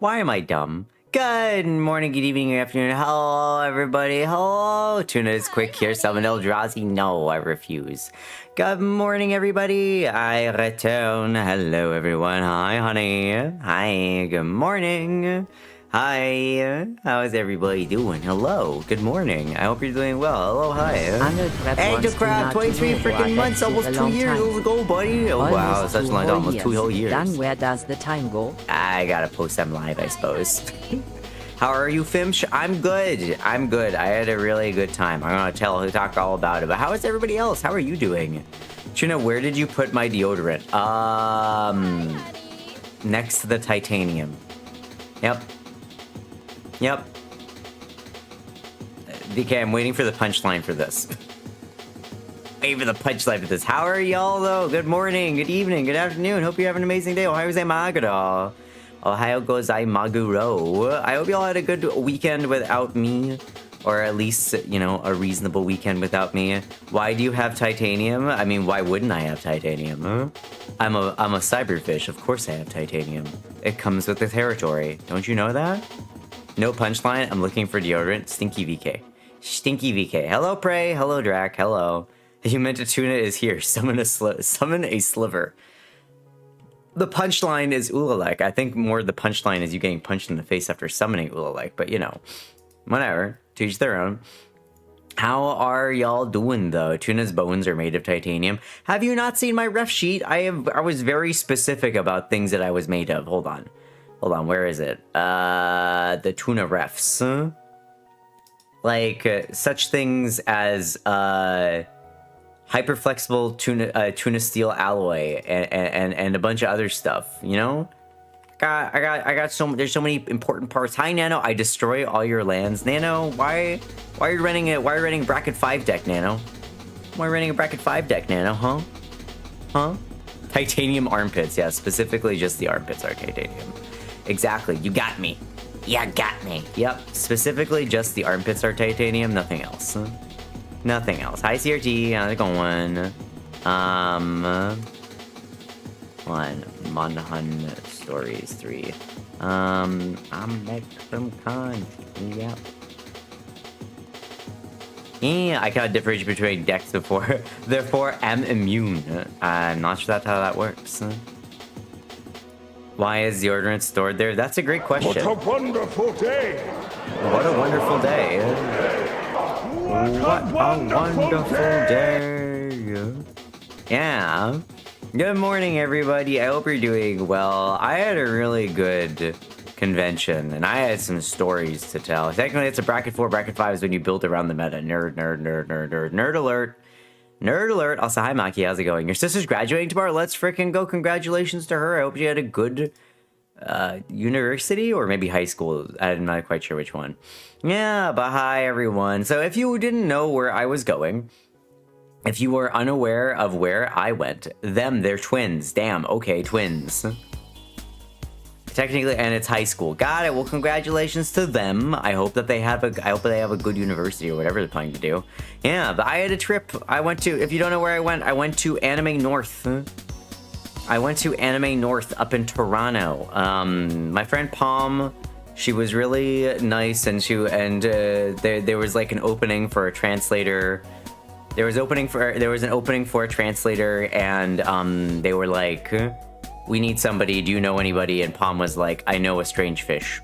Why am I dumb? Good morning, good evening, good afternoon. Hello, everybody. Hello. Tuna is quick here. Summon Eldrazi. No, I refuse. Good morning, everybody. I return. Hello, everyone. Hi, honey. Hi. Good morning. Hi. How is everybody doing? Hello. Good morning. I hope you're doing well. Hello. Hi. Hey, the crap. 23 freaking months. Almost 2 years ago, buddy. Oh, wow. Such a long time. Almost 2 whole years. Then where does the time go? I gotta post them live, I suppose. How are you, Fimsh? I'm good. I'm good. I had a really good time. I'm gonna talk all about it. But how is everybody else? How are you doing? Tuna, where did you put my deodorant? Next to the titanium. Yep. Yep. DK, I'm waiting for the punchline for this. Wait for the punchline for this. How are y'all, though? Good morning, good evening, good afternoon. Hope you have an amazing day. Ohio gozaimasu. Ohio gozaimaguro. I hope y'all had a good weekend without me. Or at least, you know, a reasonable weekend without me. Why do you have titanium? I mean, why wouldn't I have titanium? Huh? I'm a cyberfish. Of course I have titanium. It comes with the territory. Don't you know that? No punchline. I'm looking for deodorant. Stinky VK. Stinky VK. Hello, Prey. Hello, Drac. Hello. You meant a tuna is here. Summon a sliver. The punchline is Ulalek. I think more the punchline is you getting punched in the face after summoning Ulalek. But, you know, whatever. To each their own. How are y'all doing, though? Tuna's bones are made of titanium. Have you not seen my ref sheet? I was very specific about things that I was made of. Hold on. Hold on, where is it? The tuna refs. Like, such things as, hyper-flexible tuna steel alloy and a bunch of other stuff, you know? I got there's so many important parts. Hi, Nano, I destroy all your lands. Nano, why are you running a bracket 5 deck, Nano? Why are you running a bracket 5 deck, Nano, huh? Huh? Titanium armpits, yeah, specifically just the armpits are titanium. Exactly, you got me. You got me. Yep, specifically just the armpits are titanium, nothing else. Nothing else. Hi, CRT, how's it going? MonHun Stories 3. I'm back from con. Yep. Yeah, I cannot differentiate between decks before. Therefore, I'm immune. I'm not sure that's how that works. Why is deodorant stored there? That's a great question. What a wonderful day! What a wonderful day. What a wonderful day. Yeah. Good morning, everybody. I hope you're doing well. I had a really good convention, and I had some stories to tell. Technically, it's a bracket 4. Bracket 5 is when you build around the meta. Nerd alert. Nerd alert. Also, hi, Maki. How's it going? Your sister's graduating tomorrow. Let's freaking go. Congratulations to her. I hope she had a good university or maybe high school. I'm not quite sure which one. Yeah, but hi, everyone. So if you didn't know where I was going, if you were unaware of where I went, they're twins. Damn, okay, twins. Technically, and it's high school. Got it. Well, congratulations to them. I hope that they have a good university or whatever they're planning to do. Yeah, but I had a trip. I went to, if you don't know where I went to Anime North. I went to Anime North up in Toronto. My friend Palm, she was really nice, and there was like an opening for a translator. There was an opening for a translator, and they were like, we need somebody, do you know anybody? And Palm was like, I know a strange fish.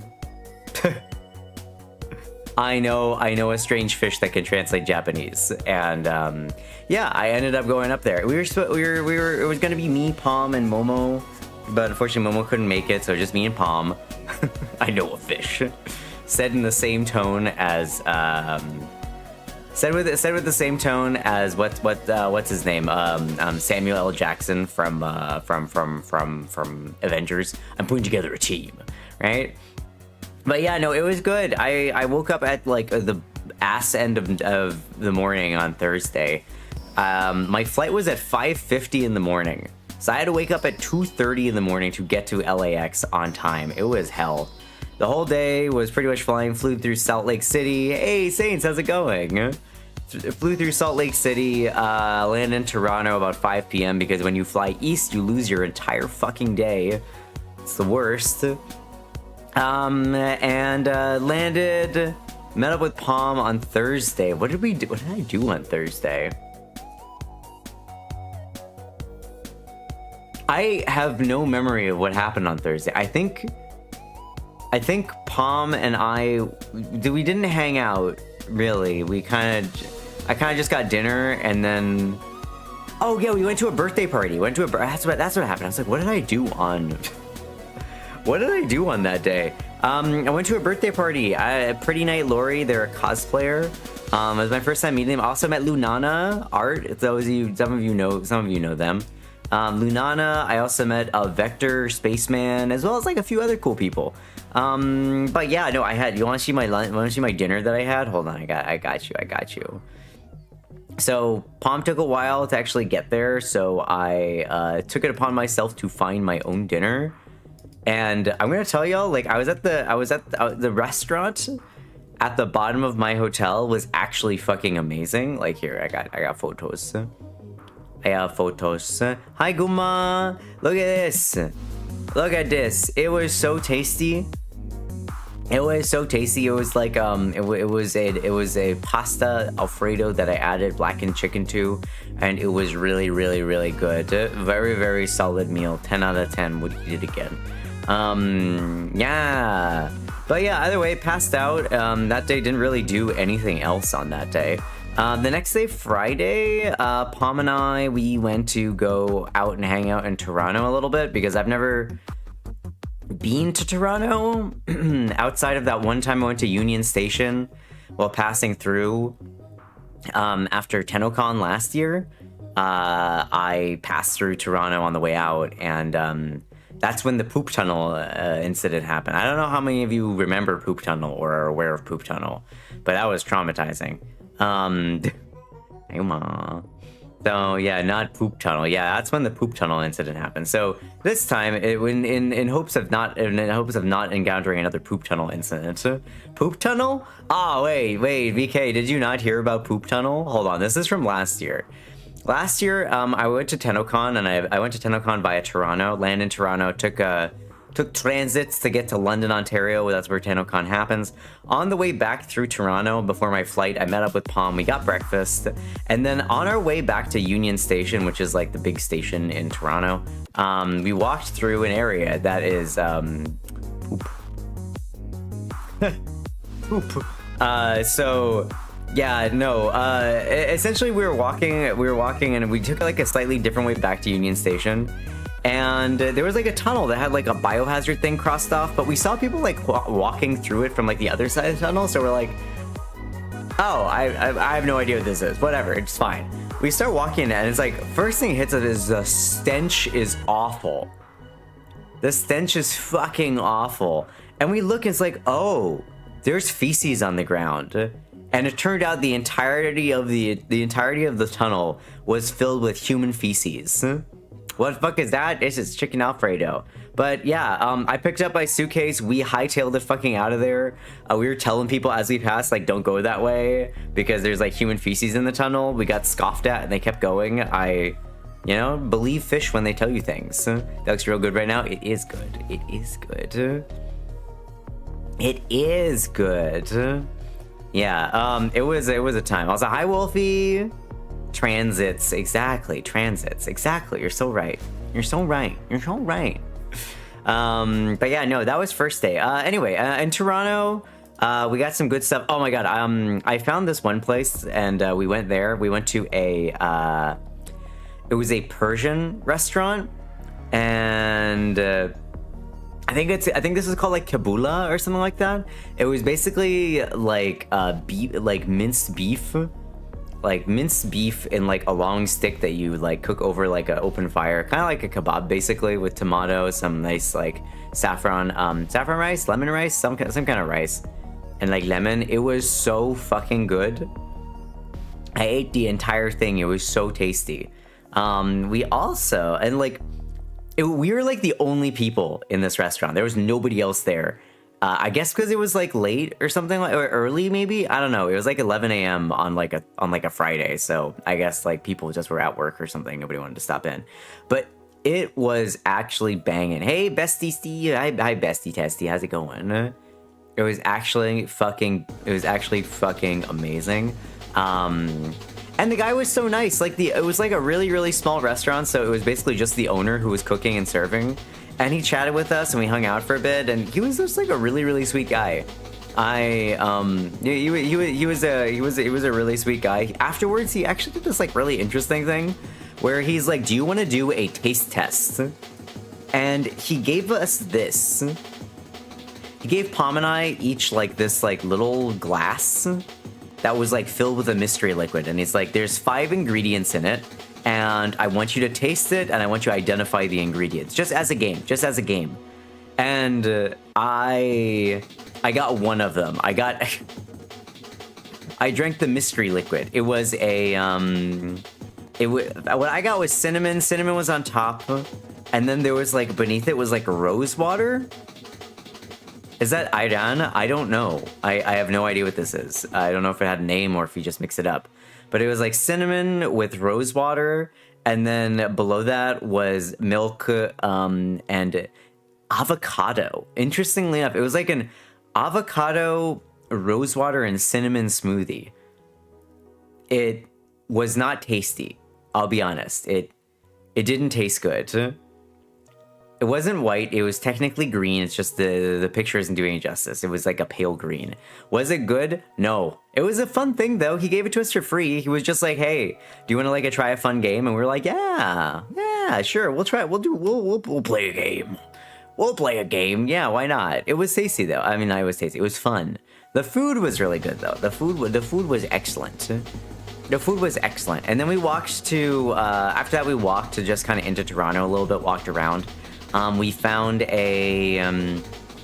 I know a strange fish that can translate Japanese. And yeah, I ended up going up there. It was gonna be me, Palm, and Momo, but unfortunately Momo couldn't make it, so just me and Palm. I know a fish. Said in the same tone as Said with the same tone as what's his name? Samuel L. Jackson from Avengers. I'm putting together a team, right? But yeah, no, it was good. I woke up at like the ass end of the morning on Thursday. My flight was at 5:50 in the morning, so I had to wake up at 2:30 in the morning to get to LAX on time. It was hell. The whole day was pretty much flew through Salt Lake City. Hey, Saints, how's it going? Flew through Salt Lake City, landed in Toronto about 5 p.m. because when you fly east, you lose your entire fucking day. It's the worst. And landed, met up with Palm on Thursday. What did we do? What did I do on Thursday? I have no memory of what happened on Thursday. I think Palm and we didn't hang out really. I kind of just got dinner and then, oh yeah, we went to a birthday party. That's what happened. I was like, what did I do on that day? I went to a birthday party. Pretty Night Lori, they're a cosplayer. It was my first time meeting them. I also met Lunana Art. Some of you know them. Lunana. I also met Vector Spaceman, as well as like a few other cool people. But yeah, no, you want to see my dinner that I had? Hold on, I got you. So Palm took a while to actually get there, so I took it upon myself to find my own dinner. And I'm gonna tell y'all, like, I was at the restaurant at the bottom of my hotel was actually fucking amazing. Like, here, I got photos. Hi Guma, look at this. It was so tasty. It was like it was a pasta alfredo that I added blackened chicken to, and it was really good. Very, very solid meal. 10 out of 10 would eat it again. Yeah, but yeah, either way, passed out. That day didn't really do anything else on that day. The next day, Friday, Palm and I, we went to go out and hang out in Toronto a little bit, because I've never been to Toronto outside of that one time I went to Union Station while passing through after TennoCon last year. I passed through Toronto on the way out, and that's when the poop tunnel incident happened. I don't know how many of you remember poop tunnel or are aware of poop tunnel, but that was traumatizing. Hey, Ma. So yeah, not poop tunnel. Yeah, that's when the poop tunnel incident happened. So this time, in hopes of not encountering another poop tunnel incident. Poop tunnel? Oh wait, VK, did you not hear about poop tunnel? Hold on, this is from last year. Last year, I went to TennoCon, and I went to TennoCon via Toronto. Landed in Toronto, took transits to get to London, Ontario. That's where TennoCon happens. On the way back through Toronto, before my flight, I met up with Palm. We got breakfast, and then on our way back to Union Station, which is like the big station in Toronto, we walked through an area that is poop. Poop. So. Yeah, no, essentially we were walking and we took like a slightly different way back to Union Station, and there was like a tunnel that had like a biohazard thing crossed off, but we saw people like walking through it from like the other side of the tunnel, so we're like, oh, I have no idea what this is, whatever, it's fine. We start walking and it's like, first thing hits us is the stench is awful. The stench is fucking awful. And we look and it's like, oh, there's feces on the ground. And it turned out the entirety of the tunnel was filled with human feces. What the fuck is that? It's just chicken Alfredo. But yeah, I picked up my suitcase. We hightailed it fucking out of there. We were telling people as we passed, like, don't go that way because there's like human feces in the tunnel. We got scoffed at and they kept going. Believe fish when they tell you things. That looks real good right now. It is good. It is good. It is good. Yeah, it was a time. I was a hi Wolfie. Transits, exactly. You're so right. But yeah, no, that was first day. Anyway, in Toronto, we got some good stuff. Oh my god, I found this one place, and we went there. We went to it was a Persian restaurant, and I think this is called like Kabula or something like that. It was basically like beef, like minced beef in like a long stick that you like cook over like an open fire, kind of like a kebab basically, with tomato, some nice like saffron rice, lemon rice, some kind of rice, and like lemon. It was so fucking good. I ate the entire thing. It was so tasty. We also, and like, we were like the only people in this restaurant. There was nobody else there. I guess because it was like late or something, or early maybe. I don't know. It was like 11 a.m. on like a Friday. So I guess like people just were at work or something. Nobody wanted to stop in. But it was actually banging. Hey, Bestie Steve. Hi, Bestie Testy. How's it going? It was actually fucking amazing. And the guy was so nice. Like it was like a really, really small restaurant. So it was basically just the owner who was cooking and serving. And he chatted with us and we hung out for a bit. And he was just like a really, really sweet guy. He was a really sweet guy. Afterwards, he actually did this like really interesting thing where he's like, do you want to do a taste test? And he gave us this. He gave Palm and I each like this like little glass that was like filled with a mystery liquid. And he's like, there's 5 ingredients in it. And I want you to taste it and I want you to identify the ingredients just as a game. And I got one of them. I drank the mystery liquid. It was a what I got was cinnamon. Cinnamon was on top, and then there was like beneath it was like rose water. Is that Iran? I don't know. I have no idea what this is. I don't know if it had a name or if you just mix it up. But it was like cinnamon with rose water, and then below that was milk and avocado. Interestingly enough, it was like an avocado, rosewater, and cinnamon smoothie. It was not tasty. I'll be honest. It didn't taste good. It wasn't white. It was technically green. It's just the picture isn't doing it justice. It was like a pale green. Was it good? No. It was a fun thing though. He gave it to us for free. He was just like, "Hey, do you want to like try a fun game?" And we were like, "Yeah, sure. We'll try it. We'll play a game." We'll play a game. Yeah, why not? It was tasty though. I mean, it was tasty. It was fun. The food was really good though. The food was excellent. The food was excellent. And then we walked to after that we walked to just kind of into Toronto a little bit. Walked around. We found a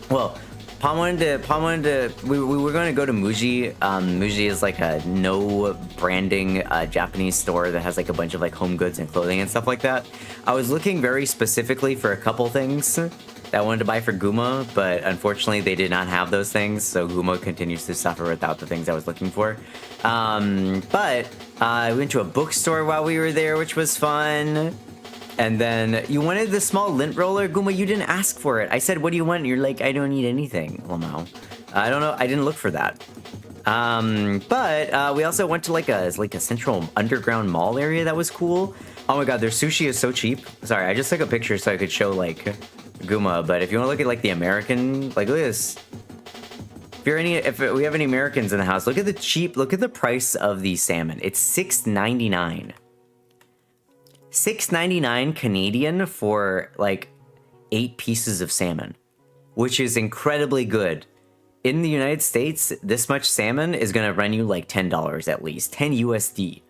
well. Palm wanted to. We were going to go to Muji. Muji is like a no branding Japanese store that has like a bunch of like home goods and clothing and stuff like that. I was looking very specifically for a couple things that I wanted to buy for Guma, but unfortunately they did not have those things, so Guma continues to suffer without the things I was looking for. But I went to a bookstore while we were there, which was fun. And then you wanted the small lint roller, Guma. You didn't ask for it. I said, "What do you want?" And you're like, "I don't need anything." Well, no, I don't know. I didn't look for that. But we also went to like a central underground mall area that was cool. Oh my god, their sushi is so cheap. Sorry, I just took a picture so I could show like Guma. But if you want to look at like the American, like look at this. If we have any Americans in the house, look at the price of the salmon. It's $6.99. $6.99 Canadian for like 8 pieces of salmon, which is incredibly good. In the United States, this much salmon is gonna run you like $10 at least, 10 USD.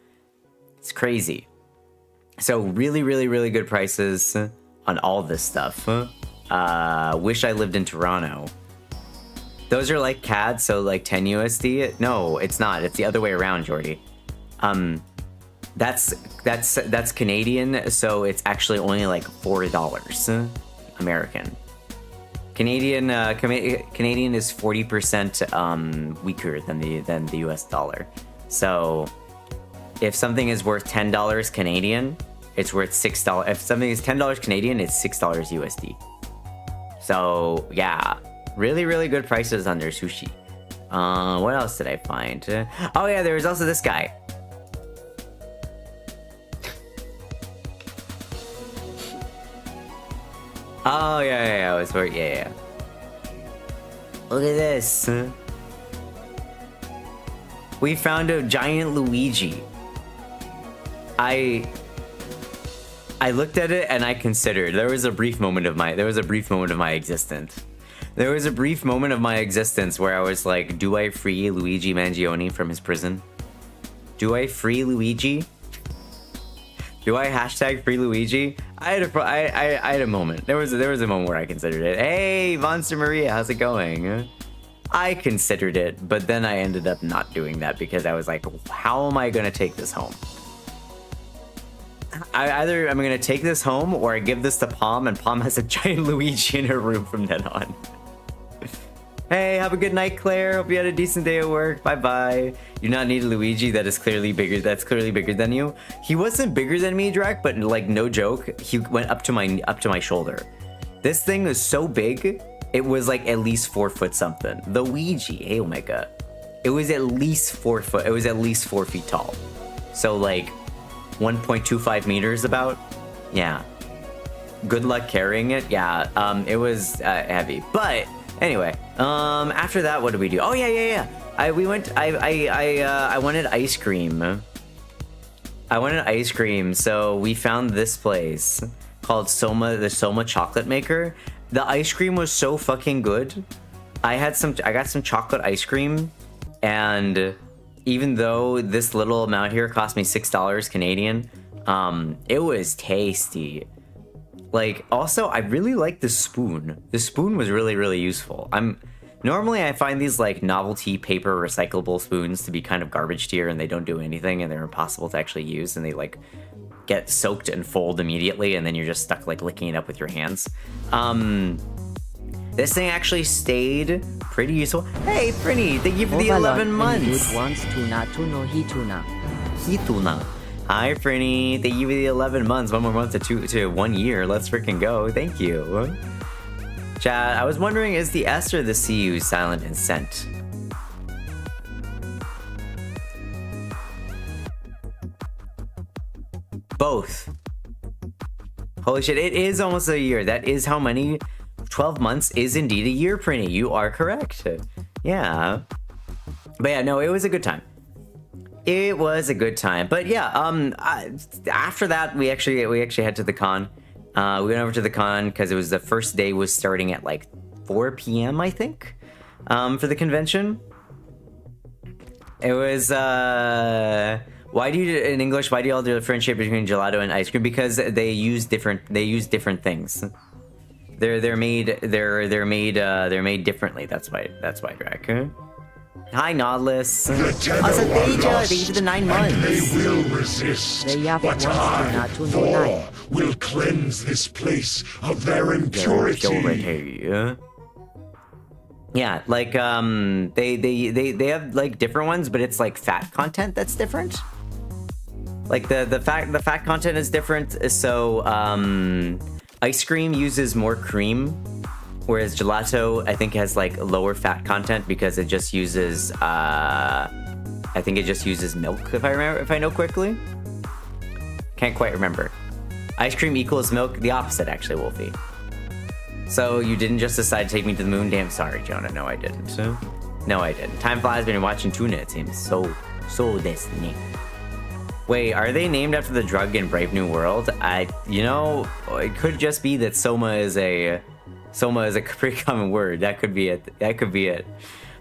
It's crazy. So really, really, really good prices on all this stuff. Wish I lived in Toronto. Those are like CAD, so like 10 USD. No, it's not. It's the other way around, Jordy. That's Canadian, so it's actually only like $4 American. Canadian is 40% weaker than the US dollar. So if something is worth $10 Canadian, it's worth $6. If something is $10 Canadian, it's $6 USD. So yeah, really, really good prices on their sushi. What else did I find? Oh yeah, there was also this guy. Oh yeah, it was for yeah. Look at this. We found a giant Luigi. I looked at it and I considered. There was a brief moment of my existence. There was a brief moment of my existence where I was like, do I free Luigi Mangione from his prison? Do I free Luigi? Do I hashtag free Luigi? I had a moment. There was a moment where I considered it. Hey, Monster Maria, how's it going? I considered it, but then I ended up not doing that because I was like, how am I gonna take this home? Either I'm gonna take this home or I give this to Palm, and Palm has a giant Luigi in her room from then on. Hey, have a good night, Claire. Hope you had a decent day at work. Bye-bye. You do not need a Luigi that is clearly bigger. That's clearly bigger than you. He wasn't bigger than me, Drac, but like no joke, he went up to my shoulder. This thing was so big, it was like at least 4 foot something. The Ouija, hey Omega. It was at least 4 foot. It was at least 4 feet tall. So like 1.25 meters about. Yeah. Good luck carrying it. Yeah. It was heavy, but. Anyway, after that, what did we do? Oh yeah. I wanted ice cream. I wanted ice cream, so we found this place called the Soma Chocolate Maker. The ice cream was so fucking good. I got some chocolate ice cream, and even though this little amount here cost me $6 Canadian, it was tasty. Like, also, I really like the spoon. The spoon was really, really useful. Normally I find these like novelty paper recyclable spoons to be kind of garbage tier, and they don't do anything, and they're impossible to actually use, and they like get soaked and fold immediately, and then you're just stuck like licking it up with your hands. This thing actually stayed pretty useful. Hey, Prinny, thank you for the 11 months. Hituna. Hi, Frinny. Thank you for the 11 months. 1 more month to 1 year. Let's freaking go. Thank you. Chat, I was wondering, is the S or the CU silent in scent? Both. Holy shit, it is almost a year. That is how many? 12 months is indeed a year, Prinny. You are correct. Yeah. But yeah, no, it was a good time. It was a good time, but yeah. After that, we actually head to the con. We went over to the con because it was the first day was starting at like 4 p.m. I think, for the convention. It was why do you in English? Why do you all differentiate between gelato and ice cream? Because they use different things. They're made differently. That's why, Drac. Hi, Nautilus. Asadeja, thank you for the 9 months. They will resist, but I, Thor, will cleanse this place of their impurity. Yeah, like they have like different ones, but it's like fat content that's different. Like the fat content is different. So ice cream uses more cream. Whereas gelato, I think, has like lower fat content because it just uses, I think it just uses milk, if I know quickly. Can't quite remember. Ice cream equals milk, the opposite actually, Wolfie. So you didn't just decide to take me to the moon? Damn, sorry, Jonah. No, I didn't. No, I didn't. Time flies when you're watching Tuna, it seems. So destiny. Wait, are they named after the drug in Brave New World? You know, it could just be that Soma is a pretty common word. That could be it.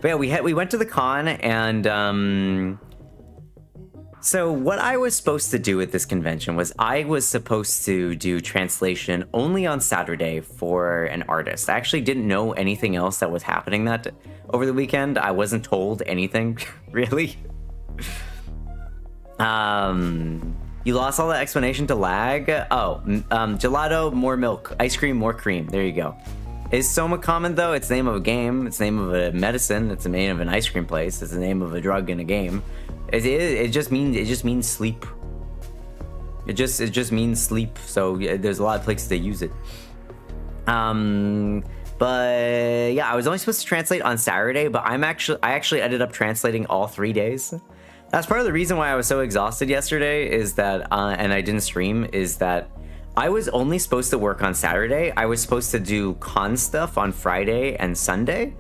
But yeah, we went to the con, and so what I was supposed to do at this convention was I was supposed to do translation only on Saturday for an artist. I actually didn't know anything else that was happening over the weekend. I wasn't told anything, really. You lost all the explanation to lag? Oh, gelato, more milk. Ice cream, more cream. There you go. Is Soma common though? It's the name of a game. It's the name of a medicine. It's the name of an ice cream place. It's the name of a drug in a game. It just means sleep. It just means sleep. So yeah, there's a lot of places that use it. But yeah, I was only supposed to translate on Saturday, but I actually ended up translating all 3 days. That's part of the reason why I was so exhausted yesterday is that, and I didn't stream, is that I was only supposed to work on Saturday. I was supposed to do con stuff on Friday and Sunday,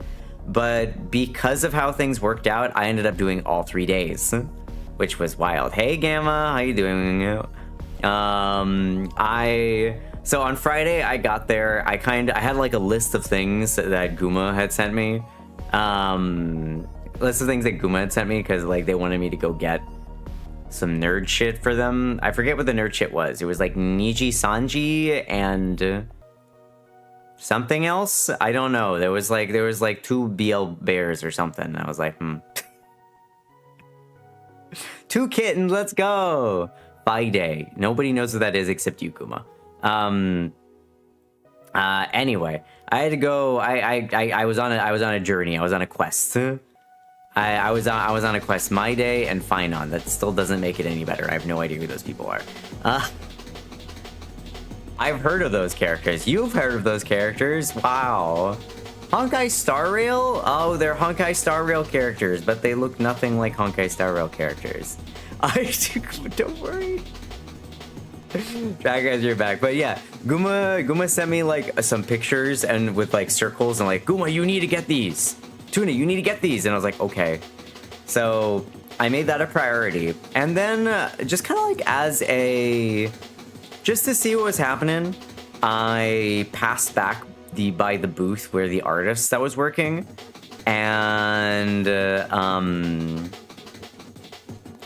but because of how things worked out, I ended up doing all 3 days, which was wild. Hey Gamma, how you doing? So on Friday I got there. I had like a list of things that Guma had sent me. List of things that Guma had sent me because like they wanted me to go get some nerd shit for them. I forget what the nerd shit was. It was like Niji Sanji and something else. I don't know. There was like 2 BL bears or something. I was like, 2 kittens, let's go. Bye day. Nobody knows what that is except you, Guma. Anyway, I had to go. I was on a journey. I was on a quest. I was on a quest. My Day and Finon. That still doesn't make it any better. I have no idea who those people are. I've heard of those characters. You've heard of those characters. Wow. Honkai Star Rail? Oh, they're Honkai Star Rail characters, but they look nothing like Honkai Star Rail characters. Don't worry. Guys, you're back. But yeah, Guma sent me like some pictures and with like circles and like, Guma, you need to get these. Tuna, you need to get these. And I was like, okay. So I made that a priority. And then just kind of like just to see what was happening, I passed back by the booth where the artist that was working, and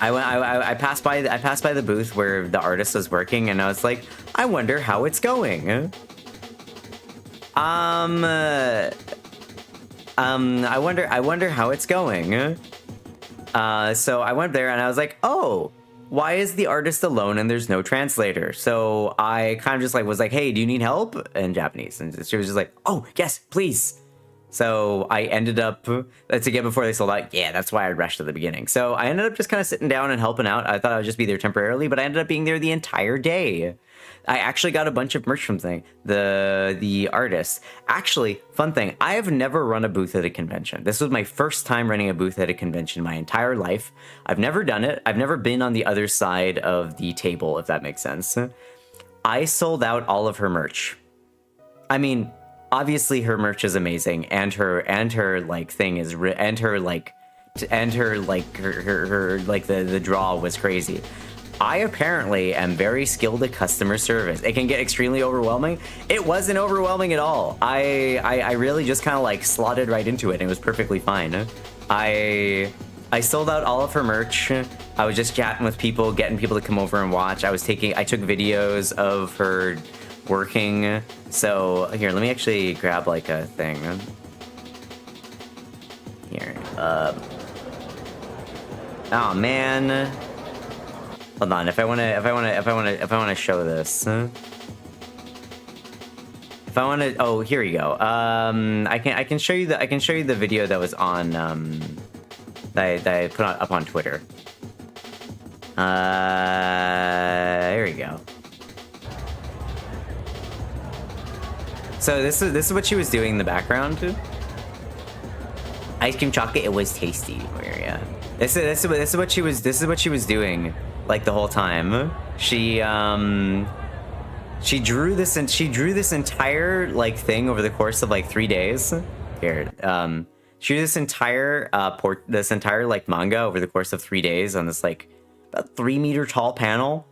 I passed by the booth where the artist was working, and I was like, I wonder how it's going. I wonder how it's going. So I went there and I was like, oh, why is the artist alone and there's no translator? So I kind of just like was like, hey, do you need help? In Japanese. And she was just like, oh, yes, please. So I ended up, that's again before they sold out. Yeah, that's why I rushed at the beginning. So I ended up just kind of sitting down and helping out. I thought I would just be there temporarily, but I ended up being there the entire day. I actually got a bunch of merch from the artist. Actually, fun thing, I have never run a booth at a convention. This was my first time running a booth at a convention my entire life. I've never done it. I've never been on the other side of the table, if that makes sense. I sold out all of her merch. I mean, obviously her merch is amazing, and her like thing is the draw was crazy. I apparently am very skilled at customer service. It can get extremely overwhelming. It wasn't overwhelming at all. I really just kind of like slotted right into it, and it was perfectly fine. I sold out all of her merch. I was just chatting with people, getting people to come over and watch. I took videos of her working. So here, let me actually grab like a thing. Here. Oh man. Hold on, if I wanna show this. If I wanna, oh, here we go. I can show you the video that was on that I put up on Twitter. Here we go. So this is what she was doing in the background. Ice cream chocolate, it was tasty. Yeah. This is what she was doing. Like the whole time, she drew this entire like thing over the course of like 3 days. Here, she drew this entire like manga over the course of 3 days on this like about 3 meter tall panel,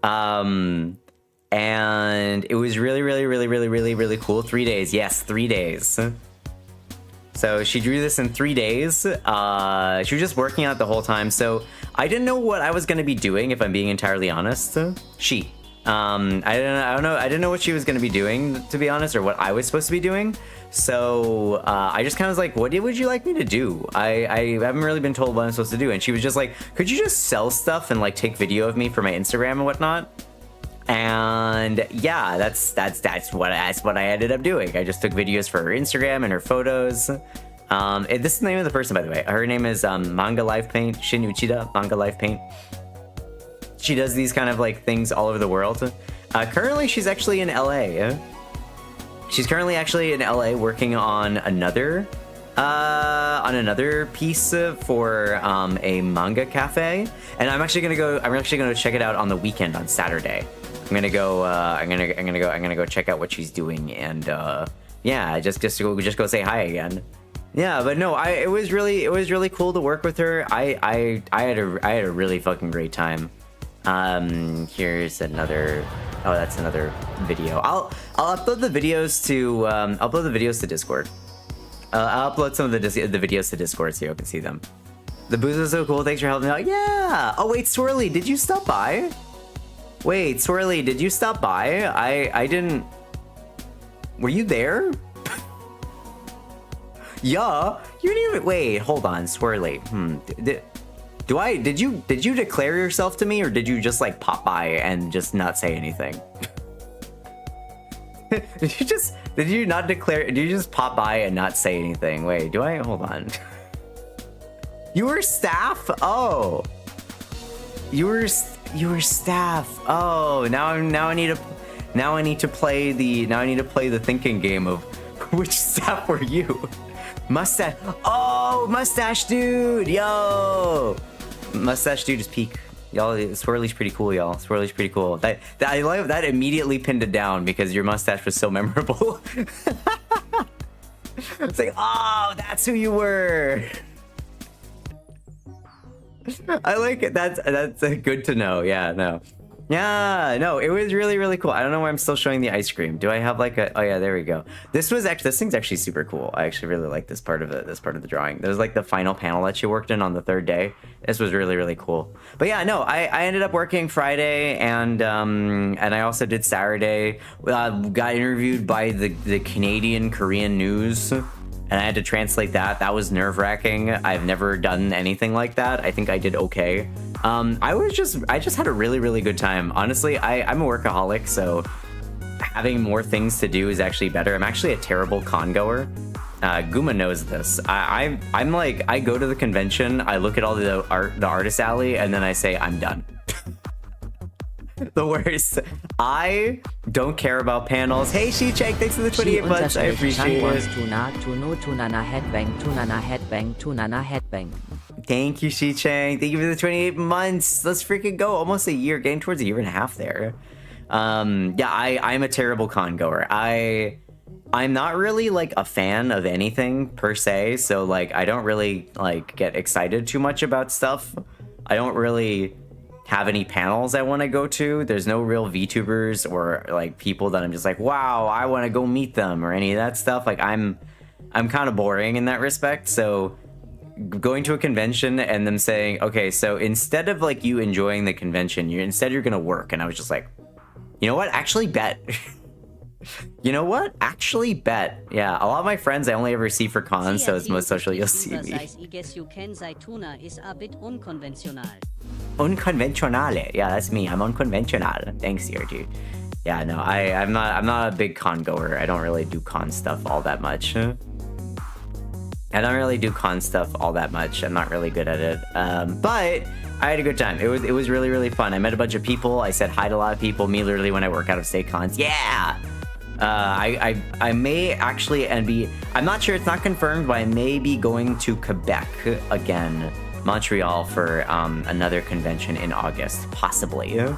and it was really cool. 3 days, yes, 3 days. So she drew this in 3 days. She was just working on it the whole time. So I didn't know what I was going to be doing, if I'm being entirely honest. I didn't know what she was going to be doing, to be honest, or what I was supposed to be doing. So I just kind of was like, what would you like me to do? I haven't really been told what I'm supposed to do. And she was just like, could you just sell stuff and like take video of me for my Instagram and whatnot? And yeah, that's what I ended up doing. I just took videos for her Instagram and her photos. This is the name of the person, by the way. Her name is Manga Life Paint, Shin Uchida, Manga Life Paint. She does these kind of like things all over the world. Currently, she's actually in LA. She's currently actually in LA working on another piece for a manga cafe, and I'm actually gonna go check it out on the weekend on Saturday. I'm gonna go check out what she's doing, and yeah, just go say hi again. Yeah, but no, it was really cool to work with her. I had a really fucking great time. Here's another. Oh, that's another video. I'll upload the videos to Discord. I'll upload some of the videos to Discord so you can see them. The booth is so cool. Thanks for helping me out. Yeah. Oh wait, Swirly, did you stop by? Wait, Swirly, did you stop by? I didn't. Were you there? Yeah. You didn't even. Wait, hold on, Swirly. Did you declare yourself to me, or did you just like pop by and just not say anything? Did you not declare? Did you just pop by and not say anything? Wait, do I? Hold on. You were staff? Oh. You were staff. Oh, now I need to play the thinking game of which staff were you? Mustache. Oh, mustache dude. Yo. Mustache dude is peak. Y'all, Swirly's pretty cool, y'all. Swirly's pretty cool. That I love that immediately pinned it down because your mustache was so memorable. It's like, oh, that's who you were. I like it. That's good to know. Yeah, no. Yeah, no, it was really, really cool. I don't know why I'm still showing the ice cream. Do I have like a, oh yeah, there we go. This thing's actually super cool. I actually really like this part of it, this part of the drawing. There was like the final panel that you worked in on the third day. This was really, really cool. But yeah, no, I ended up working Friday and I also did Saturday. Got interviewed by the Canadian Korean news. And I had to translate that. That was nerve-wracking. I've never done anything like that. I think I did okay. I just had a really, really good time. Honestly, I'm a workaholic, so having more things to do is actually better. I'm actually a terrible con goer. Guma knows this. I'm like, I go to the convention, I look at all the artist alley, and then I say, I'm done. The worst. I don't care about panels. Hey, She-Check, thanks for the 28 months. I appreciate it. Tunana headbang, Tunana headbang, Tunana headbang. Thank you, She-Check. Thank you for the 28 months. Let's freaking go. Almost a year, getting towards a year and a half there. Yeah, I'm a terrible con goer. I'm not really like a fan of anything per se, so like I don't really like get excited too much about stuff. I don't really have any panels I want to go to. There's no real VTubers or like people that I'm just like, wow, I want to go meet them or any of that stuff. Like I'm kind of boring in that respect. So going to a convention and them saying, okay, so instead of like you enjoying the convention, you're gonna work. And I was just like, you know what? Actually bet. You know what? Actually bet. Yeah, a lot of my friends I only ever see for cons, so it's most social you'll see me. I guess you can say Tuna is a bit unconventional. Unconventionale. Yeah, that's me. I'm unconventional. Thanks, here, dude. Yeah, no, I'm not a big con goer. I don't really do con stuff all that much. I don't really do con stuff all that much. I'm not really good at it. But I had a good time. It was really, really fun. I met a bunch of people. I said hi to a lot of people. Me literally when I work out of state cons. Yeah. I may actually I'm not sure, it's not confirmed, but I may be going to Quebec again, Montreal for another convention in August, possibly. A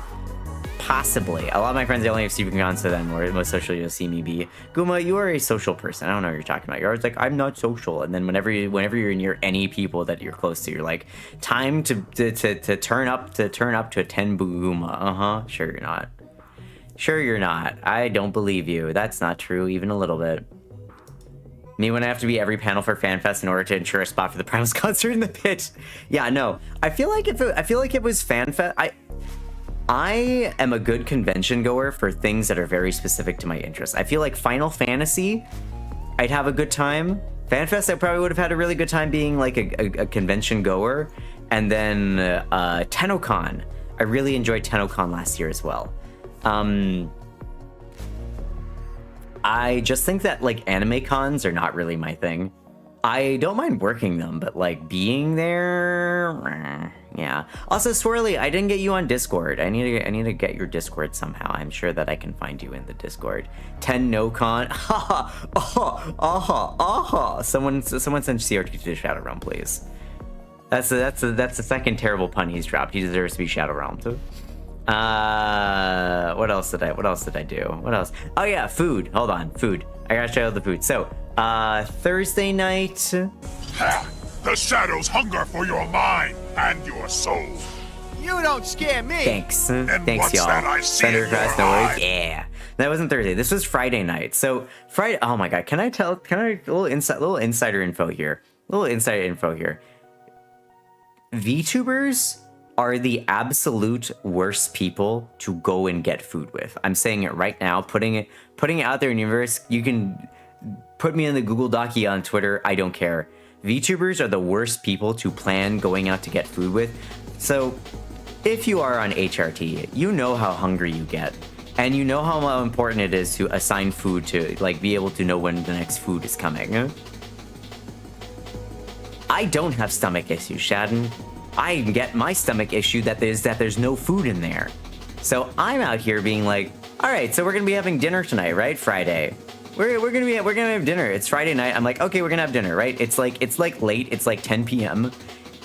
lot of my friends, they only have SuperCon, so then where most socially you'll see me be. Guma, you are a social person. I don't know what you're talking about. You're always like, I'm not social. And then whenever you're near any people that you're close to, you're like, time to turn up to attend Guma. Sure you're not. Sure you're not. I don't believe you. That's not true, even a little bit. Me when I have to be every panel for FanFest in order to ensure a spot for the Primus concert in the pit. Yeah, no. I feel like it was FanFest. I am a good convention goer for things that are very specific to my interests. I feel like Final Fantasy, I'd have a good time. FanFest, I probably would have had a really good time being like a convention goer. And then TennoCon. I really enjoyed TennoCon last year as well. I just think that like anime cons are not really my thing. I don't mind working them, but like being there, yeah. Also, Swirly, I didn't get you on Discord. I need to get your Discord somehow. I'm sure that I can find you in the Discord. 10 no con. Someone send CRT to the Shadow Realm, please. That's the second terrible pun he's dropped. He deserves to be Shadow Realm too. What else did I do? What else? Oh yeah, food. Hold on, food. I gotta show you the food. So, Thursday night. The shadows hunger for your mind and your soul. You don't scare me. Thanks, And thanks, what's y'all. that I see in Thunder Cross, your no eye? worries. Yeah, that wasn't Thursday. This was Friday night. So Friday. Oh my God, can I a little insider info here? VTubers are the absolute worst people to go and get food with. I'm saying it right now, putting it out there in the universe. You can put me in the Google Docie on Twitter. I don't care. VTubers are the worst people to plan going out to get food with. So if you are on HRT, you know how hungry you get. And you know how important it is to assign food to, like, be able to know when the next food is coming. I don't have stomach issues, Shadden. I get my stomach issue that there's no food in there. So I'm out here being like, all right, so we're gonna be having dinner tonight, right? Friday. We're gonna have dinner. It's Friday night. I'm like, okay, we're gonna have dinner, right? It's like late. It's like 10 p.m.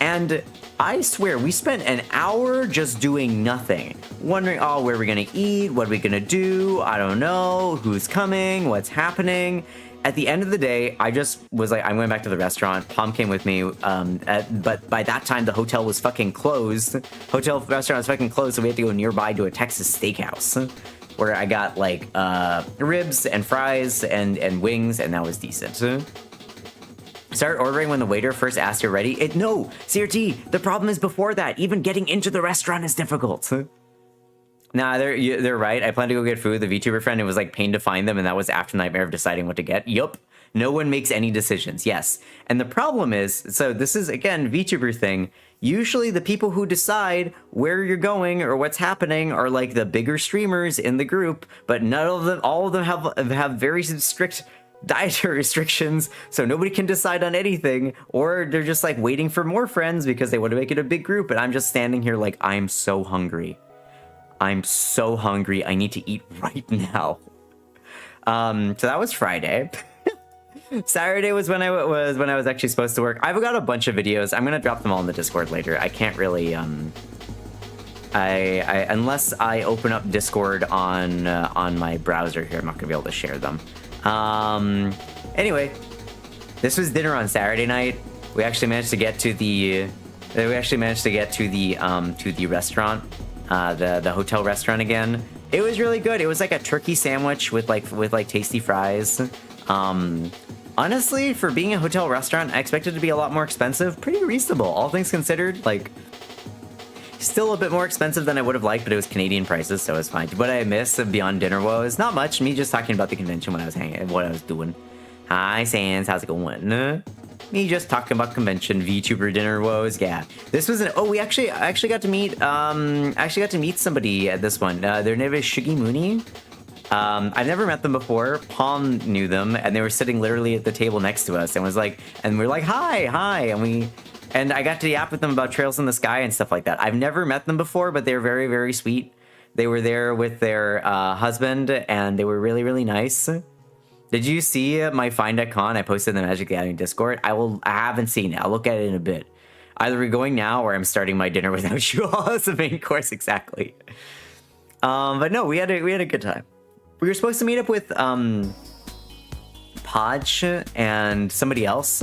And I swear, we spent an hour just doing nothing. Wondering, oh, where are we gonna eat? What are we gonna do? I don't know. Who's coming? What's happening? At the end of the day, I just was like, I'm going back to the restaurant. Palm came with me, but by that time, the hotel was fucking closed. Restaurant was fucking closed, so we had to go nearby to a Texas steakhouse, where I got, like, ribs and fries and wings, and that was decent. Start ordering when the waiter first asks you're ready. No, CRT, the problem is before that. Even getting into the restaurant is difficult. Nah, they're right. I planned to go get food. The VTuber friend, it was like pain to find them, and that was after nightmare of deciding what to get. Yup. No one makes any decisions. Yes. And the problem is, so this is, again, VTuber thing. Usually the people who decide where you're going or what's happening are like the bigger streamers in the group, but all of them have very strict dietary restrictions, so nobody can decide on anything, or they're just like waiting for more friends because they want to make it a big group, and I'm just standing here like, I'm so hungry. I'm so hungry. I need to eat right now. So that was Friday. Saturday was when I was actually supposed to work. I've got a bunch of videos. I'm gonna drop them all in the Discord later. I can't really unless I open up Discord on my browser here, I'm not gonna be able to share them. Anyway, this was dinner on Saturday night. We actually managed to get to the restaurant, the hotel restaurant again. It was really good. It was like a turkey sandwich with tasty fries. Honestly, for being a hotel restaurant, I expected it to be a lot more expensive. Pretty reasonable, all things considered. Like, still a bit more expensive than I would have liked, but it was Canadian prices, so it's fine. What I miss of Beyond Dinner Woes? Not much. Me just talking about the convention when I was hanging, what I was doing. Hi, Sans. How's it going? Me just talking about convention, VTuber Dinner Woes. Yeah, this was I actually got to meet somebody at this one. Their name is Shuggy Mooney. I've never met them before. Palm knew them, and they were sitting literally at the table next to us, and we're like, hi, and I got to yap with them about Trails in the Sky and stuff like that. I've never met them before, but they're very, very sweet. They were there with their husband, and they were really, really nice. Did you see my Find at Con? I posted in the Magic the Gathering Discord. I haven't seen it. I'll look at it in a bit. Either we're going now, or I'm starting my dinner without you all as the main course. Exactly. But no, we had a good time. We were supposed to meet up with Podge and somebody else,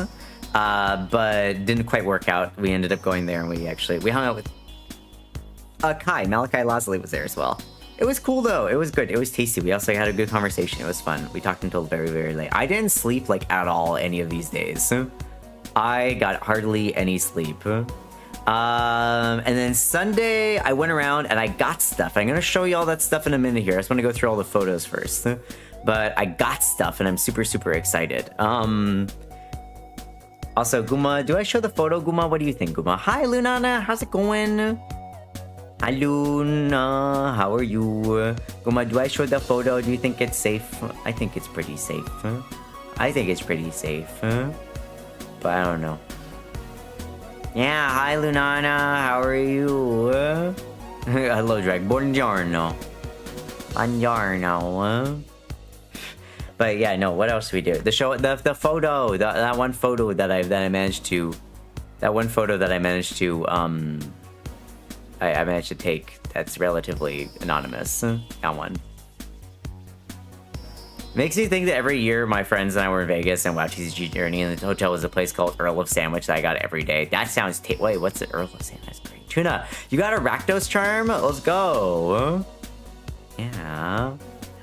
but didn't quite work out. We ended up going there, and we hung out with Kai. Malachi Lasley was there as well. It was cool though. It was good. It was tasty. We also had a good conversation. It was fun. We talked until very, very late. I didn't sleep like at all any of these days. I got hardly any sleep. And then Sunday, I went around and I got stuff. I'm going to show you all that stuff in a minute here. I just want to go through all the photos first. But I got stuff and I'm super, super excited. Also, Guma, do I show the photo? Guma, what do you think, Guma? Hi, Lunana. How's it going? Hi, Luna. How are you? Guma, do I show the photo? Do you think it's safe? I think it's pretty safe. I think it's pretty safe. But I don't know. Yeah, hi Lunana, how are you? Hello Drag, buongiorno. Buongiorno. But yeah, no, what else do we do? The photo, that one photo that I managed to I managed to take that's relatively anonymous. That one. Makes me think that every year my friends and I were in Vegas and WoW TCG Journey, and the hotel was a place called Earl of Sandwich that I got every day. That sounds wait, what's the Earl of Sandwich? That's great. Tuna, you got a Rakdos charm? Let's go. Yeah.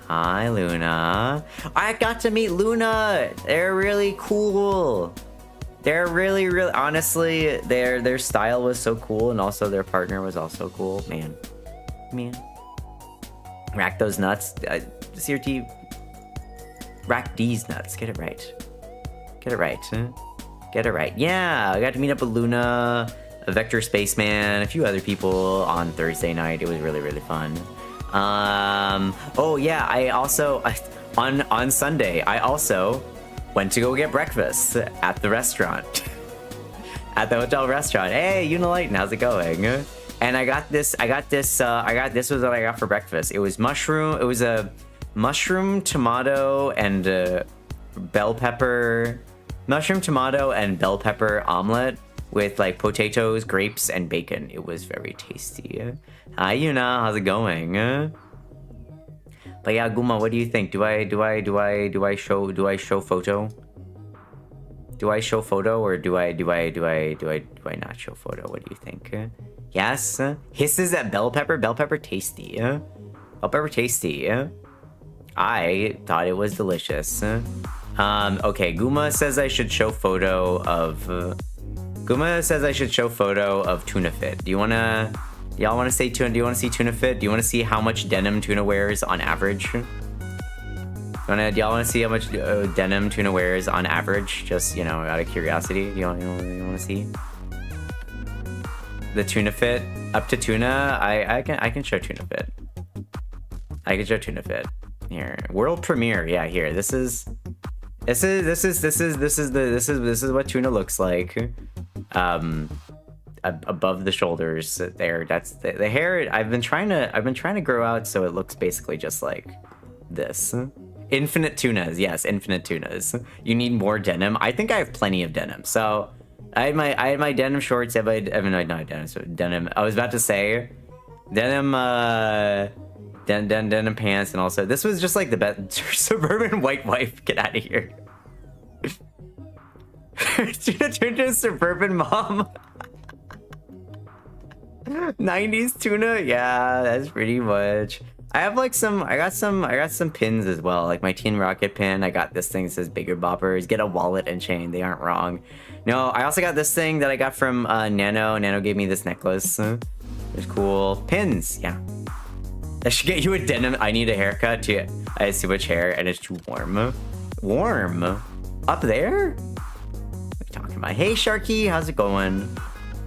Hi, Luna. I got to meet Luna. They're really cool. They're really, really, honestly, their style was so cool, and also their partner was also cool. Man. Rack those nuts. CRT. Rack these nuts. Get it right. Get it right. Get it right. Yeah, I got to meet up with Luna, a Vector Spaceman, a few other people on Thursday night. It was really, really fun. Oh yeah, I also on Sunday I also went to go get breakfast at the restaurant, at the hotel restaurant. Hey, Unilighten, how's it going? And I got this was what I got for breakfast. It was mushroom. It was a mushroom, tomato, and bell pepper omelet with like potatoes, grapes, and bacon. It was very tasty. Hi, Yuna, how's it going? But yeah, Guma, what do you think? Do I show photo? Do I show photo or do I not show photo? What do you think? Yes. Hisses at bell pepper tasty. Bell pepper tasty. I thought it was delicious. Okay, Guma says I should show photo of Tuna Fit. Do y'all wanna say Tuna? Do you wanna see Tuna Fit? Do you wanna see how much denim Tuna wears on average? Do y'all wanna see how much denim Tuna wears on average? Just, you know, out of curiosity. You wanna see the Tuna Fit up to Tuna? I can show Tuna Fit. I can show Tuna Fit. Here, world premiere. Yeah, here. This is what Tuna looks like. Above the shoulders there. That's the hair. I've been trying to grow out so it looks basically just like this. Infinite tunas. Yes, infinite tunas. You need more denim. I think I have plenty of denim. So I had my denim shorts. Denim. I was about to say denim denim pants, and also this was just like the best suburban white wife. Get out of here. Tuna turned into a suburban mom. 90s Tuna, yeah, that's pretty much. I have like I got some pins as well, like my Teen Rocket pin. I got this thing that says Bigger Boppers. Get a wallet and chain, they aren't wrong. No, I also got this thing that I got from Nano. Nano gave me this necklace. It's cool. Pins, yeah. I should get you a denim. I need a haircut too. I have too much hair and it's too warm. Warm? Up there? What are you talking about? Hey Sharky, how's it going?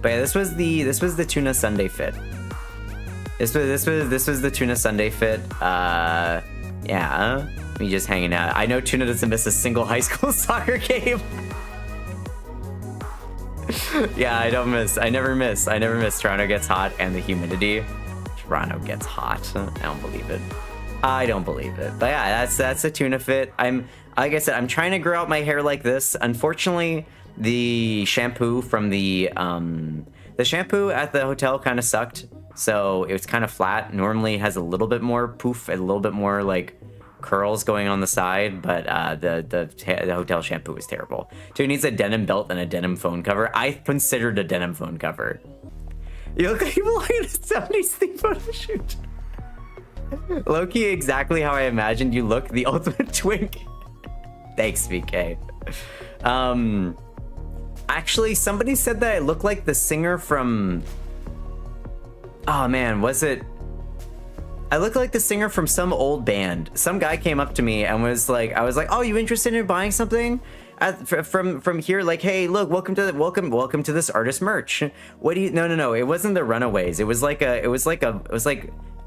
But yeah, this was the Tuna Sunday fit. This was the Tuna Sunday fit. Yeah. Me just hanging out. I know Tuna doesn't miss a single high school soccer game. Yeah, I never miss. Toronto gets hot and the humidity. Toronto gets hot. I don't believe it. But yeah, that's a Tuna fit. Like I said, I'm trying to grow out my hair like this. Unfortunately, the shampoo from the shampoo at the hotel kind of sucked, so it was kind of flat. Normally it has a little bit more poof and a little bit more like curls going on the side, but the hotel shampoo was terrible. So it needs a denim belt and a denim phone cover. I considered a denim phone cover. You look like you belong in a 70s theme photo shoot. Low-key exactly how I imagined you look, the ultimate twink. Thanks, VK. Actually, somebody said that I look like the singer from... Oh man, was it... I look like the singer from some old band. Some guy came up to me and was like, I was like, oh, you interested in buying something from here? Like, hey, look, welcome to this artist merch. What do you... No. It wasn't the Runaways. It was like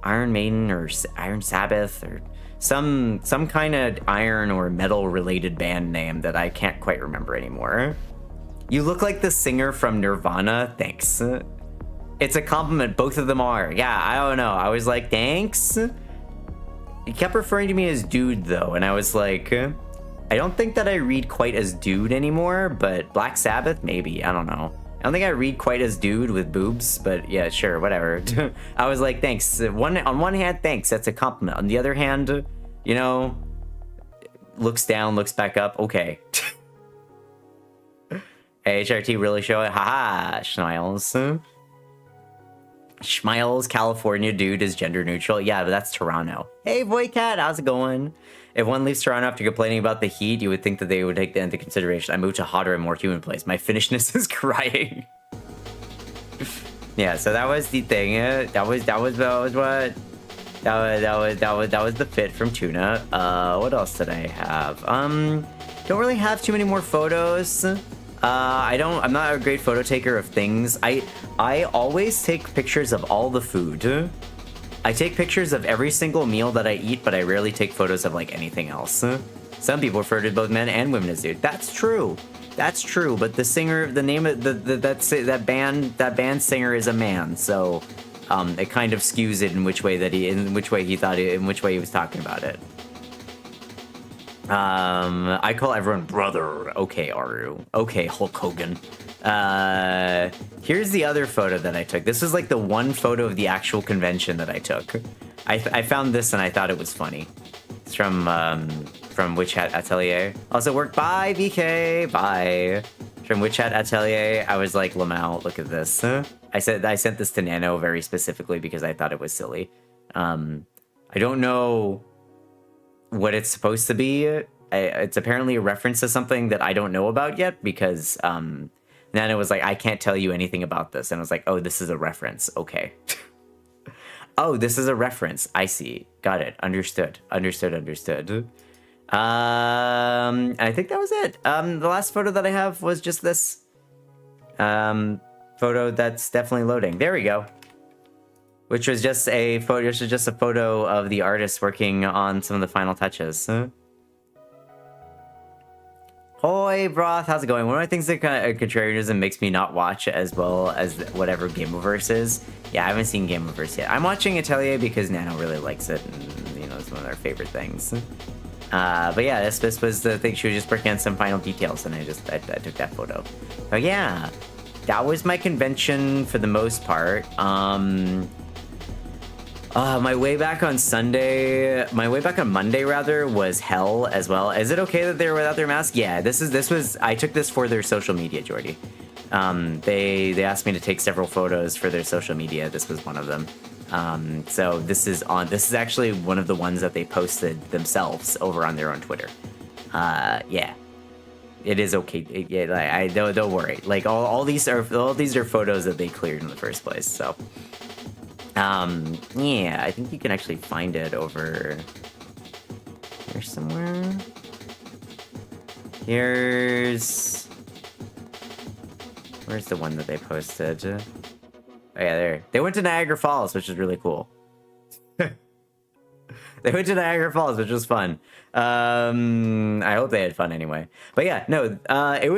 Iron Maiden or Iron Sabbath or some kind of iron or metal related band name that I can't quite remember anymore. You look like the singer from Nirvana. Thanks. It's a compliment. Both of them are. Yeah, I don't know. I was like, thanks. He kept referring to me as dude though, and I was like, I don't think that I read quite as dude anymore, but Black Sabbath, maybe. I don't know. I don't think I read quite as dude with boobs, but yeah, sure, whatever. I was like, thanks. On one hand, thanks. That's a compliment. On the other hand, you know, looks down, looks back up. Okay. HRT really show it. Haha, Schmiles. Schmiles, California dude is gender neutral. Yeah, but that's Toronto. Hey, Boycat, how's it going? If one leaves Toronto after complaining about the heat, you would think that they would take that into consideration. I moved to a hotter and more human place. My Finnishness is crying. Yeah, so that was the thing. That was the fit from Tuna. What else did I have? Don't really have too many more photos. I'm not a great photo taker of things. I always take pictures of all the food. I take pictures of every single meal that I eat, but I rarely take photos of like anything else. Some people refer to both men and women as dude. That's true. That's true. But the singer, the name of that band singer is a man, so it kind of skews it in which way he was talking about it. I call everyone brother. Okay, Aru. Okay, Hulk Hogan. Here's the other photo that I took. This is like the one photo of the actual convention that I took. I found this and I thought it was funny. It's from Witch Hat Atelier. Also work. Bye, VK. Bye. From Witch Hat Atelier. I was like, Lamau, look at this. I sent this to Nano very specifically because I thought it was silly. I don't know what it's supposed to be. It's apparently a reference to something that I don't know about yet because Nano was like, I can't tell you anything about this. And I was like, oh, this is a reference. Okay. Oh, this is a reference. I see. Got it. Understood. Understood. I think that was it. The last photo that I have was just this photo that's definitely loading. There we go. Which was just a photo of the artist working on some of the final touches. Hoi, Broth, how's it going? One of my things that kind of contrarianism makes me not watch as well as whatever Gameoverse is. Yeah, I haven't seen Gameoverse yet. I'm watching Atelier because Nano really likes it, and you know, it's one of our favorite things. But yeah, this was the thing. She was just working on some final details, and I took that photo. But yeah, that was my convention for the most part. My way back on Monday rather, was hell as well. Is it okay that they were without their mask? Yeah, I took this for their social media, Jordy. They asked me to take several photos for their social media. This was one of them. So this is actually one of the ones that they posted themselves over on their own Twitter. Yeah. It is okay. Yeah, don't worry. Like all these are photos that they cleared in the first place, so yeah, I think you can actually find it over here somewhere. Where's the one that they posted? Oh yeah, there. They went to Niagara Falls, which is really cool. They went to Niagara Falls, which was fun. I hope they had fun anyway. But yeah, no, it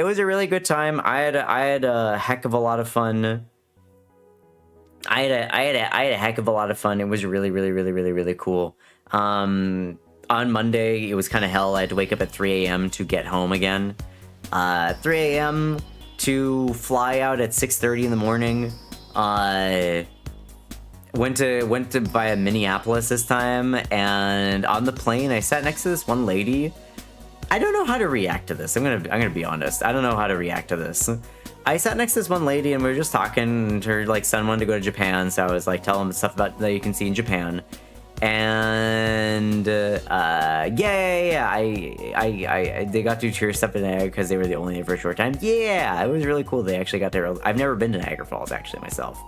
was a really good time. I had a heck of a lot of fun. I had a heck of a lot of fun. It was really cool. On Monday, it was kind of hell. I had to wake up at 3 a.m. to get home again. 3 a.m. to fly out at 6:30 in the morning. Went to via Minneapolis this time, and on the plane, I sat next to this one lady. I don't know how to react to this. I'm gonna be honest. I don't know how to react to this. I sat next to this one lady and we were just talking, and her like son wanted to go to Japan, so I was like telling him stuff about that you can see in Japan. And they got to tour stuff in Niagara because they were the only there for a short time. Yeah, it was really cool. They actually got there. I've never been to Niagara Falls actually myself.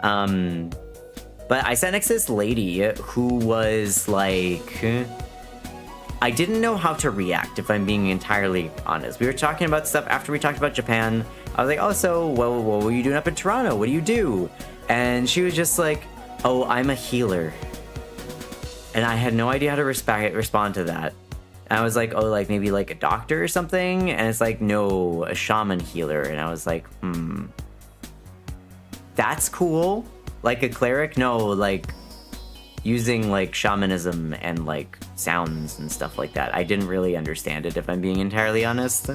But I sat next to this lady who was like, I didn't know how to react, if I'm being entirely honest. We were talking about stuff after we talked about Japan. I was like, oh, so what were you doing up in Toronto? What do you do? And she was just like, oh, I'm a healer. And I had no idea how to respond to that. And I was like, oh, like maybe like a doctor or something? And it's like, no, a shaman healer. And I was like, that's cool. Like a cleric? No, like using like shamanism and like sounds and stuff like that. I didn't really understand it, if I'm being entirely honest.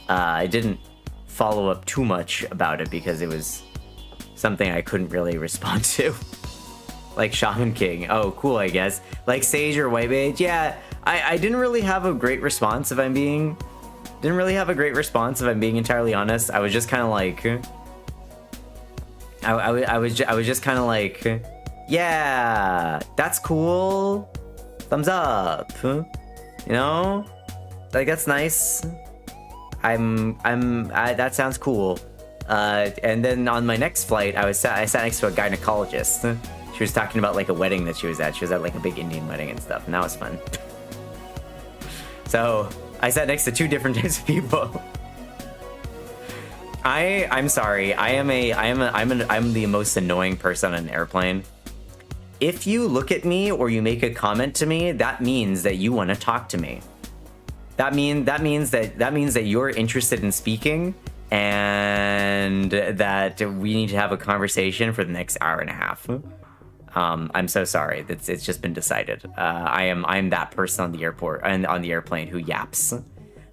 I didn't follow up too much about it because it was something I couldn't really respond to. Like Shaman King. Oh, cool, I guess. Like Sage or White Mage. Yeah, I didn't really have a great response, if I'm being entirely honest. I was just kind of like, I was just kind of like, yeah, that's cool. Thumbs up. You know, like that's nice. That sounds cool. And then on my next flight, I sat next to a gynecologist. She was talking about like a wedding that she was at. She was at like a big Indian wedding and stuff, and that was fun. So I sat next to two different types of people. I'm sorry. I'm the most annoying person on an airplane. if you look at me or you make a comment to me, that means that you want to talk to me. That means that you're interested in speaking, and that we need to have a conversation for the next hour and a half. I'm so sorry. It's just been decided. I'm that person on the airport and on the airplane who yaps.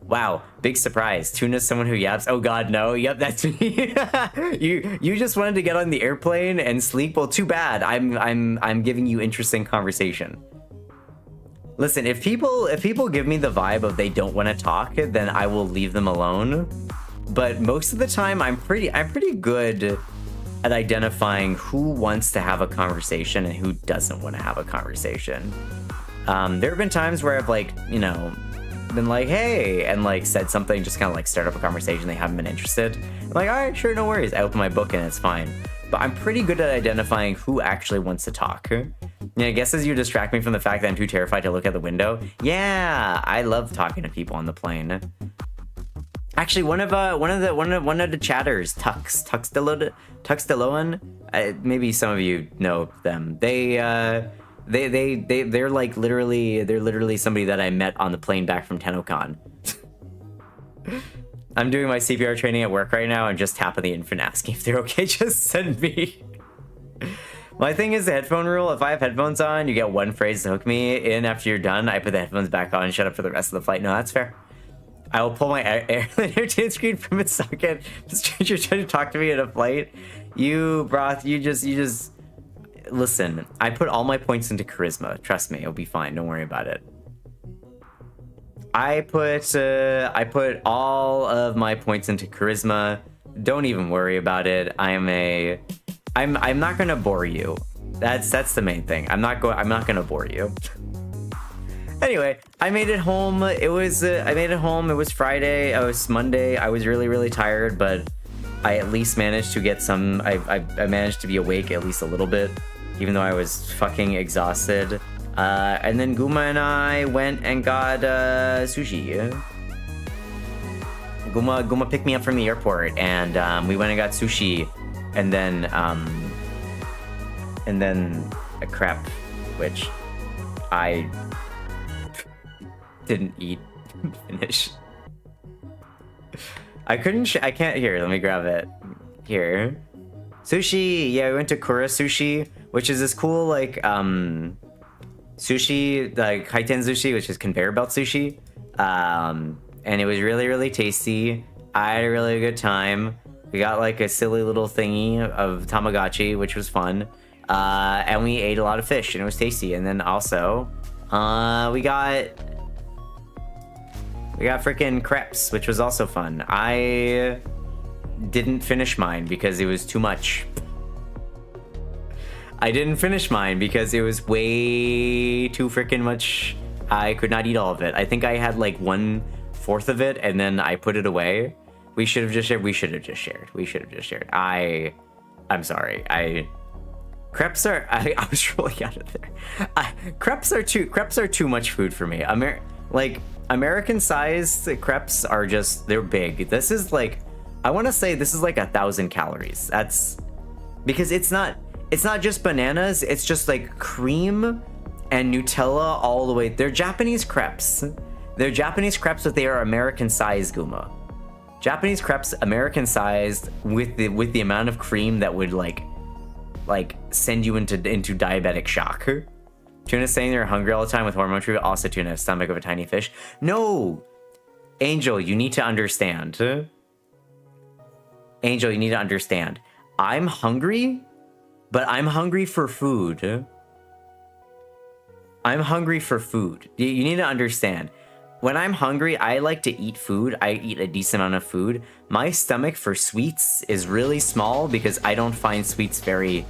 Wow, big surprise. Tuna's someone who yaps. Oh God, no. Yep, that's me. you just wanted to get on the airplane and sleep. Well, too bad. I'm giving you interesting conversation. Listen, if people give me the vibe of they don't want to talk, then I will leave them alone. But most of the time, I'm pretty good at identifying who wants to have a conversation and who doesn't want to have a conversation. There have been times where I've like, you know, been like, hey, and like said something, just kind of like start up a conversation. They haven't been interested. I'm like, all right, sure, no worries. I open my book and it's fine. But I'm pretty good at identifying who actually wants to talk. Yeah, I guess as you distract me from the fact that I'm too terrified to look at the window. Yeah, I love talking to people on the plane. Actually, one of the chatters, Tuxdeloan, maybe some of you know them. They're like literally somebody that I met on the plane back from TennoCon. I'm doing my CPR training at work right now. I'm just tapping the infant asking if they're okay. Just send me. My thing is the headphone rule. If I have headphones on, you get one phrase to hook me in. After you're done, I put the headphones back on and shut up for the rest of the flight. No, that's fair. I will pull my entertainment screen from its socket. The stranger trying to talk to me in a flight. You just listen. I put all my points into charisma. Trust me, it'll be fine. Don't worry about it. I put all of my points into charisma. Don't even worry about it. I'm not gonna bore you. That's the main thing. I'm not gonna bore you. Anyway, I made it home. It was Friday. It was Monday. I was really tired, but I at least managed to get some. I managed to be awake at least a little bit, even though I was fucking exhausted. And then Guma and I went and got sushi. Guma picked me up from the airport, and we went and got sushi, and then a crepe, which I didn't eat finish. I can't. Here, let me grab it. Here. Sushi. Yeah, we went to Kura Sushi, which is this cool, like, sushi, like kaiten sushi, which is conveyor belt sushi. And it was really tasty. I had a really good time. We got like a silly little thingy of Tamagotchi, which was fun. And we ate a lot of fish, and it was tasty. And then also, we got freaking crepes, which was also fun. I didn't finish mine because it was too much. I didn't finish mine because it was way too freaking much. I could not eat all of it. I think I had like 1/4 of it, and then I put it away. We should have just shared. I'm sorry. Crepes are. I was really out of there. Crepes are too much food for me. American sized crepes are just, they're big. This is like, I want to say this is like 1,000 calories. That's because it's not just bananas. It's just like cream and Nutella all the way. They're Japanese crepes. They're Japanese crepes, but they are American sized, Guma. Japanese crepes, American sized, with the amount of cream that would like send you into diabetic shock. Tuna's saying they're hungry all the time with hormone treatment. Also, tuna, stomach of a tiny fish. No, Angel, you need to understand. Angel, you need to understand. I'm hungry, but I'm hungry for food. I'm hungry for food. You need to understand. When I'm hungry, I like to eat food. I eat a decent amount of food. My stomach for sweets is really small because I don't find sweets very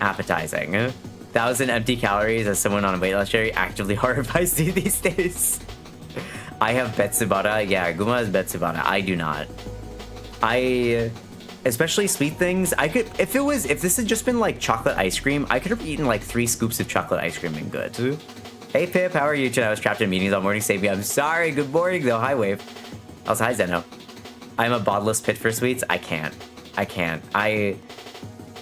appetizing. 1,000 empty calories as someone on a weight loss journey actively horrifies me these days. I have Betsubara. Yeah, Guma has Betsubara. I do not. Especially sweet things. I could, if this had just been like chocolate ice cream, I could have eaten like 3 scoops of chocolate ice cream and good. Hey Pip, how are you? I was trapped in meetings all morning. Save me. I'm sorry. Good morning though. Hi Wave. Also, hi Zeno. I'm a bottomless pit for sweets. I can't.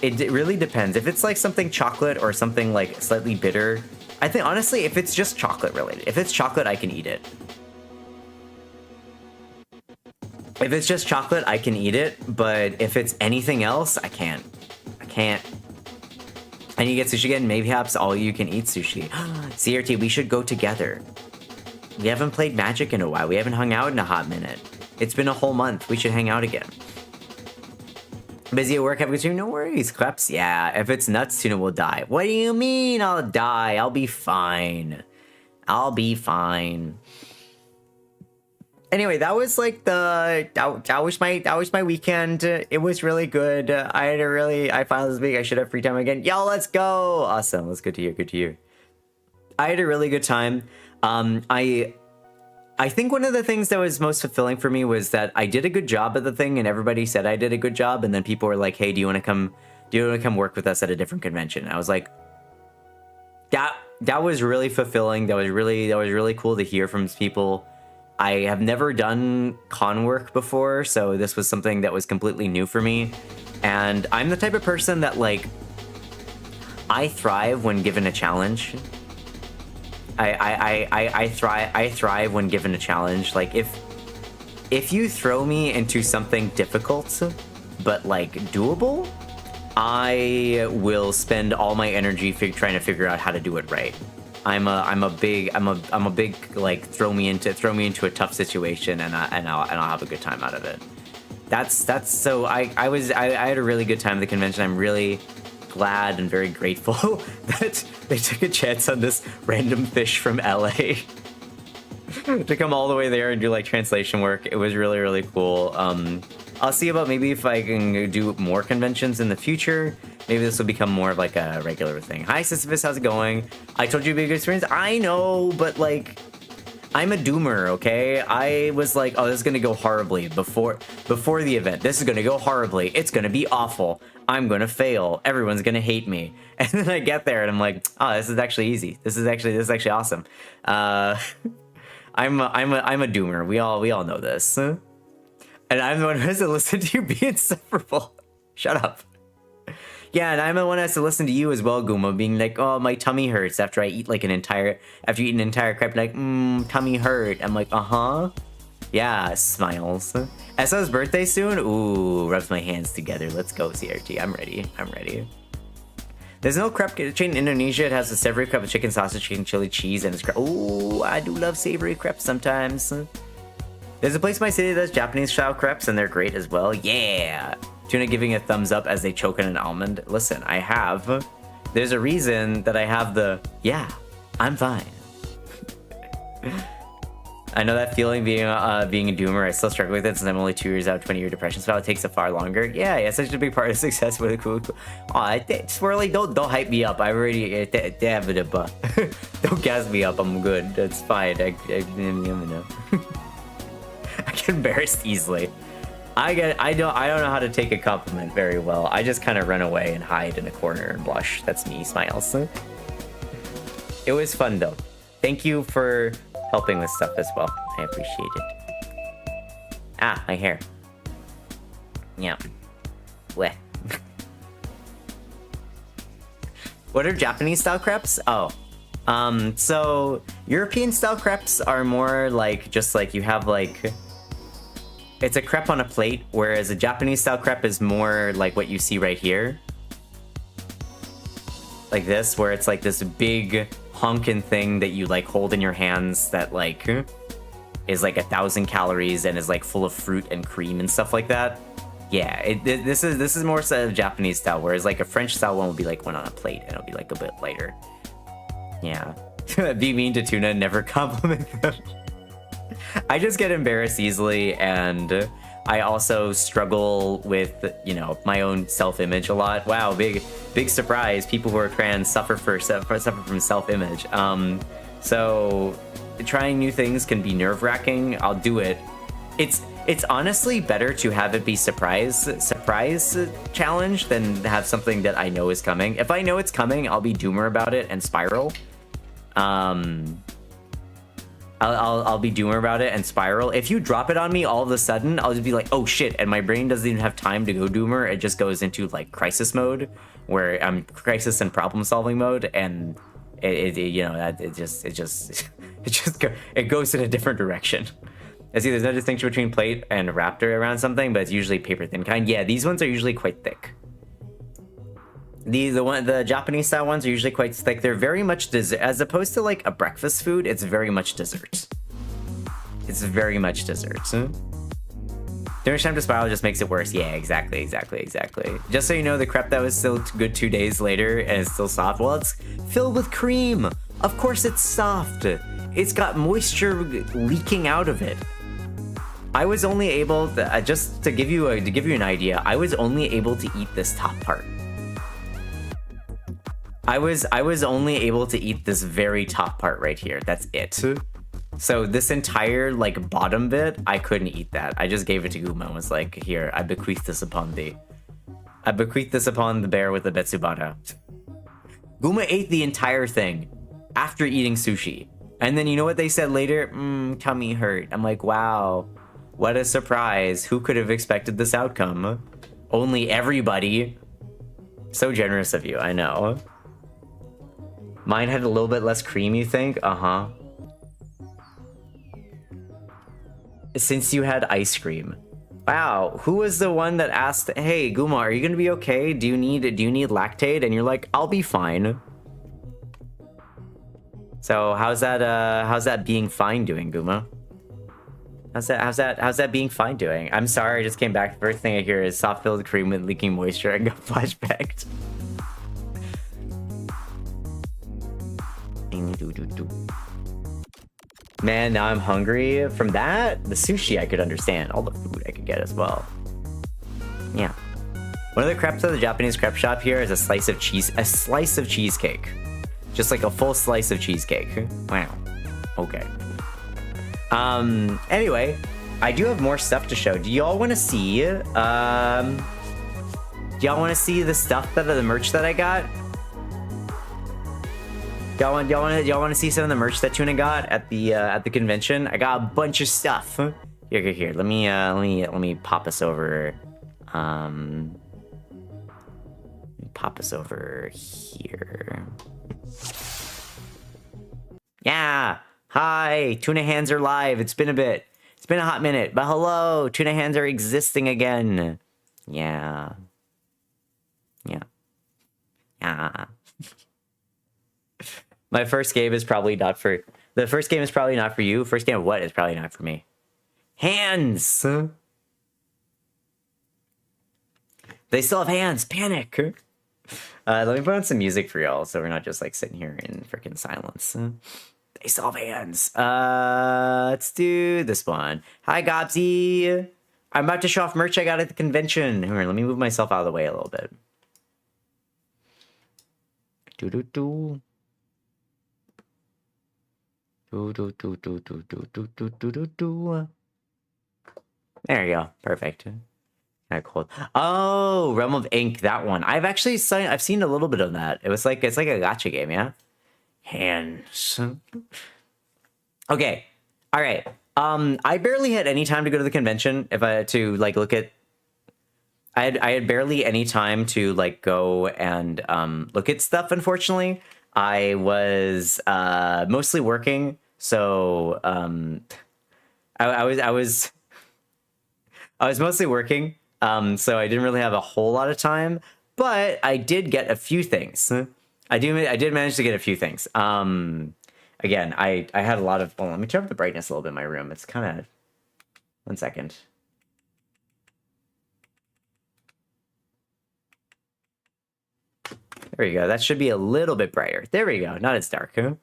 It really depends. If it's like something chocolate or something like slightly bitter, I think honestly, if it's just chocolate related, if it's chocolate, I can eat it. If it's just chocolate, I can eat it, but if it's anything else, I can't. I can't. And you get sushi again, maybe perhaps all you can eat sushi. CRT, we should go together. We haven't played Magic in a while. We haven't hung out in a hot minute. It's been a whole month. We should hang out again. Busy at work, have a good stream? No worries, Kleps. Yeah, if it's nuts, Tuna will die. What do you mean I'll die? I'll be fine. I'll be fine. Anyway, that was like that was my weekend. It was really good. I finally this week I should have free time again. Yo, let's go. Awesome. That's good to hear. Good to hear. I had a really good time. I think one of the things that was most fulfilling for me was that I did a good job at the thing, and everybody said I did a good job, and then people were like, "Hey, do you want to come work with us at a different convention?" And I was like, that was really fulfilling. That was really cool to hear from people. I have never done con work before, so this was something that was completely new for me. And I'm the type of person that, like, I thrive when given a challenge. I thrive when given a challenge. Like, if you throw me into something difficult but like doable, I will spend all my energy trying to figure out how to do it right. I'm a big like throw me into a tough situation and I'll have a good time out of it. That's so I had a really good time at the convention. I'm really glad and very grateful that they took a chance on this random fish from LA to come all the way there and do like translation work. It was really cool. I'll see about maybe if I can do more conventions in the future. Maybe this will become more of like a regular thing. Hi Sisyphus, how's it going? I told you it'd be a good experience. I know, but like, I'm a doomer, okay? I was like, oh, this is gonna go horribly before the event. This is gonna go horribly. It's gonna be awful. I'm gonna fail. Everyone's gonna hate me. And then I get there and I'm like, oh, this is actually easy. This is actually awesome. I'm a doomer. We all know this. And I'm the one who has to listen to you be insufferable. Shut up. Yeah, and I'm the one who has to listen to you as well, Guma, being like, oh, my tummy hurts after I eat like after you eat an entire crepe, like, tummy hurt. I'm like, uh-huh. Yeah, smiles. SO's birthday soon? Ooh, rubs my hands together. Let's go, CRT. I'm ready. There's no crepe chain in Indonesia. It has a savory crepe with chicken sausage, chicken chili cheese, and it's crepe. Ooh, I do love savory crepes sometimes. There's a place in my city that does Japanese style crepes, and they're great as well. Yeah. Tuna giving a thumbs up as they choke on an almond. Listen, there's a reason that I have yeah, I'm fine. I know that feeling being a doomer. I still struggle with it since I'm only 2 years out of 20-year depression spell. It takes a far longer. Yeah, it's such a big part of success with a cool. Aw, Swirly, don't hype me up. I already don't gas me up. I'm good. That's fine. I get embarrassed easily. I don't know how to take a compliment very well. I just kind of run away and hide in a corner and blush. That's me, smiles. It was fun though. Thank you for helping with stuff as well. I appreciate it. Ah, my hair. Yeah. Bleh. What are Japanese style crepes? Oh. So European style crepes are more like just like you have like it's a crepe on a plate, whereas a Japanese style crepe is more like what you see right here. Like this, where it's like this big honkin' thing that you like hold in your hands that like is like 1,000 calories and is like full of fruit and cream and stuff like that. Yeah, this is more sort of Japanese style, whereas like a French style one will be like one on a plate and it'll be like a bit lighter. Yeah. Be mean to Tuna, never compliment them. I just get embarrassed easily, and I also struggle with, you know, my own self-image a lot. Wow, big surprise. People who are trans suffer from self-image. So trying new things can be nerve-wracking. I'll do it. It's honestly better to have it be surprise challenge than have something that I know is coming. If I know it's coming, I'll be doomer about it and spiral. I'll be doomer about it and spiral. If you drop it on me, all of a sudden, I'll just be like, oh shit, and my brain doesn't even have time to go doomer. It just goes into like crisis mode, where I'm crisis and problem solving mode, and it goes in a different direction. I see there's no distinction between plate and raptor around something, but it's usually paper thin kind. Yeah, these ones are usually quite thick. The Japanese style ones are usually quite thick. They're very much dessert, as opposed to like a breakfast food. It's very much dessert. It's very much dessert. Dinner time to spiral just makes it worse. Yeah, exactly. Just so you know, the crepe that was still good 2 days later and it's still soft. Well, it's filled with cream. Of course, it's soft. It's got moisture leaking out of it. I was only able to, just to give you an idea, I was only able to eat this top part. I was only able to eat this very top part right here. That's it. So this entire like bottom bit, I couldn't eat that. I just gave it to Guma and was like, here, I bequeath this upon thee. I bequeath this upon the bear with the Betsubara. Guma ate the entire thing after eating sushi. And then you know what they said later? Tummy hurt. I'm like, wow, what a surprise. Who could have expected this outcome? Only everybody. So generous of you, I know. Mine had a little bit less cream, you think? Uh-huh. Since you had ice cream. Wow, who was the one that asked, hey, Guma, are you gonna be okay? Do you need lactate? And you're like, I'll be fine. So how's that being fine doing, Guma? How's that being fine doing? I'm sorry, I just came back. First thing I hear is soft filled cream with leaking moisture and got flashbacked. Man, now I'm hungry. From that, the sushi I could understand. All the food I could get as well. Yeah. One of the crepes at the Japanese crepe shop here is a slice of cheesecake. Just like a full slice of cheesecake. Wow. Okay. Anyway, I do have more stuff to show. Do y'all want to see? Do y'all want to see the stuff the merch that I got? Y'all want to see some of the merch that Tuna got at the convention? I got a bunch of stuff. Here. Let me pop us over. Pop us over here. Yeah. Hi, Tuna hands are live. It's been a bit. It's been a hot minute, but hello, Tuna hands are existing again. Yeah. My first game is probably not for... The first game is probably not for you. First game of what is probably not for me. Hands! They still have hands. Panic! Let me put on some music for y'all so we're not just like sitting here in freaking silence. They still have hands. Let's do this one. Hi, Gobsy! I'm about to show off merch I got at the convention. Here, let me move myself out of the way a little bit. Do-do-do. There you go. Perfect. Kind of cold. Oh, Realm of Ink, that one. I've seen a little bit of that. It's like a gacha game, yeah? Hands. Okay. All right. I barely had any time to go to the convention if I had to like look at I had barely any time to like go and look at stuff, unfortunately. I was mostly working, so I was mostly working, so I didn't really have a whole lot of time. But I did get a few things. I did manage to get a few things. Again, I had a lot of. Well, let me turn up the brightness a little bit in my room. It's kind of. 1 second. There we go. That should be a little bit brighter. There we go. Not as dark. Huh?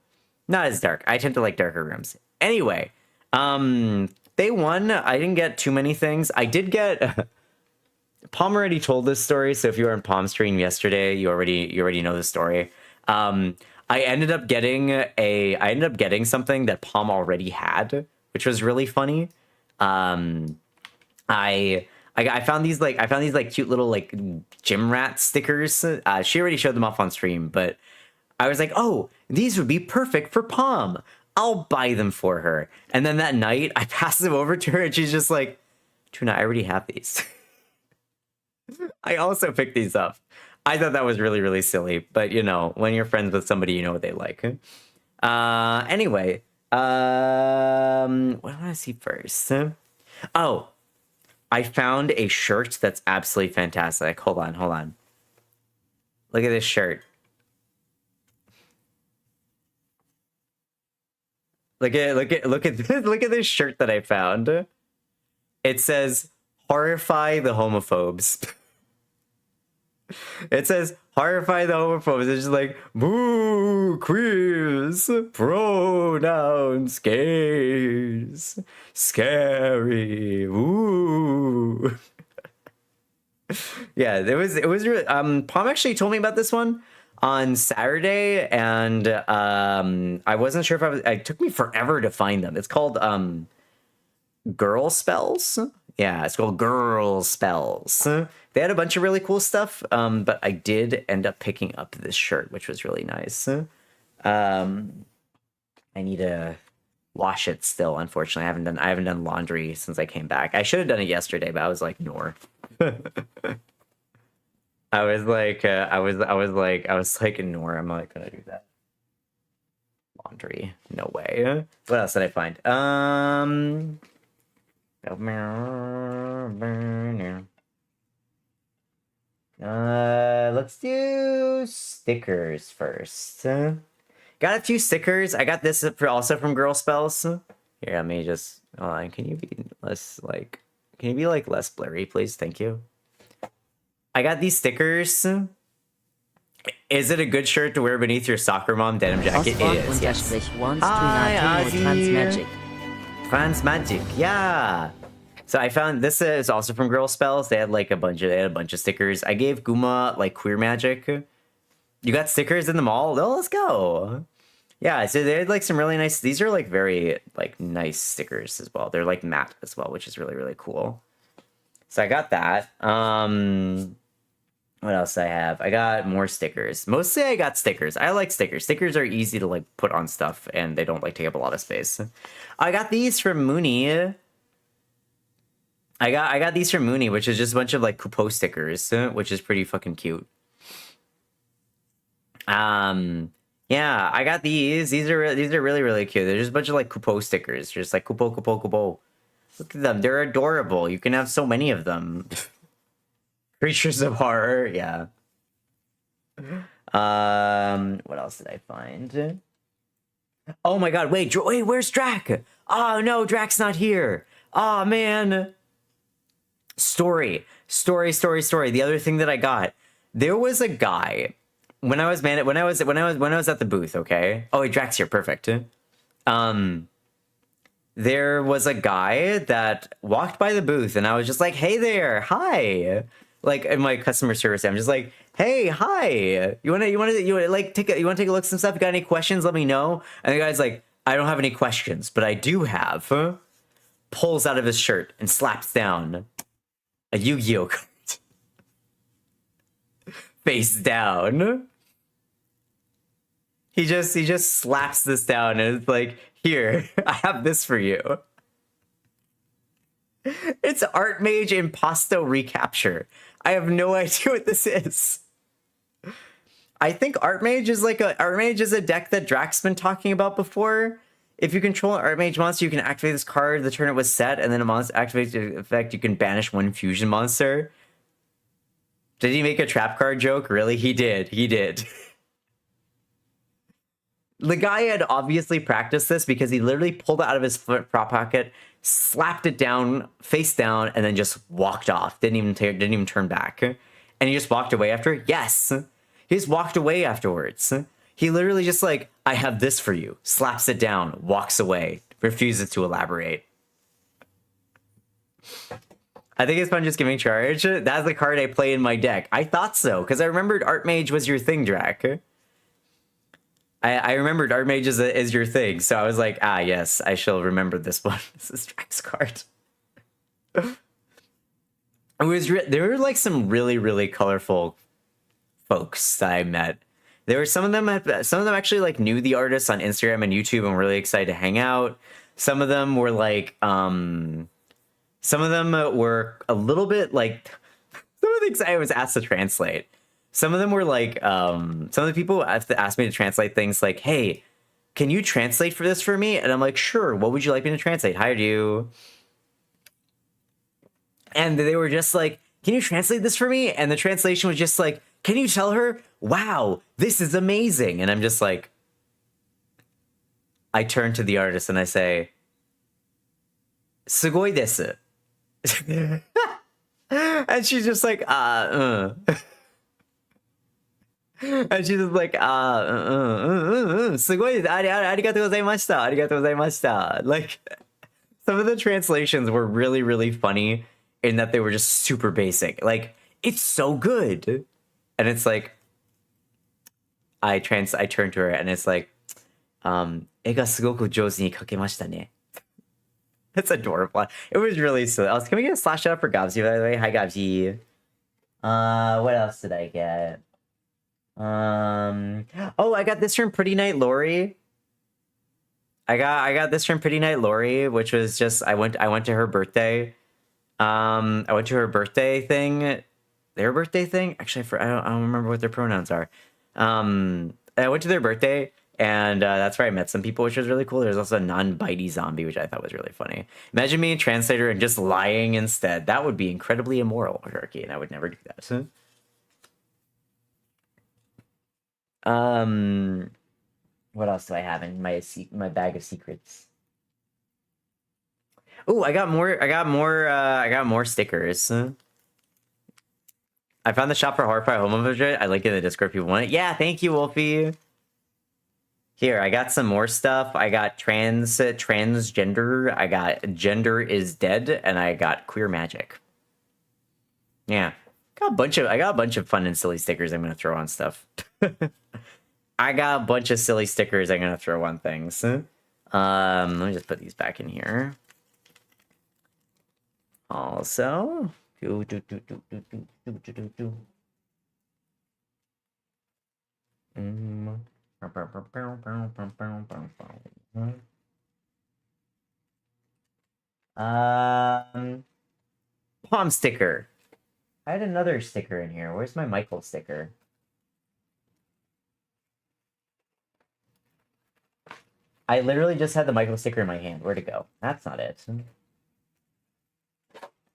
Not as dark. I tend to like darker rooms. Anyway, day one, I didn't get too many things. I did get... Palm already told this story, so if you were in Palm stream yesterday, you already know the story. I ended up getting something that Palm already had, which was really funny. I found these cute little like gym rat stickers. She already showed them off on stream, but I was like, oh, these would be perfect for Palm. I'll buy them for her. And then that night, I pass them over to her, and she's just like, Tuna, I already have these. I also picked these up. I thought that was really, really silly. But, you know, when you're friends with somebody, you know what they like. Anyway, what do I want to see first? Oh, I found a shirt that's absolutely fantastic. Hold on. Look at this shirt. Look at this shirt that I found. It says, "Horrify the homophobes." It says, "Horrify the homophobes." It's just like, boo, queers, pronouns, gays, scary, woo. Yeah, it was really, Palm actually told me about this one on Saturday, and I wasn't sure if it took me forever to find them. It's called Girl Spells. Yeah, it's called Girl Spells. They had a bunch of really cool stuff, but I did end up picking up this shirt, which was really nice. I need to wash it still, unfortunately. I haven't done laundry since I came back. I should have done it yesterday, but I was like, nor. I was like, ignore. I'm not gonna do that. Laundry, no way. What else did I find? Let's do stickers first. Got a few stickers. I got this also from Girl Spells. Here, let me just. Hold on. Can you be less blurry, please? Thank you. I got these stickers. Is it a good shirt to wear beneath your soccer mom denim jacket? It is, yes. Hi, Ozzy. Transmagic, yeah. So I found this is also from Girl Spells. They had like a bunch of stickers. I gave Guma like queer magic. You got stickers in the mall? Oh, let's go. Yeah, so they had like some really nice. These are like very like nice stickers as well. They're like matte as well, which is really, really cool. So I got that. What else I have? I got more stickers. Mostly I got stickers. I like stickers. Stickers are easy to like put on stuff and they don't like take up a lot of space. I got these from Mooney. I got these from Mooney, which is just a bunch of like Coupeau stickers, which is pretty fucking cute. Yeah, I got these. These are really, really cute. They're just a bunch of like Coupeau stickers. Just like Coupeau. Look at them. They're adorable. You can have so many of them. Creatures of horror, yeah. What else did I find? Oh my god, wait, where's Drac? Oh no, Drac's not here. Oh man. Story. The other thing that I got. There was a guy when I was at the booth, okay? Oh wait, Drac's here, perfect. There was a guy that walked by the booth and I was just like, "Hey there, hi." Like in my customer service, I'm just like, "Hey, hi. You wanna take a look at some stuff? You got any questions? Let me know." And the guy's like, "I don't have any questions, but I do have." Pulls out of his shirt and slaps down a Yu-Gi-Oh card. Face down. He just slaps this down and it's like, "Here, I have this for you." It's Art Mage Impasto Recapture. I have no idea what this is. I think Art Mage is a deck that Drax's been talking about before. If you control an Art Mage monster, you can activate this card the turn it was set, and then a monster activates the effect, you can banish one fusion monster. Did he make a trap card joke? Really? He did. The guy had obviously practiced this because he literally pulled it out of his prop pocket, slapped it down, face down, and then just walked off. Didn't even turn back. And he just walked away after? Yes. He just walked away afterwards. He literally just like, "I have this for you." Slaps it down, walks away, refuses to elaborate. I think it's fun just giving charge. That's the card I play in my deck. I thought so, because I remembered Art Mage was your thing, Drac. I remembered Art Mage is your thing, so I was like, yes, I shall remember this one. This is Drac's card. There were like some really, really colorful folks that I met. There were some of them actually like knew the artists on Instagram and YouTube and were really excited to hang out. Some of them were like, some of them were a little bit like, some of the things I was asked to translate. Some of them were like, some of the people asked me to translate things like, hey, can you translate for this for me? And I'm like, sure, what would you like me to translate? Hired you. And they were just like, can you translate this for me? And the translation was just like, can you tell her, wow, this is amazing? And I'm just like, I turn to the artist and I say, sugoi desu. And she's just like, And she's just like, sugoi, arigatou gozaimashita, arigatou gozaimashita. Like, some of the translations were really, really funny in that they were just super basic. Like, it's so good. And it's like, I turn to her and it's like, 絵がすごく上手に描けましたね. It's adorable. It was really silly. Can we get a slash shout out for Gabsy, by the way? Hi, Gabsy. What else did I get? Oh, I got this from Pretty Night Lori. I got this from Pretty Night Lori, which was just I went to her birthday. I went to her birthday thing. Their birthday thing? Actually, I don't remember what their pronouns are. I went to their birthday, and that's where I met some people, which was really cool. There's also a non-bitey zombie, which I thought was really funny. Imagine being a translator and just lying instead. That would be incredibly immoral, Turkey, and I would never do that. What else do I have in my bag of secrets? Oh, I got more stickers. I found the shop for Horrify Home Budget. I like it in the Discord. People want it. Yeah, thank you, Wolfie. Here, I got some more stuff. I got transgender. I got gender is dead, and I got queer magic. Yeah, I got a bunch of fun and silly stickers. I'm gonna throw on stuff. I got a bunch of silly stickers I'm gonna throw on things. Let me just put these back in here. Also, palm sticker. I had another sticker in here. Where's my Michael sticker? I literally just had the Michael sticker in my hand. Where'd it go? That's not it.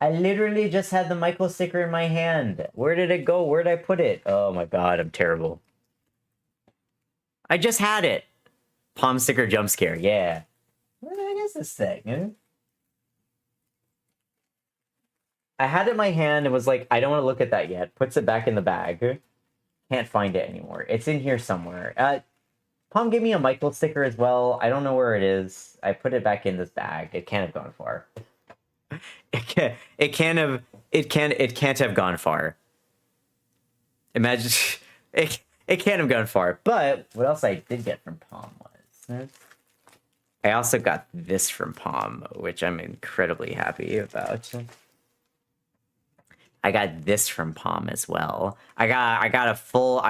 I literally just had the Michael sticker in my hand. Where did it go? Where'd I put it? Oh my god, I'm terrible. I just had it. Palm sticker jump scare, yeah. Where the heck is this thing? I had it in my hand and was like, I don't want to look at that yet. Puts it back in the bag. Can't find it anymore. It's in here somewhere. Palm gave me a Michael sticker as well. I don't know where it is. I put it back in this bag. It can't have gone far. It can't have gone far. Imagine it can't have gone far. But what else I did get from Palm was I also got this from Palm, which I'm incredibly happy about. I got this from Palm as well. I got a full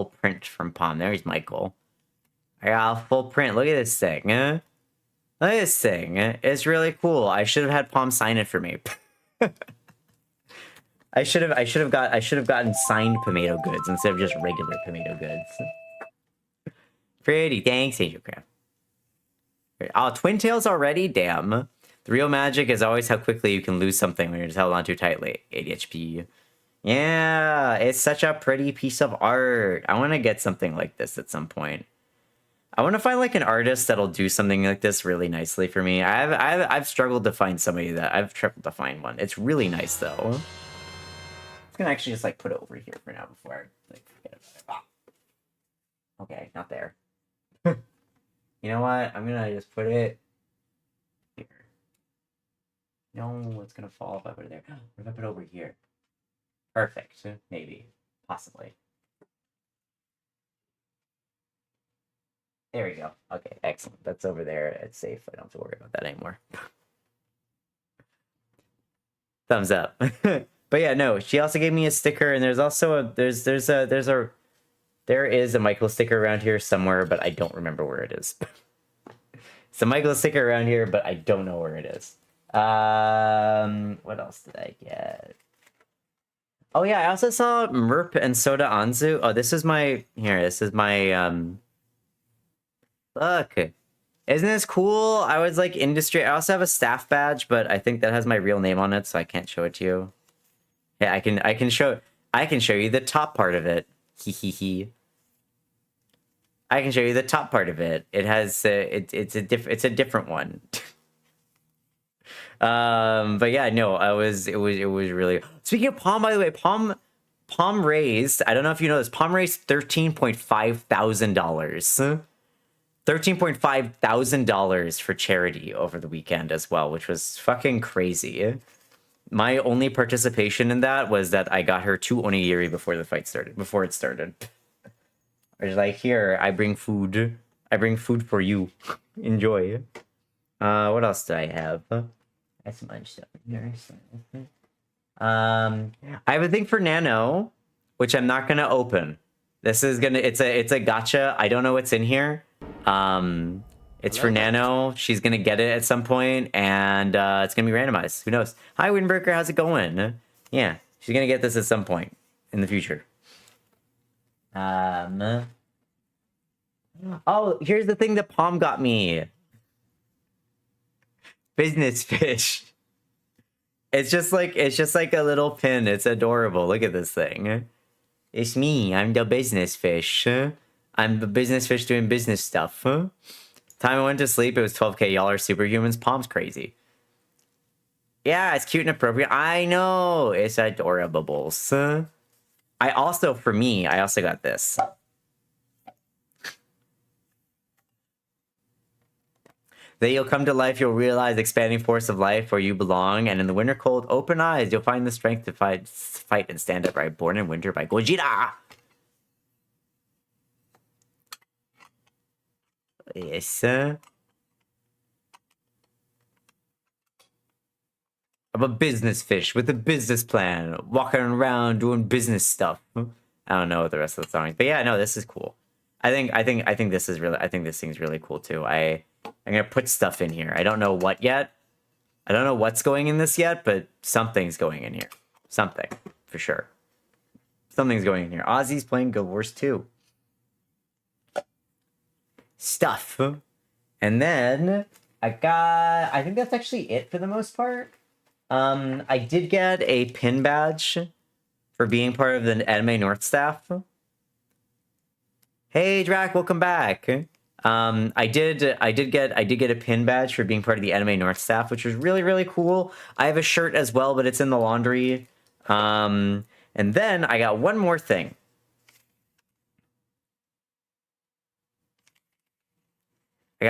print from Palm. There's Michael. I got a full print. Look at this thing. Look at this thing. It's really cool. I should have had Palm sign it for me. I should have gotten signed Pomato Goods instead of just regular Pomato Goods. Pretty. Thanks, Angel Crab. Oh, Twin Tails already? Damn. The real magic is always how quickly you can lose something when you're just held on too tightly. ADHP. Yeah, it's such a pretty piece of art. I want to get something like this at some point. I want to find like an artist that'll do something like this really nicely for me. I've struggled to find somebody that I've struggled to find one. It's really nice though. I'm gonna actually just like put it over here for now before I like forget about it. Ah. Okay, not there. You know what? I'm gonna just put it here. No, it's gonna fall if I put it there. What if I put it over here? Perfect. Maybe. Possibly. There we go. Okay, excellent. That's over there. It's safe. I don't have to worry about that anymore. Thumbs up. But yeah, no. She also gave me a sticker, and there's also a there's There is a Michael sticker around here somewhere, but I don't remember where it is. It's a Michael sticker around here, but I don't know where it is. What else did I get? Oh yeah, I also saw Merp and Soda Anzu. Oh, this is my this is my look. Isn't this cool? I was like industry. I also have a staff badge, but I think that has my real name on it, so I can't show it to you. Yeah, I can show you the top part of it. Hee hee hee. I can show you the top part of it. It has it's a different one. But yeah, no, it was really. Speaking of Palm, by the way, Palm raised. I don't know if you know this. Palm raised $13,500. $13,500 for charity over the weekend as well, which was fucking crazy. My only participation in that was that I got her 2 onigiri before the fight started. Before it started. I was like, here, I bring food. I bring food for you. Enjoy. What else do I have? That's some other stuff in here. I have a thing for Nano, which I'm not gonna open. This is gonna. It's a gotcha. I don't know what's in here. It's for Nano. She's gonna get it at some point, and it's gonna be randomized. Who knows? Hi, Windbreaker. How's it going? Yeah, she's gonna get this at some point in the future. Oh, here's the thing that Palm got me. Business fish. It's just like a little pin. It's adorable. Look at this thing. It's me. I'm the business fish. I'm the business fish doing business stuff. Time I went to sleep, it was 12K. Y'all are superhumans. Palm's crazy. Yeah, it's cute and appropriate. I know. It's adorable. I also got this. That you'll come to life, you'll realize the expanding force of life where you belong, and in the winter cold, open eyes, you'll find the strength to fight and stand upright. Born in Winter by Gojira. Yes. I'm a business fish with a business plan, walking around doing business stuff. I don't know what the rest of the song is, but yeah, no, this is cool. I think this is really. I think this thing's really cool too. I'm gonna put stuff in here. I don't know what yet. I don't know what's going in this yet, but something's going in here. Something for sure. Something's going in here. Ozzy's playing Guild Wars 2. Stuff. And then I think that's actually it for the most part. I did get a pin badge for being part of the Anime North staff. Hey Drac, welcome back. I did get a pin badge for being part of the Anime North staff, which was really, really cool. I have a shirt as well, but it's in the laundry. And then I got one more thing. I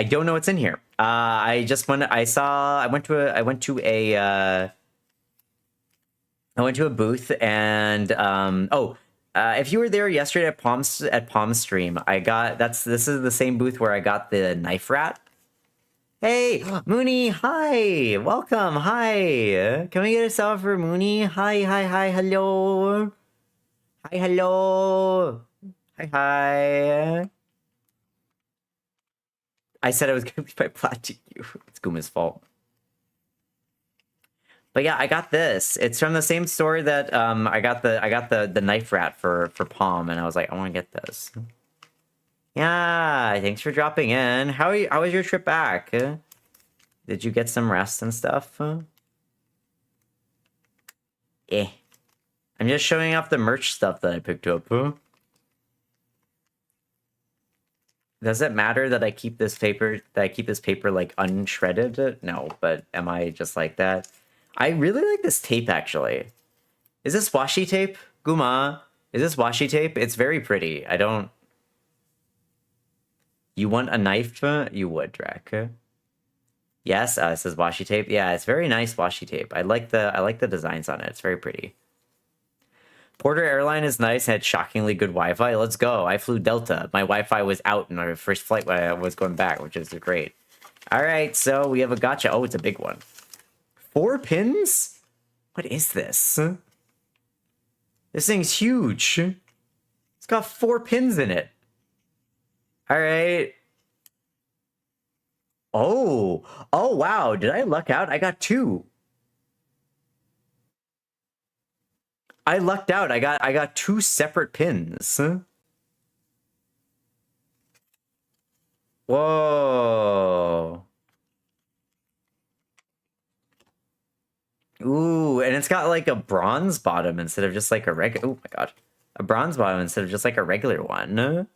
don't know what's in here. I went to a booth and if you were there yesterday at Palm Stream, this is the same booth where I got the knife rat. Hey, Mooney, hi, welcome, hi. Can we get a sound for Mooney? Hi, hello. Hi, hello. Hi. I said I was gonna be by platting you. It's Guma's fault. But yeah, I got this. It's from the same store that I got the knife rat for Palm, and I was like, I want to get this. Yeah, thanks for dropping in. How was your trip back? Did you get some rest and stuff? I'm just showing off the merch stuff that I picked up. Does it matter that I keep this paper like unshredded? No, but am I just like that? I really like this tape actually. Is this washi tape? Guma, is this washi tape? It's very pretty. You want a knife? You would, Drac. Yes, it says washi tape. Yeah, it's very nice washi tape. I like the designs on it. It's very pretty. Porter Airline is nice and had shockingly good Wi-Fi. Let's go. I flew Delta. My Wi-Fi was out in our first flight when I was going back, which is great. All right, so we have a gotcha. Oh, it's a big one. 4 pins? What is this? This thing's huge. It's got 4 pins in it. All right. Oh, oh wow! Did I luck out? I got 2. I lucked out. I got 2 separate pins. Whoa. Ooh, and it's got like a bronze bottom instead of just like a regular. Oh my god, a bronze bottom instead of just like a regular one.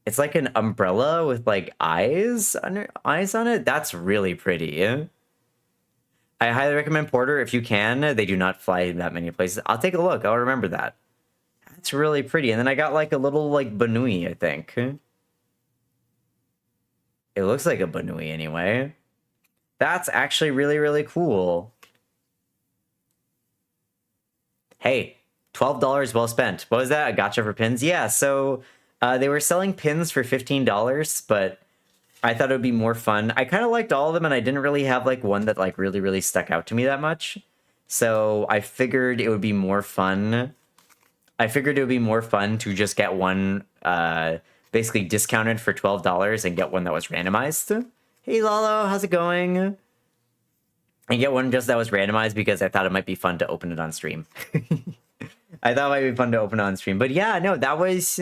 It's like an umbrella with like eyes on it. That's really pretty. I highly recommend Porter if you can. They do not fly that many places. I'll take a look. I'll remember that. That's really pretty. And then I got like a little like banui, I think. It looks like a banui anyway. That's actually really, really cool. Hey, $12 well spent. What was that? A gotcha for pins? Yeah, so they were selling pins for $15, but I thought it would be more fun. I kind of liked all of them, and I didn't really have like one that like really, really stuck out to me that much. So I figured it would be more fun. I figured it would be more fun to just get one basically discounted for $12 and get one that was randomized. Hey Lalo, how's it going? And get one just that was randomized because I thought it might be fun to open it on stream. I thought it might be fun to open it on stream. But yeah, no, that was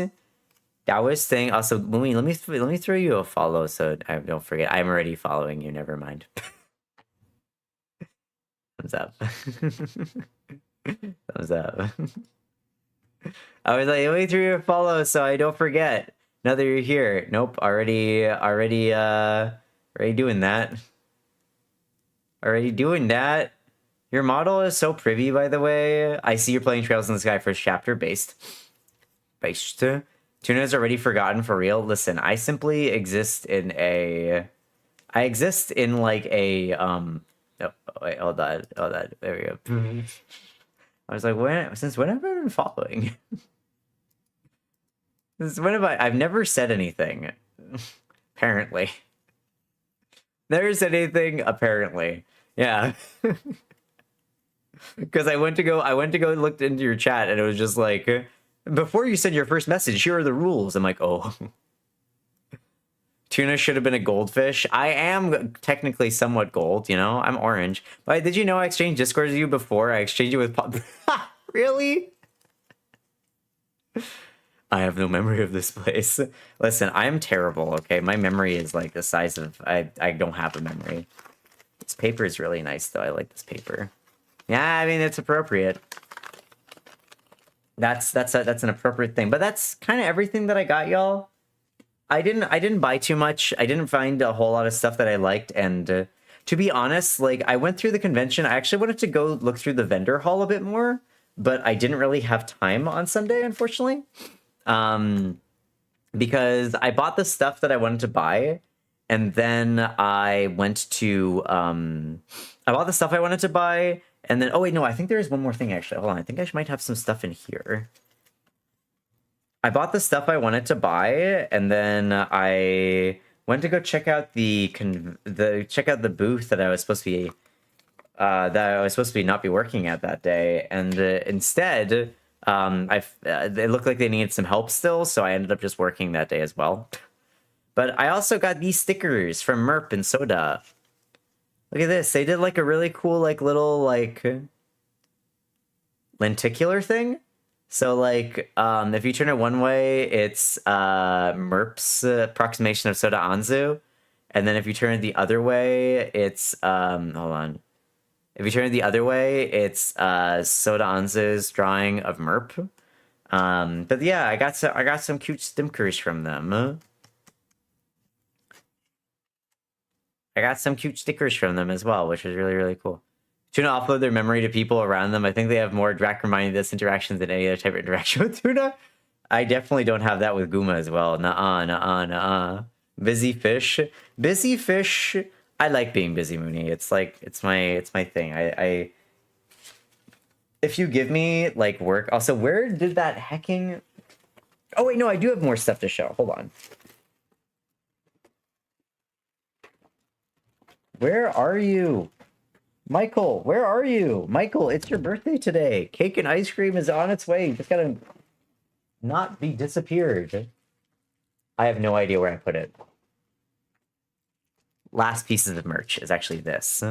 thing. Also, Louie, let me throw you a follow so I don't forget. I'm already following you. Never mind. Thumbs up. Thumbs up. I was like, let me throw you a follow so I don't forget. Now that you're here. Nope. Already doing that. Already doing that. Your model is so pretty, by the way. I see you're playing Trails in the Sky first chapter based. Tuna's already forgotten for real. Listen, I simply exist in a... I exist in like a... Oh, wait, hold on. There we go. I was like, since when have I been following? Since when have I've never said anything. Apparently. Never said anything, apparently. Yeah. Because I went to go look into your chat and it was just like, before you send your first message, here are the rules. I'm like, oh. Tuna should have been a goldfish. I am technically somewhat gold, you know? I'm orange. But did you know I exchanged Discord with you before? I exchanged it with Pop. Really? I have no memory of this place. Listen, I am terrible, okay? My memory is like the size of... I don't have a memory. This paper is really nice, though. I like this paper. Yeah, I mean, it's appropriate. That's an appropriate thing. But that's kind of everything that I got, y'all. I didn't buy too much. I didn't find a whole lot of stuff that I liked. And to be honest, like, I went through the convention. I actually wanted to go look through the vendor hall a bit more. But I didn't really have time on Sunday, unfortunately. Because I bought the stuff that I wanted to buy, and then I went to, I bought the stuff I wanted to buy, and then, oh wait, no, I think there is one more thing, actually. Hold on, I think I might have some stuff in here. I bought the stuff I wanted to buy, and then I went to go check out the booth that I was supposed to be, not be working at that day, and instead, it looked like they needed some help still, so I ended up just working that day as well. But I also got these stickers from Merp and Soda. Look at this. They did like a really cool, like, little, like, lenticular thing. So, like, if you turn it one way, it's Merp's approximation of Soda Anzu. And then if you turn it the other way, it's, hold on. If you turn it the other way, it's Soda Anzu's drawing of Merp. But yeah, I got some cute stickers from them. I got some cute stickers from them as well, which is really, really cool. Tuna upload their memory to people around them. I think they have more direct reminding interactions than any other type of interaction with Tuna. I definitely don't have that with Guma as well. Nuh-uh. Busy fish. Busy fish. I like being busy, Mooney. It's like, it's my thing. I if you give me like work. Also, where did that hacking? Oh wait, no, I do have more stuff to show. Hold on. Where are you? Michael, where are you? Michael, it's your birthday today. Cake and ice cream is on its way. You just gotta not be disappeared? I have no idea where I put it. Last pieces of merch is actually this.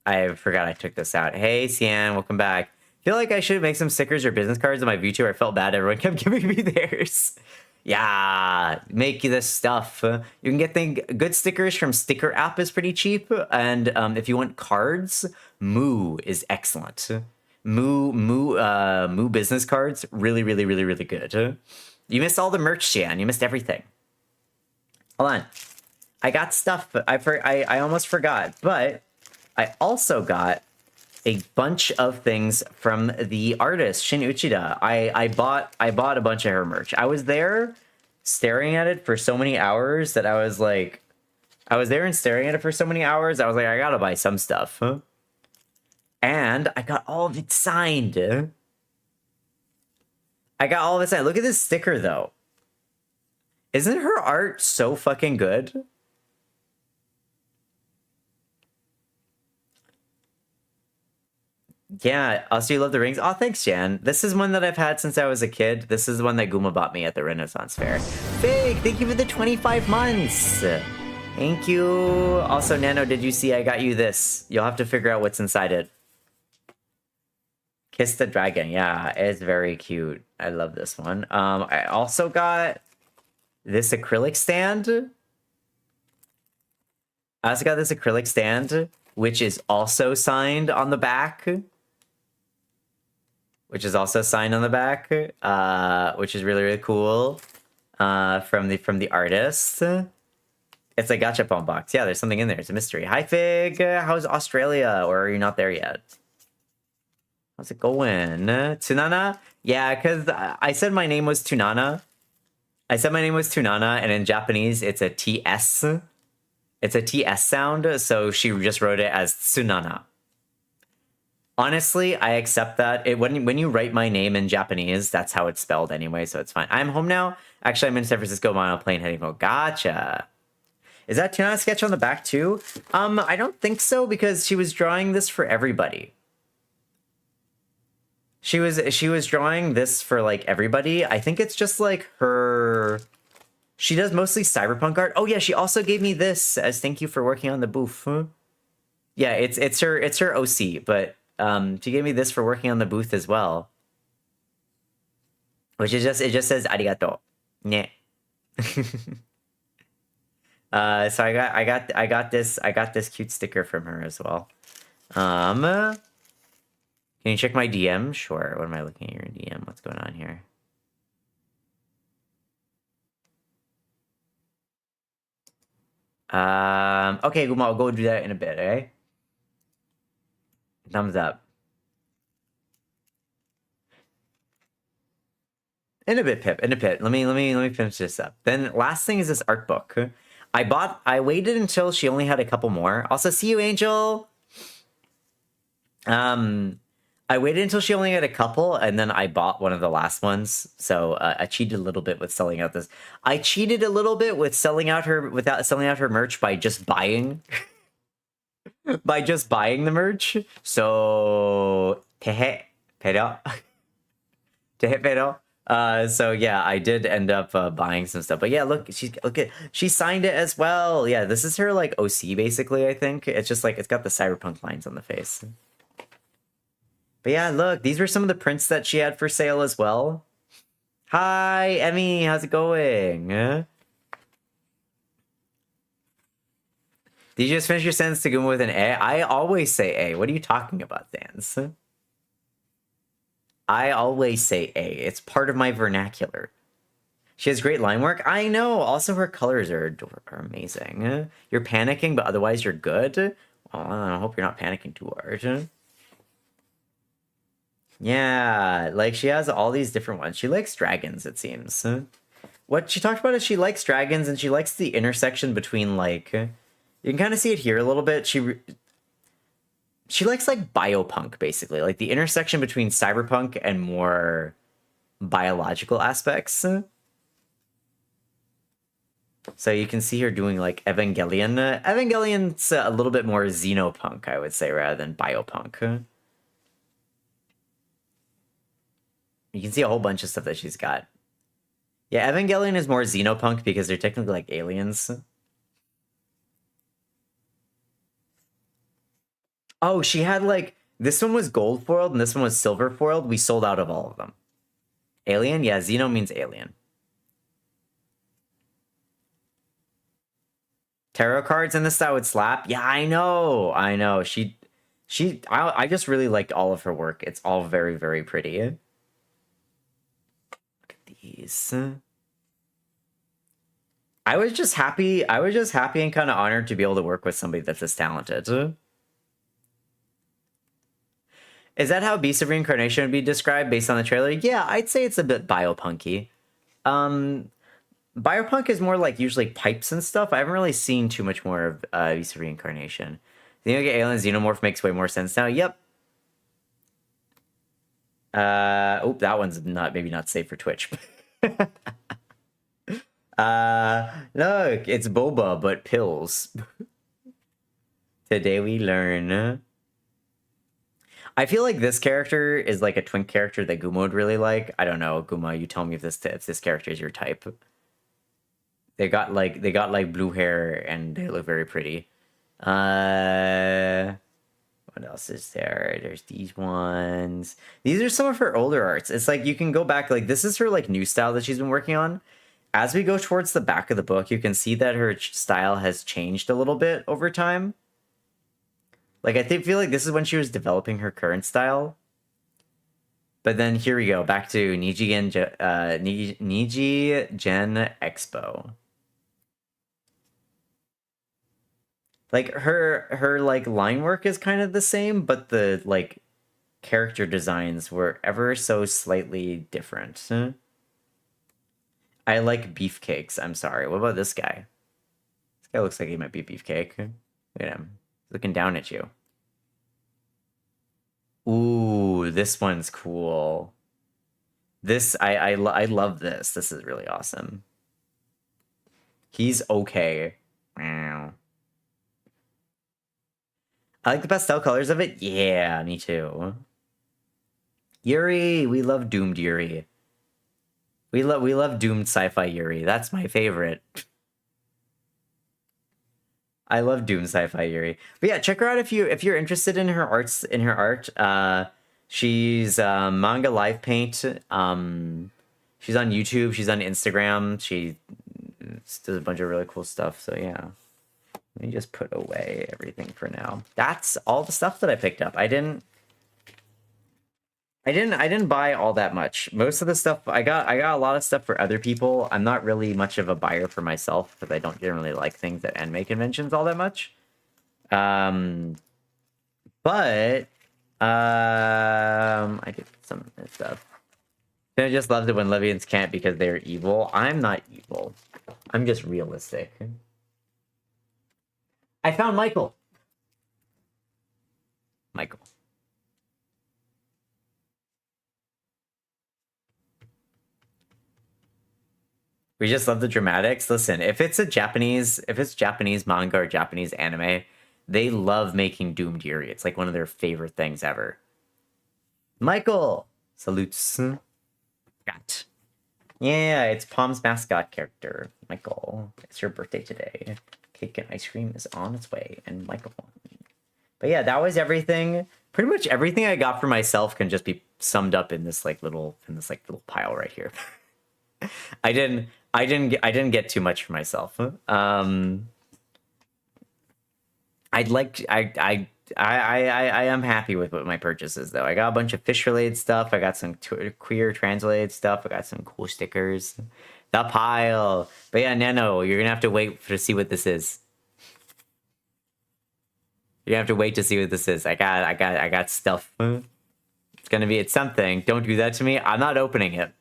I forgot I took this out. Hey, Cian, welcome back. Feel like I should make some stickers or business cards on my VTuber. I felt bad. Everyone kept giving me theirs. Yeah, make this stuff. You can get good stickers from Sticker App is pretty cheap. And if you want cards, Moo is excellent. Moo business cards, really, really, really, really good. You missed all the merch, Cian. You missed everything. Hold on. I got stuff, but I almost forgot. But I also got a bunch of things from the artist Shin Uchida. I bought a bunch of her merch. I was there staring at it for so many hours that I was like, I was there and staring at it for so many hours. I was like, I gotta buy some stuff. And I got all of it signed. I got all of it signed. Look at this sticker though. Isn't her art so fucking good? Yeah, also you love the rings. Oh, thanks, Jan. This is one that I've had since I was a kid. This is the one that Guma bought me at the Renaissance Fair. Fig, thank you for the 25 months. Thank you. Also, Nano, did you see I got you this? You'll have to figure out what's inside it. Kiss the Dragon. Yeah, it's very cute. I love this one. I also got this acrylic stand. I also got this acrylic stand, which is also signed on the back. Which is really, really cool. From the artist. It's a gachapon box. Yeah, there's something in there. It's a mystery. Hi, Fig. How's Australia? Or are you not there yet? How's it going? Tunana? Yeah, because I said my name was Tunana. And in Japanese, it's a TS. It's a TS sound, so she just wrote it as Tsunana. Honestly, I accept that. When you write my name in Japanese, that's how it's spelled anyway, so it's fine. I'm home now. Actually, I'm in San Francisco on a plane heading home. Gotcha. Is that Tunana sketch on the back too? I don't think so, because she was drawing this for everybody. She was drawing this for like everybody. I think it's just like her. She does mostly cyberpunk art. Oh yeah, she also gave me this as thank you for working on the booth. Yeah, it's her OC, but she gave me this for working on the booth as well. Which is it just says arigato. Yeah. So I got this cute sticker from her as well. Can you check my DM? Sure. What am I looking at your DM? What's going on here? Okay, Guma, I'll go do that in a bit, eh? Thumbs up. In a bit, Pip. In a bit. Let me finish this up. Then last thing is this art book. I waited until she only had a couple more. Also, see you, Angel. I waited until she only had a couple, and then I bought one of the last ones. So I cheated a little bit with selling out this. I cheated a little bit with selling out her merch by just buying, the merch. So pero. So yeah, I did end up buying some stuff. But yeah, look, she signed it as well. Yeah, this is her like OC basically. I think it's just like it's got the cyberpunk lines on the face. But yeah, look, these were some of the prints that she had for sale as well. Hi, Emmy, how's it going? Did you just finish your sentence to go with an A? I always say A. What are you talking about, Sans? I always say A. It's part of my vernacular. She has great line work. I know. Also, her colors are amazing. You're panicking, but otherwise you're good. Well, I hope you're not panicking too hard. Yeah, like she has all these different ones. She likes dragons, it seems. What she talked about is she likes dragons, and she likes the intersection between like, you can kind of see it here a little bit. She likes like biopunk, basically, like the intersection between cyberpunk and more biological aspects. So you can see her doing like Evangelion. Evangelion's a little bit more xenopunk, I would say, rather than biopunk. You can see a whole bunch of stuff that she's got. Yeah, Evangelion is more Xenopunk because they're technically like aliens. Oh, she had like, this one was gold foiled and this one was silver foiled. We sold out of all of them. Alien? Yeah, Xeno means alien. Tarot cards in this style would slap. Yeah, I know. I know. I just really liked all of her work. It's all very, very pretty. Look at these. I was just happy and kind of honored to be able to work with somebody that's this talented. Is that how Beast of Reincarnation would be described based on the trailer? Yeah, I'd say it's a bit biopunky. Biopunk is more like usually pipes and stuff. I haven't really seen too much more of Beast of Reincarnation. Xenogear Alien Xenomorph makes way more sense now. Yep. Oh, that one's maybe not safe for Twitch. Look, it's boba, but pills. Today we learn. I feel like this character is like a twink character that Guma would really like. I don't know, Guma, you tell me if this character is your type. They got like blue hair and they look very pretty. What else is there? There's these ones. These are some of her older arts. It's like you can go back, like this is her like new style that she's been working on. As we go towards the back of the book, you can see that her style has changed a little bit over time. Like, I feel like this is when she was developing her current style. But then here we go, back to Niji Gen Expo. Like, her like, line work is kind of the same, but the, like, character designs were ever so slightly different. I like beefcakes, I'm sorry. What about this guy? This guy looks like he might be beefcake. Look at him. Looking down at you. Ooh, this one's cool. This, I love this. This is really awesome. He's okay. Meow. I like the pastel colors of it. Yeah, me too. Yuri, we love doomed Yuri. We love doomed sci-fi Yuri. That's my favorite. I love Doom Sci-Fi Yuri. But yeah, check her out if you're interested in her art. She's manga live paint. She's on YouTube. She's on Instagram. She does a bunch of really cool stuff. So yeah, let me just put away everything for now. That's all the stuff that I picked up. I didn't buy all that much. Most of the stuff I got a lot of stuff for other people. I'm not really much of a buyer for myself because I don't generally like things at anime conventions all that much. But I did some of this stuff. I just loved it when Levians can't because they're evil. I'm not evil. I'm just realistic. I found Michael. Michael. We just love the dramatics. Listen, if it's Japanese manga or Japanese anime, they love making doomed Yuri. It's like one of their favorite things ever. Michael! Salutes. Got. Yeah, it's Palm's mascot character. Michael, it's your birthday today. Cake and ice cream is on its way, and microphone. But yeah, that was everything. Pretty much everything I got for myself can just be summed up in this little pile right here. I didn't get too much for myself. I am happy with what my purchases though. I got a bunch of fish related stuff. I got some queer translated stuff. I got some cool stickers. The pile. But yeah, Nano, you're gonna have to wait to see what this is. You're gonna have to wait to see what this is. I got stuff. It's something. Don't do that to me. I'm not opening it.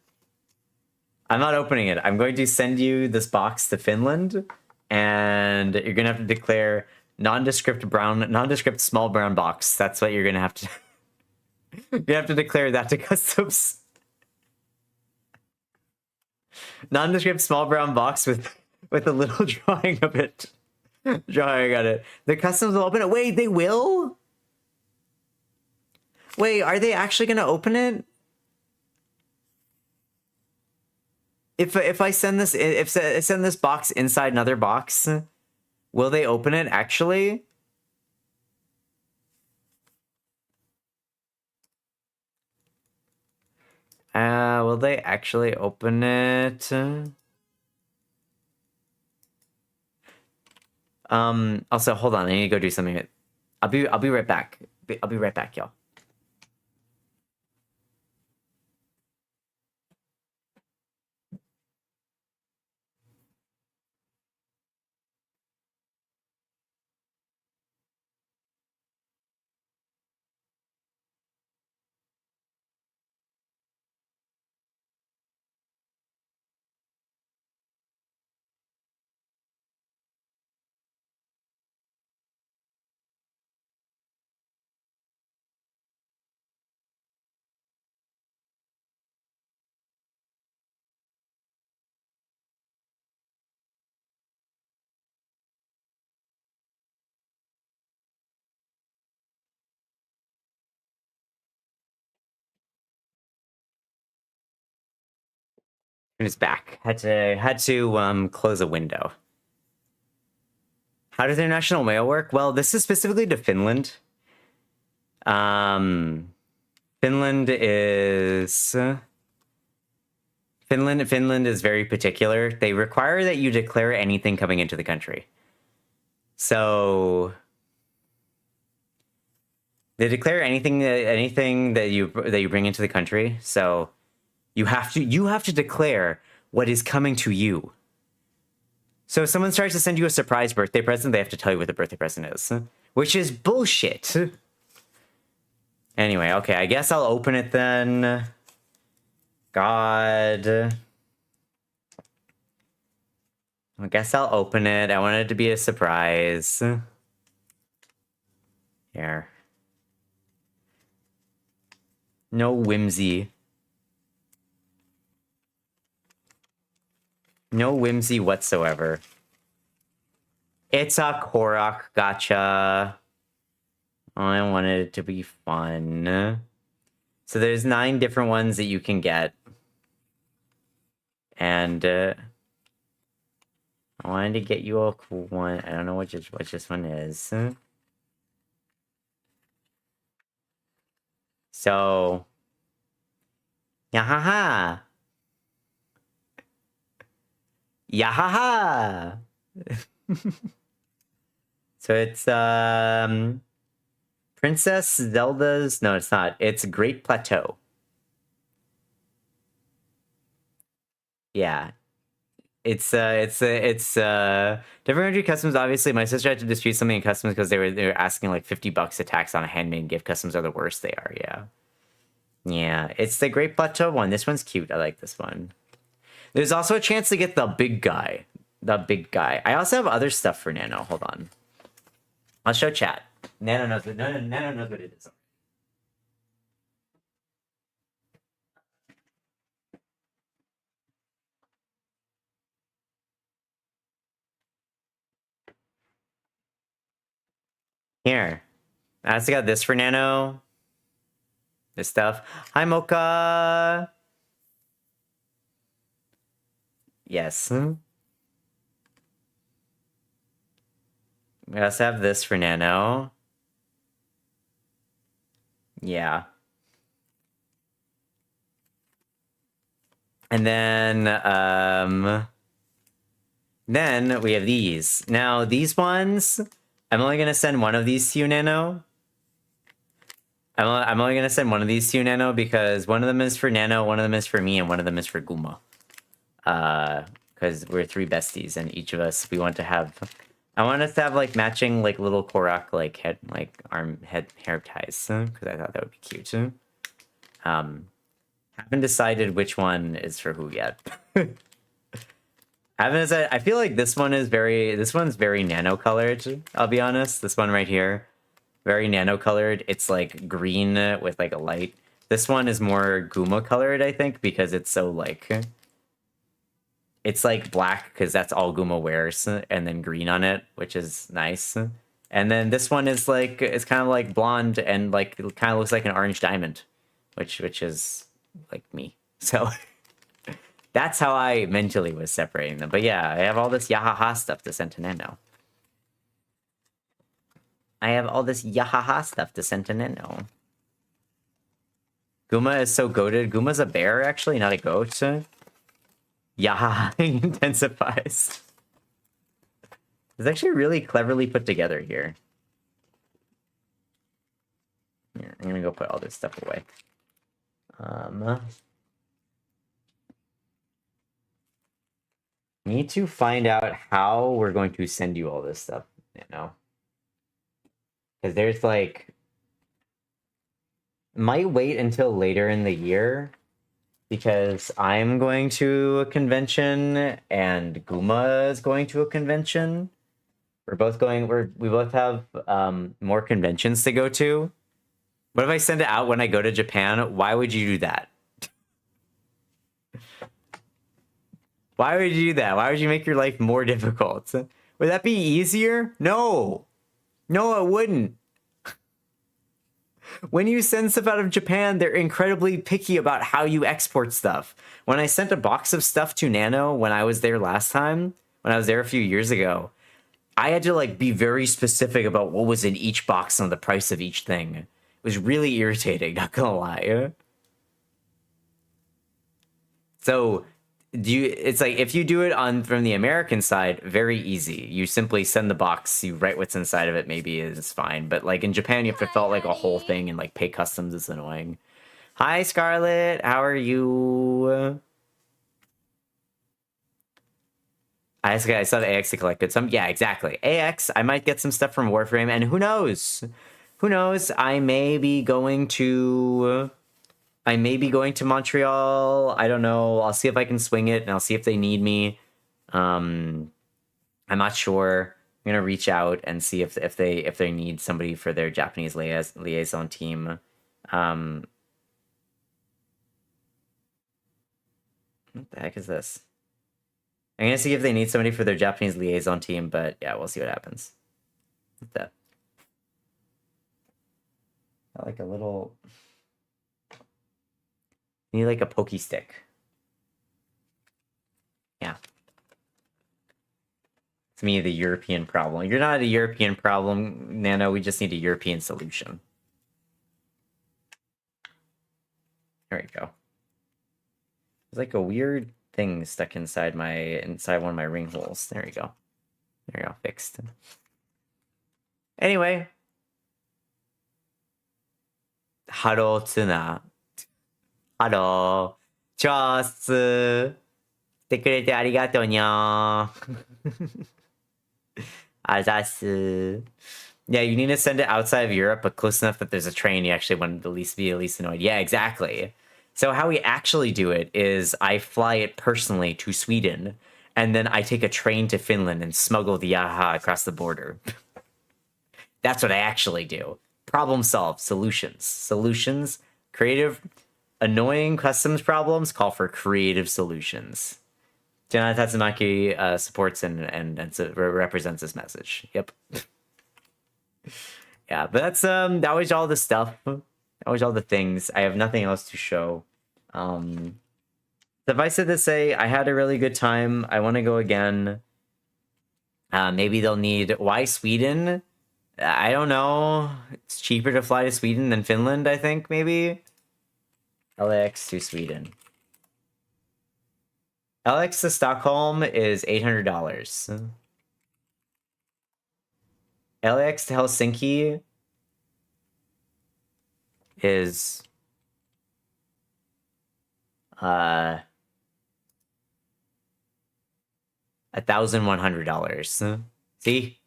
I'm going to send you this box to Finland, and you're gonna have to declare nondescript small brown box. That's what you're gonna have to. You have to declare that to customs. Nondescript small brown box with a little drawing of it. Drawing on it. The customs will open it. Wait, they will? Wait, are they actually gonna open it? If I send this, if I send this box inside another box, will they open it actually? Will they actually open it? Also, hold on. I need to go do something. I'll be right back. I'll be right back, y'all. And it's back. Had to close a window. How does international mail work? Well, this is specifically to Finland. Finland is very particular. They require that you declare anything coming into the country. So they declare anything that you bring into the country. So you have to declare what is coming to you. So if someone starts to send you a surprise birthday present, they have to tell you what the birthday present is, which is bullshit. Anyway, okay, I guess I'll open it then. God. I guess I'll open it. I want it to be a surprise. Here. No whimsy. No whimsy whatsoever. It's a Korok gacha. Oh, I wanted it to be fun. So there's 9 different ones that you can get. And I wanted to get you a cool one. I don't know what this one is. So, yahaha. Yahaha. So it's Princess Zelda's, no, it's not. It's Great Plateau. Yeah. It's different country customs. Obviously, my sister had to dispute something in customs because they were asking like $50 a tax on a handmade gift. Customs are the worst. They are, yeah. Yeah, it's the Great Plateau one. This one's cute. I like this one. There's also a chance to get the big guy. The big guy. I also have other stuff for Nano. Hold on. I'll show chat. Nano knows what it is. Here. I also got this for Nano. This stuff. Hi, Mocha. Yes. We also have this for Nano. Yeah. And then we have these. Now, these ones, I'm only going to send one of these to you, Nano. I'm only going to send one of these to you, Nano, because one of them is for Nano, one of them is for me, and one of them is for Guma. Because we're 3 besties, and each of us, we want to have... I want us to have, like, matching, like, little Korok, like, head, like, hair ties, because I thought that would be cute. Haven't decided which one is for who yet. Haven't decided. I feel like this one's very nano-colored, I'll be honest. This one right here, very nano-colored. It's, like, green with, like, a light. This one is more Guma-colored, I think, because it's so, like... It's like black because that's all Guma wears, and then green on it, which is nice. And then this one is like, it's kind of like blonde and like it kind of looks like an orange diamond, which is like me. So That's how I mentally was separating them. But yeah, I have all this yahaha stuff to send to Nano. I have all this yahaha stuff to send to Nano. Guma is so goated. Guma's a bear, actually, not a goat. Yahaha intensifies. It's actually really cleverly put together here. Here, I'm gonna go put all this stuff away. Need to find out how we're going to send you all this stuff, you know? Because there's like... Might wait until later in the year, because I'm going to a convention, and Guma is going to a convention. We're both going... We both have more conventions to go to. What if I send it out when I go to Japan? Why would you do that? Why would you do that? Why would you make your life more difficult? Would that be easier? No. No, it wouldn't. When you send stuff out of Japan, they're incredibly picky about how you export stuff. When I sent a box of stuff to Nano when I was there last time, when I was there a few years ago, I had to like be very specific about what was in each box and the price of each thing. It was really irritating, not gonna lie. So it's like if you do it from the American side, very easy. You simply send the box, you write what's inside of it, maybe it's fine. But like in Japan, you have to fill out like a whole thing and like pay customs. It's annoying. Hi, Scarlett. How are you? I saw the AX to collect some. Yeah, exactly. AX, I might get some stuff from Warframe, and who knows? Who knows? I may be going to Montreal. I don't know. I'll see if I can swing it, and I'll see if they need me. I'm not sure. I'm gonna reach out and see if they need somebody for their Japanese liaison team. What the heck is this? I'm gonna see if they need somebody for their Japanese liaison team, but yeah, we'll see what happens. What's that? Got like a little... You need like a pokey stick. Yeah. It's me, the European problem. You're not a European problem, Nano. We just need a European solution. There we go. There's like a weird thing stuck inside one of my ring holes. There we go. There we go. Fixed. Anyway. Haro Tsuna. ハロー。チョース。来てくれてありがとうにゃー。あざす。Yeah, you need to send it outside of Europe, but close enough that there's a train you actually want to be at least annoyed. Yeah, exactly. So how we actually do it is I fly it personally to Sweden, and then I take a train to Finland and smuggle the Yaha across the border. That's what I actually do. Problem solved. Solutions. Solutions. Creative... Annoying customs problems call for creative solutions. Tunana Tatsumaki supports and represents this message. Yep. Yeah, but that's that was all the stuff. That was all the things. I have nothing else to show. Suffice it to say, I had a really good time. I want to go again. Maybe they'll need... Why Sweden? I don't know. It's cheaper to fly to Sweden than Finland, I think, maybe. LAX to Sweden. LAX to Stockholm is $800. LAX to Helsinki is $1,100. See?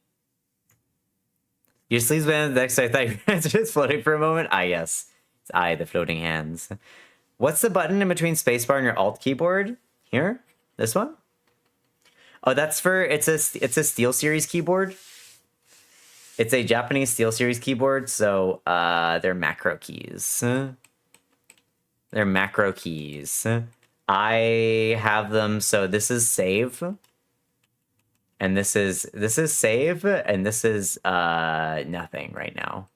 Your sleeves band next. I thought your hands were just floating for a moment. Ah, yes. It's I, the floating hands. What's the button in between spacebar and your alt keyboard? Here? This one? Oh, that's for... It's a SteelSeries keyboard. It's a Japanese SteelSeries keyboard, so they're macro keys. They're macro keys. I have them, so this is save. And this is save, and this is nothing right now.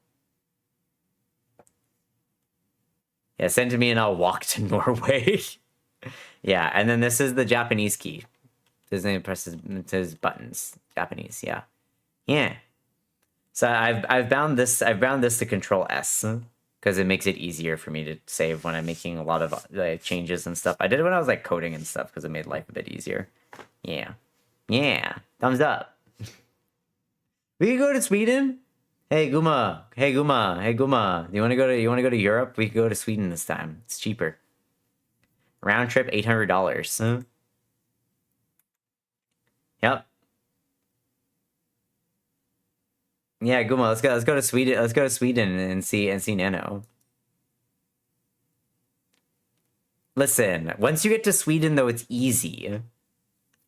Yeah, send to me and I'll walk to Norway. Yeah, and then this is the Japanese key. Disney presses it says buttons. Japanese, yeah. Yeah. So I've bound this to Control S because it makes it easier for me to save when I'm making a lot of changes and stuff. I did it when I was like coding and stuff because it made life a bit easier. Yeah. Yeah. Thumbs up. We can go to Sweden. Hey Guma. Hey Guma. Hey Guma. You wanna go to Europe? We could go to Sweden this time. It's cheaper. Round trip $800. Yep. Yeah, Guma, let's go to Sweden. Let's go to Sweden and see Nano. Listen, once you get to Sweden though, it's easy.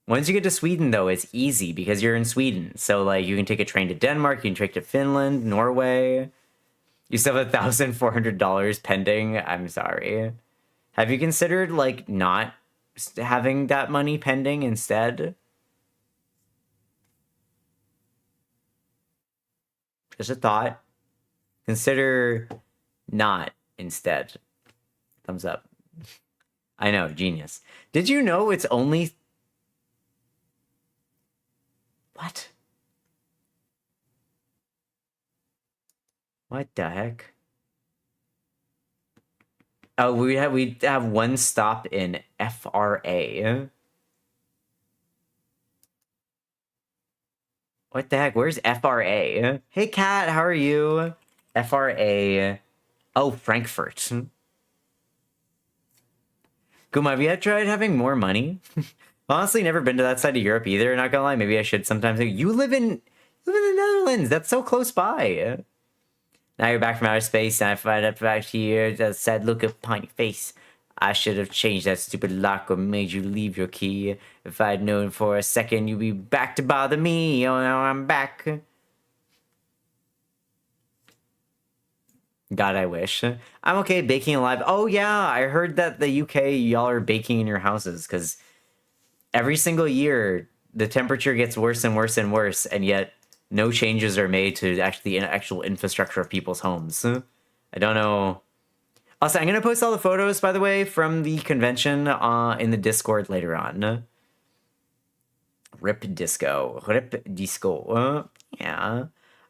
Once you get to Sweden though, it's easy because you're in Sweden. So like you can take a train to Denmark, you can take to Finland, Norway. You still have $1,400 pending. I'm sorry. Have you considered like not having that money pending instead? Just a thought. Consider not instead. Thumbs up. I know, genius. Did you know it's only... What? What the heck? Oh, we have one stop in FRA. What the heck? Where's FRA? Hey, Kat, how are you? FRA. Oh, Frankfurt. Guma, have you tried having more money? Honestly, never been to that side of Europe either, not gonna lie. Maybe I should sometime. You live in the Netherlands. That's so close by. Now you're back from outer space, and I find out back here, that sad look upon your face. I should have changed that stupid lock or made you leave your key. If I'd known for a second you'd be back to bother me. Oh, now I'm back. God, I wish. I'm okay baking alive. Oh, yeah, I heard that the UK, y'all are baking in your houses, because every single year, the temperature gets worse and worse and worse, and yet no changes are made to actually the actual infrastructure of people's homes. I don't know. Also, I'm going to post all the photos, by the way, from the convention in the Discord later on. Rip Disco. Yeah.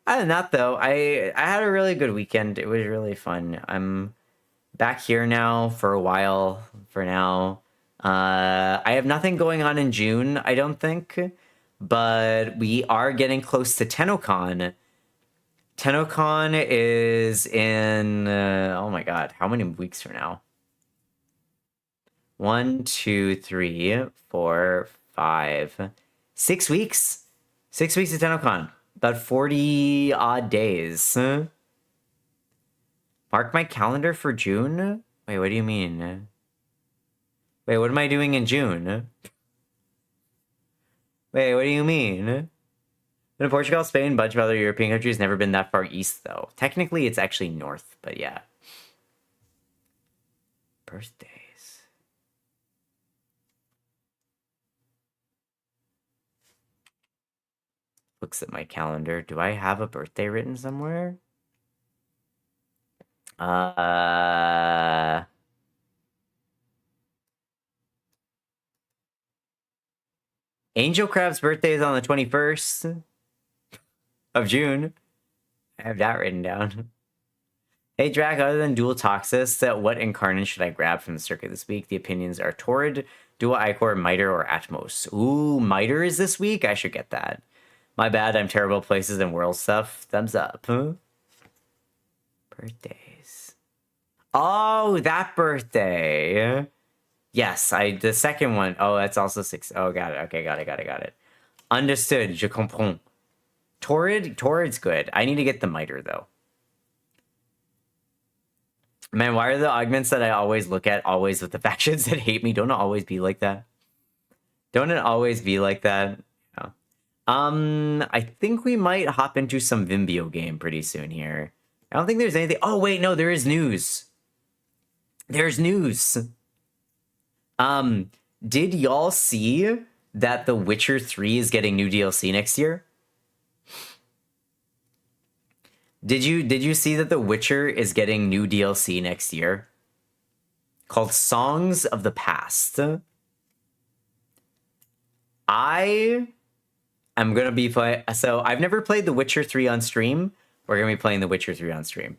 Other than that, though, I had a really good weekend. It was really fun. I'm back here now for a while, for now. I have nothing going on in June, I don't think. But we are getting close to TennoCon. TennoCon is in, oh my god, how many weeks from now? 1, 2, 3, 4, 5, 6 weeks. 6 weeks of TennoCon. About 40 odd days. Mark my calendar for June? Wait, what do you mean? Wait, what am I doing in June? Wait, what do you mean? In Portugal, Spain, a bunch of other European countries, never been that far east, though. Technically, it's actually north, but yeah. Birthdays. Looks at my calendar. Do I have a birthday written somewhere? Angel Crab's birthday is on the 21st of June. I have that written down. Hey, Drac, other than Dual Toxis, what incarnate should I grab from the circuit this week? The opinions are Torrid, Dual Ichor, Miter, or Atmos. Ooh, Miter is this week? I should get that. My bad, I'm terrible at places and world stuff. Thumbs up. Birthdays. Oh, that birthday. Yes, the second one. Oh, that's also 6. Oh, got it. Okay, got it. Understood. Je comprends. Torrid's good. I need to get the Miter, though. Man, why are the augments that I always look at always with the factions that hate me? Don't it always be like that? Don't it always be like that? Yeah. I think we might hop into some Vimbio game pretty soon here. I don't think there's anything. Oh, wait, no, there is news. There's news. Did y'all see that The Witcher 3 is getting new DLC next year? Did you see that The Witcher is getting new DLC next year? Called Songs of the Past. I am gonna be play. So I've never played The Witcher 3 on stream. We're gonna be playing The Witcher 3 on stream.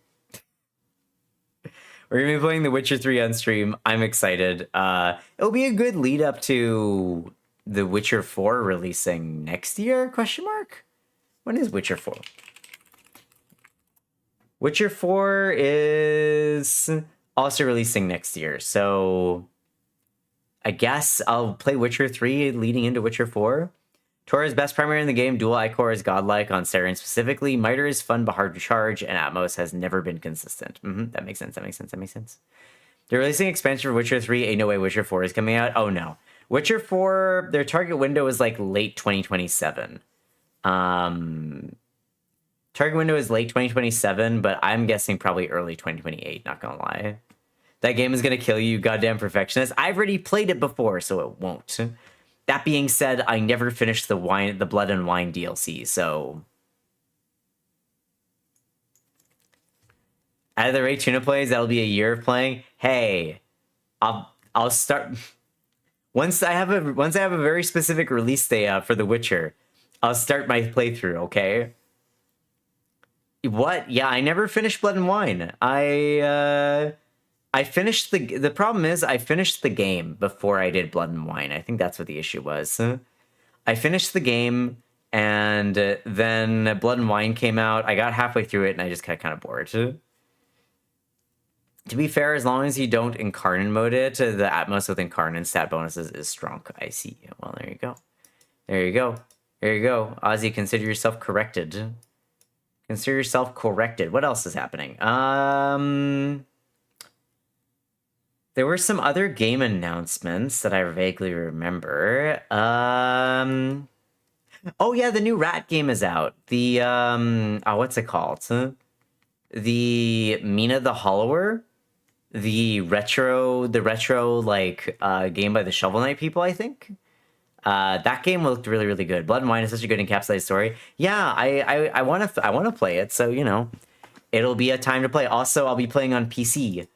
We're gonna be playing The Witcher 3 on stream. I'm excited. It'll be a good lead up to The Witcher 4 releasing next year? Question mark. When is Witcher 4? Witcher 4 is also releasing next year, so I guess I'll play Witcher 3 leading into Witcher 4. Tora's best primary in the game, dual Icor is godlike on Saren specifically. Miter is fun but hard to charge, and Atmos has never been consistent. That makes sense, that makes sense, that makes sense. They're releasing expansion for Witcher 3, ain't no way Witcher 4 is coming out. Oh no. Witcher 4, their target window is like late 2027. Target window is late 2027, but I'm guessing probably early 2028, not gonna lie. That game is gonna kill you, goddamn perfectionist. I've already played it before, so it won't. That being said, I never finished the Blood and Wine DLC, so out of the rate Tuna plays, that'll be a year of playing. Hey, I'll start once I have a very specific release day out for The Witcher. I'll start my playthrough, okay? What? Yeah, I never finished Blood and Wine. I finished the problem is I finished the game before I did Blood and Wine. I think that's what the issue was. I finished the game and then Blood and Wine came out. I got halfway through it and I just got kind of bored. To be fair, as long as you don't Incarnate mode it, the Atmos with Incarnate stat bonuses is strong. I see. Well, there you go. There you go. There you go. Ozzy, consider yourself corrected. Consider yourself corrected. What else is happening? There were some other game announcements that I vaguely remember. Oh yeah, the new Rat game is out. The what's it called? The Mina the Hollower, the retro like game by the Shovel Knight people, I think. That game looked really, really good. Blood and Wine is such a good encapsulated story. Yeah, I want to play it, so you know, it'll be a time to play. Also, I'll be playing on PC.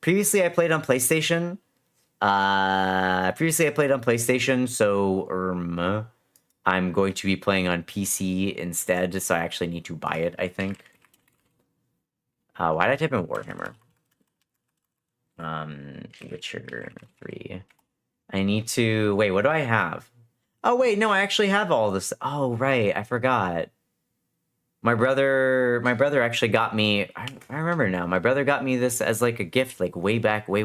Previously, I played on PlayStation. So I'm going to be playing on PC instead. So I actually need to buy it, I think. Why did I type in Warhammer? Witcher 3. I need to... Wait, what do I have? Oh, wait, no, I actually have all this. Oh, right, I forgot. My brother actually got me... I remember now. My brother got me this as, like, a gift, like, way back. Way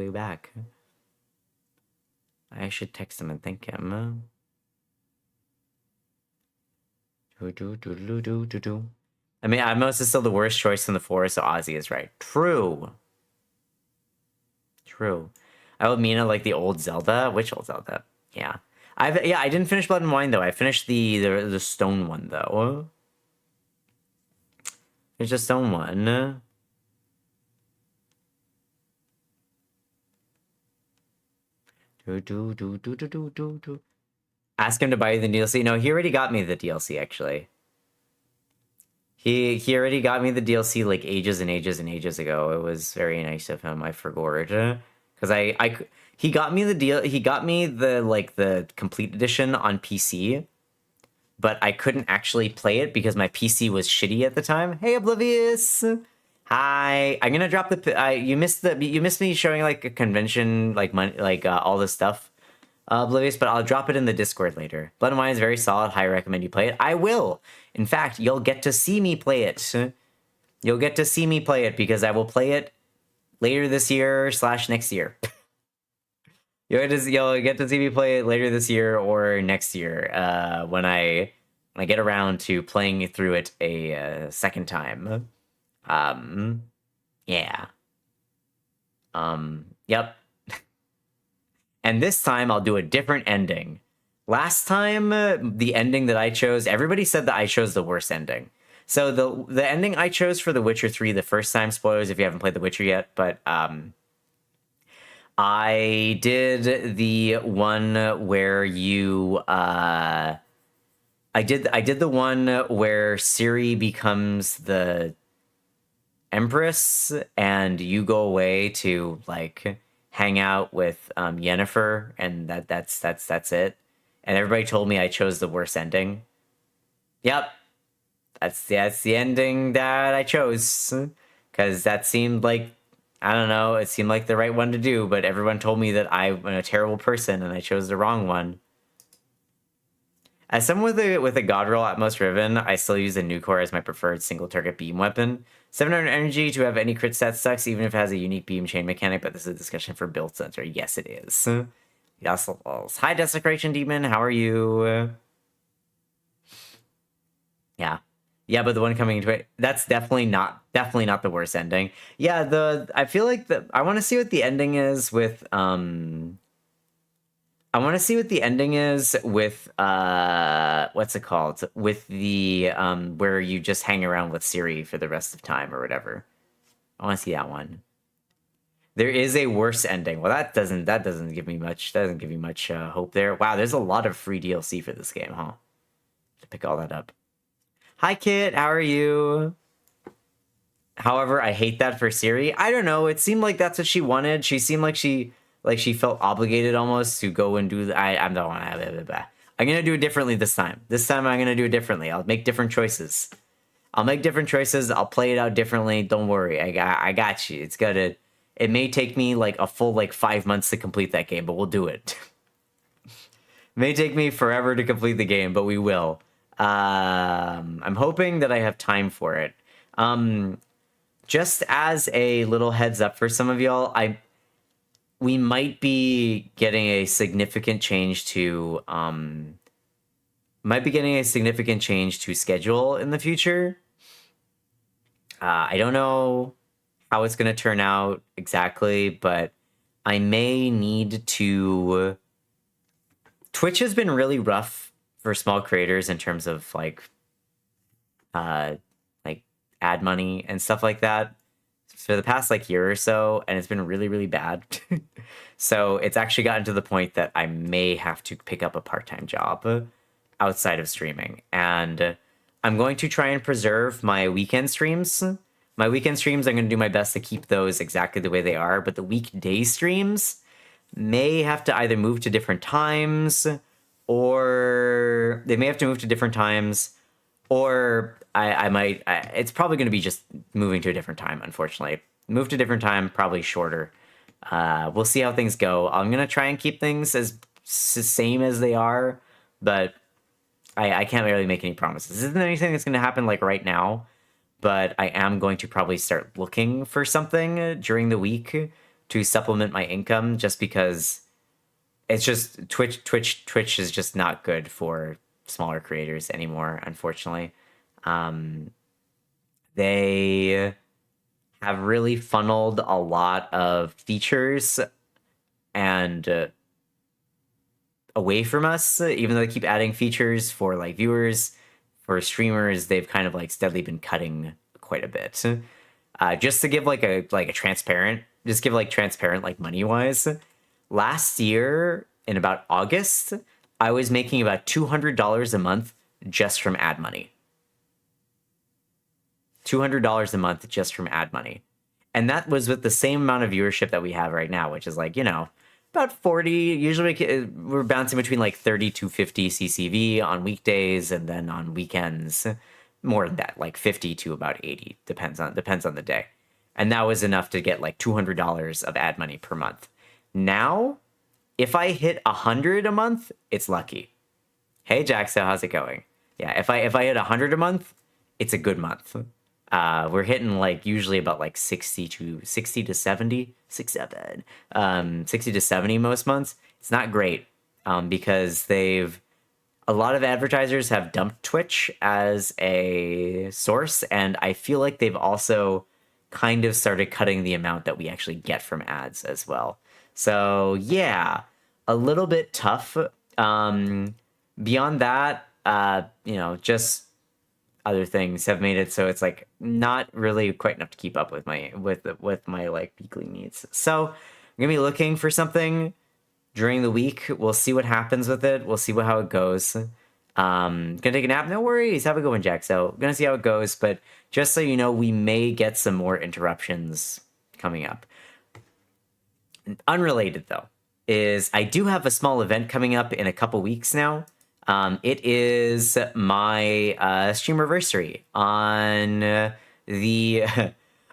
back. I should text him and thank him. I mean, Atmos is still the worst choice in the forest, so Ozzy is right. True. I would mean it like the old Zelda. Which old Zelda? Yeah. I didn't finish Blood and Wine though. I finished the stone one though. There's a stone one. Ask him to buy you the DLC. No, he already got me the DLC actually. He already got me the DLC like ages and ages ago. It was very nice of him. I forgot because he got me the deal. He got me the complete edition on PC, but I couldn't actually play it because my PC was shitty at the time. Hey, Oblivious. Hi. I'm gonna drop the. You missed me showing like a convention like money all this stuff. Oblivious, but I'll drop it in the Discord later. Blood and Wine is very solid. Highly recommend you play it. I will. In fact, you'll get to see me play it. You'll get to see me play it because I will play it later this year / next year. You'll get to see me play it later this year or next year when I get around to playing through it a second time. Yeah. Yep. And this time I'll do a different ending. Last time, the ending that I chose, everybody said that I chose the worst ending. So the ending I chose for The Witcher 3 the first time, spoilers if you haven't played The Witcher yet, but I did the one where you I did the one where Ciri becomes the Empress and you go away to like hang out with Yennefer, and that's it. and everybody told me I chose the worst ending. Yep, that's the ending that I chose, because that seemed like, I don't know, it seemed like the right one to do, but everyone told me that I'm a terrible person and I chose the wrong one. As someone with a God roll at most Riven, I still use the new core as my preferred single target beam weapon. 700 energy to have any crit stat sucks, even if it has a unique beam chain mechanic, but this is a discussion for build center. Yes, it is. Yes, hi, Desecration Demon, how are you? Yeah. Yeah, but the one coming into it, that's definitely not the worst ending. Yeah, I feel like I want to see what the ending is with what's it called? With the where you just hang around with Siri for the rest of time or whatever. I want to see that one. There is a worse ending. Well, that doesn't give me much hope there. Wow, there's a lot of free DLC for this game, huh? To pick all that up. Hi, Kit. How are you? However, I hate that for Siri. I don't know. It seemed like that's what she wanted. She seemed like she felt obligated almost to go and do. I'm the one. I'm gonna do it differently this time. This time I'm gonna do it differently. I'll make different choices. I'll play it out differently. Don't worry. I got you. It may take me like a full 5 months to complete that game, but we'll do it. It may take me forever to complete the game, but we will. I'm hoping that I have time for it. Just as a little heads up for some of y'all, we might be getting a significant change to schedule in the future. I don't know how it's going to turn out exactly, but I may need to. Twitch has been really rough for small creators in terms of ad money and stuff like that for the past year or so, and it's been really, really bad. So it's actually gotten to the point that I may have to pick up a part-time job outside of streaming, and I'm going to try and preserve my weekend streams. I'm going to do my best to keep those exactly the way they are, but the weekday streams may have to either move to different times, or I might, it's probably going to be just moving to a different time, unfortunately. Move to a different time, probably shorter. We'll see how things go. I'm going to try and keep things as same as they are, but I can't really make any promises. This isn't anything that's going to happen right now, but I am going to probably start looking for something during the week to supplement my income, just because it's just Twitch is just not good for smaller creators anymore, unfortunately. They have really funneled a lot of features and away from us, even though they keep adding features for viewers. For streamers, they've kind of steadily been cutting quite a bit. Just to give a transparent, money wise. Last year, in about August, I was making about $200 a month just from ad money. $200 a month just from ad money. And that was with the same amount of viewership that we have right now, which is about 40. Usually we're bouncing between 30 to 50 CCV on weekdays, and then on weekends, more than that, 50 to about 80. Depends on the day. And that was enough to get $200 of ad money per month. Now, if I hit 100 a month, it's lucky. Hey Jaxo, how's it going? Yeah, if I hit 100 a month, it's a good month. We're hitting usually about 60 to 70, 60 to 70 most months. It's not great because a lot of advertisers have dumped Twitch as a source, and I feel like they've also kind of started cutting the amount that we actually get from ads as well. So yeah, a little bit tough. Beyond that, just other things have made it so it's not really quite enough to keep up with my weekly needs. So I'm gonna be looking for something during the week. We'll see what happens with it. We'll see how it goes. Gonna take a nap. No worries. Have a good one, Jack. So gonna see how it goes. But just so you know, we may get some more interruptions coming up. Unrelated though. is I do have a small event coming up in a couple weeks now. It is my streamiversary on the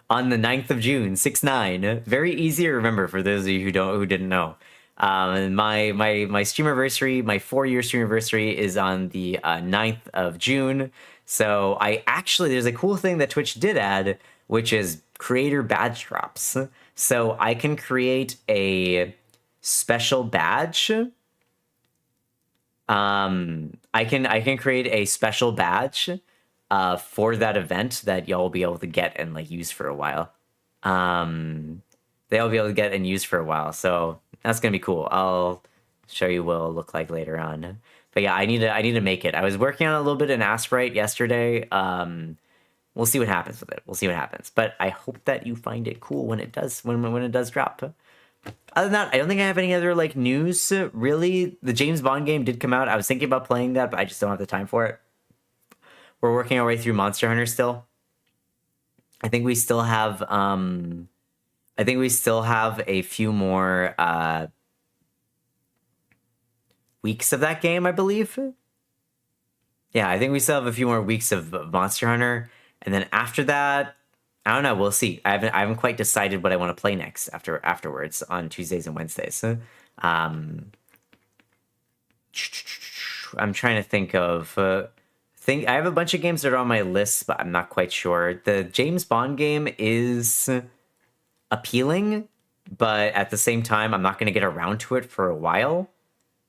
on the 9th of June, 6/9. Very easy to remember for those of you who didn't know. My streamiversary, my 4-year streamiversary is on the 9th of June. So there's a cool thing that Twitch did add, which is creator badge drops. So I can create a special badge. I can create a special badge for that event that y'all will be able to get and like use for a while. They'll be able to get and use for a while. So that's gonna be cool. I'll show you what it'll look like later on. But yeah, I need to make it. I was working on it a little bit in Asprite yesterday. We'll see what happens with it. We'll see what happens. But I hope that you find it cool when it does drop. Other than that, I don't think I have any other like news. Really, the James Bond game did come out. I was thinking about playing that, but I just don't have the time for it. We're working our way through Monster Hunter still. I think we still have a few more weeks of that game, I believe. Yeah, I think we still have a few more weeks of Monster Hunter, and then after that, I don't know. We'll see. I haven't quite decided what I want to play next afterwards on Tuesdays and Wednesdays. I'm trying to think of. I have a bunch of games that are on my list, but I'm not quite sure. The James Bond game is appealing, but at the same time, I'm not going to get around to it for a while.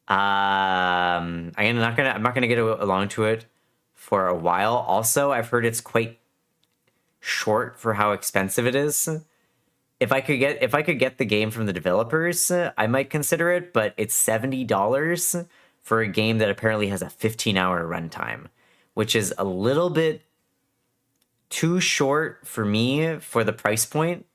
I'm not gonna get along to it for a while. Also, I've heard it's quite short for how expensive it is. If I could get the game from the developers, I might consider it, but it's $70 for a game that apparently has a 15-hour runtime, which is a little bit too short for me for the price point.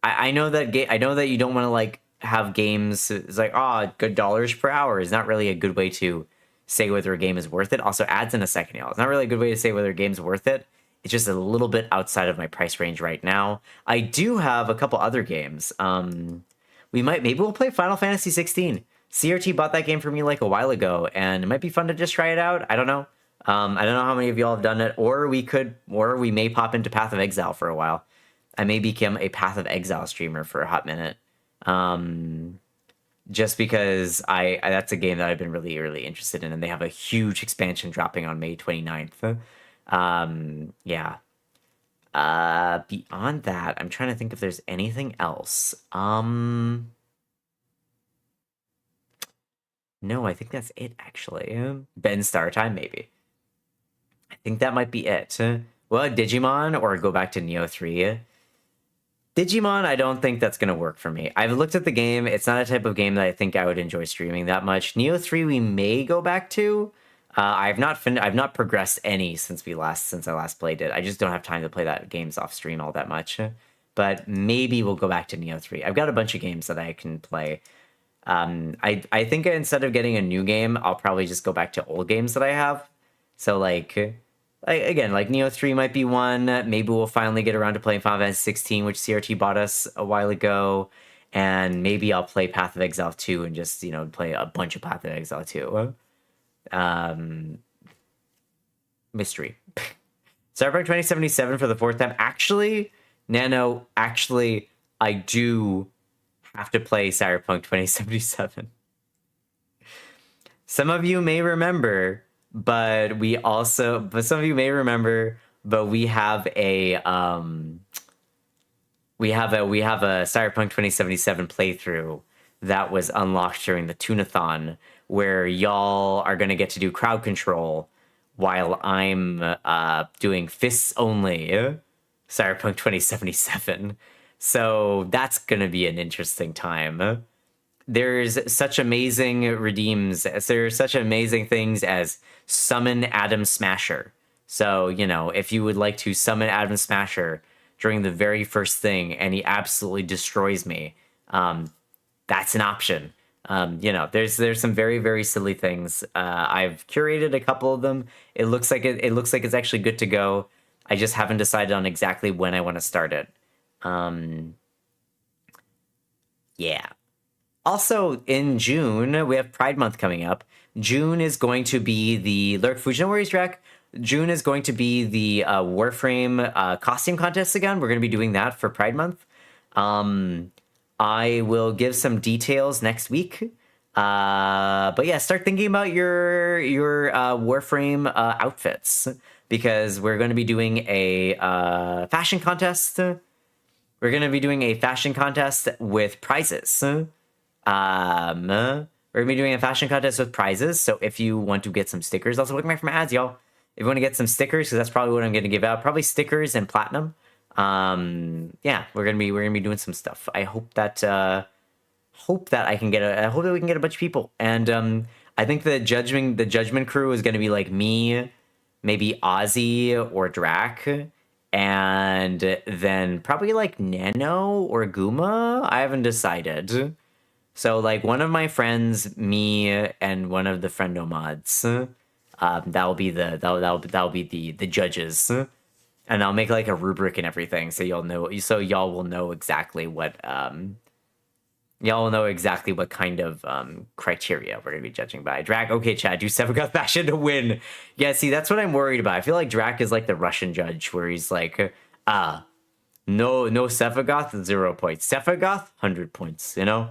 I know that you don't want to like have games. It's like, good dollars per hour is not really a good way to say whether a game is worth it. Also, ads in a second, y'all. It's not really a good way to say whether a game's worth it. It's just a little bit outside of my price range right now. I do have a couple other games. Maybe we'll play Final Fantasy 16. CRT bought that game for me like a while ago, and it might be fun to just try it out. I don't know. I don't know how many of y'all have done it, or we may pop into Path of Exile for a while. I may become a Path of Exile streamer for a hot minute. Just because that's a game that I've been really, really interested in, and they have a huge expansion dropping on May 29th. Yeah. Beyond that, I'm trying to think if there's anything else. No, I think that's it, actually. Ben Star Time, maybe. I think that might be it. Well, Digimon, or go back to Neo 3. Digimon, I don't think that's going to work for me. I've looked at the game. It's not a type of game that I think I would enjoy streaming that much. Neo 3 we may go back to. I've not progressed any since I last played it. I just don't have time to play that games off stream all that much. But maybe we'll go back to Neo 3. I've got a bunch of games that I can play. I think instead of getting a new game, I'll probably just go back to old games that I have. So like Neo 3 might be one. Maybe we'll finally get around to playing Final Fantasy 16, which CRT bought us a while ago. And maybe I'll play Path of Exile 2 and just, play a bunch of Path of Exile 2. Mystery. Cyberpunk 2077 for the 4th time. Actually, Nano, I do have to play Cyberpunk 2077. Some of you may remember, but we have a Cyberpunk 2077 playthrough that was unlocked during the Tunathon, where y'all are going to get to do crowd control while I'm doing fists only Cyberpunk 2077. So that's going to be an interesting time. There's such amazing redeems. There's such amazing things as Summon Adam Smasher. So, if you would like to summon Adam Smasher during the very first thing and he absolutely destroys me, that's an option. There's some very, very silly things. I've curated a couple of them. It looks like it's actually good to go. I just haven't decided on exactly when I want to start it. Yeah. Also, in June, we have Pride Month coming up. June is going to be the Lurk Fuji. No worries, Drac. June is going to be the Warframe costume contest again. We're going to be doing that for Pride Month. I will give some details next week. But yeah, start thinking about your Warframe outfits, because we're going to be doing a fashion contest. We're going to be doing a fashion contest with prizes. We're going to be doing a fashion contest with prizes. So if you want to get some stickers, also look for my ads, y'all. If you want to get some stickers, because that's probably what I'm going to give out, probably stickers and platinum. Yeah, we're gonna be doing some stuff. I hope that I hope that we can get a bunch of people. And I think the judgment crew is gonna be like me, maybe Ozzy or Drac, and then probably like Nano or Guma. I haven't decided. So like one of my friends, me, and one of the friendo mods. That'll be the judges. And I'll make like a rubric and everything, so y'all will know exactly what kind of criteria we're gonna be judging by. Drac, okay, Chad, do Sevagoth fashion to win. Yeah, see, that's what I'm worried about. I feel like Drac is like the Russian judge, where he's like, no Sevagoth, 0 points. Sevagoth, 100 points. You know.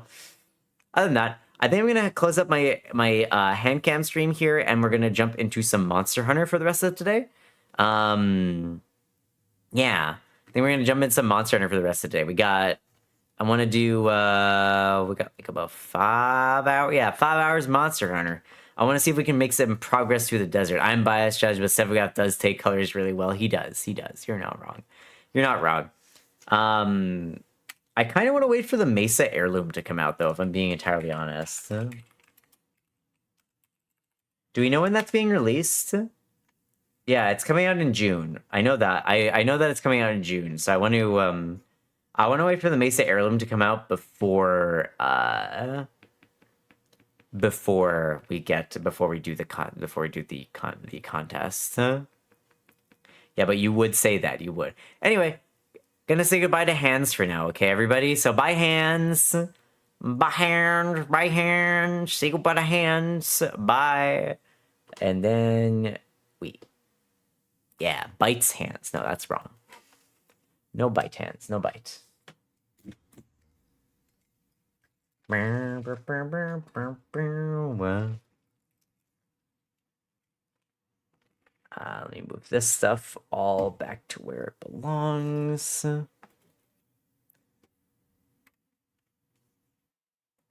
Other than that, I think I'm gonna close up my hand cam stream here, and we're gonna jump into some Monster Hunter for the rest of today. Yeah, I think we're gonna jump into some Monster Hunter for the rest of the day. I want to do, we got like about 5 hours. Yeah, 5 hours Monster Hunter. I want to see if we can make some progress through the desert. I'm biased, Judge, but Sevagoth does take colors really well. He does. You're not wrong. You're not wrong. I kind of want to wait for the Mesa Heirloom to come out, though, if I'm being entirely honest. Do we know when that's being released? Yeah, it's coming out in June. I know that. I know that it's coming out in June. So I want to wait for the Mesa Heirloom to come out before we do the contest. Yeah, but you would say that. You would. Anyway, gonna say goodbye to hands for now, okay, everybody? So bye hands. Bye hands. Say goodbye to hands. Bye. And then wait. Yeah, bites hands. No, that's wrong. No bite hands. No bite. Let me move this stuff all back to where it belongs.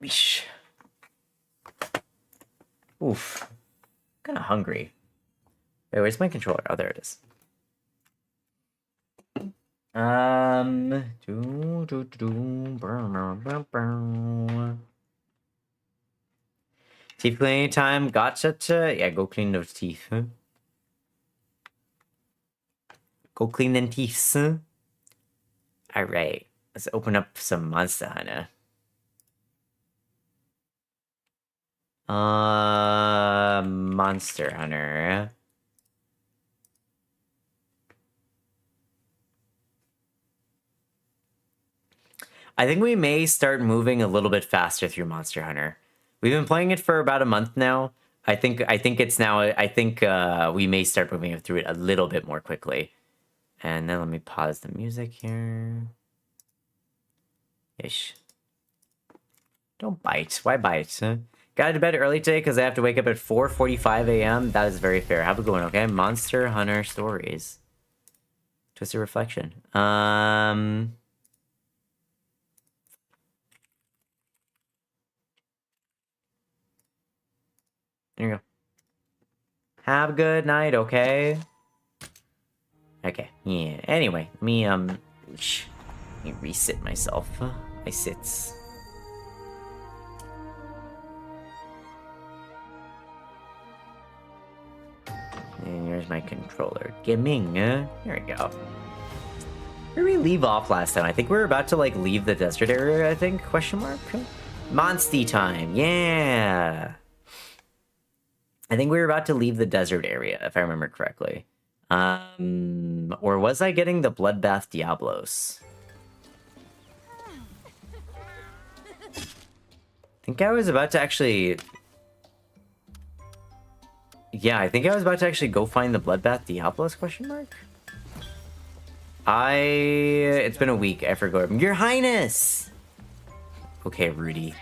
Weesh. Oof. Kind of hungry. Wait, where's my controller? Oh, there it is. Teeth cleaning time. Gotcha. Yeah, go clean those teeth. Huh? Go clean them teeth. Huh? All right, let's open up some Monster Hunter. Monster Hunter. I think we may start moving a little bit faster through Monster Hunter. We've been playing it for about a month now. I think it's now. I think we may start moving through it a little bit more quickly. And then let me pause the music here. Ish. Don't bite. Why bite? Huh? Got to bed early today because I have to wake up at 4:45 a.m. That is very fair. Have a good one, okay? Monster Hunter Stories. Twisted Reflection. There you go. Have a good night, okay? Okay, yeah. Anyway, let me resit myself. My sits. And here's my controller. Gaming. There we go. Where did we leave off last time? I think we were about to, like, leave the desert area, I think? Question mark? Monsty time. Yeah. I think we were about to leave the desert area, if I remember correctly. Or was I getting the Bloodbath Diablos? think I was about to actually... Yeah, I think I was about to actually go find the Bloodbath Diablos, question mark? It's been a week, I forgot. Your Highness! Okay, Rudy.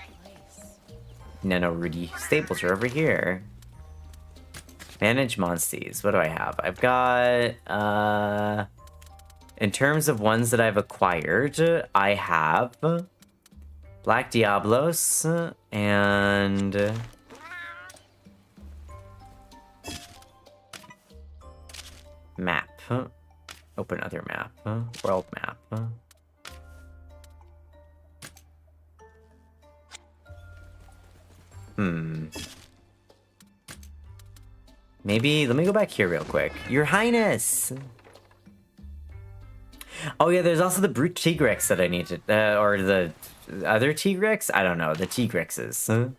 No, Rudy. Staples are over here. Manage Monsties. What do I have? I've got, in terms of ones that I've acquired, I have Black Diablos and map. Open other map. World map. Maybe, let me go back here real quick. Your Highness! Oh yeah, there's also the Brute Tigrex that I need to, or the other Tigrex? I don't know, the Tigrexes.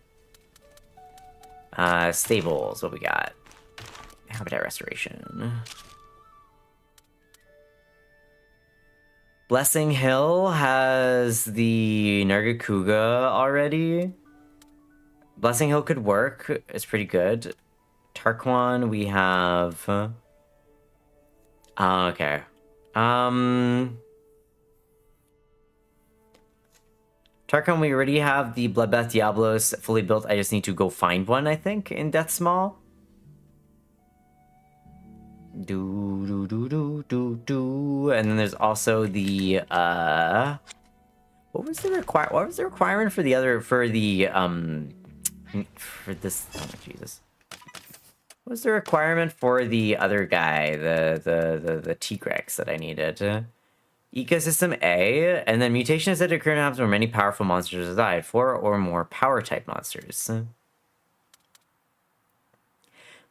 Stables, what we got? Habitat Restoration. Blessing Hill has the Nargacuga already. Blessing Hill could work, it's pretty good. Tarquan, we have... okay. Tarquan, we already have the Bloodbath Diablos fully built. I just need to go find one, I think, in Death Small. And then there's also the, what was the requirement for the other, for this, oh my Jesus. What was the requirement for the other guy, the Tigrex that I needed? Ecosystem A, and then mutation is said to occur in times where many powerful monsters reside. 4 or more power type monsters.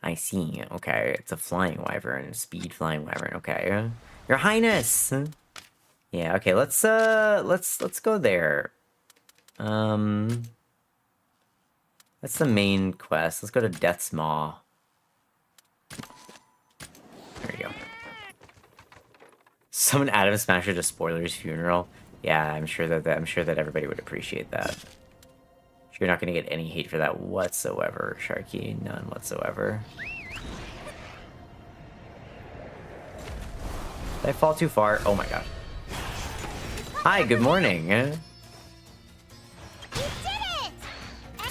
I see. Okay, it's a flying wyvern, speed flying wyvern. Okay, Your Highness. Yeah. Okay. Let's go there. That's the main quest. Let's go to Death's Maw. There you go. Summon Adam Smasher to Spoiler's funeral. Yeah, I'm sure that everybody would appreciate that. You're not gonna get any hate for that whatsoever, Sharky. None whatsoever. Did I fall too far? Oh my god. Hi, good morning.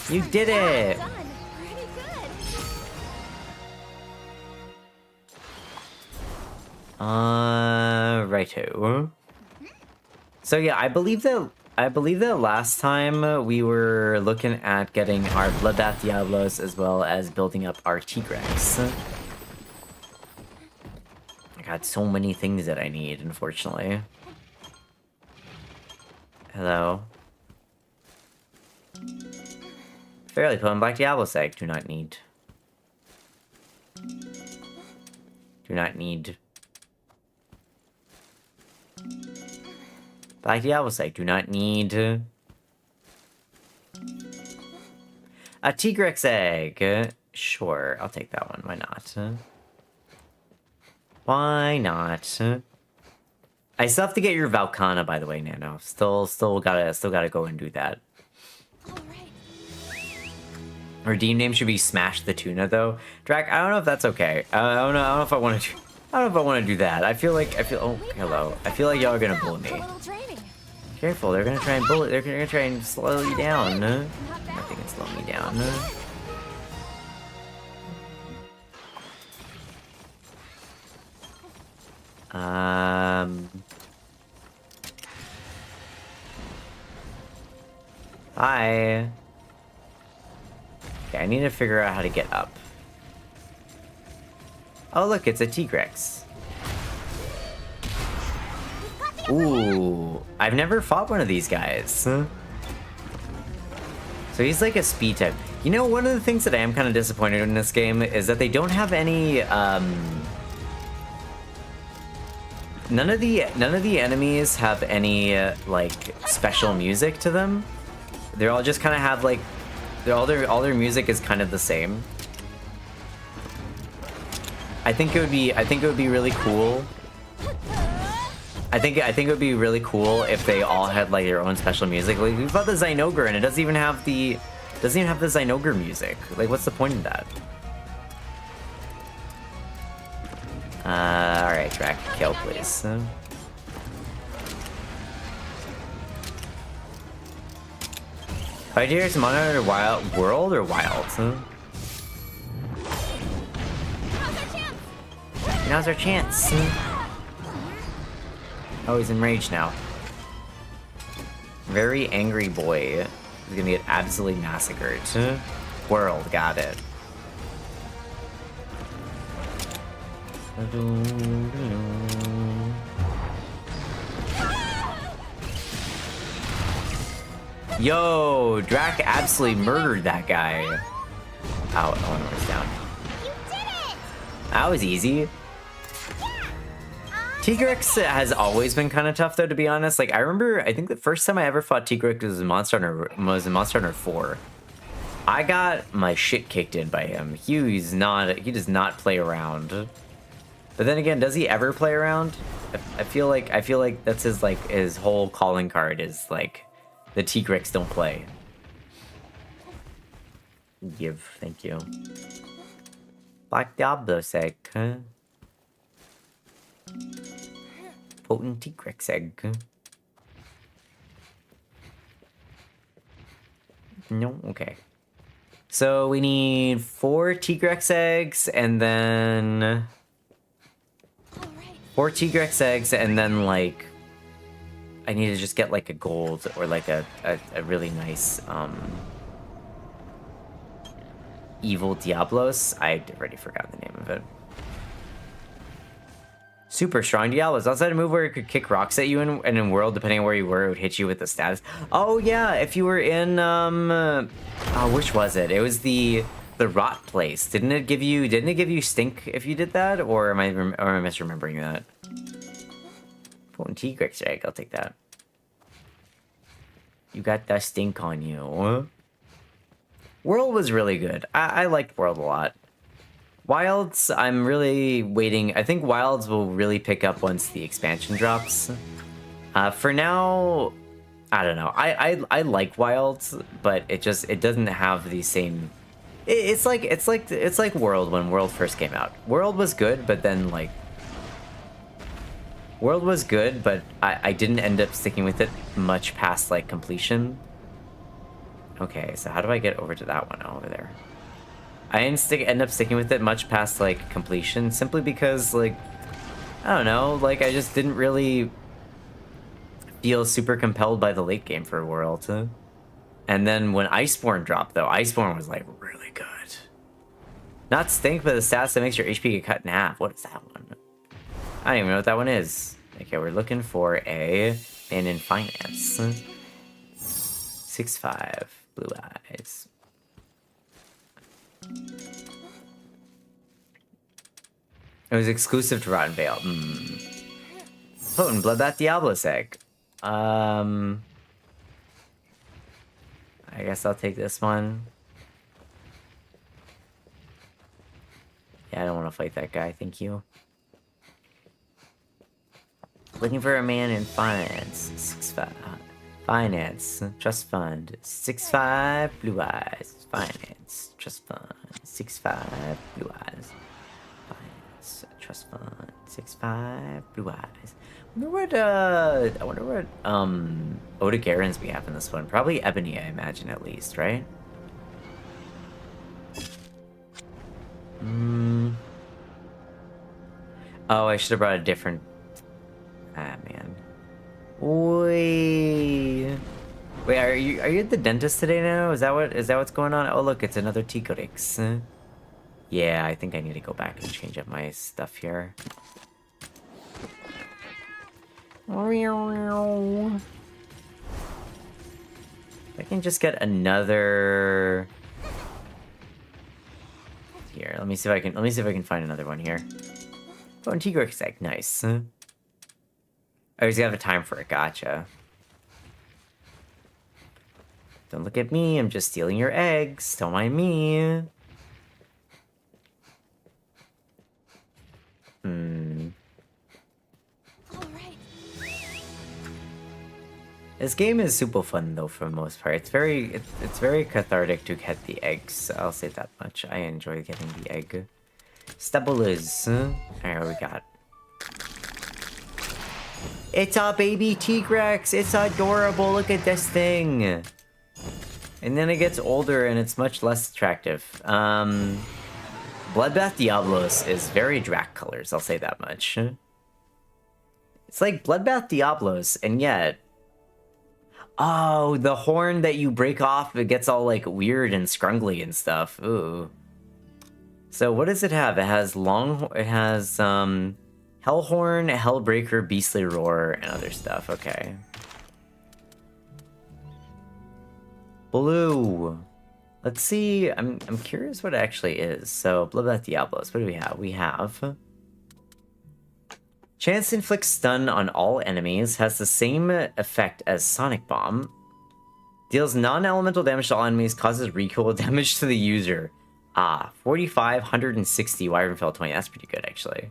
You did it! You did it! Done. Pretty good. Righto. So yeah, I believe that last time we were looking at getting our Bloodbath Diablos as well as building up our Tigrex. I got so many things that I need, unfortunately. Hello. Fairly potent Black Diablos egg. Do not need. Do not need. Black Diablos egg. Do not need. A Tigrex egg. Sure, I'll take that one. Why not? Why not? I still have to get your Valkana, by the way, Nano. Still gotta go and do that. Redeem name should be Smash the Tuna, though. Drac, I don't know if that's okay. I don't know if I want to. I don't know if I want to do that. I feel. Oh, hello. I feel like y'all are gonna bully me. Careful, they're gonna try and bully. They're gonna try and slow you down. Nothing can slow me down. Hi. Okay, I need to figure out how to get up. Oh, look, it's a Tigrex. Ooh, I've never fought one of these guys. So he's like a speed type. You know, one of the things that I am kind of disappointed in this game is that they don't have any, none of the enemies have any, like, special music to them. They're all just kind of have, like, all their music is kind of the same. I think it would be really cool I think it would be really cool if they all had like their own special music. Like we've got the Zinogre and it doesn't even have the Zinogre music. Like what's the point of that? Alright, Drac, kill please. Right here, is MonHun Wild World or Wild? Now's our chance. Oh, he's enraged now. Very angry boy. He's gonna get absolutely massacred. World, got it. Yo, Drac absolutely murdered that guy. Oh, Eleanor's down. You did it! That was easy. Tigrex has always been kind of tough, though, to be honest. Like, I think the first time I ever fought Tigrex was in Monster Hunter 4. I got my shit kicked in by him. He does not play around. But then again, does he ever play around? I feel like that's his whole calling card is like the Tigrex don't play. Thank you. Black Diablo egg, huh? Potent Tigrex egg. No, okay. So we need 4 Tigrex eggs and then 4 Tigrex eggs and then like I need to just get like a gold or like a really nice evil Diablos. I already forgot the name of it. Super strong Diablos. Also had a move where it could kick rocks at you and in world, depending on where you were, it would hit you with the status. Oh yeah, if you were in which was it? It was the rot place. Didn't it give you stink if you did that? Or am I misremembering that? Potent Tigrex egg, I'll take that. You got that stink on you. World was really good. I liked World a lot. Wilds, I'm really waiting. I think Wilds will really pick up once the expansion drops. For now, I don't know. I like Wilds, but it doesn't have the same. It's like World when World first came out. World was good, but then like World was good, but I didn't end up sticking with it much past like completion. Okay, so how do I get over to that one over there? I didn't end up sticking with it much past like completion, simply because like I don't know, like I just didn't really feel super compelled by the late game for World. And then when Iceborne dropped though, Iceborne was like really good. Not stink, but the stats that makes your HP get cut in half. What is that one? I don't even know what that one is. Okay, we're looking for a man in finance. 6'5", blue eyes. It was exclusive to Rotten Vale. Potent Bloodbath Diablos egg. I guess I'll take this one. Yeah, I don't want to fight that guy, thank you. Looking for a man in finance. 6'5". Finance. Trust fund. 6'5", blue eyes. Finance. Trust fund. 6'5", blue eyes. Finance. Trust fund. 6'5", blue eyes. I wonder what Odogarans we have in this one. Probably Ebony, I imagine, at least, right? Oh, I should have brought a different. Ah, man. Wait, are you at the dentist today now? Is that what's going on? Oh, look, it's another Tigrex. Yeah, I think I need to go back and change up my stuff here. I can just get another. Here, let me see if I can find another one here. Oh, and Tigrex egg, nice. Oh, he's gonna have a time for it, gotcha. Don't look at me, I'm just stealing your eggs. Don't mind me. This game is super fun though for the most part. It's very cathartic to get the eggs. I'll say that much. I enjoy getting the egg. Stubblers. Alright, what we got? It's a baby T-Rex! It's adorable! Look at this thing! And then it gets older and it's much less attractive. Bloodbath Diablos is very Drac colors, I'll say that much. It's like Bloodbath Diablos, and yet... Oh, the horn that you break off, it gets all like weird and scrungly and stuff. Ooh. So what does it have? It has Hellhorn, Hellbreaker, Beastly Roar, and other stuff. Okay. Blue. Let's see. I'm curious what it actually is. So Bloodbath Diablos. What do we have? We have chance to inflict stun on all enemies, has the same effect as Sonic Bomb. Deals non-elemental damage to all enemies, causes recoil damage to the user. 45, 160, Wyvernfell 20. That's pretty good, actually.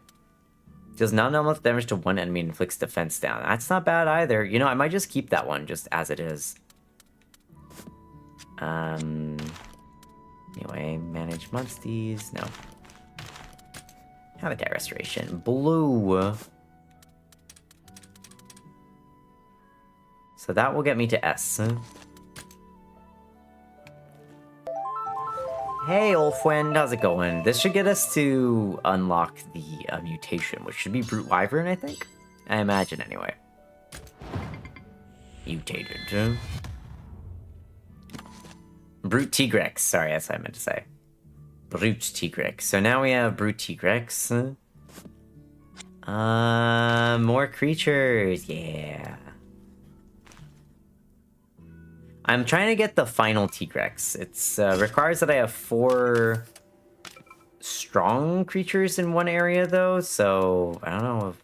Deals non-elemental damage to one enemy and inflicts defense down. That's not bad either. You know, I might just keep that one just as it is. Anyway, manage monsties. No. Habitat restoration. Blue. So that will get me to S. Hey, old friend, how's it going? This should get us to unlock the mutation, which should be Brute Wyvern, I think? I imagine, anyway. Mutated. Brute Tigrex. Sorry, that's what I meant to say. Brute Tigrex. So now we have Brute Tigrex. More creatures. Yeah. I'm trying to get the final Tigrex. It's requires that I have 4 strong creatures in one area, though. So I don't know.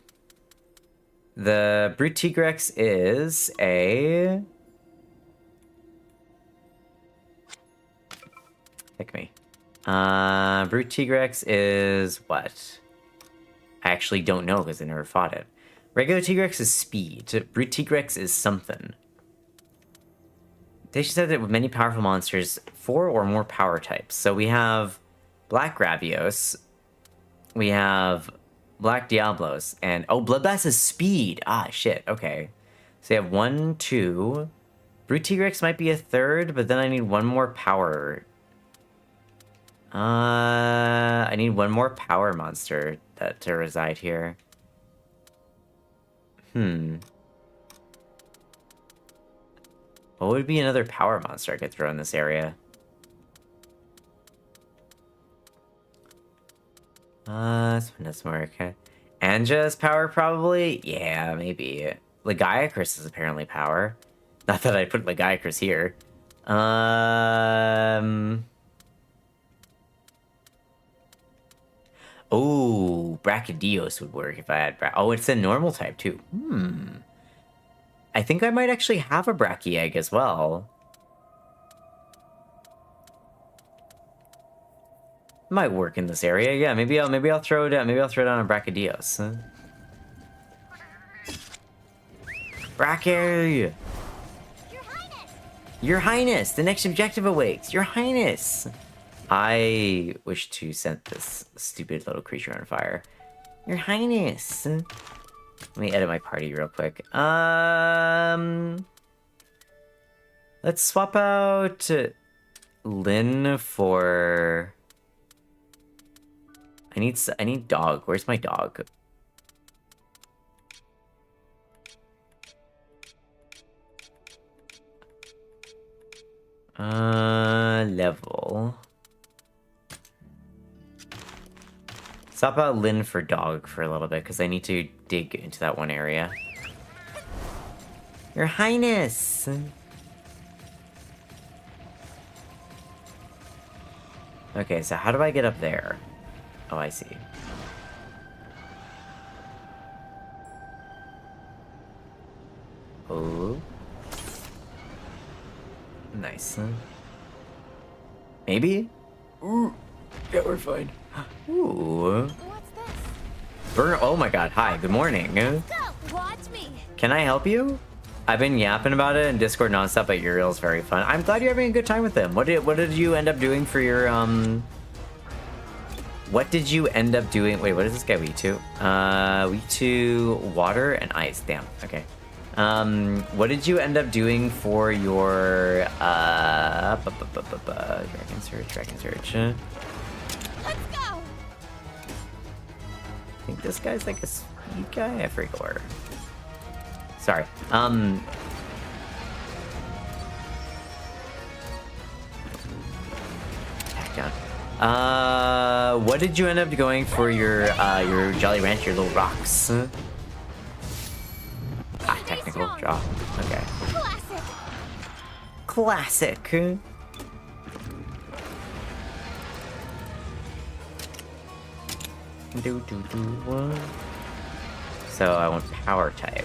The Brute Tigrex is a... Pick me. Brute Tigrex is what? I actually don't know because I never fought it. Regular Tigrex is speed. Brute Tigrex is something. They said that with many powerful monsters, 4 or more power types. So we have Black Gravios, we have Black Diablos, and oh, Bloodbath is speed. Ah, shit. Okay. So you have 1, 2. Brute Tigrex might be a 3rd, but then I need 1 more power. I need 1 more power monster to reside here. What would be another power monster I could throw in this area? This one doesn't work. Anja's power, probably? Yeah, maybe. Lagiacrus is apparently power. Not that I put Lagiacrus here. Oh, Brachydios would work if I had oh, it's a normal type, too. I think I might actually have a Brachy egg as well. Might work in this area. Yeah, maybe I'll throw it down. Maybe I'll throw down a Brachydios. Brachy! Your Highness! The next objective awaits! Your Highness! I wish to set this stupid little creature on fire. Your Highness! Let me edit my party real quick. Let's swap out Lynn for... I need dog. Where's my dog? Level. Swap out Lynn for dog for a little bit, because I need to dig into that one area. Your Highness! Okay, so how do I get up there? Oh, I see. Oh. Nice. Maybe? Ooh. Yeah, we're fine. Ooh. What's this? Burn. Oh my god. Hi. Good morning. Go. Watch me. Can I help you? I've been yapping about it in Discord nonstop, but Uriel's very fun. I'm glad you're having a good time with him. What did you end up doing for your What did you end up doing? Wait, what is this guy weak to? Weak to water and ice. Damn. Okay. What did you end up doing for your Dragon Search? Let's go. I think this guy's like a speed guy. I forget where. Sorry. Back down. What did you end up going for your Jolly Rancher, your little rocks? Ah, technical draw. Okay. Classic. So I want power type.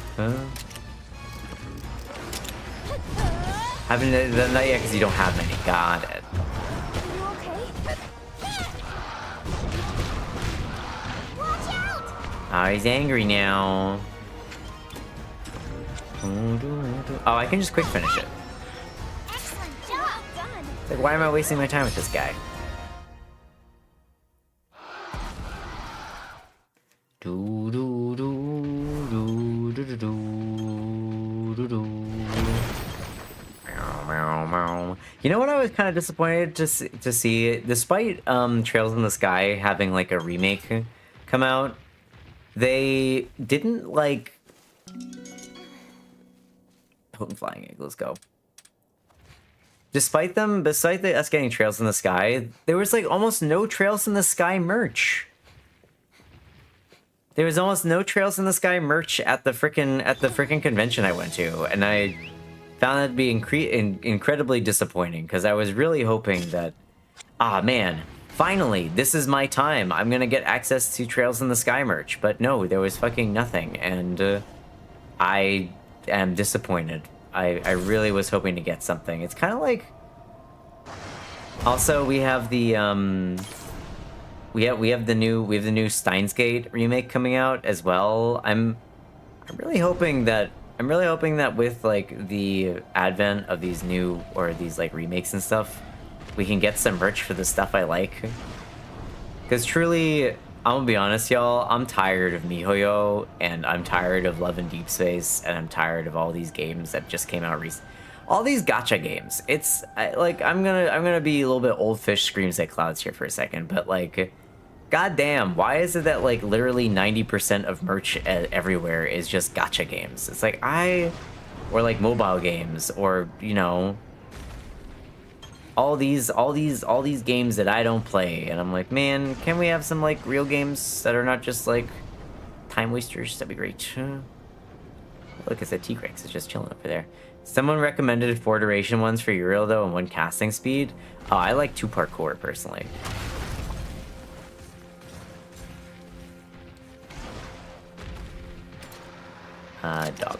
Haven't done that yet because you don't have many. Got it. Are you okay? Watch out! Oh, he's angry now. Oh, I can just quick finish it. Excellent job done. Like, why am I wasting my time with this guy? You know what I was kind of disappointed to see? Despite Trails in the Sky having like a remake come out, they didn't like potent flying egg. Let's go. Despite us getting Trails in the Sky, there was like almost no Trails in the Sky merch. There was almost no Trails in the Sky merch at the frickin' convention I went to, and I found that to be incredibly disappointing because I was really hoping that, man, finally, this is my time. I'm gonna get access to Trails in the Sky merch, but no, there was fucking nothing, and I am disappointed. I really was hoping to get something. It's kind of like. Also, we have the we have the new Steins Gate remake coming out as well. I'm really hoping that with like the advent of these new or these like remakes and stuff, we can get some merch for the stuff I like. Because truly, I'm gonna be honest, y'all, I'm tired of MiHoYo, and I'm tired of Love and Deep Space, and I'm tired of all these games that just came out recently. All these gacha games. It's like I'm gonna be a little bit old fish screams at clouds here for a second, but like, goddamn, why is it that like literally 90% of merch everywhere is just gacha games? It's like or like mobile games, or you know, all these games that I don't play, and I'm like, man, can we have some like real games that are not just like time wasters? That'd be great. Look, it's a T-Rex. It's just chilling over there. Someone recommended 4 duration ones for Uriel though and 1 casting speed. Oh, I like 2 parkour personally. Dog.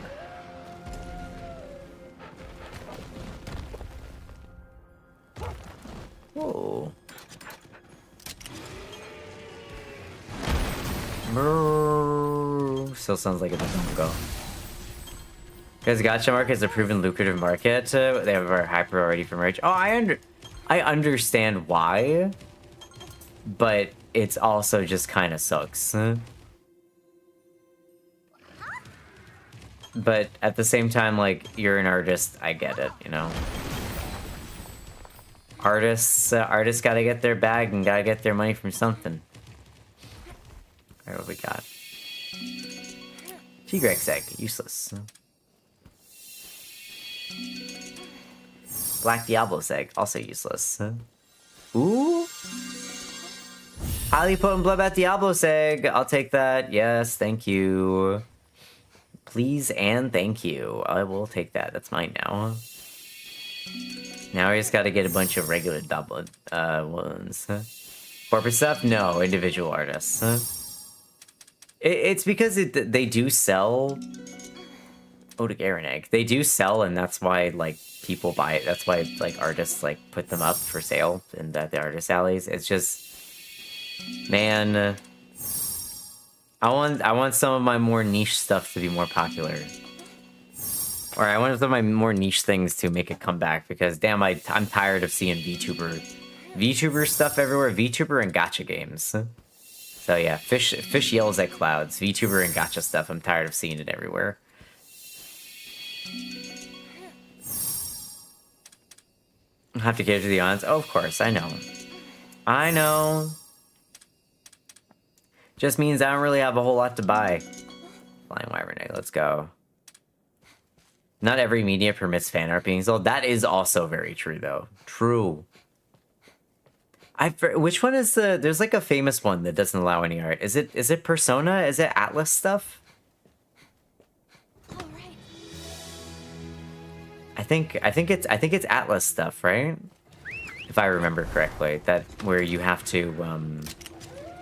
Whoa. Still sounds like a go. Because gacha market is a proven lucrative market. They have a high priority for merch. Oh, I understand why, but it's also just kind of sucks. But at the same time, like, you're an artist, I get it, you know. Artists gotta get their bag and gotta get their money from something. Alright, what we got? T-Rex egg, useless. Black Diablo's egg, also useless. Ooh! Highly potent Bloodbath Diablo's egg, I'll take that. Yes, thank you. Please and thank you. I will take that. That's mine now. Now I just gotta get a bunch of regular double ones. Corporate stuff? No, individual artists. It's because they do sell Odic Aaron egg. They do sell, and that's why like people buy it. That's why like artists like put them up for sale in the artist alleys. It's just, man, I want some of my more niche stuff to be more popular. Or I want to put my more niche things to make a comeback because damn, I'm tired of seeing VTuber stuff everywhere. VTuber and gacha games. So yeah, fish yells at clouds. VTuber and gacha stuff. I'm tired of seeing it everywhere. I have to cater to the audience. Oh, of course, I know. I know. Just means I don't really have a whole lot to buy. Flying Wyvern Egg, let's go. Not every media permits fan art being sold. That is also very true, though. True. Which one is the... There's like a famous one that doesn't allow any art. Is it Persona? Is it Atlas stuff? All right. I think it's Atlas stuff, right? If I remember correctly, that where you have to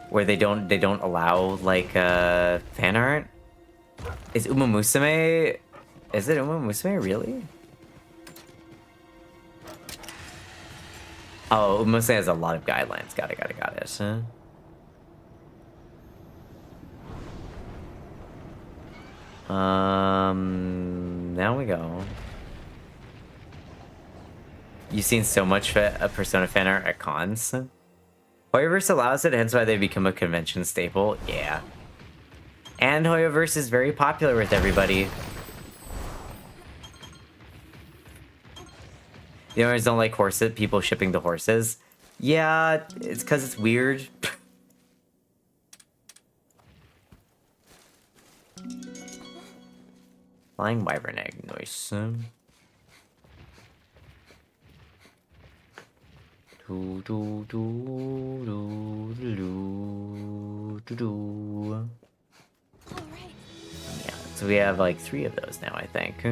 where they don't allow like fan art. Is Uma Musume? Is it Uma Musume really? Oh, Uma Musume has a lot of guidelines. Got it. Huh? Now we go. You've seen so much Persona fan art at cons. Hoyoverse allows it, hence why they become a convention staple. Yeah. And Hoyoverse is very popular with everybody. The owners don't like horses, people shipping the horses. Yeah, it's because it's weird. Flying Wyvern Egg, nice. Do do do do do do do. All right. Yeah, so we have like 3 of those now, I think.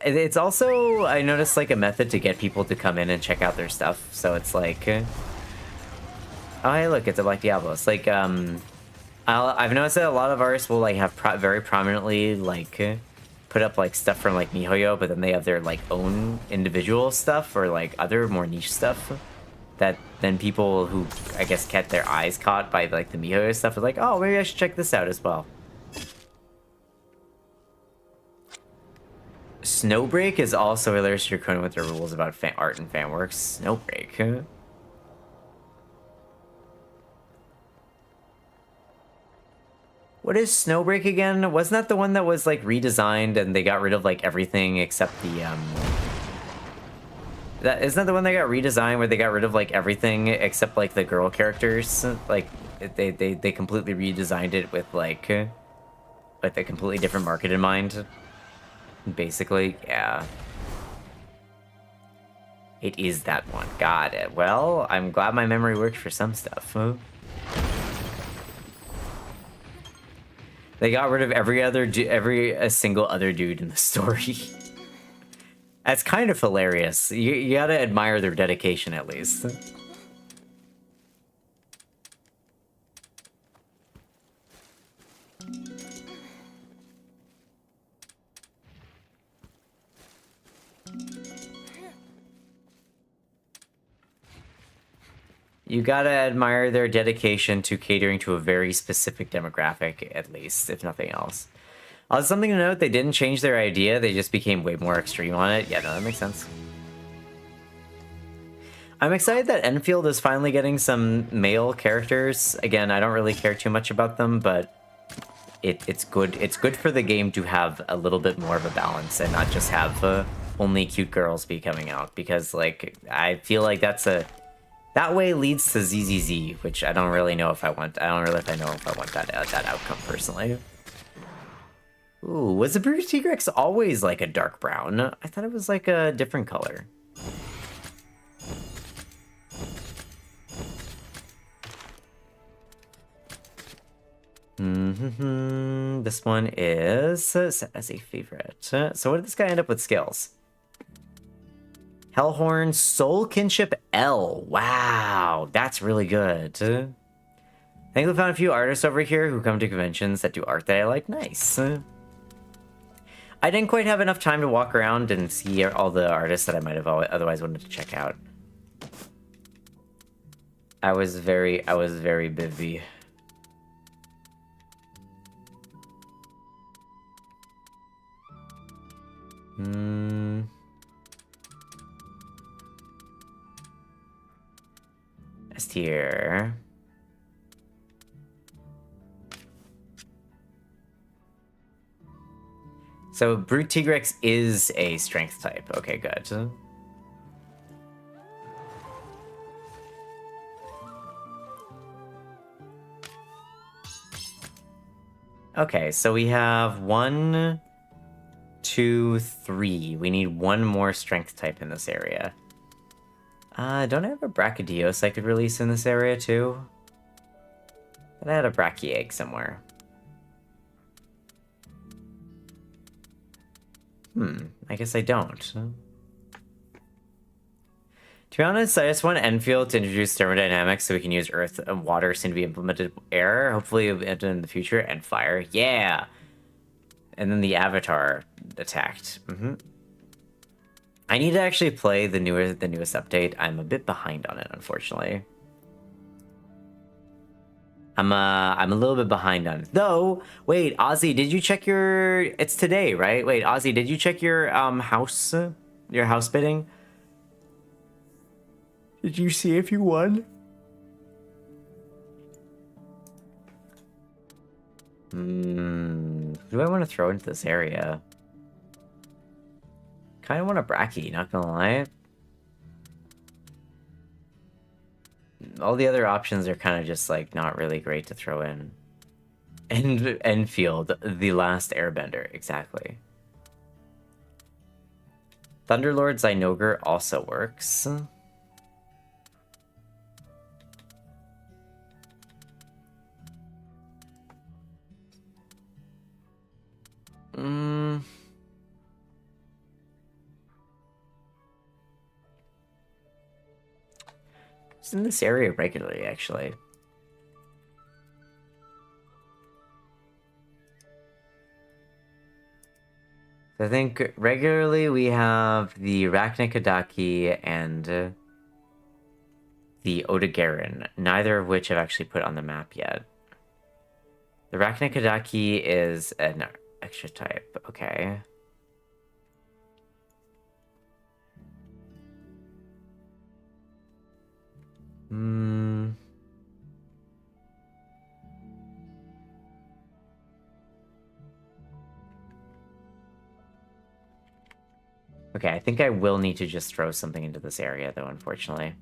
It's also, I noticed like a method to get people to come in and check out their stuff. So it's like, oh hey, look, it's a Black Diablo. It's like, I've noticed that a lot of artists will like have very prominently like put up like stuff from like MiHoYo, but then they have their like own individual stuff or like other more niche stuff that then people who I guess get their eyes caught by like the MiHoYo stuff are like, oh, maybe I should check this out as well. Snowbreak is also hilarious to Draconian with their rules about art and fan works. Snowbreak. What is Snowbreak again? Wasn't that the one that was like redesigned and they got rid of like everything except the isn't that the one that got redesigned where they got rid of like everything except like the girl characters? Like they completely redesigned it with like a completely different market in mind. Basically, yeah. It is that one. Got it. Well, I'm glad my memory worked for some stuff. They got rid of every single other dude in the story. That's kind of hilarious. You gotta admire their dedication at least. You gotta admire their dedication to catering to a very specific demographic, at least, if nothing else. Something to note, they didn't change their idea, they just became way more extreme on it. Yeah, no, that makes sense. I'm excited that Enfield is finally getting some male characters. Again, I don't really care too much about them, but it's good. It's good for the game to have a little bit more of a balance and not just have only cute girls be coming out, because, like, I feel like that way leads to ZZZ, which I don't really know if I want. I don't really know if I want that outcome personally. Ooh, was the British Tigrex always like a dark brown? I thought it was like a different color. This one is set as a favorite. So what did this guy end up with skills? Hellhorn, Soul Kinship L. Wow, that's really good. I think we found a few artists over here who come to conventions that do art that I like. Nice. I didn't quite have enough time to walk around and see all the artists that I might have otherwise wanted to check out. I was very busy. Hmm. S tier. So Brute Tigrex is a strength type. Okay, good. Okay, so we have 1, 2, 3. We need one more strength type in this area. Don't I have a Brachydios I could release in this area too? I had a Brachyegg somewhere. I guess I don't. To be honest, I just want Enfield to introduce thermodynamics so we can use earth and water soon to be implemented air, hopefully in the future, and fire. Yeah! And then the avatar attacked. I need to actually play the newest update. I'm a bit behind on it, unfortunately. I'm a little bit behind on it. Though, wait, Ozzy, did you check your... It's today, right? Wait, Ozzy, did you check your house bidding? Did you see if you won? Who do I want to throw into this area? Kind of want a Bracky, not gonna lie. All the other options are kind of just like not really great to throw in. Enfield, the last airbender, exactly. Thunderlord Zynoger also works. It's in this area regularly, actually. I think regularly we have the Arachnikadaki and the Odogaron, neither of which I've actually put on the map yet. The Arachnikadaki is an extra type, okay. Okay, I think I will need to just throw something into this area, though, unfortunately.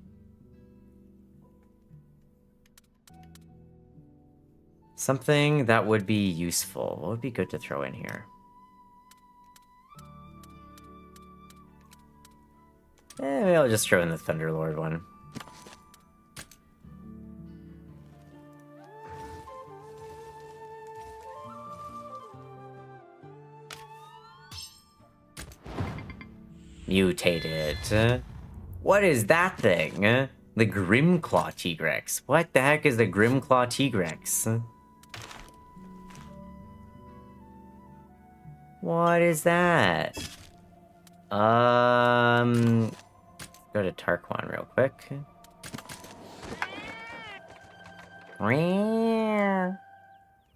Something that would be useful. What would be good to throw in here? Maybe I'll just throw in the Thunderlord one. Mutated. What is that thing? The Grimclaw Tigrex. What the heck is the Grimclaw Tigrex? What is that? Go to Tarquan real quick.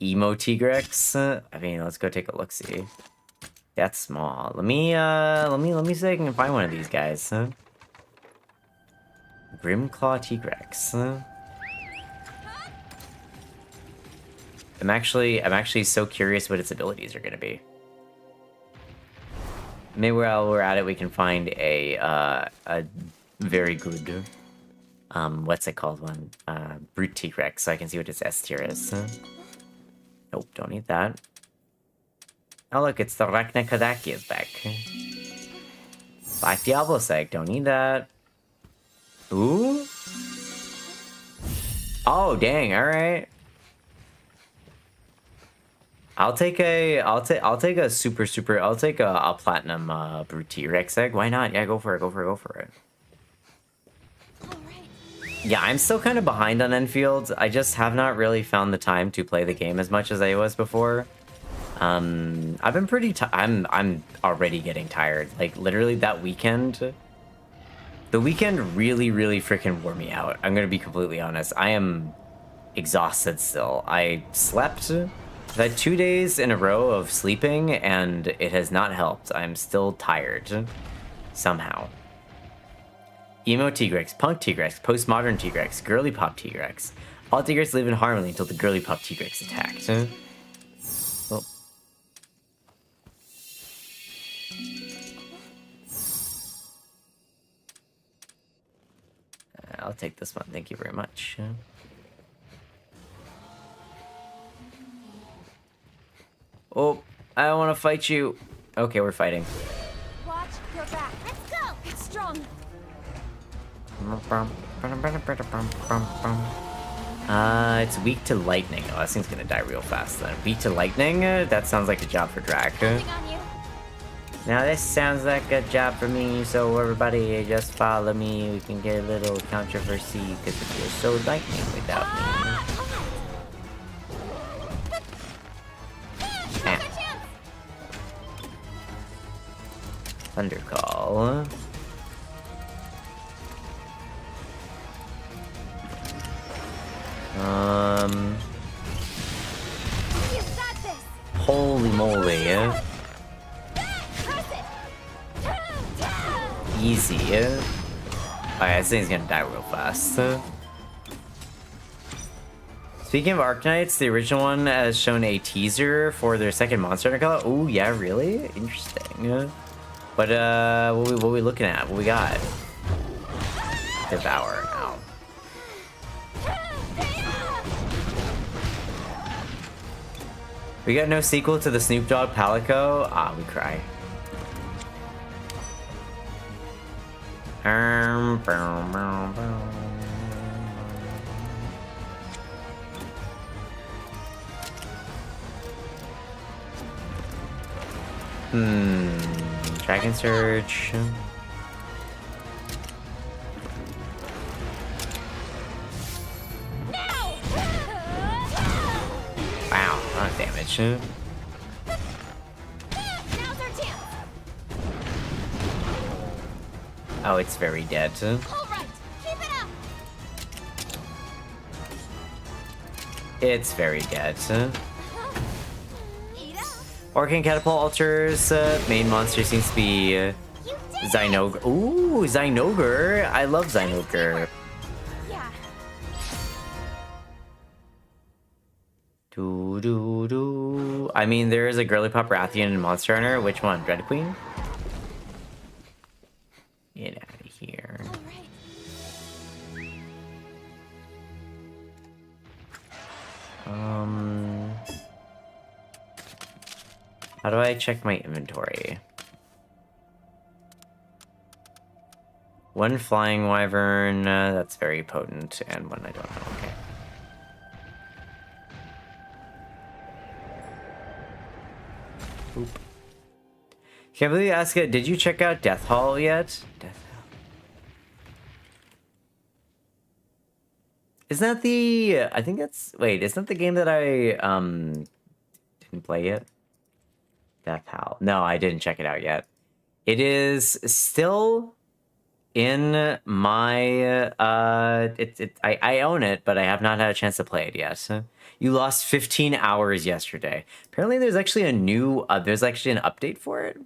Emo Tigrex. I mean, let's go take a look-see. That's small. Let me see if I can find one of these guys. Grimclaw Tigrex. I'm actually so curious what its abilities are gonna be. Maybe while we're at it, we can find a very good what's it called one? Brute Tigrex, so I can see what its S tier is. Nope, don't need that. Oh look, it's the Arachnikadaki is back. Black Diablosec, don't need that. Ooh. Oh dang, alright. I'll take a platinum Brute T-Rex egg. Why not? Yeah, go for it. All right. Yeah, I'm still kind of behind on Enfield. I just have not really found the time to play the game as much as I was before. I've been pretty I'm already getting tired. Like literally that weekend. The weekend really freaking wore me out. I'm gonna be completely honest. I am exhausted still. I slept I've had 2 days in a row of sleeping, and it has not helped. I'm still tired. Somehow. Emo Tigrex, Punk Tigrex, Postmodern Tigrex, Girly Pop Tigrex. All Tigrex live in harmony until the Girly Pop Tigrex attacked. Oh. I'll take this one. Thank you very much. Oh, I don't want to fight you. Okay, we're fighting. Watch your back. Let's go. It's strong. It's weak to lightning. Oh, that thing's gonna die real fast then. Weak to lightning? That sounds like a job for Drac. Counting on you. Now this sounds like a job for me, so everybody just follow me. We can get a little controversy because it feels so lightning without me. Thunder Call. You got this. Holy moly. Press it. Easy. Alright, this thing's gonna die real fast. Speaking of Arknights, the original one has shown a teaser for their second Monster Hunter call. Oh, yeah, really? Interesting. But, what we looking at? What we got? Devour. Ow. We got no sequel to the Snoop Dogg Palico. Ah, we cry. Dragon Surge. Wow, a lot of damage. Now's our chance. Oh, it's very dead. All right. Keep it up. It's very dead. Eat up. Orcan Catapult Altars, main monster seems to be You did it. Zinogre. Ooh, Zinogre. I love Zinogre. Yeah. Do. I mean, there is a Girly Pop Rathian in Monster Hunter. Which one? Dread Queen? Get out of here. All right. How do I check my inventory? One Flying Wyvern, that's very potent, and one I don't know, okay. Oop. Can't believe Asuka, did you check out Death Hall yet? Death Hall. Isn't that the... I think that's... Wait, isn't that the game that I, didn't play yet? Death Hall. No, I didn't check it out yet. It is still in my, I own it, but I have not had a chance to play it yet. You lost 15 hours yesterday. Apparently there's actually a new, there's actually an update for it.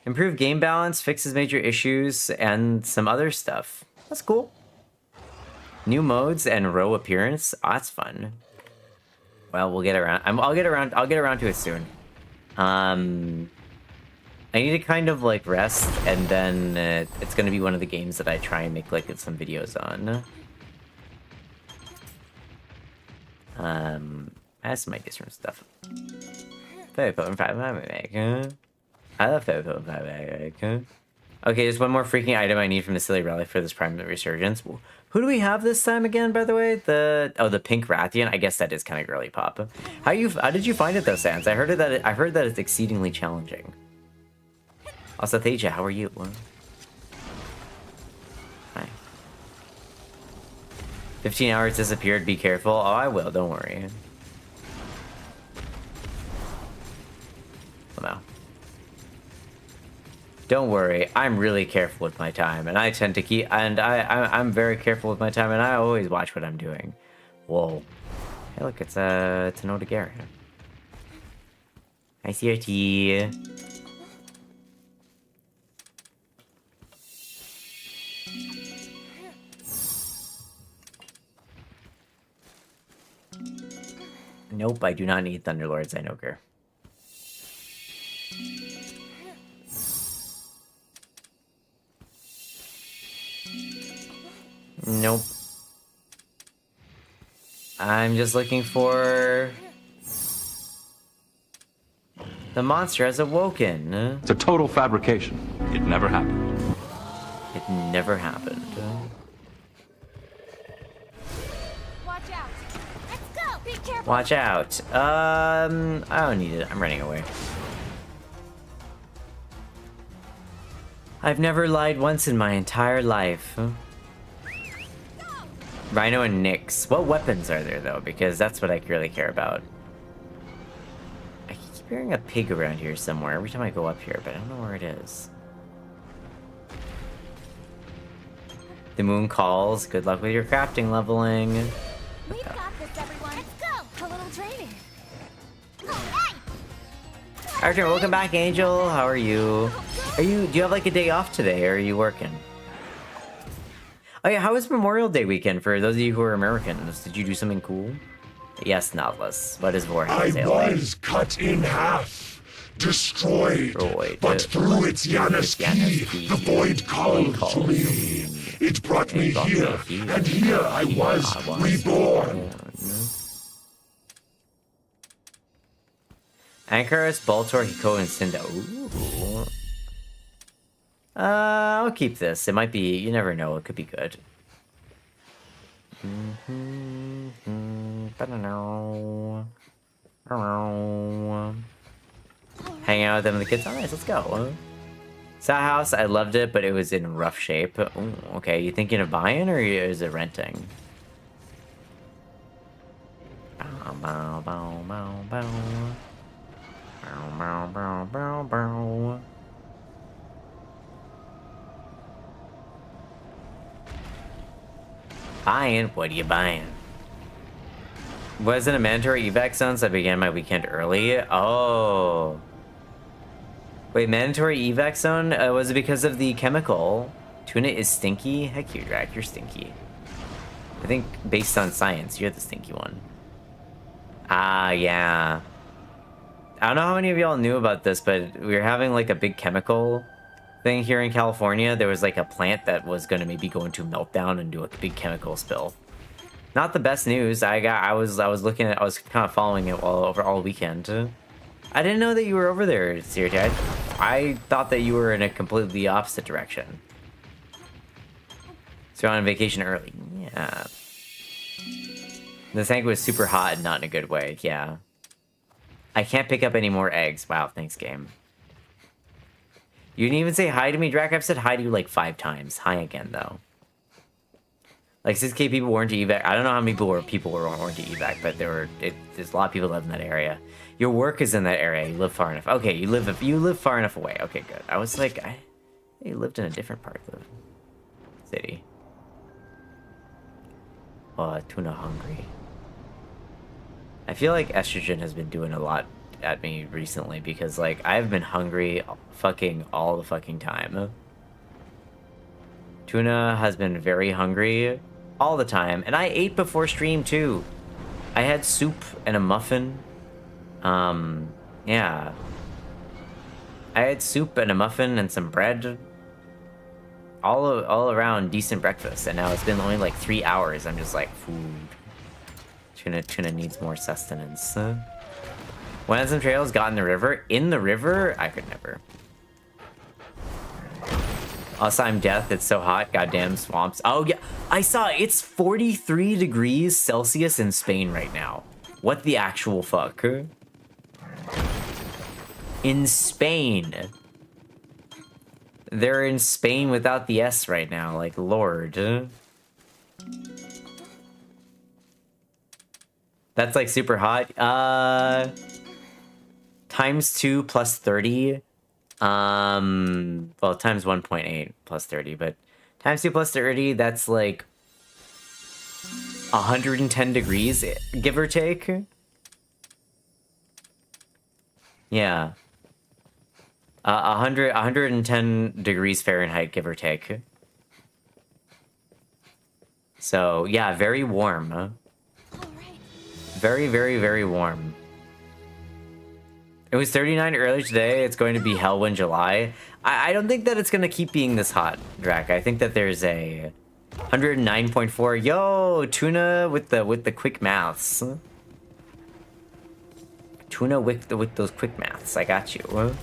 Improved game balance, fixes major issues, and some other stuff. That's cool. New modes and row appearance. Oh, that's fun. Well, we'll get around. I'll get around to it soon. I need to kind of like rest, and then it's gonna be one of the games that I try and make like some videos on. I have some ideas from stuff. I love Okay, there's one more freaking item I need from the Silly Relic for this Prime Resurgence. Who do we have this time again, by the way? The pink Rathian. I guess that is kind of girly pop. How did you find it though, Sans? I heard that it's exceedingly challenging. Also, Thaja, how are you? Hi. 15 hours disappeared. Be careful. Oh, I will. Don't worry. Somehow. Don't worry, I'm really careful with my time, and I tend to keep, and I'm very careful with my time, and I always watch what I'm doing. Whoa. Hey, look, it's a Gary. Hi, CRT. Nope, I do not need Thunderlords, I know, girl. Nope. I'm just looking for... The monster has awoken. It's a total fabrication. It never happened. It never happened. Watch out. Let's go. Be careful. Watch out. I don't need it. I'm running away. I've never lied once in my entire life. Rhino and Nyx. What weapons are there, though? Because that's what I really care about. I keep hearing a pig around here somewhere every time I go up here, but I don't know where it is. The moon calls. Good luck with your crafting leveling. We've got this, everyone. Let's go. A little training. Oh, hey! Arthur, welcome back, Angel. How are you? Do you have like a day off today, or are you working? Oh yeah, how was Memorial Day weekend for those of you who are Americans? Did you do something cool? Yes, Nautilus. What is Warhammer? I was cut in half, destroyed, but through its Yanis key, the void called to me. It brought me here, and here I was reborn. Ankaris, Baltor, Hiko, and Sinda. Ooh. I'll keep this. It might be, you never know, it could be good. Hang out with them and the kids. Oh, nice, let's go. That house, I loved it, but it was in rough shape. Ooh, okay, you thinking of buying or is it renting? Bow, bow, bow, bow, bow. Bow, bow, bow, bow, bow. Buying? What are you buying? Wasn't a mandatory evac zone, so I began my weekend early. Oh. Wait, mandatory evac zone? Was it because of the chemical? Tuna is stinky? Heck you, Drac, you're stinky. I think based on science, you're the stinky one. Ah, yeah. I don't know how many of y'all knew about this, but we were having like a big chemical thing here in California. There was like a plant that was gonna maybe go into meltdown and do a big chemical spill. Not the best news. I was kind of following it all weekend. I didn't know that you were over there, Sirti. I thought that you were in a completely opposite direction. So you're on vacation early. Yeah. The tank was super hot and not in a good way. Yeah. I can't pick up any more eggs. Wow, thanks, game. You didn't even say hi to me, Drac. I've said hi to you like 5 times. Hi again, though. Like 6K people weren't to evac. I don't know how many people weren't to evac, but there's a lot of people live in that area. Your work is in that area. You live far enough. Okay, you live far enough away. Okay, good. I was like, you lived in a different part of the city. Oh, tuna hungry. I feel like estrogen has been doing a lot at me recently because like I've been hungry fucking all the fucking time. Tuna has been very hungry all the time, and I ate before stream too. I had soup and a muffin. Yeah. I had soup and a muffin and some bread. All around decent breakfast, and now it's been only like 3 hours. I'm just like, food. Tuna needs more sustenance. When had some trails got in the river? In the river? I could never. Also, I'm death. It's so hot. Goddamn swamps. Oh, yeah. I saw it. It's 43 degrees Celsius in Spain right now. What the actual fuck? In Spain. They're in Spain without the S right now. Like, Lord. That's like super hot. Times 2 plus 30. Well, times 1.8 plus 30, but times 2 plus 30, that's like 110 degrees, give or take. Yeah. 110 degrees Fahrenheit, give or take. So, yeah, very warm. All right. Very, very, very warm. It was 39 earlier today. It's going to be hell in July. I don't think that it's going to keep being this hot, Drac. I think that there's a 109.4. Yo, Tuna with the quick maths. Tuna with those quick maths. I got you.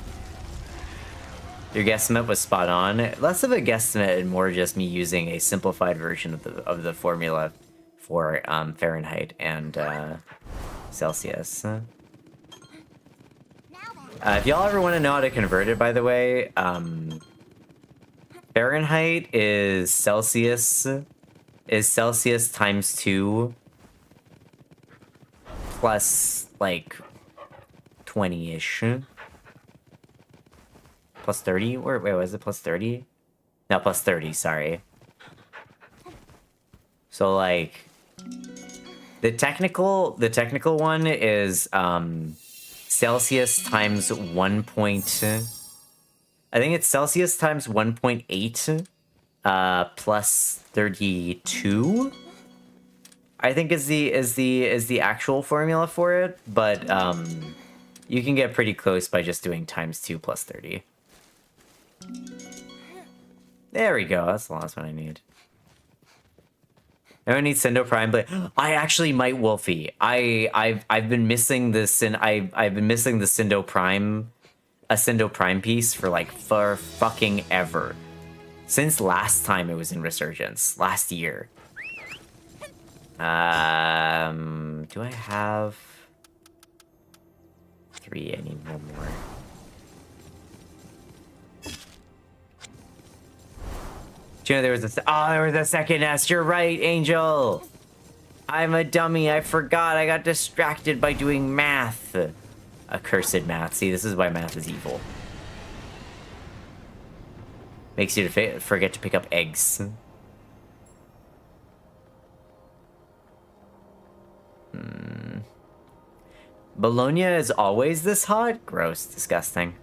Your guesstimate was spot on. Less of a guesstimate and more just me using a simplified version of the formula for Fahrenheit and Celsius. If y'all ever want to know how to convert it, by the way, Fahrenheit is Celsius times 2 plus like 20-ish. Plus 30? Or wait, was it plus 30? No, plus 30, sorry. So like the technical one is Celsius times 1. I think it's Celsius times 1.8 plus 32. I think is the actual formula for it, but you can get pretty close by just doing times 2 plus 30. There we go. That's the last one I need. I don't need Sendo Prime, but I actually might, Wolfie. I've been missing this, and I've been missing the Sendo Prime, a Sendo Prime piece for fucking ever, since last time it was in Resurgence last year. Do I have 3? I need one more. You know, there was a second S. You're right, Angel. I'm a dummy. I forgot. I got distracted by doing math. Accursed math. See, this is why math is evil. Makes you forget to pick up eggs. Bologna is always this hot? Gross. Disgusting.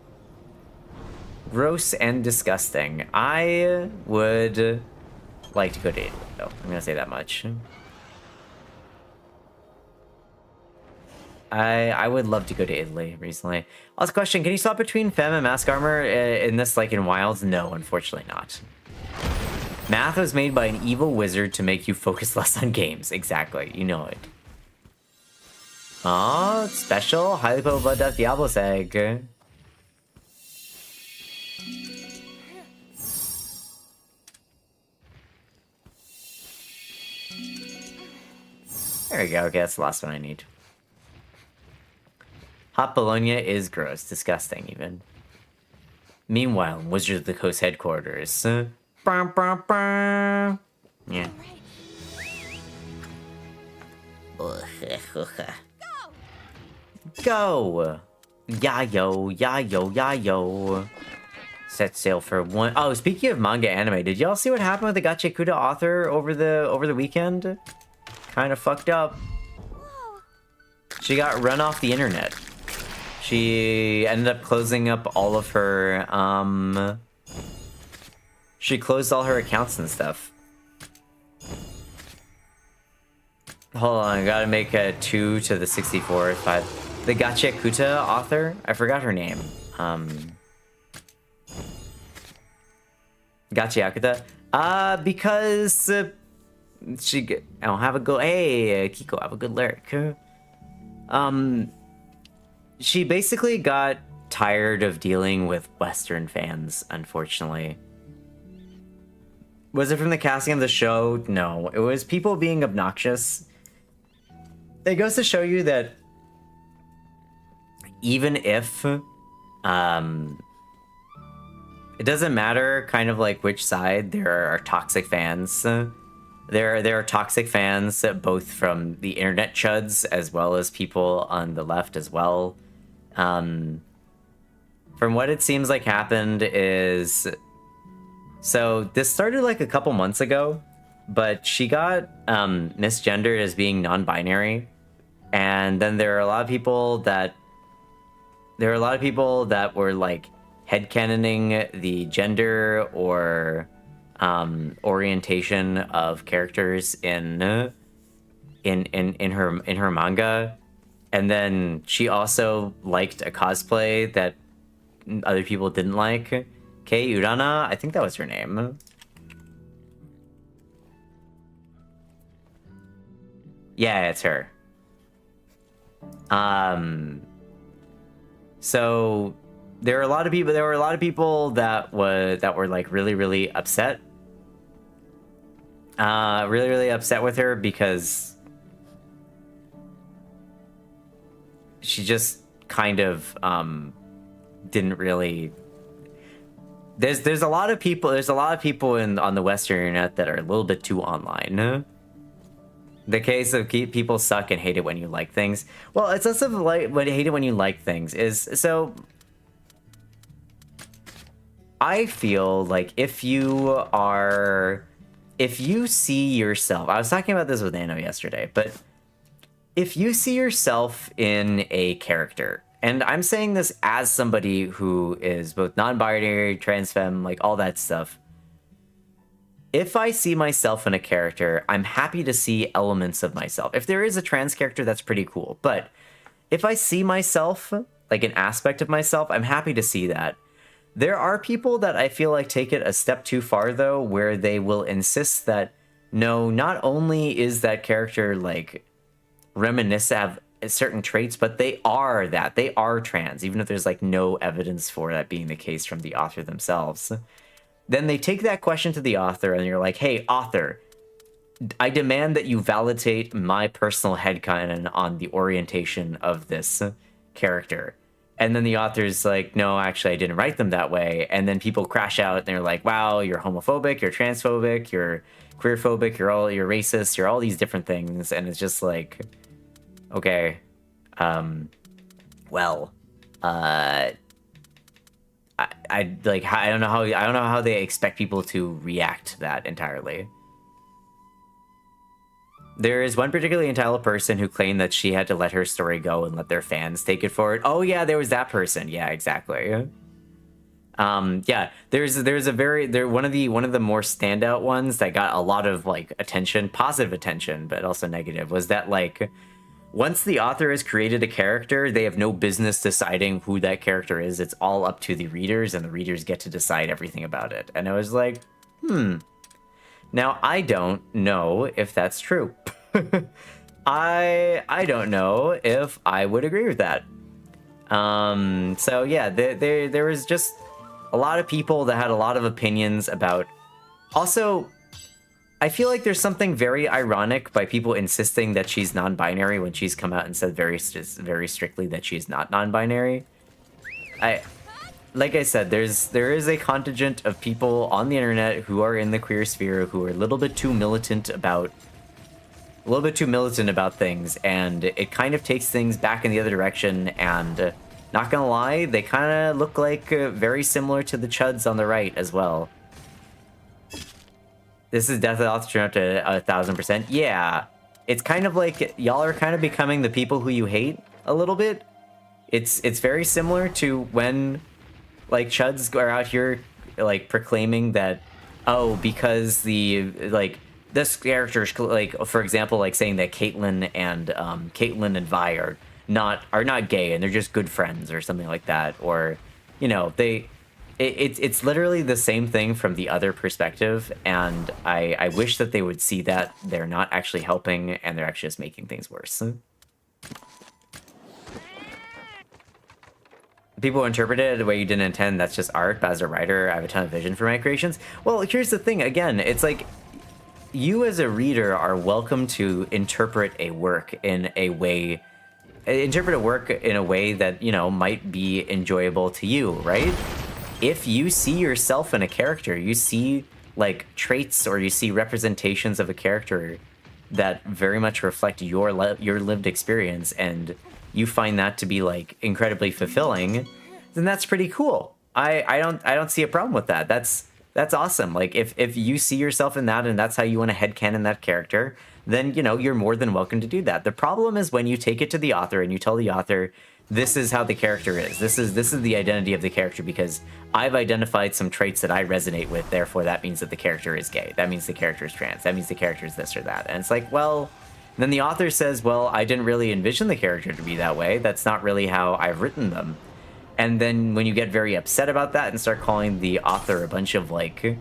Gross and disgusting. I would like to go to Italy, though. I'm gonna say that much. I would love to go to Italy recently. Last question, can you swap between Fem and Mask Armor in this, like, in Wilds? No, unfortunately not. Math was made by an evil wizard to make you focus less on games. Exactly, you know it. Aw, special, highly potent blood death Diablo's egg. There we go. Okay, that's the last one I need. Hot Bologna is gross. Disgusting, even. Meanwhile, in Wizards of the Coast headquarters. Yeah. Go! Yayo, yayo, yayo. Set sail for one. Oh, speaking of manga anime, did y'all see what happened with the Gachikuta author over the weekend? Kind of fucked up. She got run off the internet. She ended up closing up all of her, she closed all her accounts and stuff. Hold on, I gotta make a 2 to the 64, 5. The Gachikuta author? I forgot her name. Gachiakuta? Because, I'll have a go. Hey, Kiko, have a good lyric. She basically got tired of dealing with Western fans, unfortunately. Was it from the casting of the show? No, it was people being obnoxious. It goes to show you that even if, it doesn't matter kind of like which side, there are toxic fans. There are toxic fans, both from the internet chuds as well as people on the left as well. From what it seems like happened is... So this started like a couple months ago. but she got misgendered as being non-binary, and then there are a lot of people that were like headcanoning the gender or orientation of characters in her manga, and then she also liked a cosplay that other people didn't like. Kei Urana, I think that was her name. Yeah, it's her. So there were a lot of people that were like really upset. Really upset with her because she just kind of didn't really. There's a lot of people on the Western internet that are a little bit too online. The case of people suck and hate it when you like things. Well, it's less of like when hate it when you like things is so. I feel like if you see yourself, I was talking about this with Nano yesterday, but if you see yourself in a character, and I'm saying this as somebody who is both non-binary, trans femme, like all that stuff. If I see myself in a character, I'm happy to see elements of myself. If there is a trans character, that's pretty cool. But if I see myself, like an aspect of myself, I'm happy to see that. There are people that I feel like take it a step too far, though, where they will insist that, no, not only is that character, like, reminiscent of certain traits, but they are that. They are trans, even if there's, like, no evidence for that being the case from the author themselves. Then they take that question to the author, and you're like, hey, author, I demand that you validate my personal headcanon on the orientation of this character. And then the author's like, no, actually, I didn't write them that way. And then people crash out, and they're like, wow, you're homophobic, you're transphobic, you're queerphobic, you're racist, you're all these different things. And it's just like, okay, well, I don't know how they expect people to react to that entirely. There is one particularly entitled person who claimed that she had to let her story go and let their fans take it forward. Oh yeah, there was that person. Yeah, exactly. Yeah, there's one of the more standout ones that got a lot of like attention, positive attention, but also negative, was that like once the author has created a character, they have no business deciding who that character is. It's all up to the readers, and the readers get to decide everything about it. And I was like, Now, I don't know if that's true. I don't know if I would agree with that. So yeah, there was just a lot of people that had a lot of opinions about. Also, I feel like there's something very ironic by people insisting that she's non-binary when she's come out and said very strictly that she's not non-binary. Like I said, there is a contingent of people on the internet who are in the queer sphere who are a little bit too militant about things, and it kind of takes things back in the other direction. And not gonna lie, they kind of look like very similar to the chuds on the right as well. This is definitely off the turn up to 1000%. Yeah, it's kind of like y'all are kind of becoming the people who you hate a little bit. It's very similar to when like chuds are out here like proclaiming that, oh, because this character's like, for example, like saying that Caitlyn and Vi are not gay and they're just good friends or something like that, or you know, it's literally the same thing from the other perspective, and I wish that they would see that they're not actually helping and they're actually just making things worse. People interpret it the way you didn't intend. That's just art. But as a writer, I have a ton of vision for my creations. Well, here's the thing. Again, it's like you as a reader are welcome to interpret a work in a way that, you know, might be enjoyable to you, right? If you see yourself in a character, you see like traits or you see representations of a character that very much reflect your lived experience, and you find that to be like incredibly fulfilling, then that's pretty cool. I don't see a problem with that. That's That's awesome. Like, if you see yourself in that and that's how you want to headcanon that character, then, you know, you're more than welcome to do that. The problem is when you take it to the author and you tell the author, this is how the character is. This is the identity of the character because I've identified some traits that I resonate with, therefore that means that the character is gay. That means the character is trans. That means the character is this or that. And it's like, well, then the author says, well, I didn't really envision the character to be that way. That's not really how I've written them. And then when you get very upset about that and start calling the author a bunch of, like,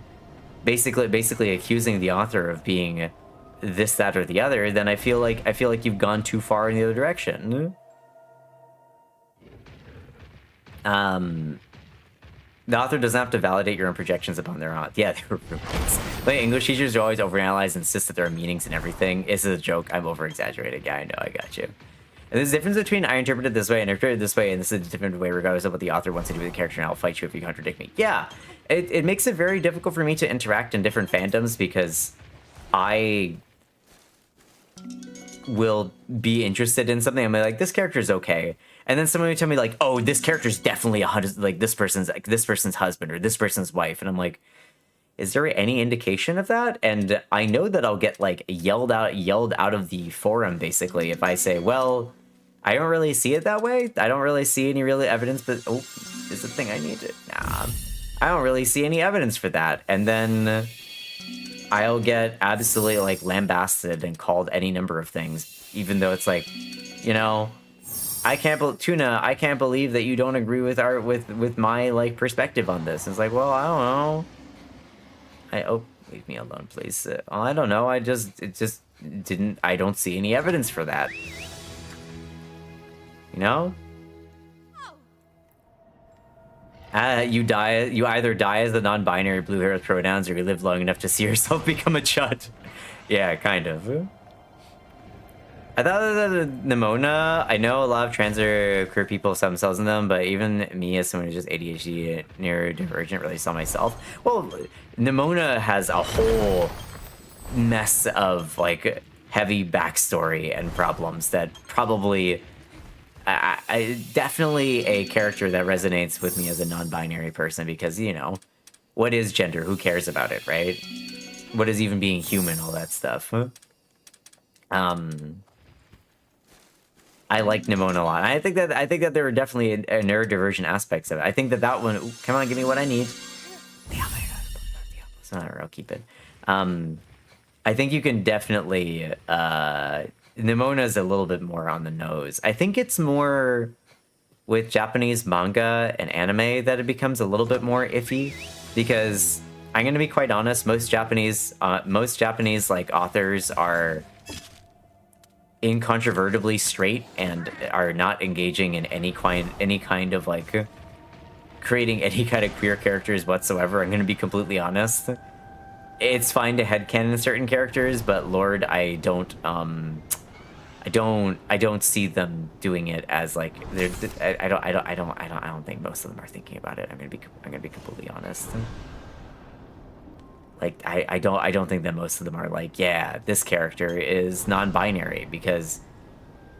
basically accusing the author of being this, that, or the other, then I feel like you've gone too far in the other direction. The author doesn't have to validate your own projections upon their own. Yeah, they were roommates. Like, English teachers are always overanalyze and insist that there are meanings in everything. This is a joke. I'm over-exaggerating. Yeah, I know. I got you. And there's a difference between I interpret it this way and interpret it this way, and this is a different way regardless of what the author wants to do with the character, and I'll fight you if you contradict me. Yeah, it makes it very difficult for me to interact in different fandoms because I will be interested in something. I'm like, this character is okay. And then someone would tell me like, oh, this character's definitely like this person's husband or this person's wife. And I'm like, is there any indication of that? And I know that I'll get like yelled out of the forum basically if I say, well, I don't really see it that way. I don't really see any real evidence, but oh, is the thing I need to, nah, I don't really see any evidence for that. And then I'll get absolutely like lambasted and called any number of things, even though it's like, you know, I can't believe that you don't agree with my like perspective on this. And it's like, well, I don't know. Leave me alone, please. I don't know. I don't see any evidence for that. You know? You either die as the non-binary blue hair with pronouns, or you live long enough to see yourself become a chud. Yeah, kind of. I thought that Nimona, I know a lot of trans or queer people saw themselves in them, but even me as someone who's just ADHD neurodivergent really saw myself. Well, Nimona has a whole mess of like heavy backstory and problems that probably I definitely a character that resonates with me as a non-binary person because, you know, what is gender? Who cares about it, right? What is even being human? All that stuff. I like Nimona a lot. I think that there are definitely a neurodivergent aspects of it. I think that one. Ooh, come on, give me what I need. It's not. I'll keep it. I think you can definitely. Nimona's a little bit more on the nose. I think it's more with Japanese manga and anime that it becomes a little bit more iffy because I'm gonna be quite honest. Most Japanese like authors are incontrovertibly straight and are not engaging in any kind of like creating any kind of queer characters whatsoever. I'm gonna be completely honest. It's fine to headcanon certain characters, but Lord, I don't see them doing it as like I don't think most of them are thinking about it. I'm gonna be completely honest. Like I don't think that most of them are like, yeah, this character is non-binary, because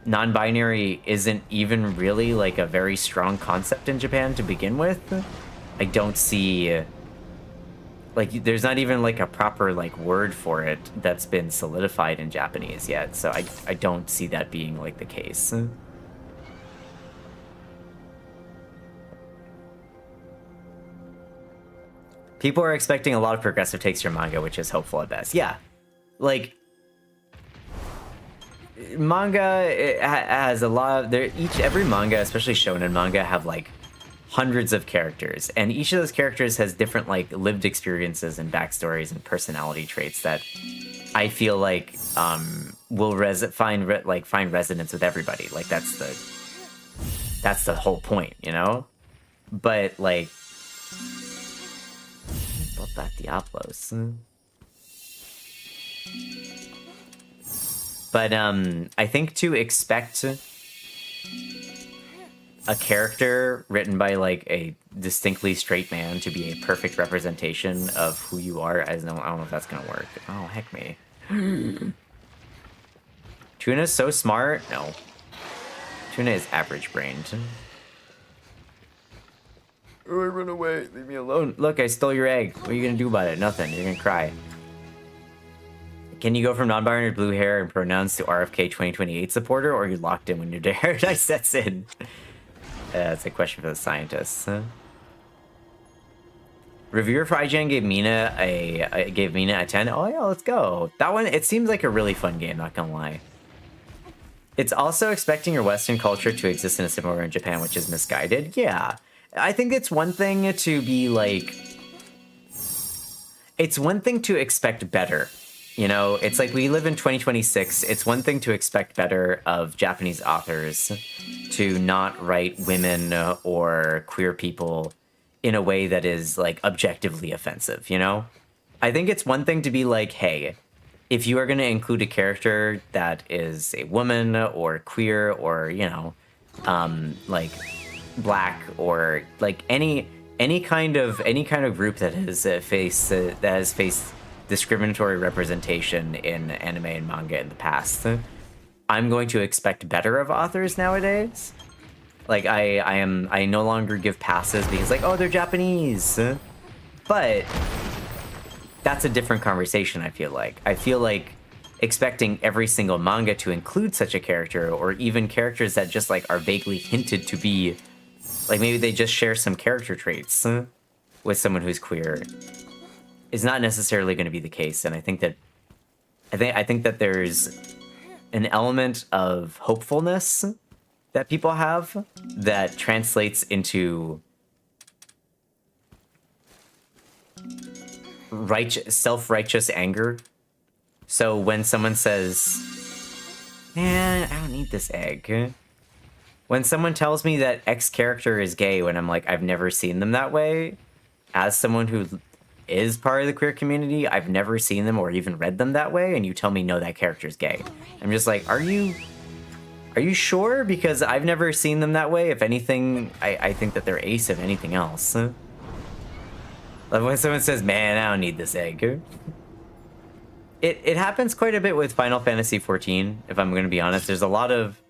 non-binary isn't even really like a very strong concept in Japan to begin with. I don't see like there's not even like a proper like word for it that's been solidified in Japanese yet. So I don't see that being like the case. People are expecting a lot of progressive takes from manga, which is hopeful at best. Yeah, like manga it has a lot of every manga, especially shonen manga, have like hundreds of characters, and each of those characters has different like lived experiences and backstories and personality traits that I feel like will find resonance with everybody. Like that's the whole point, you know. But like. That Diablos. But I think to expect a character written by like a distinctly straight man to be a perfect representation of who you are, I don't know if that's gonna work. Oh heck me. Tuna's so smart. No. Tuna is average brained. Oh, run away. Leave me alone. Look, I stole your egg. What are you gonna do about it? Nothing. You're gonna cry. Can you go from non-binary blue hair and pronouns to RFK 2028 supporter, or are you locked in when your paradise sets in? That's a question for the scientists. Huh? Reviewer for IGN gave Mina a 10. Oh yeah, let's go. That one, it seems like a really fun game, not gonna lie. It's also expecting your Western culture to exist in a similar way in Japan, which is misguided. Yeah. I think it's one thing to be like... It's one thing to expect better. You know, it's like we live in 2026. It's one thing to expect better of Japanese authors to not write women or queer people in a way that is, like, objectively offensive, you know? I think it's one thing to be like, hey, if you are going to include a character that is a woman or queer or, you know, like, black or, like, any kind of group that has faced discriminatory representation in anime and manga in the past, I'm going to expect better of authors nowadays. Like, I no longer give passes because, like, oh, they're Japanese. But that's a different conversation, I feel like. I feel like expecting every single manga to include such a character, or even characters that just, like, are vaguely hinted to be, like, maybe they just share some character traits with someone who's queer, is not necessarily going to be the case. And I think that there's an element of hopefulness that people have that translates into self-righteous anger. So when someone says, man, I don't need this egg. When someone tells me that X character is gay, when I'm like, I've never seen them that way, as someone who is part of the queer community, I've never seen them or even read them that way, and you tell me, no, that character's gay. I'm just like, are you sure? Because I've never seen them that way. If anything, I think that they're ace of anything else. Like when someone says, man, I don't need this egg. It happens quite a bit with Final Fantasy XIV, if I'm going to be honest. There's a lot of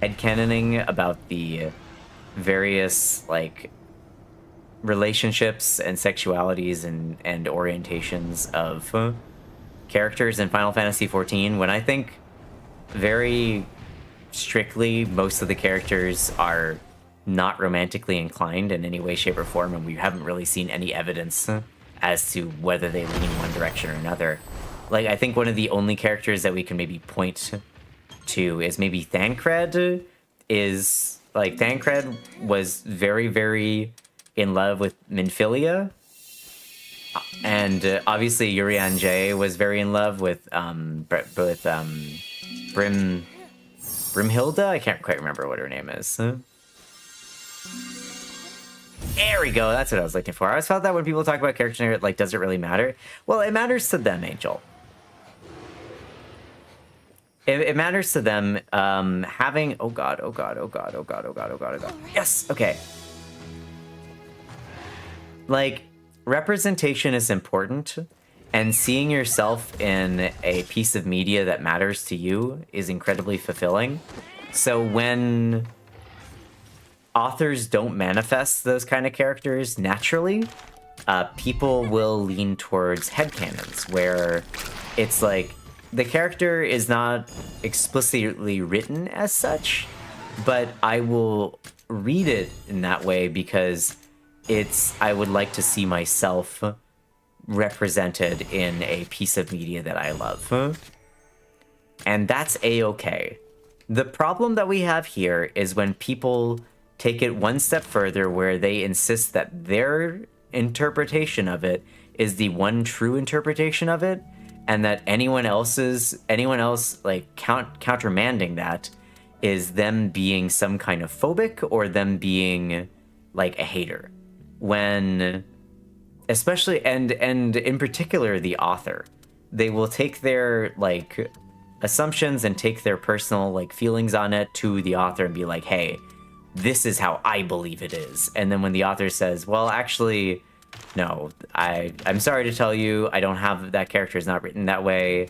headcanoning about the various, like, relationships and sexualities and orientations of characters in Final Fantasy XIV, when I think very strictly most of the characters are not romantically inclined in any way, shape, or form, and we haven't really seen any evidence as to whether they lean one direction or another. Like, I think one of the only characters that we can maybe point to is maybe Thancred. Thancred was very, very in love with Minfilia, and obviously Urian J was very in love with Brimhilda. I can't quite remember what her name is. There we go. That's what I was looking for. I always felt that when people talk about character, like, does it really matter? Well, it matters to them, Angel. It matters to them having. Oh god. Yes. Okay. Like, representation is important, and seeing yourself in a piece of media that matters to you is incredibly fulfilling. So when authors don't manifest those kind of characters naturally, people will lean towards headcanons, where it's like the character is not explicitly written as such, but I will read it in that way because I would like to see myself represented in a piece of media that I love. And that's a-okay. The problem that we have here is when people take it one step further, where they insist that their interpretation of it is the one true interpretation of it, and that anyone else like countermanding that is them being some kind of phobic or them being like a hater. When, especially, and in particular the author, they will take their like assumptions and take their personal like feelings on it to the author and be like, hey, this is how I believe it is. And then when the author says, well, actually, no, I'm sorry to tell you, I don't have, that character is not written that way.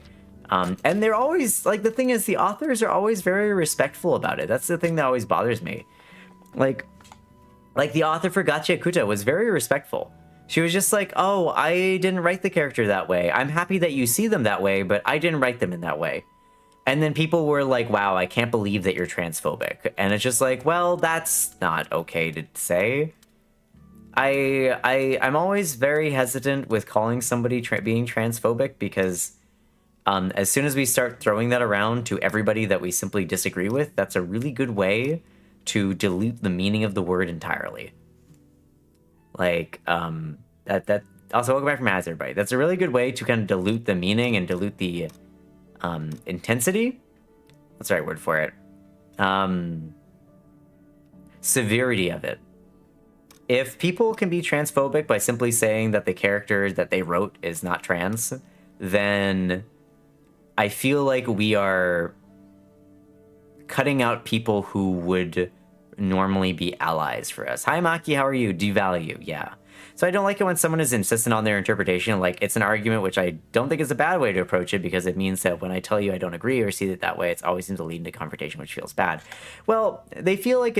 And they're always, like, the thing is, the authors are always very respectful about it. That's the thing that always bothers me. Like, Like, the author for Gacha Kuta was very respectful. She was just like, oh, I didn't write the character that way. I'm happy that you see them that way, but I didn't write them in that way. And then people were like, wow, I can't believe that you're transphobic. And it's just like, well, that's not okay to say. I'm always very hesitant with calling somebody being transphobic because as soon as we start throwing that around to everybody that we simply disagree with, that's a really good way to dilute the meaning of the word entirely. Like, that also, welcome back from Haz, everybody. That's a really good way to kind of dilute the meaning and dilute the intensity. What's the right word for it? Severity of it. If people can be transphobic by simply saying that the character that they wrote is not trans, then I feel like we are cutting out people who would normally be allies for us. Hi, Maki, how are you? Devalue, yeah. So I don't like it when someone is insistent on their interpretation. Like, it's an argument, which I don't think is a bad way to approach it, because it means that when I tell you I don't agree or see it that way, it's always seems to lead into confrontation, which feels bad. Well, they feel like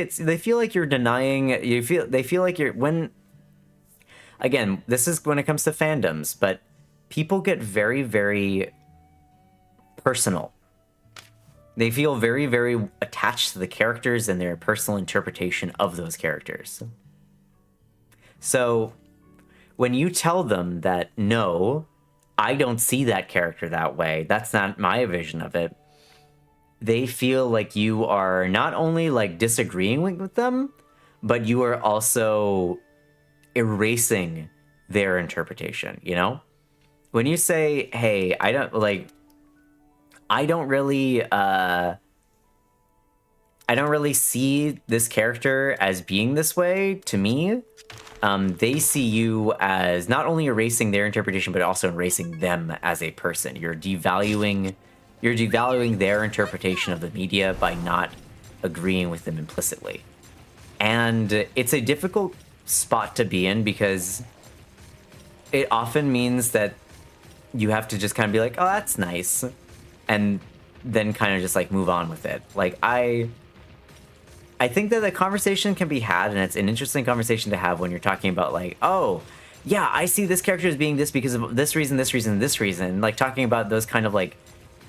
you're denying. They feel like you're when. Again, this is when it comes to fandoms, but people get very, very personal. They feel very, very attached to the characters and their personal interpretation of those characters. So when you tell them that, no, I don't see that character that way, that's not my vision of it, they feel like you are not only like disagreeing with them, but you are also erasing their interpretation, you know? When you say, hey, I don't really see this character as being this way, to me, they see you as not only erasing their interpretation, but also erasing them as a person. You're devaluing their interpretation of the media by not agreeing with them implicitly. And it's a difficult spot to be in, because it often means that you have to just kind of be like, oh, that's nice, and then kind of just like move on with it. Like, I think that the conversation can be had, and it's an interesting conversation to have when you're talking about like, oh, yeah, I see this character as being this because of this reason, this reason, this reason. Like, talking about those kind of like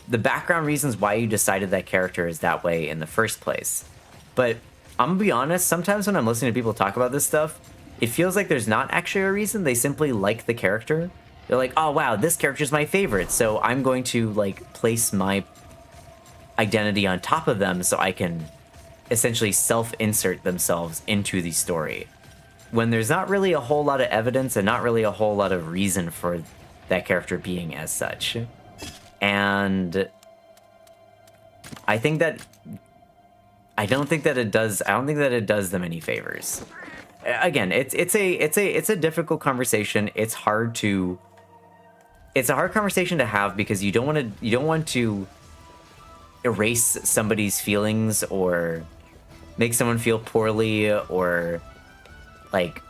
the background reasons why you decided that character is that way in the first place. But I'm gonna be honest, sometimes when I'm listening to people talk about this stuff, it feels like there's not actually a reason. They simply like the character. They're like, oh, wow, this character's my favorite, so I'm going to like place my identity on top of them so I can essentially self-insert themselves into the story, when there's not really a whole lot of evidence and not really a whole lot of reason for that character being as such. And I don't think that it does them any favors. Again, it's a difficult conversation. It's a hard conversation to have, because you don't want to erase somebody's feelings or make someone feel poorly or like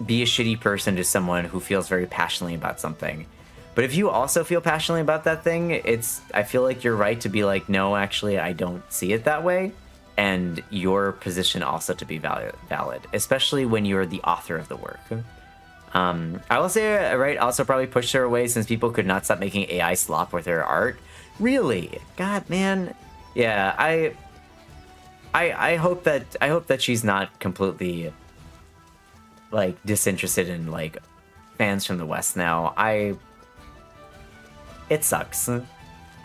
be a shitty person to someone who feels very passionately about something. But if you also feel passionately about that thing, I feel like you're right to be like, no, actually, I don't see it that way. And your position also to be valid, especially when you're the author of the work. I will say, right, also probably pushed her away since people could not stop making AI slop with her art. Really? God, man. Yeah, I hope that she's not completely like disinterested in like fans from the West now. It sucks.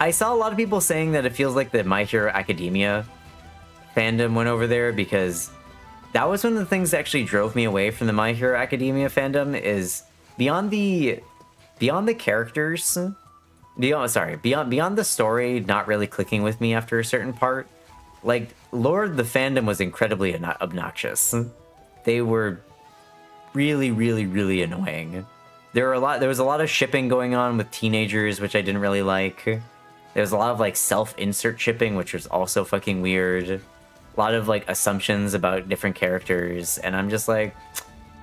I saw a lot of people saying that it feels like the My Hero Academia fandom went over there, because that was one of the things that actually drove me away from the My Hero Academia fandom, is beyond the characters, beyond the story not really clicking with me after a certain part. Like, Lord, the fandom was incredibly obnoxious. They were really, really, really annoying. There was a lot of shipping going on with teenagers, which I didn't really like. There was a lot of like self-insert shipping, which was also fucking weird. A lot of like assumptions about different characters, and I'm just like,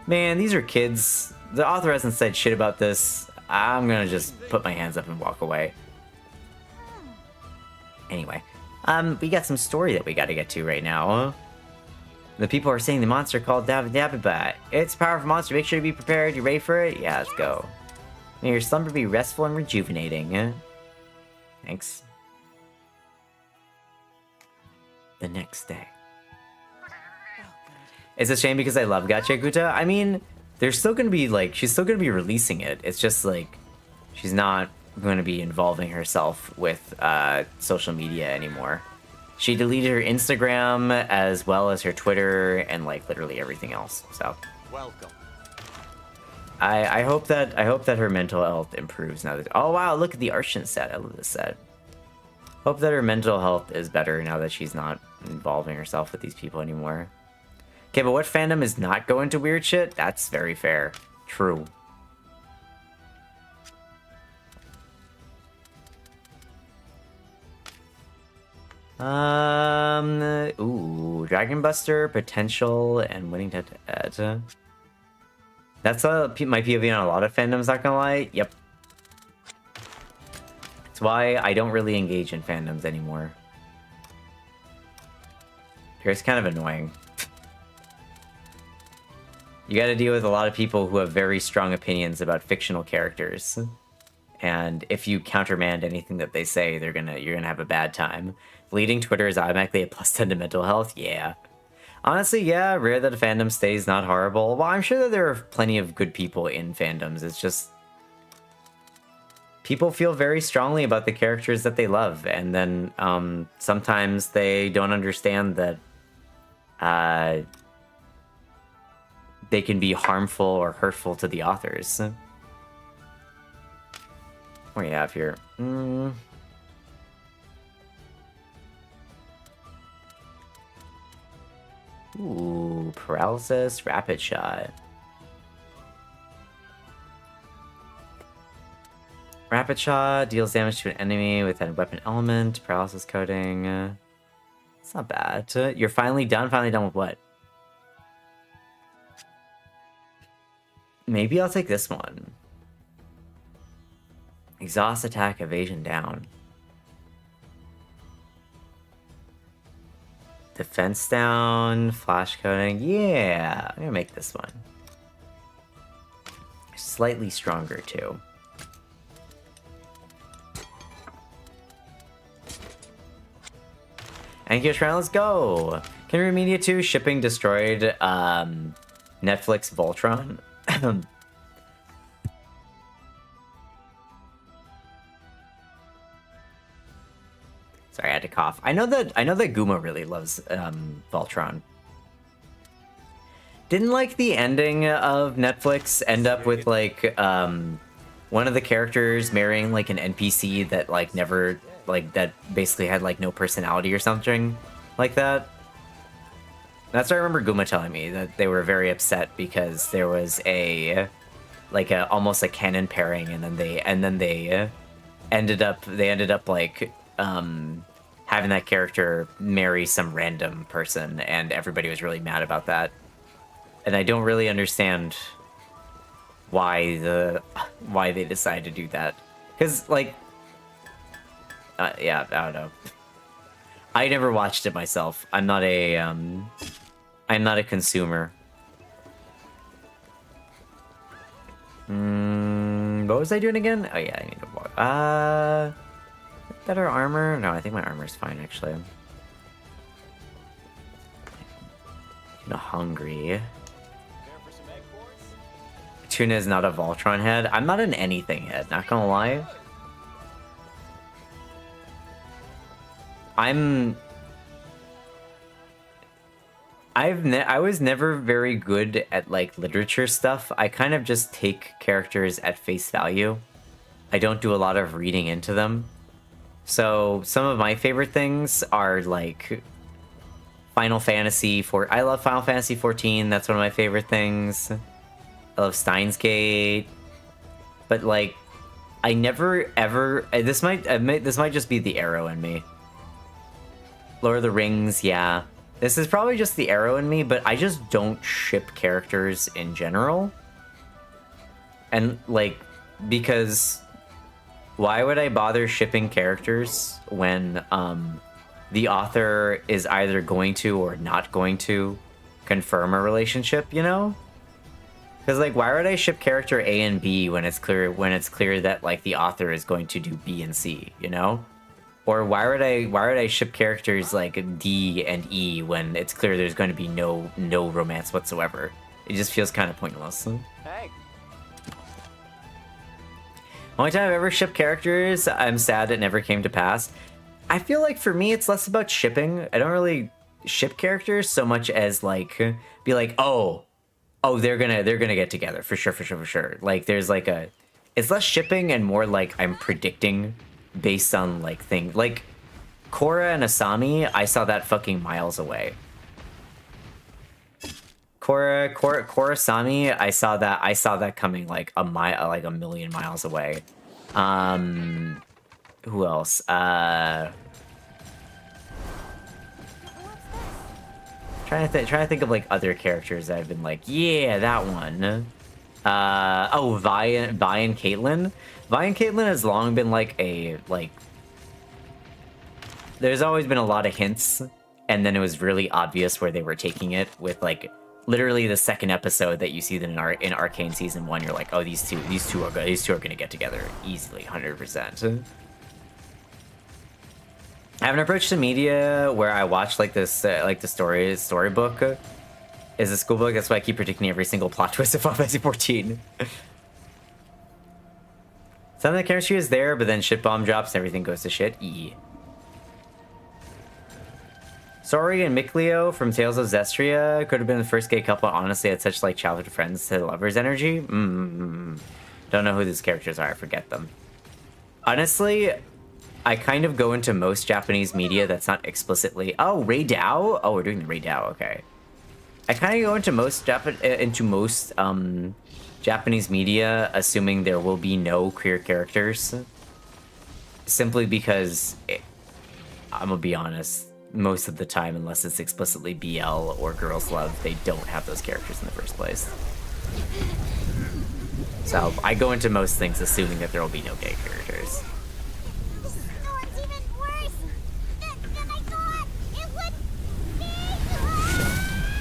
man, these are kids. The author hasn't said shit about this. I'm gonna just put my hands up and walk away. Anyway, we got some story that we gotta get to right now. The people are saying the monster called Dabibat. It's a powerful monster. Make sure to be prepared. You ready for it? Yeah, let's go. May your slumber be restful and rejuvenating. Thanks. The next day. It's a shame because I love Gacha Kuta. I mean, they're still gonna be like, she's still gonna be releasing it. It's just like, she's not gonna be involving herself with social media anymore. She deleted her Instagram as well as her Twitter and like literally everything else. So Welcome. I hope that her mental health improves now that, oh wow, look at the Arshan set. I love this set. Hope that her mental health is better now that she's not involving herself with these people anymore. Okay, but what fandom is not going to weird shit? That's very fair. True. Ooh, Dragon Buster, potential, and winning to that's my POV on a lot of fandoms, not gonna lie. Yep. That's why I don't really engage in fandoms anymore. It's kind of annoying. You gotta deal with a lot of people who have very strong opinions about fictional characters. And if you countermand anything that they say, you're gonna have a bad time. Deleting Twitter is automatically a +10 to mental health? Yeah. Honestly, yeah, rare that a fandom stays not horrible. Well, I'm sure that there are plenty of good people in fandoms. It's just people feel very strongly about the characters that they love, and then sometimes they don't understand that they can be harmful or hurtful to the authors. What do you have here? Ooh, paralysis, rapid shot. Rapid shot deals damage to an enemy with a weapon element. Paralysis coating. It's not bad. You're finally done? Finally done with what? Maybe I'll take this one. Exhaust attack, evasion down. Defense down, flash coating. Yeah, I'm gonna make this one. Slightly stronger too. Ankyotron, let's go! Kenry Media 2 shipping destroyed Netflix Voltron. Sorry, I had to cough. I know that Guma really loves Voltron. Didn't like the ending of Netflix end up with like one of the characters marrying like an NPC that like never like that basically had like no personality or something like that. That's what I remember Guma telling me, that they were very upset because there was like almost a canon pairing, and then they ended up like having that character marry some random person, and everybody was really mad about that. And I don't really understand why they decided to do that, because like yeah, I don't know. I never watched it myself. I'm not a consumer. What was I doing again? Oh yeah, I need to walk. Better armor? No, I think my armor's fine actually. I'm hungry. Tuna is not a Voltron head. I'm not an anything head, not gonna lie. I was never very good at like literature stuff. I kind of just take characters at face value. I don't do a lot of reading into them. So some of my favorite things are like Final Fantasy 4. I love Final Fantasy 14. That's one of my favorite things. I love Steins Gate. But like, I never ever. This might just be the arrow in me. Lord of the Rings, yeah. This is probably just the arrow in me, but I just don't ship characters in general. And, like, because why would I bother shipping characters when the author is either going to or not going to confirm a relationship, you know? Because like, why would I ship character A and B when it's clear that like the author is going to do B and C, you know? Or why would I ship characters like D and E when it's clear there's going to be no romance whatsoever? It just feels kind of pointless. Hey. Only time I've ever shipped characters, I'm sad it never came to pass. I feel like for me, it's less about shipping. I don't really ship characters so much as like be like, oh, they're gonna get together for sure. Like there's like it's less shipping and more like I'm predicting based on like things like Korra and Asami. I saw that fucking miles away. Korra Asami, I saw that coming like a million miles away. Who else? Trying to think of like other characters that I've been like, yeah, that one. Vi and Caitlyn. Vi and Caitlyn has long been like there's always been a lot of hints, and then it was really obvious where they were taking it with like literally the second episode that you see them in Arcane season 1. You're like, oh, these two are good. These two are gonna get together easily, 100%. I have an approach to media where I watch like this, like the storybook is a school book. That's why I keep predicting every single plot twist of Final Fantasy 14. Some of the chemistry is there, but then shit bomb drops and everything goes to shit. Sori and Mikleo from Tales of Zestria could have been the first gay couple. Honestly, had such like childhood friends to lovers energy. Don't know who these characters are. I forget them. Honestly, I kind of go into most Japanese media that's not explicitly... Oh, Rei Dao? Oh, we're doing the Rei Dao, okay. I kind of go into most Japanese media assuming there will be no queer characters. Simply because, I'm gonna be honest, most of the time, unless it's explicitly BL or Girls Love, they don't have those characters in the first place. So, I go into most things assuming that there will be no gay characters.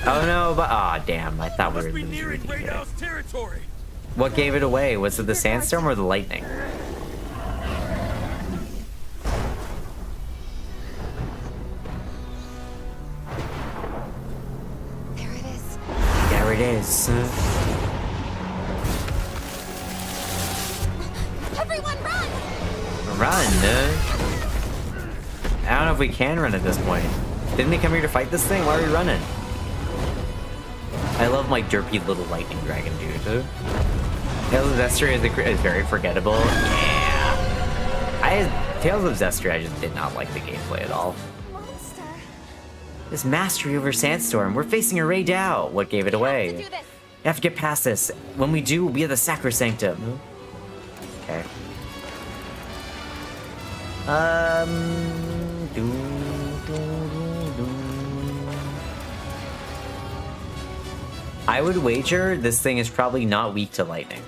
Oh no, but damn, I thought we were nearing territory. What gave it away? Was it the sandstorm or the lightning? There it is. There it is. Everyone run! Run! I don't know if we can run at this point. Didn't we come here to fight this thing? Why are we running? I love my derpy little lightning dragon, dude. Tales of Zestria is very forgettable. Yeah! Tales of Zestria, I just did not like the gameplay at all. Monster. This mastery over Sandstorm. We're facing a Rei Dao. What gave it away? Do this. You have to get past this. When we do, we'll be at the Sacrosanctum. Okay. I would wager this thing is probably not weak to lightning.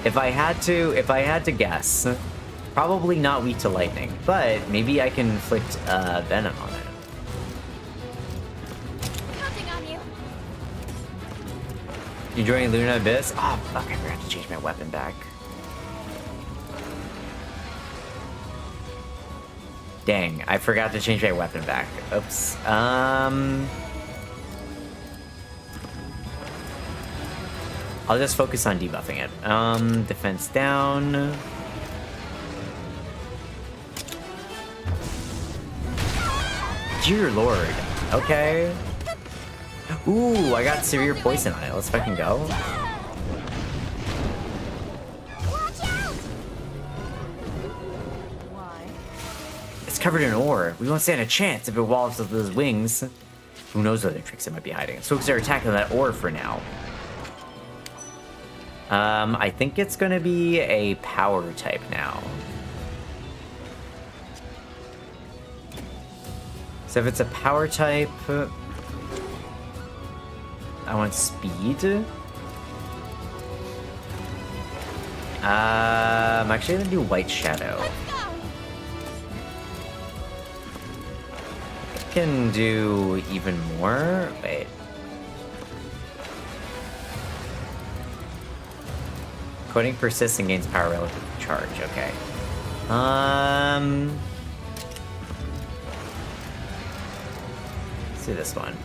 If I had to guess, probably not weak to lightning, but maybe I can inflict venom on it. Nothing on you. You joining Luna Abyss? Oh fuck, I forgot to change my weapon back. Dang, I forgot to change my weapon back. Oops. I'll just focus on debuffing it. Defense down. Dear Lord. Okay. Ooh, I got severe poison on it. Let's fucking go. Watch out! Why? It's covered in ore. We won't stand a chance if it wallops with those wings. Who knows what other tricks it might be hiding. So they're attacking that ore for now. I think it's gonna be a power type now. So if it's a power type, I want speed. I'm actually gonna do White Shadow. I can do even more. Wait. Coating persists and gains power relative to charge. Okay. Let's do this one.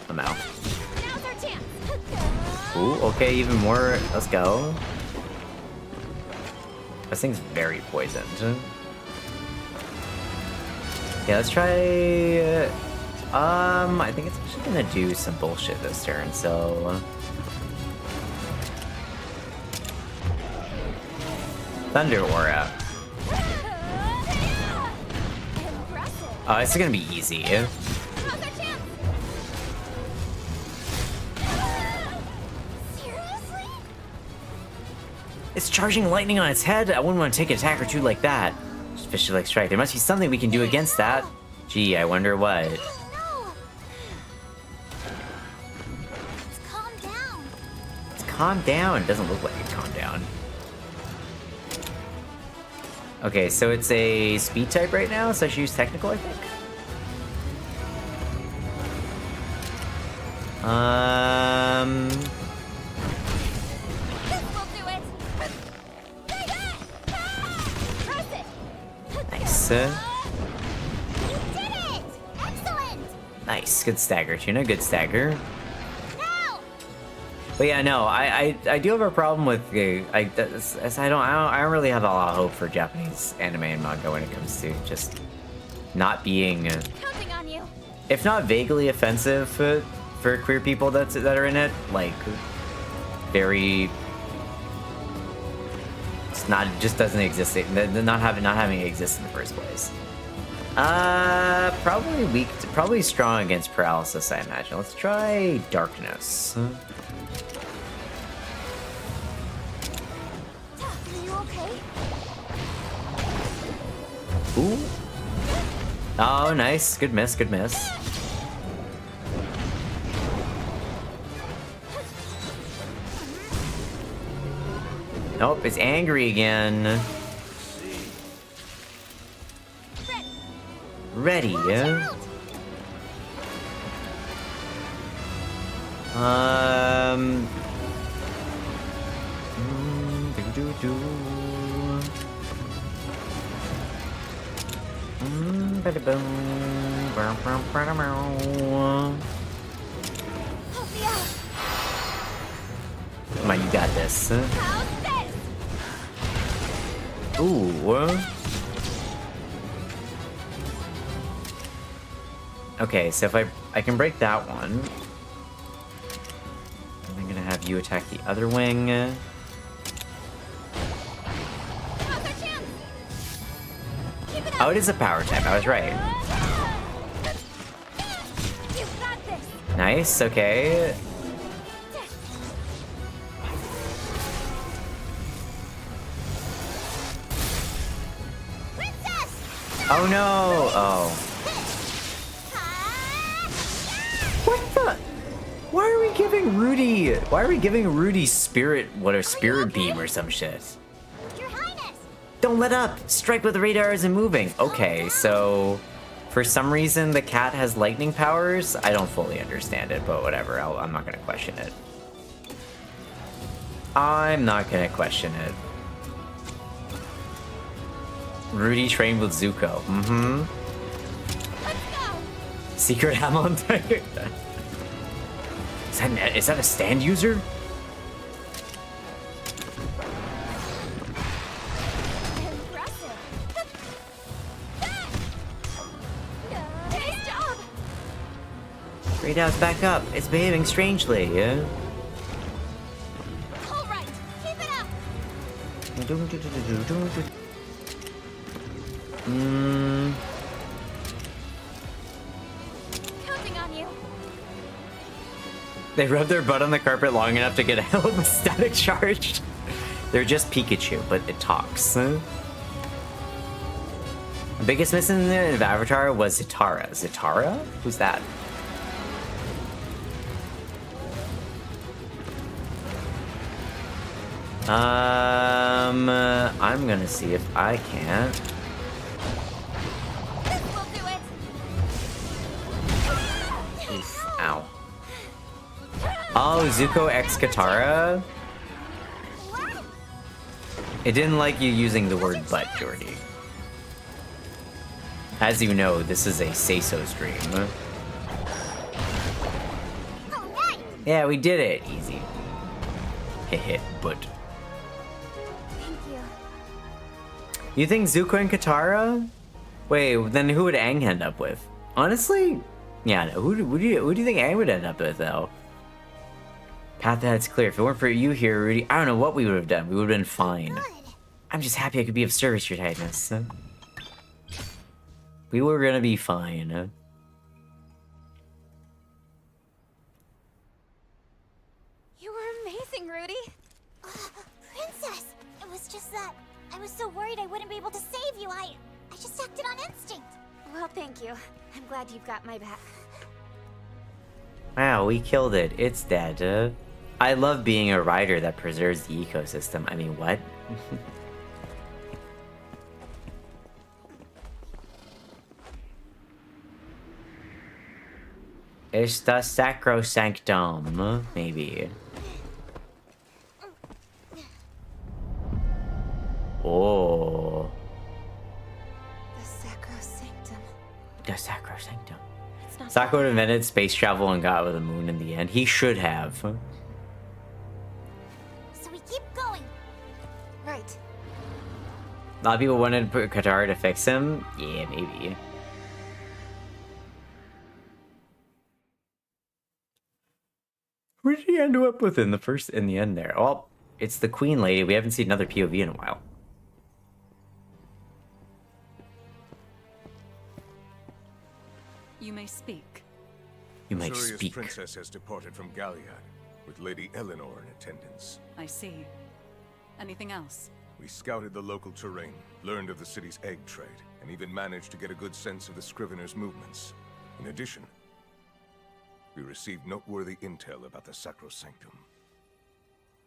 I'm out. Now's our chance. Ooh, okay, even more. Let's go. This thing's very poisoned. Yeah, let's try. I think it's actually gonna do some bullshit this turn, so. Thunder Aura. Impressive. Oh, it's gonna be easy. Now's our chance. Seriously? It's charging lightning on its head. I wouldn't want to take an attack or two like that. Especially like strike. There must be something we can do against that. Gee, I wonder what. No. Let's calm down. It's calm down. It doesn't look like it calmed down. Okay, so it's a speed type right now, so I should use technical, I think. This will do it. Take it. Press it. Nice. You did it. Excellent. Nice. Good stagger, Tuna. Good stagger. Now. But yeah, no, I do have a problem with I don't really have a lot of hope for Japanese anime and manga when it comes to just not being, Counting on you. if not vaguely offensive for queer people that are in it, like very. It's not, it just doesn't exist. Not having it exist in the first place. Probably weak, probably strong against paralysis, I imagine. Let's try darkness. Are you okay? Ooh. Oh, nice. Good miss, good miss. Nope, it's angry again. Ready, yeah? Help me out. Come on, you got this. How's this? Ooh. Okay, so if I can break that one. I'm gonna have you attack the other wing. Now's our chance. Keep it up. Oh, it is a power type. I was right. You've got this. Nice, okay. Princess. Oh no! Oh. What the? Why are we giving Rudy? Why are we giving Rudy spirit? What a spirit beam or some shit? Your Highness. Don't let up! Strike with the radar isn't moving. Okay, so for some reason the cat has lightning powers. I don't fully understand it, but whatever. I'm not gonna question it. I'm not gonna question it. Rudy trained with Zuko. Mm-hmm. Let's go. Secret Hamon Tiger. Is that a stand user? Impressive. Nice job. Great Out's back up. It's behaving strangely, yeah? All right. Keep it up. Counting on you. They rub their butt on the carpet long enough to get a hell of a static charge. They're just Pikachu, but it talks. The biggest miss in the Avatar was Zitara. Zitara? Who's that? I'm gonna see if I can't. This will do it. Oof, ow. Oh, Zuko X Katara? What? It didn't like you using the word butt, Jordy. As you know, this is a say-so stream. Oh, nice. Yeah, we did it. Easy. Heh but. Thank you. You think Zuko and Katara? Wait, then who would Aang end up with? Honestly? Yeah, no, who do you think Aang would end up with, though? Path that's clear. If it weren't for you here, Rudy, I don't know what we would have done. We would have been fine. Good. I'm just happy I could be of service, Your Highness. We were gonna be fine. You were amazing, Rudy. Princess, it was just that I was so worried I wouldn't be able to save you. I just acted on instinct. Well, thank you. I'm glad you've got my back. Wow, we killed it. It's dead. I love being a rider that preserves the ecosystem. I mean, what? It's the sacrosanctum, maybe. Oh. The sacrosanctum. The sacrosanctum. It's not Sokka invented space travel and got with the moon in the end. He should have. So we keep going. Right. A lot of people wanted to put Katara to fix him. Yeah, maybe. Where did he end up with in the end there? Well, it's the Queen Lady. We haven't seen another POV in a while. You may speak. You might Suria's speak. princess has departed from Galliard, with Lady Eleanor in attendance. I see. Anything else? We scouted the local terrain, learned of the city's egg trade, and even managed to get a good sense of the Scrivener's movements. In addition, we received noteworthy intel about the Sacrosanctum.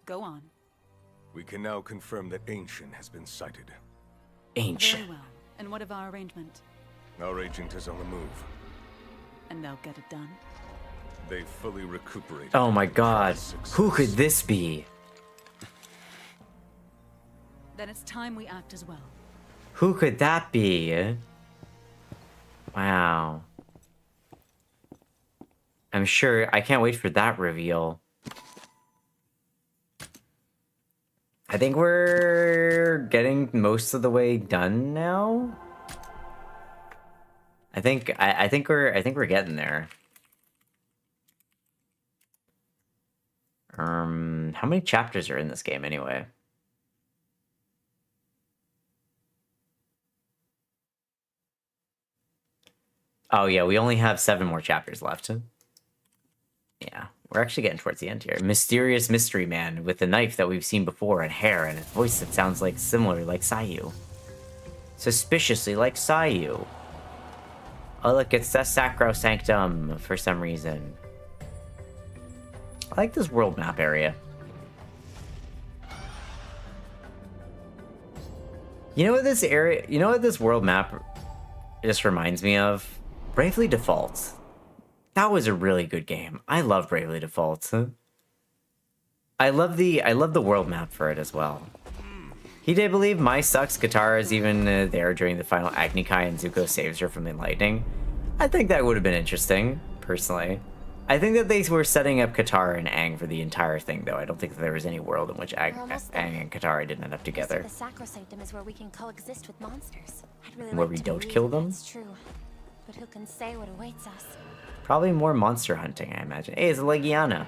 Go on. We can now confirm that Ancient has been sighted. Ancient. Very well. And what of our arrangement? Our agent is on the move. And they'll get it done? They fully recuperated. Oh my god. Success. Who could this be? Then it's time we act as well. Who could that be? Wow. I'm sure. I can't wait for that reveal. I think we're getting most of the way done now. I think we're getting there. How many chapters are in this game anyway? Oh yeah, we only have 7 more chapters left. Yeah, we're actually getting towards the end here. Mysterious mystery man with a knife that we've seen before and hair and a voice that sounds like similar like Sayu. Suspiciously like Sayu. Oh look, it's the Sacrosanctum for some reason. I like this world map area. You know what this world map just reminds me of? Bravely Default. That was a really good game. I love Bravely Default. I love the world map for it as well. He did believe My Sucks Katara is even there during the final Agni Kai and Zuko saves her from the lightning. I think that would have been interesting, personally. I think that they were setting up Katara and Aang for the entire thing, though. I don't think that there was any world in which Aang and Katara didn't end up together. The Sacrosanctum is where we can coexist with monsters. I'd really Where like we to don't believe kill that them? That's true. But who can say what awaits us? Probably more monster hunting, I imagine. Hey, it's Legiana.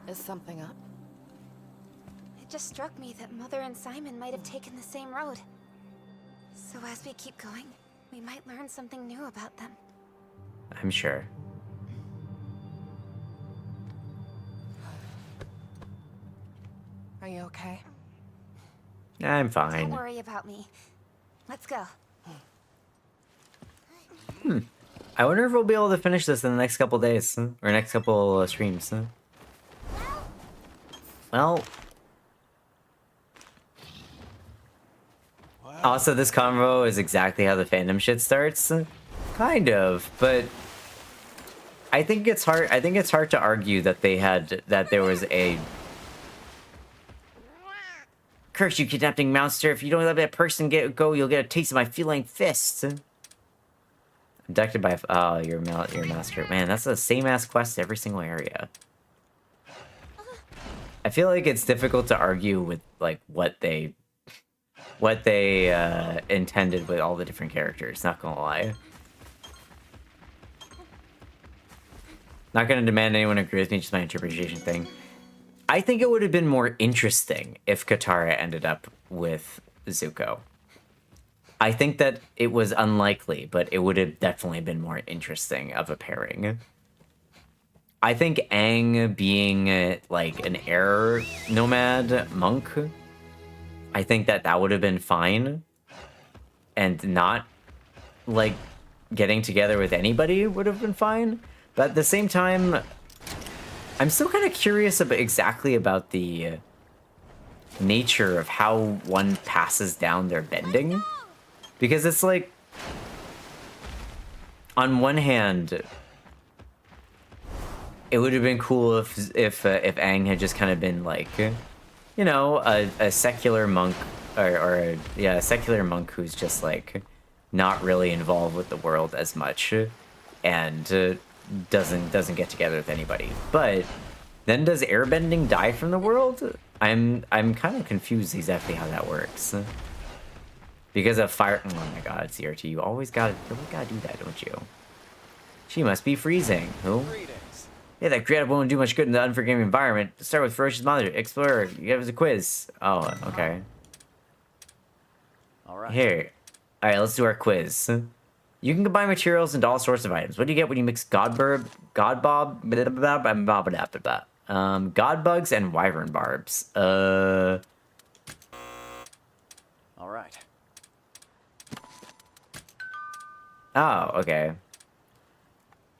Is something up? It just struck me that Mother and Simon might have taken the same road. So as we keep going, we might learn something new about them. I'm sure. Are you okay? I'm fine. Don't worry about me. Let's go. I wonder if we'll be able to finish this in the next couple days, or next couple streams. Well. Also, this convo is exactly how the fandom shit starts. Kind of, but I think it's hard. I think it's hard to argue that there was a curse you kidnapping monster. If you don't let that person go, you'll get a taste of my feline fists. Abducted by your master. Man, that's the same ass quest every single area. I feel like it's difficult to argue with like what they intended with all the different characters. Not gonna lie. Not gonna demand anyone agree with me. Just my interpretation thing. I think it would have been more interesting if Katara ended up with Zuko. I think that it was unlikely, but it would have definitely been more interesting of a pairing. I think Aang being like an air nomad monk, I think that would have been fine. And not like getting together with anybody would have been fine. But at the same time, I'm still kind of curious about about the nature of how one passes down their bending. Because it's like, on one hand, it would have been cool if Aang had just kind of been like, you know, a secular monk a secular monk who's just like not really involved with the world as much, and doesn't get together with anybody. But then does airbending die from the world? I'm kind of confused exactly how that works. Because of fire. Oh my god, CRT, you always gotta do that, don't you? She must be freezing. Who? Yeah, that creative won't do much good in the unforgiving environment. Start with ferocious monster. Explorer. You give us a quiz. Oh, okay. Alright. Here. Alright, let's do our quiz. You can combine materials into all sorts of items. What do you get when you mix god bugs and wyvern barbs? Alright. Oh, okay.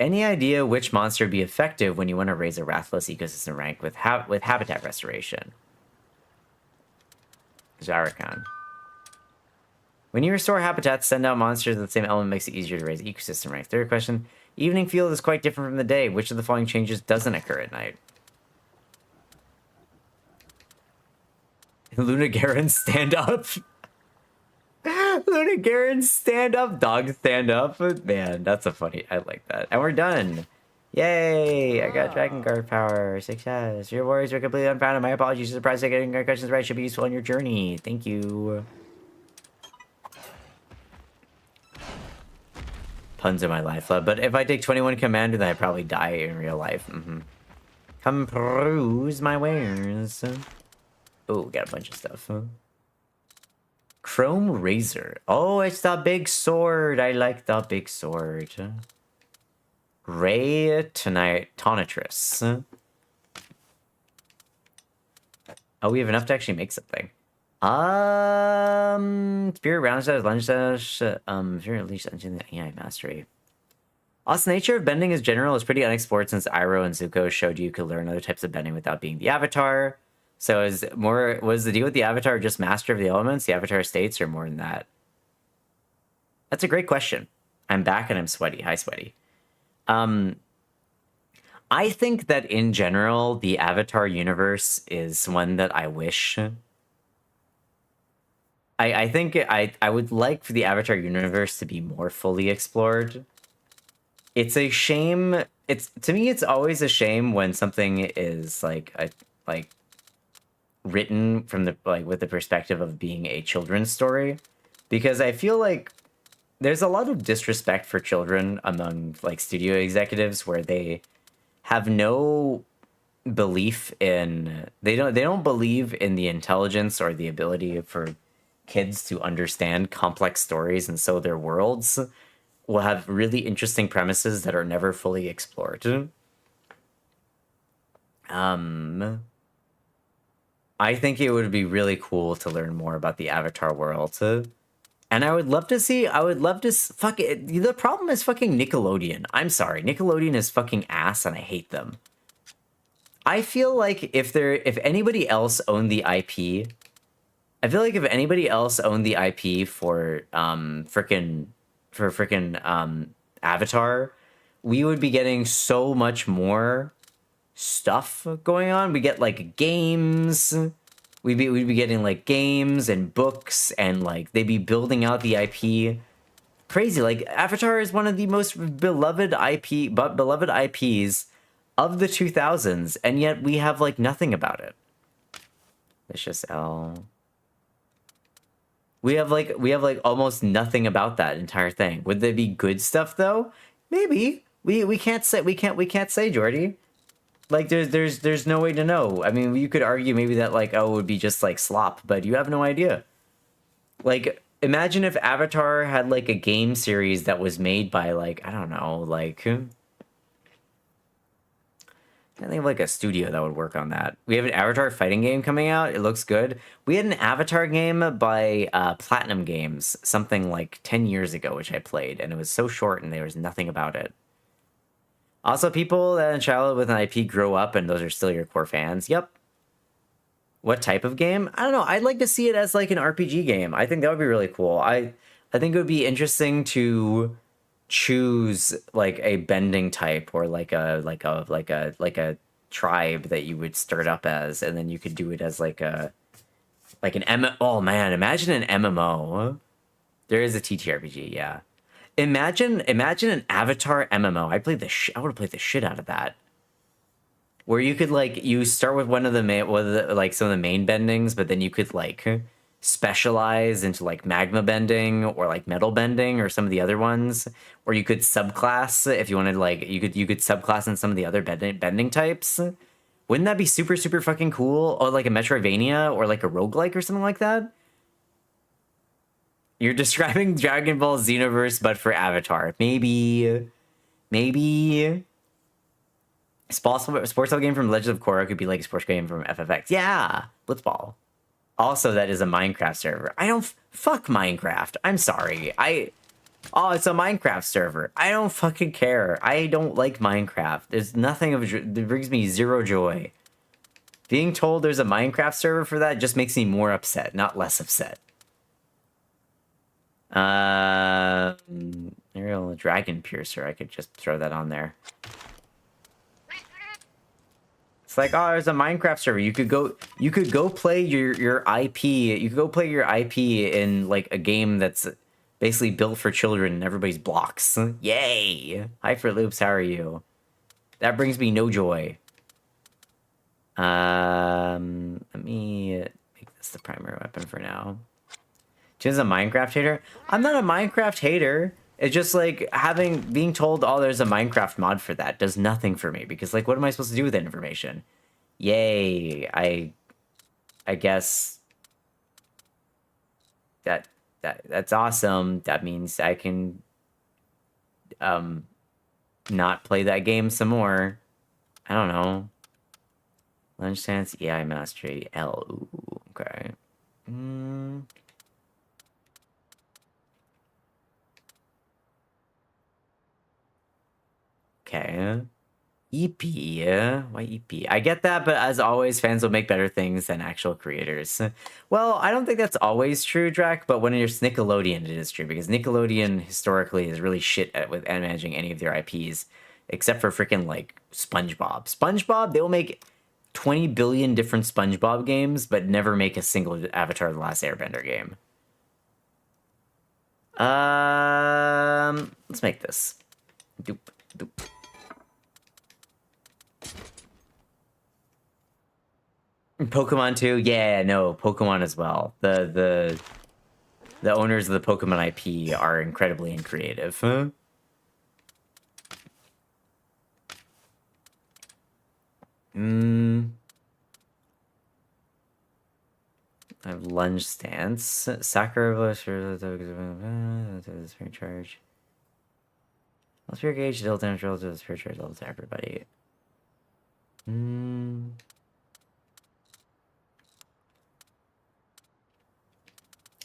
Any idea which monster would be effective when you want to raise a Rathless ecosystem rank with habitat restoration? Zarakan. When you restore habitats, send out monsters of the same element makes it easier to raise ecosystem rank. Third question. Evening field is quite different from the day. Which of the following changes doesn't occur at night? Luna Garen stand up. Luna Garen stand up. Dog stand up. Man, that's a funny. I like that. And we're done. Yay! I got Dragon Guard power. Success. Your worries are completely unfounded. My apologies. Surprised that getting our questions right should be useful on your journey. Thank you. Puns in my life, but if I take 21 Commander, then I probably die in real life. Come peruse my wares. Oh, got a bunch of stuff. Chrome Razor. Oh, it's the big sword. I like the big sword. Ray Tonatress. Oh, we have enough to actually make something. Spirit round dash, lunge dash, Spirit Unleash Engine AI Mastery. Also, nature of bending in general is pretty unexplored since Iroh and Zuko showed you could learn other types of bending without being the Avatar. So was the deal with the Avatar just master of the elements, the Avatar states, or more than that? That's a great question. I'm back and I'm sweaty. Hi, sweaty. I think that in general, the Avatar universe is one that I wish. I think I would like for the Avatar universe to be more fully explored. It's a shame. To me, it's always a shame when something is like written from the with the perspective of being a children's story, because I feel like there's a lot of disrespect for children among like studio executives where they have no belief in they don't believe in the intelligence or the ability for kids to understand complex stories, and so their worlds will have really interesting premises that are never fully explored. I think it would be really cool to learn more about the Avatar world. And I would love to fuck it. The problem is fucking Nickelodeon. I'm sorry. Nickelodeon is fucking ass and I hate them. I feel like if anybody else owned the IP, for Avatar, we would be getting so much more stuff going on. We get like games. We'd be getting like games and books, and like they'd be building out the IP. Crazy. Like Avatar is one of the most beloved beloved IPs of the 2000s, and yet we have like nothing about it. Vicious L. We have like almost nothing about that entire thing. Would there be good stuff though? Maybe. We can't say, Jordy. Like there's no way to know. I mean, you could argue maybe that like, oh, it would be just like slop, but you have no idea. Like, imagine if Avatar had like a game series that was made by like, I don't know, like, I think of like a studio that would work on that. We have an Avatar fighting game coming out. It looks good. We had an Avatar game by Platinum Games something like 10 years ago, which I played, and it was so short and there was nothing about it. Also, people that in childhood with an IP grow up and those are still your core fans. Yep. What type of game? I don't know. I'd like to see it as like an RPG game. I think that would be really cool. I think it would be interesting to choose like a bending type or like a tribe that you would start up as, and then you could do it as like an oh man, imagine an MMO. There is a TTRPG, yeah. Imagine an Avatar MMO. I would have played the shit out of that. Where you could like you start with some of the main bendings, but then you could like specialize into like magma bending or like metal bending or some of the other ones, or you could subclass if you wanted. Like you could subclass in some of the other bending types. Wouldn't that be super fucking cool? Or like a Metroidvania or like a roguelike or something like that. You're describing Dragon Ball Xenoverse, but for Avatar. Maybe. Sports game from Legend of Korra could be like a sports game from FFX. Yeah, Blitzball. Also, that is a Minecraft server. I don't fuck Minecraft. I'm sorry. It's a Minecraft server. I don't fucking care. I don't like Minecraft. There's nothing that brings me zero joy. Being told there's a Minecraft server for that just makes me more upset, not less upset. Aerial Dragon Piercer. I could just throw that on there. It's like, oh, there's a Minecraft server. You could go play your IP. You could go play your IP in like a game that's basically built for children and everybody's blocks. Yay! Hi, for Loops. How are you? That brings me no joy. Let me make this the primary weapon for now. Jim's a Minecraft hater. I'm not a Minecraft hater. It's just like being told, oh, there's a Minecraft mod for that does nothing for me, because like, what am I supposed to do with that information? Yay. I guess that's awesome. That means I can not play that game some more. I don't know. Lunch Stance, AI Mastery, L. Ooh, okay. Okay. EP. Why EP? I get that, but as always, fans will make better things than actual creators. Well, I don't think that's always true, Drac, but when it's Nickelodeon, it is true, because Nickelodeon historically is really shit with managing any of their IPs, except for freaking like SpongeBob. SpongeBob, they'll make 20 billion different SpongeBob games, but never make a single Avatar: The Last Airbender game. Let's make this. Doop, doop. Pokemon too? Yeah, no, Pokemon as well. The owners of the Pokemon IP are incredibly creative. Huh? I have Lunge Stance. Sakura Spirit Charge. Spirit Gauge, deal damage relative to the Spirit Charge level to everybody.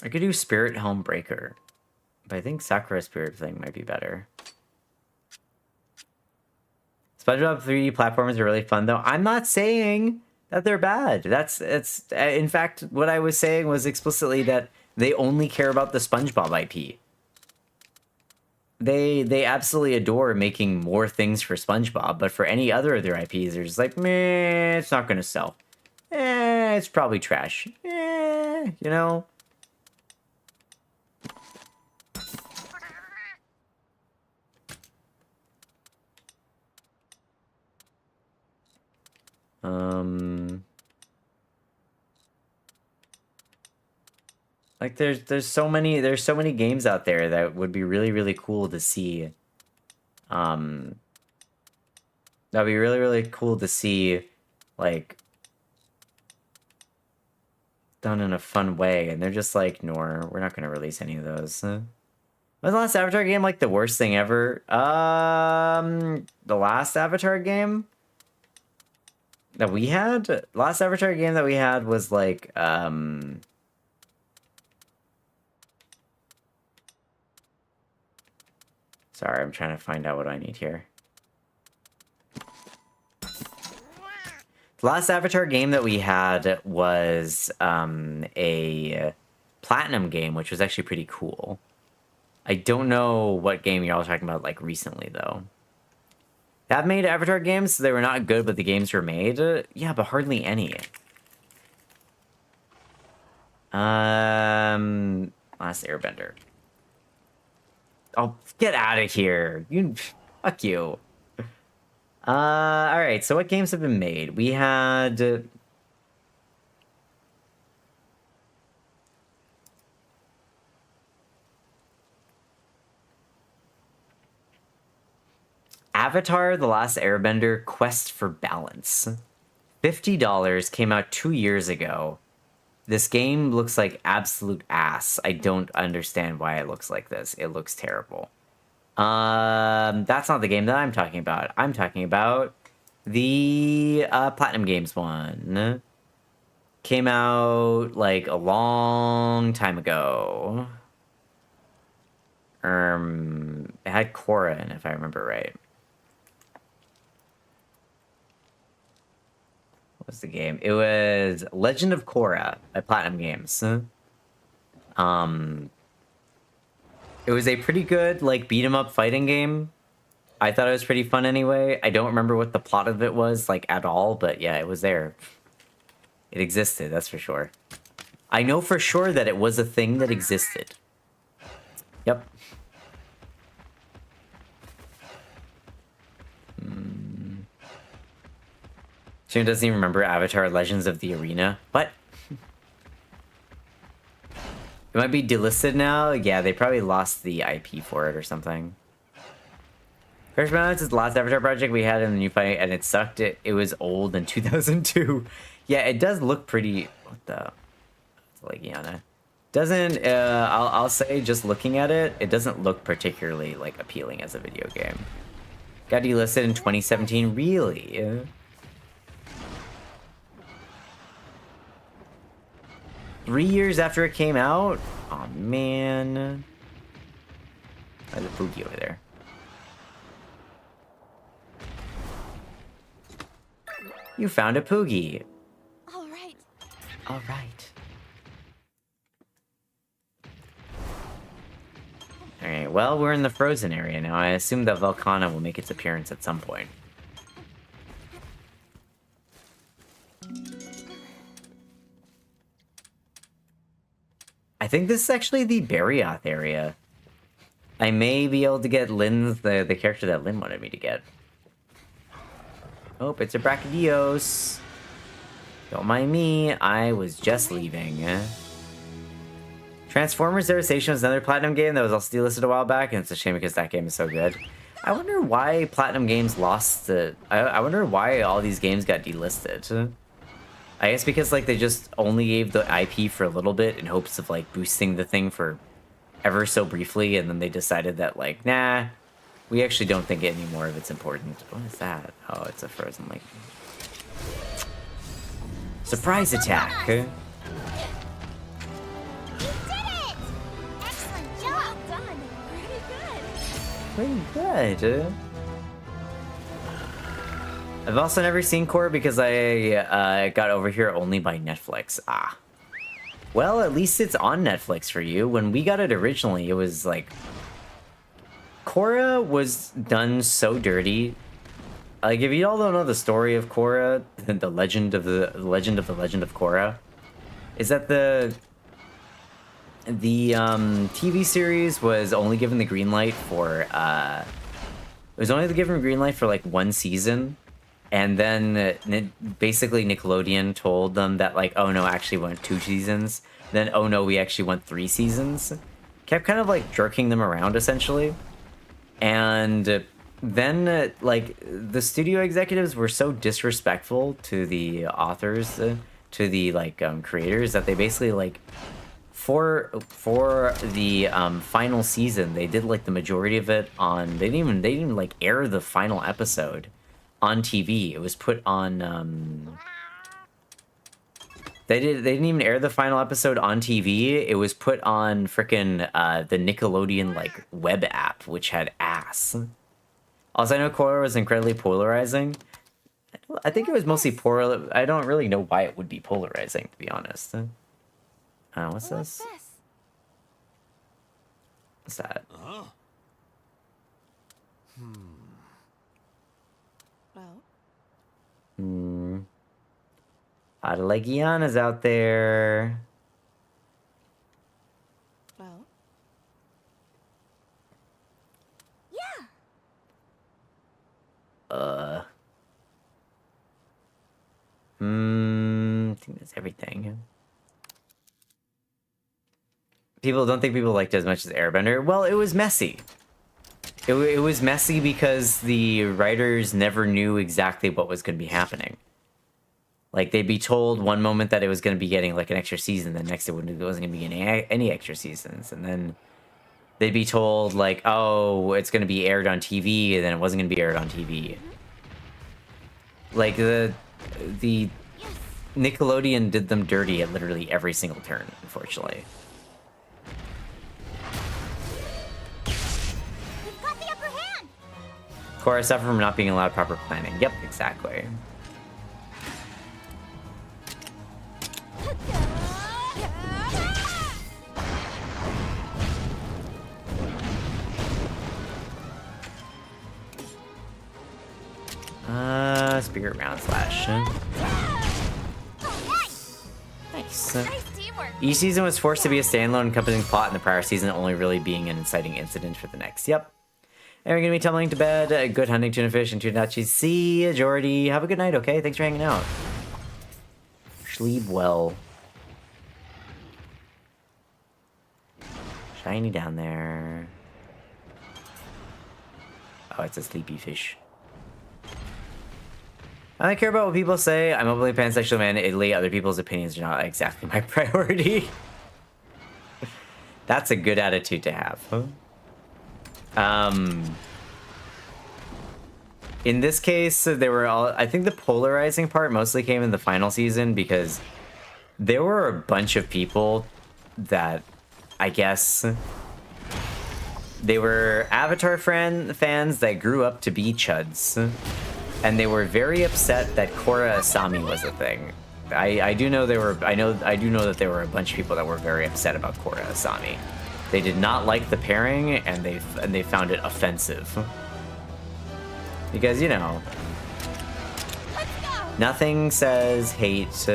I could do Spirit Helm Breaker, but I think Sakura Spirit thing might be better. SpongeBob 3D platformers are really fun, though. I'm not saying that they're bad. It's in fact, what I was saying was explicitly that they only care about the SpongeBob IP. they absolutely adore making more things for SpongeBob, but for any other of their IPs, they're just like, meh, it's not gonna sell. It's probably trash. You know? Like there's so many games out there that would be really, really cool to see. That'd be really, really cool to see, like, done in a fun way, and they're just like, no, we're not gonna release any of those. Was the last Avatar game like the worst thing ever? The last Avatar game that we had? The last Avatar game that we had was like, sorry, I'm trying to find out what I need here. The last Avatar game that we had was a Platinum game, which was actually pretty cool. I don't know what game y'all are talking about, like, recently, though. That made Avatar games, so they were not good, but the games were made? Yeah, but hardly any. Last Airbender. Oh, get out of here. Fuck you. Alright, so what games have been made? We had... Avatar: The Last Airbender Quest for Balance. $50, came out 2 years ago. This game looks like absolute ass. I don't understand why it looks like this. It looks terrible. That's not the game that I'm talking about. I'm talking about the Platinum Games one. Came out like a long time ago. It had Korra in it, if I remember right. What was the game? It was Legend of Korra by Platinum Games. It was a pretty good, like, beat-em-up fighting game. I thought it was pretty fun anyway. I don't remember what the plot of it was, like, at all, but yeah, it was there. It existed, that's for sure. I know for sure that it was a thing that existed. Yep. She doesn't even remember Avatar Legends of the Arena. What? It might be delisted now. Yeah, they probably lost the IP for it or something. Crash Balance is the last Avatar project we had in the new fight, and it sucked. It was old in 2002. Yeah, it does look pretty... What the... It's like, Yana. Doesn't... I'll say, just looking at it, it doesn't look particularly, like, appealing as a video game. Got delisted in 2017. Really? 3 years after it came out? Oh man. There's a Poogie over there. You found a Poogie. Alright. Alright. Alright, well, we're in the frozen area now. I assume that Volcana will make its appearance at some point. I think this is actually the Barrioth area. I may be able to get Lynn's, the character that Lynn wanted me to get. Oh, it's a Brachydios. Don't mind me, I was just leaving. Transformers Devastation was another Platinum game that was also delisted a while back, and it's a shame because that game is so good. I wonder why Platinum Games lost the... I wonder why all these games got delisted. I guess because, like, they just only gave the IP for a little bit in hopes of, like, boosting the thing for ever so briefly, and then they decided that, like, nah, we actually don't think any more of it's important. What is that? Oh, it's a frozen lake. Surprise attack! You did it! Excellent job! Well done. Pretty good. I've also never seen Korra because I got over here only by Netflix. Ah. Well, at least it's on Netflix for you. When we got it originally, it was like... Korra was done so dirty. Like, if you all don't know the story of Korra, the legend of the legend of Korra, is that the TV series was only given the green light for it was only given green light for like 1 season, and then basically Nickelodeon told them that like, oh no, actually we want 2 seasons. Then oh no, we actually want 3 seasons. Kept kind of like jerking them around essentially, and then like the studio executives were so disrespectful to the authors, to the like creators, that they basically like for the final season they did like the majority of it on they didn't even like air the final episode on TV. It was put on they didn't even air the final episode on TV. It was put on frickin' the Nickelodeon like web app, which had ass. Also, I know Korra was incredibly polarizing. I think it was mostly polar. I don't really know why it would be polarizing, to be honest. What's this? What's that? Well, A lot of Legiana's out there. well. Yeah. I think that's everything. People don't think people liked it as much as Airbender. Well, it was messy. It was messy because the writers never knew exactly what was going to be happening. Like, they'd be told one moment that it was going to be getting, like, an extra season, the next it wasn't going to be getting any extra seasons. And then they'd be told, like, oh, it's going to be aired on TV, and then it wasn't going to be aired on TV. Like, the Nickelodeon did them dirty at literally every single turn, unfortunately. We've got the upper hand. Korra suffered from not being allowed proper planning. Yep, exactly. Spirit round slash. Nice. Nice teamwork. Each season was forced to be a standalone encompassing plot, in the prior season only really being an inciting incident for the next. Yep. And we're gonna be tumbling to bed. Good hunting, tuna fish, and tunachis. See ya, Jordy. Have a good night, okay? Thanks for hanging out. Sleep well. Shiny down there. Oh, it's a sleepy fish. I don't care about what people say. I'm openly pansexual man in Italy. Other people's opinions are not exactly my priority. That's a good attitude to have. In this case, they were all... I think the polarizing part mostly came in the final season because there were a bunch of people that, I guess... They were Avatar fans that grew up to be chuds. And they were very upset that Korra Asami was a thing. I do know there were... I do know that there were a bunch of people that were very upset about Korra Asami. They did not like the pairing, and they found it offensive. Because, you know... Nothing says hate,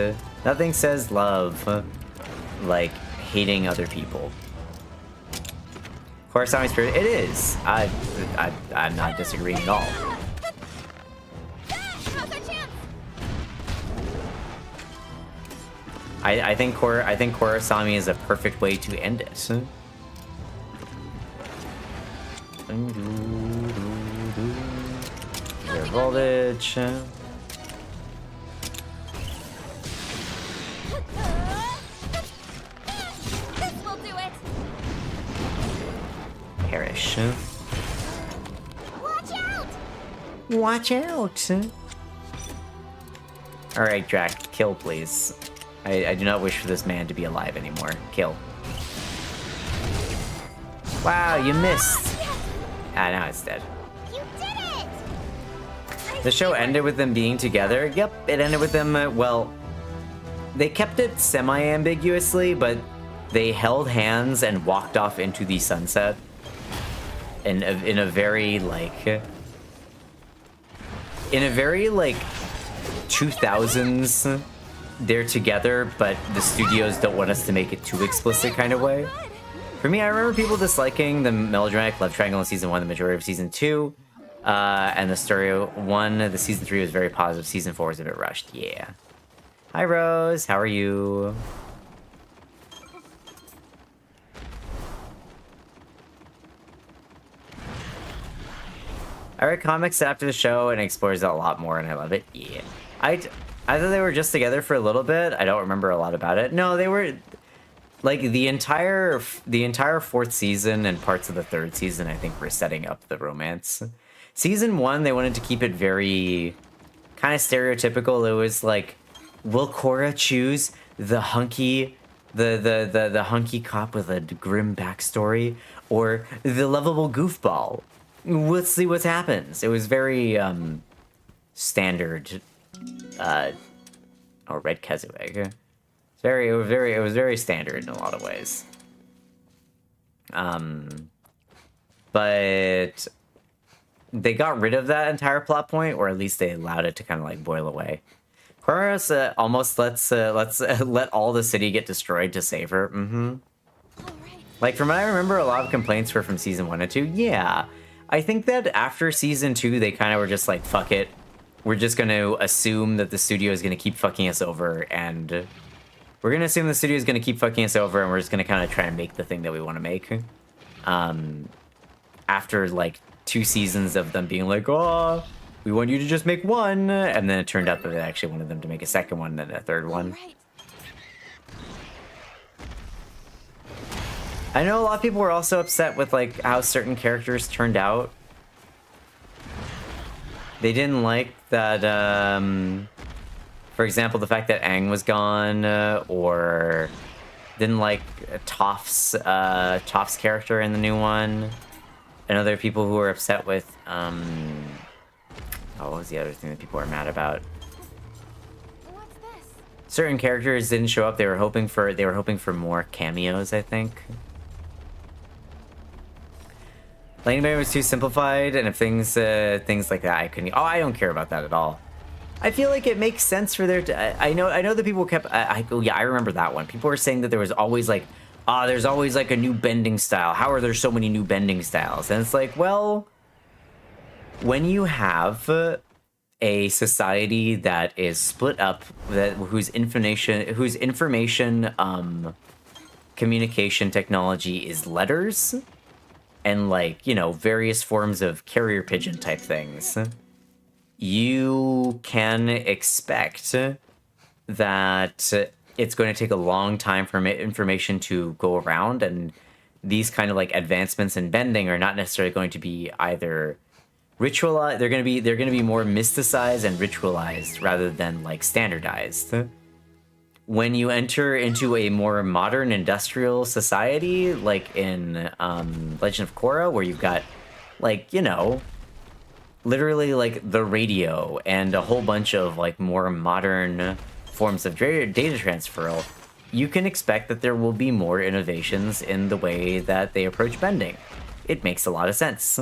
nothing says love, like hating other people. Korra Asami's spirit, it is. I'm not disagreeing at all. I think Korra Asami is a perfect way to end it. Their voltage. This will do it. Perish. Watch out! Watch out! Alright, Drac, kill please. I do not wish for this man to be alive anymore. Kill. Wow, you missed! Ah, now it's dead. You did it! The show ended with them being together. Yep, it ended with them, well... They kept it semi-ambiguously, but they held hands and walked off into the sunset. in a very like 2000s they're together, but the studios don't want us to make it too explicit kind of way. For me, I remember people disliking the melodramatic love triangle in season 1, the majority of season 2, and the story 1. The season 3 was very positive. Season 4 was a bit rushed. Yeah. Hi, Rose. How are you? I read comics after the show and it explores it a lot more, and I love it. Yeah. I thought they were just together for a little bit. I don't remember a lot about it. No, they were like the entire 4th season and parts of the 3rd season, I think, were setting up the romance. Season 1, they wanted to keep it very kind of stereotypical. It was like, will Korra choose the hunky the hunky cop with a grim backstory, or the lovable goofball? Let's see what happens. It was very standard. Red Kezueg. It was very standard in a lot of ways. But they got rid of that entire plot point, or at least they allowed it to kind of like boil away. Korra's almost let's let all the city get destroyed to save her. Like, from what I remember, a lot of complaints were from season 1 and 2. Yeah, I think that after season 2, they kind of were just like, fuck it. We're just going to assume that the studio is going to keep fucking us over, and we're going to assume the studio is going to keep fucking us over, and we're just going to kind of try and make the thing that we want to make. After, like, 2 seasons of them being like, oh, we want you to just make one, and then it turned out that they actually wanted them to make a second one, then a third one. I know a lot of people were also upset with, like, how certain characters turned out. They didn't like that, for example, the fact that Aang was gone, or didn't like Toph's character in the new one. And other people who were upset with, what was the other thing that people were mad about? What's this? Certain characters didn't show up. They were hoping for more cameos, I think. Lightning Bane was too simplified, and if things like that, I couldn't. Oh, I don't care about that at all. I feel like it makes sense for there to. I know that people kept. Yeah, I remember that one. People were saying that there was always like, there's always like a new bending style. How are there so many new bending styles? And it's like, well, when you have a society that is split up, whose information communication technology is letters, and, like, you know, various forms of carrier pigeon type things, you can expect that it's going to take a long time for information to go around, and these kind of, like, advancements in bending are not necessarily going to be either ritualized. They're going to be more mysticized and ritualized rather than, like, standardized. When you enter into a more modern industrial society, like in Legend of Korra, where you've got, like, you know, literally, like, the radio and a whole bunch of, like, more modern forms of data transfer, you can expect that there will be more innovations in the way that they approach bending. It makes a lot of sense.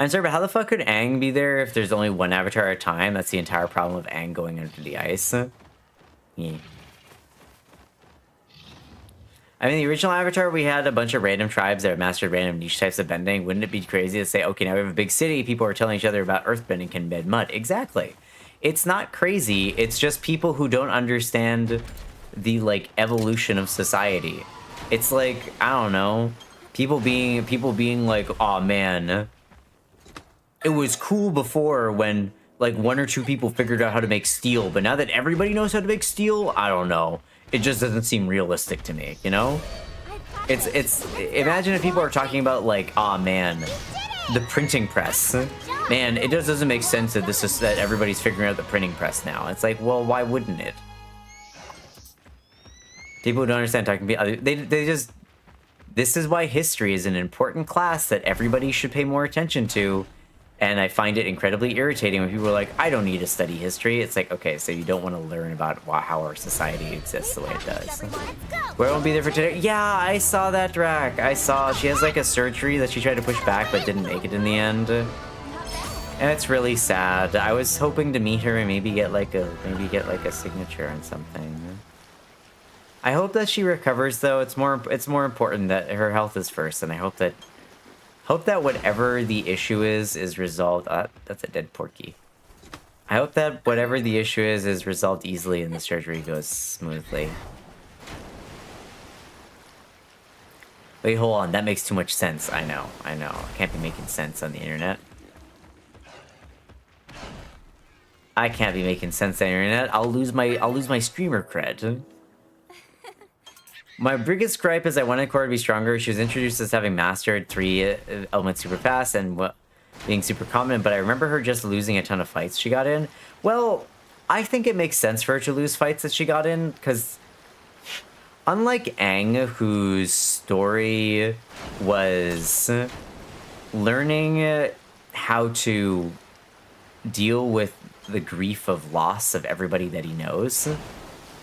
I'm sorry, but how the fuck could Aang be there if there's only one avatar at a time? That's the entire problem of Aang going under the ice. Yeah. I mean, the original Avatar, we had a bunch of random tribes that mastered random niche types of bending. Wouldn't it be crazy to say, okay, now we have a big city, people are telling each other about earthbending can bend mud? Exactly. It's not crazy, it's just people who don't understand the, like, evolution of society. It's like, I don't know, people being like, oh man, it was cool before when, like, 1 or 2 people figured out how to make steel, but now that everybody knows how to make steel, I don't know. It just doesn't seem realistic to me, you know? It's imagine if people are talking about, like, aw man, the printing press. Man, it just doesn't make sense that that everybody's figuring out the printing press now. It's like, well, why wouldn't it? People who don't understand talking about, they just, this is why history is an important class that everybody should pay more attention to. And I find it incredibly irritating when people are like, I don't need to study history. It's like, okay, so you don't want to learn about how our society exists the way it does. Where won't be there for today? Yeah, I saw that, Drac. I saw she has like a surgery that she tried to push back but didn't make it in the end. And it's really sad. I was hoping to meet her and maybe get like a signature and something. I hope that she recovers though. It's more important that her health is first, and I hope that whatever the issue is resolved. That's a dead porky. I hope that whatever the issue is resolved easily and the surgery goes smoothly. Wait, hold on. That makes too much sense. I know. I can't be making sense on the internet. I can't be making sense on the internet. I'll lose my streamer cred. My biggest gripe is I wanted Cora to be stronger. She was introduced as having mastered 3 elements super fast and being super confident, but I remember her just losing a ton of fights she got in. Well, I think it makes sense for her to lose fights that she got in, because unlike Aang, whose story was learning how to deal with the grief of loss of everybody that he knows,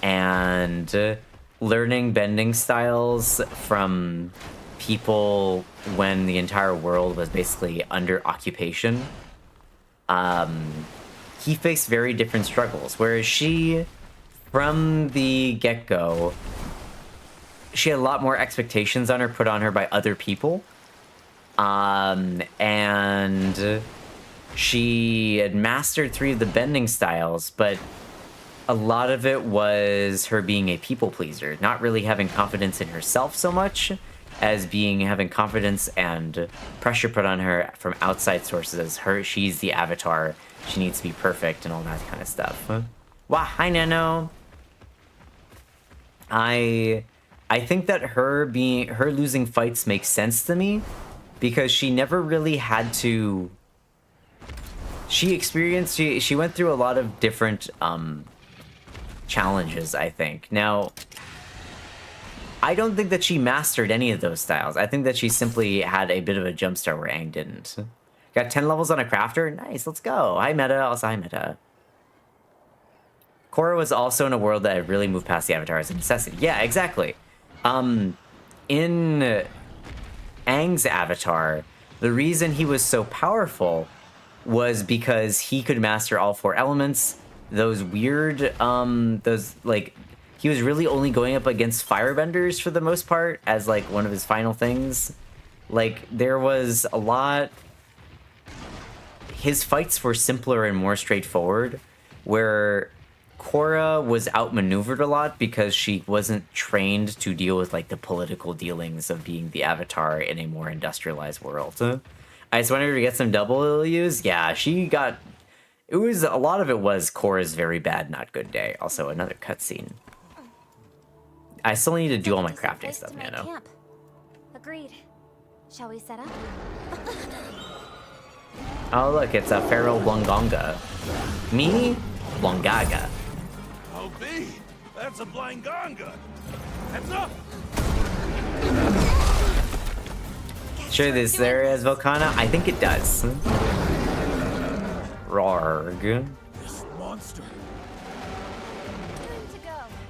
and learning bending styles from people when the entire world was basically under occupation, he faced very different struggles. Whereas she, from the get-go, she had a lot more expectations on her put on her by other people. And she had mastered 3 of the bending styles, but a lot of it was her being a people pleaser, not really having confidence in herself so much as having confidence and pressure put on her from outside sources. She's the avatar, she needs to be perfect and all that kind of stuff. Wow, hi Nano. I think that her losing fights makes sense to me, because she never really had to. She went through a lot of different challenges, I think. Now, I don't think that she mastered any of those styles. I think that she simply had a bit of a jumpstart where Aang didn't. Got 10 levels on a crafter? Nice, let's go. Hi, Meta. Also, hi, Meta. Korra was also in a world that had really moved past the Avatar as a necessity. Yeah, exactly. In Aang's Avatar, the reason he was so powerful was because he could master all 4 elements. Those weird, he was really only going up against firebenders for the most part as, like, one of his final things. Like, there was a lot. His fights were simpler and more straightforward, where Korra was outmaneuvered a lot because she wasn't trained to deal with, like, the political dealings of being the Avatar in a more industrialized world. I just wanted her to get some double use. Yeah, she got. A lot of it was Korra's very bad, not good day. Also, another cutscene. I still need to do all my crafting stuff, you know. Camp. Agreed. Shall we set up? Oh, look, it's a Pharaoh Blongonga. Me? Blongaga. Oh, B, that's a Blanganga. Heads up. Sure, this area has Volcana? I think it does. Rarg. This monster.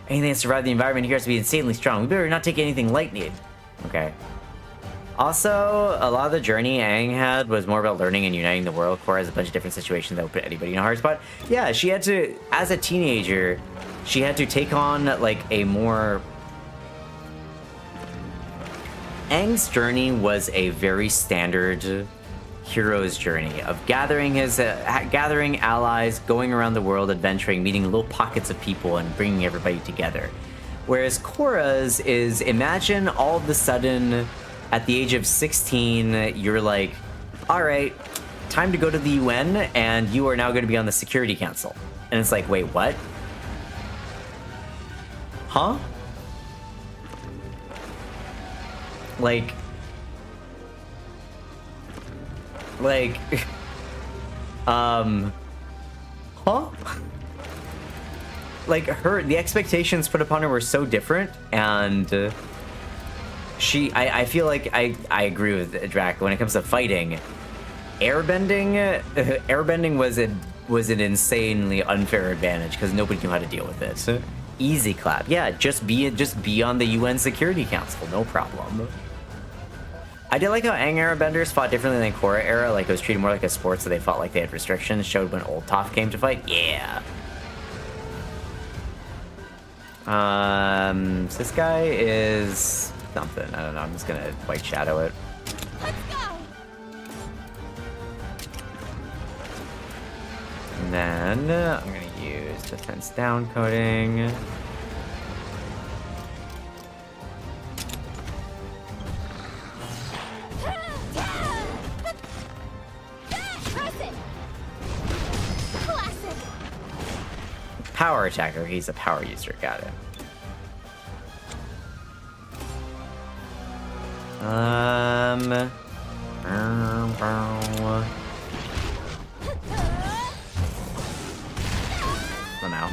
Anything that survived the environment here has to be insanely strong. We better not take anything lightly. Okay. Also, a lot of the journey Aang had was more about learning and uniting the world. Korra has a bunch of different situations that would put anybody in a hard spot. Yeah, she had to, as a teenager, she had to take on, like, a more... Aang's journey was a very standard hero's journey of gathering allies, going around the world, adventuring, meeting little pockets of people, and bringing everybody together. Whereas Korra's is, imagine all of a sudden, at the age of 16, you're like, all right, time to go to the UN, and you are now going to be on the Security Council. And it's like, wait, what? Huh? Like, huh? Like, the expectations put upon her were so different, and I feel like I agree with Drac when it comes to fighting. Airbending was an insanely unfair advantage because nobody knew how to deal with it. Easy clap. Yeah, just be on the UN Security Council, no problem. I did like how Aang airbenders fought differently than Korra era, like it was treated more like a sport, so they fought like they had restrictions, showed when old Toph came to fight. Yeah. So this guy is something. I don't know, I'm just gonna white shadow it. Let's go. And then I'm gonna use defense down coding. Power attacker, he's a power user, got it. Now.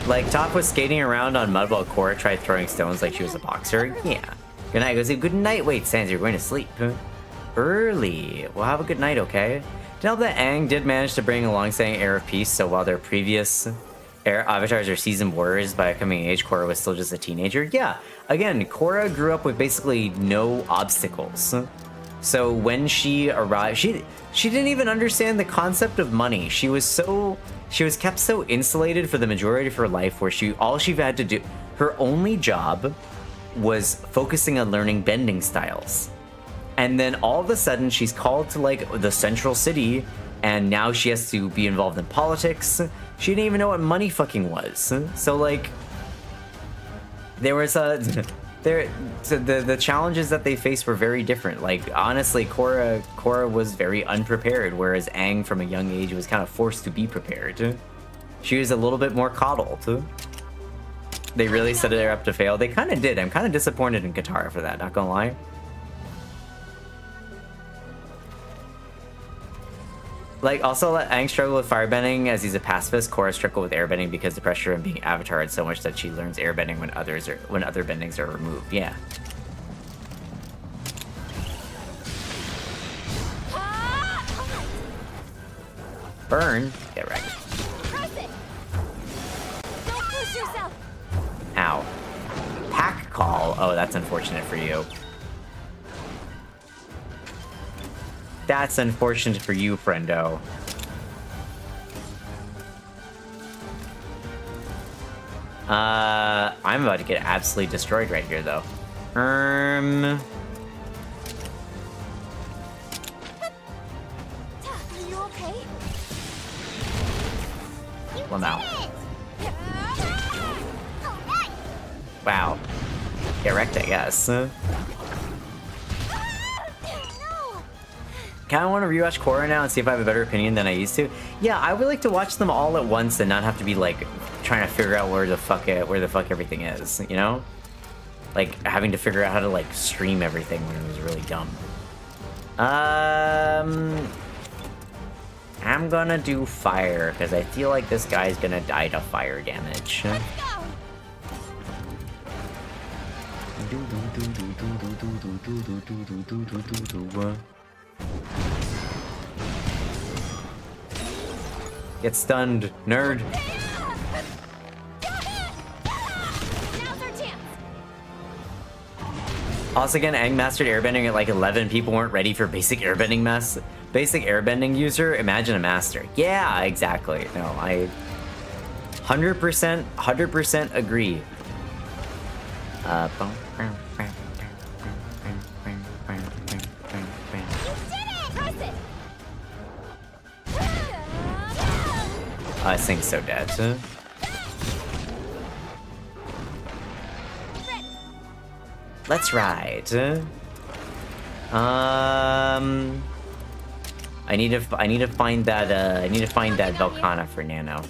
Like, Toph was skating around on mud while Korra tried throwing stones like she was a boxer. Yeah. Good night. Goes, good night. Wait, Sans, you're going to sleep. Early. Well, have a good night, okay? To help that Aang did manage to bring along saying Air of Peace, so while their previous avatars are seasoned warriors by a coming age, Korra was still just a teenager. Yeah, again, Korra grew up with basically no obstacles. So when she arrived, she didn't even understand the concept of money. She was kept so insulated for the majority of her life where all she had to do, her only job was focusing on learning bending styles. And then all of a sudden, she's called to, like, the central city, and now she has to be involved in politics. She didn't even know what money fucking was. So, like, there was the challenges that they faced were very different. Like, honestly, Korra was very unprepared, whereas Aang, from a young age, was kind of forced to be prepared. She was a little bit more coddled. They really set her up to fail. They kind of did. I'm kind of disappointed in Katara for that, not gonna lie. Like, also let Aang struggle with firebending as he's a pacifist. Korra struggled with airbending because the pressure of being Avatar had so much that she learns airbending when other bendings are removed. Yeah. Burn. Get wrecked. Don't push yourself. Ow. Pack call. Oh, that's unfortunate for you. That's unfortunate for you, friendo. I'm about to get absolutely destroyed right here, though. Are you okay? Well, now. Wow. Get wrecked, I guess. Kind of want to rewatch Korra now and see if I have a better opinion than I used to. Yeah, I would like to watch them all at once and not have to be like trying to figure out where the fuck everything is, you know? Like having to figure out how to like stream everything when it was really dumb. I'm gonna do fire because I feel like this guy's gonna die to fire damage. Get stunned, nerd. Also, again, Aang mastered airbending at like 11. People weren't ready for basic airbending user. Imagine a master. Yeah, exactly. No, I 100% agree. This thing's so dead. Let's ride. I need to find that Velkhana for Nano.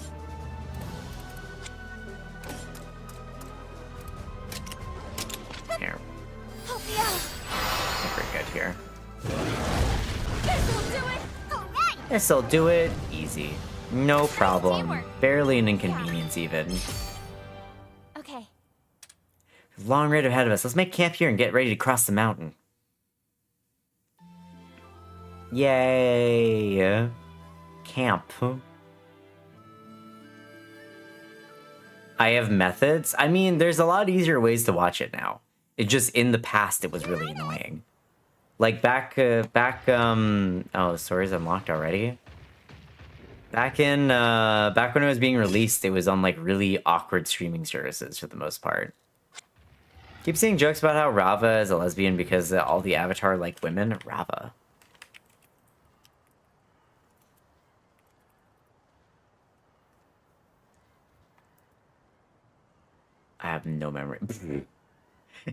Here. I think we're good here. This'll do it. Easy. No problem. Barely an inconvenience, even. Okay. Long ride ahead of us. Let's make camp here and get ready to cross the mountain. Yay! Camp. I have methods. I mean, there's a lot easier ways to watch it now. It just, in the past, it was really annoying. Like oh, stories unlocked already? Back when it was being released, it was on like really awkward streaming services for the most part. Keep seeing jokes about how Rava is a lesbian because all the Avatar like women. Rava. I have no memory.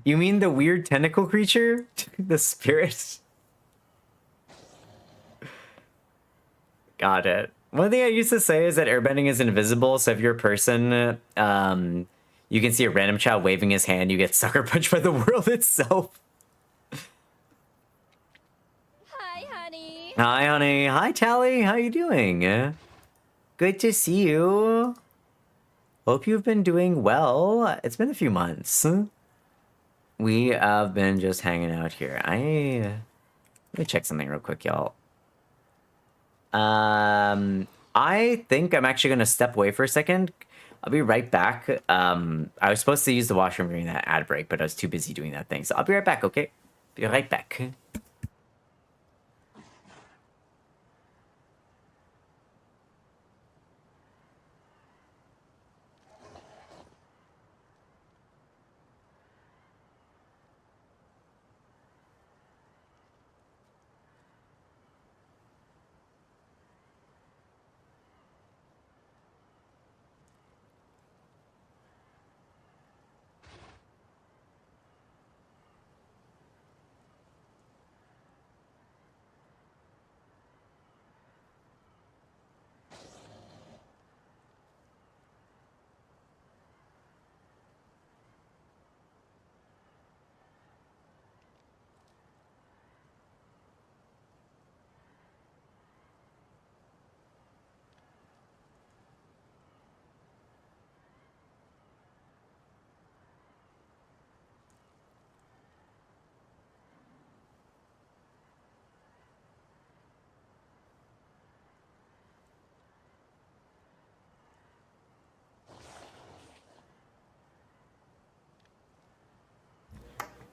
You mean the weird tentacle creature? The spirit? Got it. One thing I used to say is that airbending is invisible, so if you're a person, you can see a random child waving his hand, you get sucker punched by the world itself. Hi, honey. Hi, honey. Hi, Tally. How you doing? Good to see you. Hope you've been doing well. It's been a few months. We have been just hanging out here. Let me check something real quick, y'all. I think I'm actually gonna step away for a second. I'll be right back. I was supposed to use the washroom during that ad break, but I was too busy doing that thing. So I'll be right back, okay? Be right back.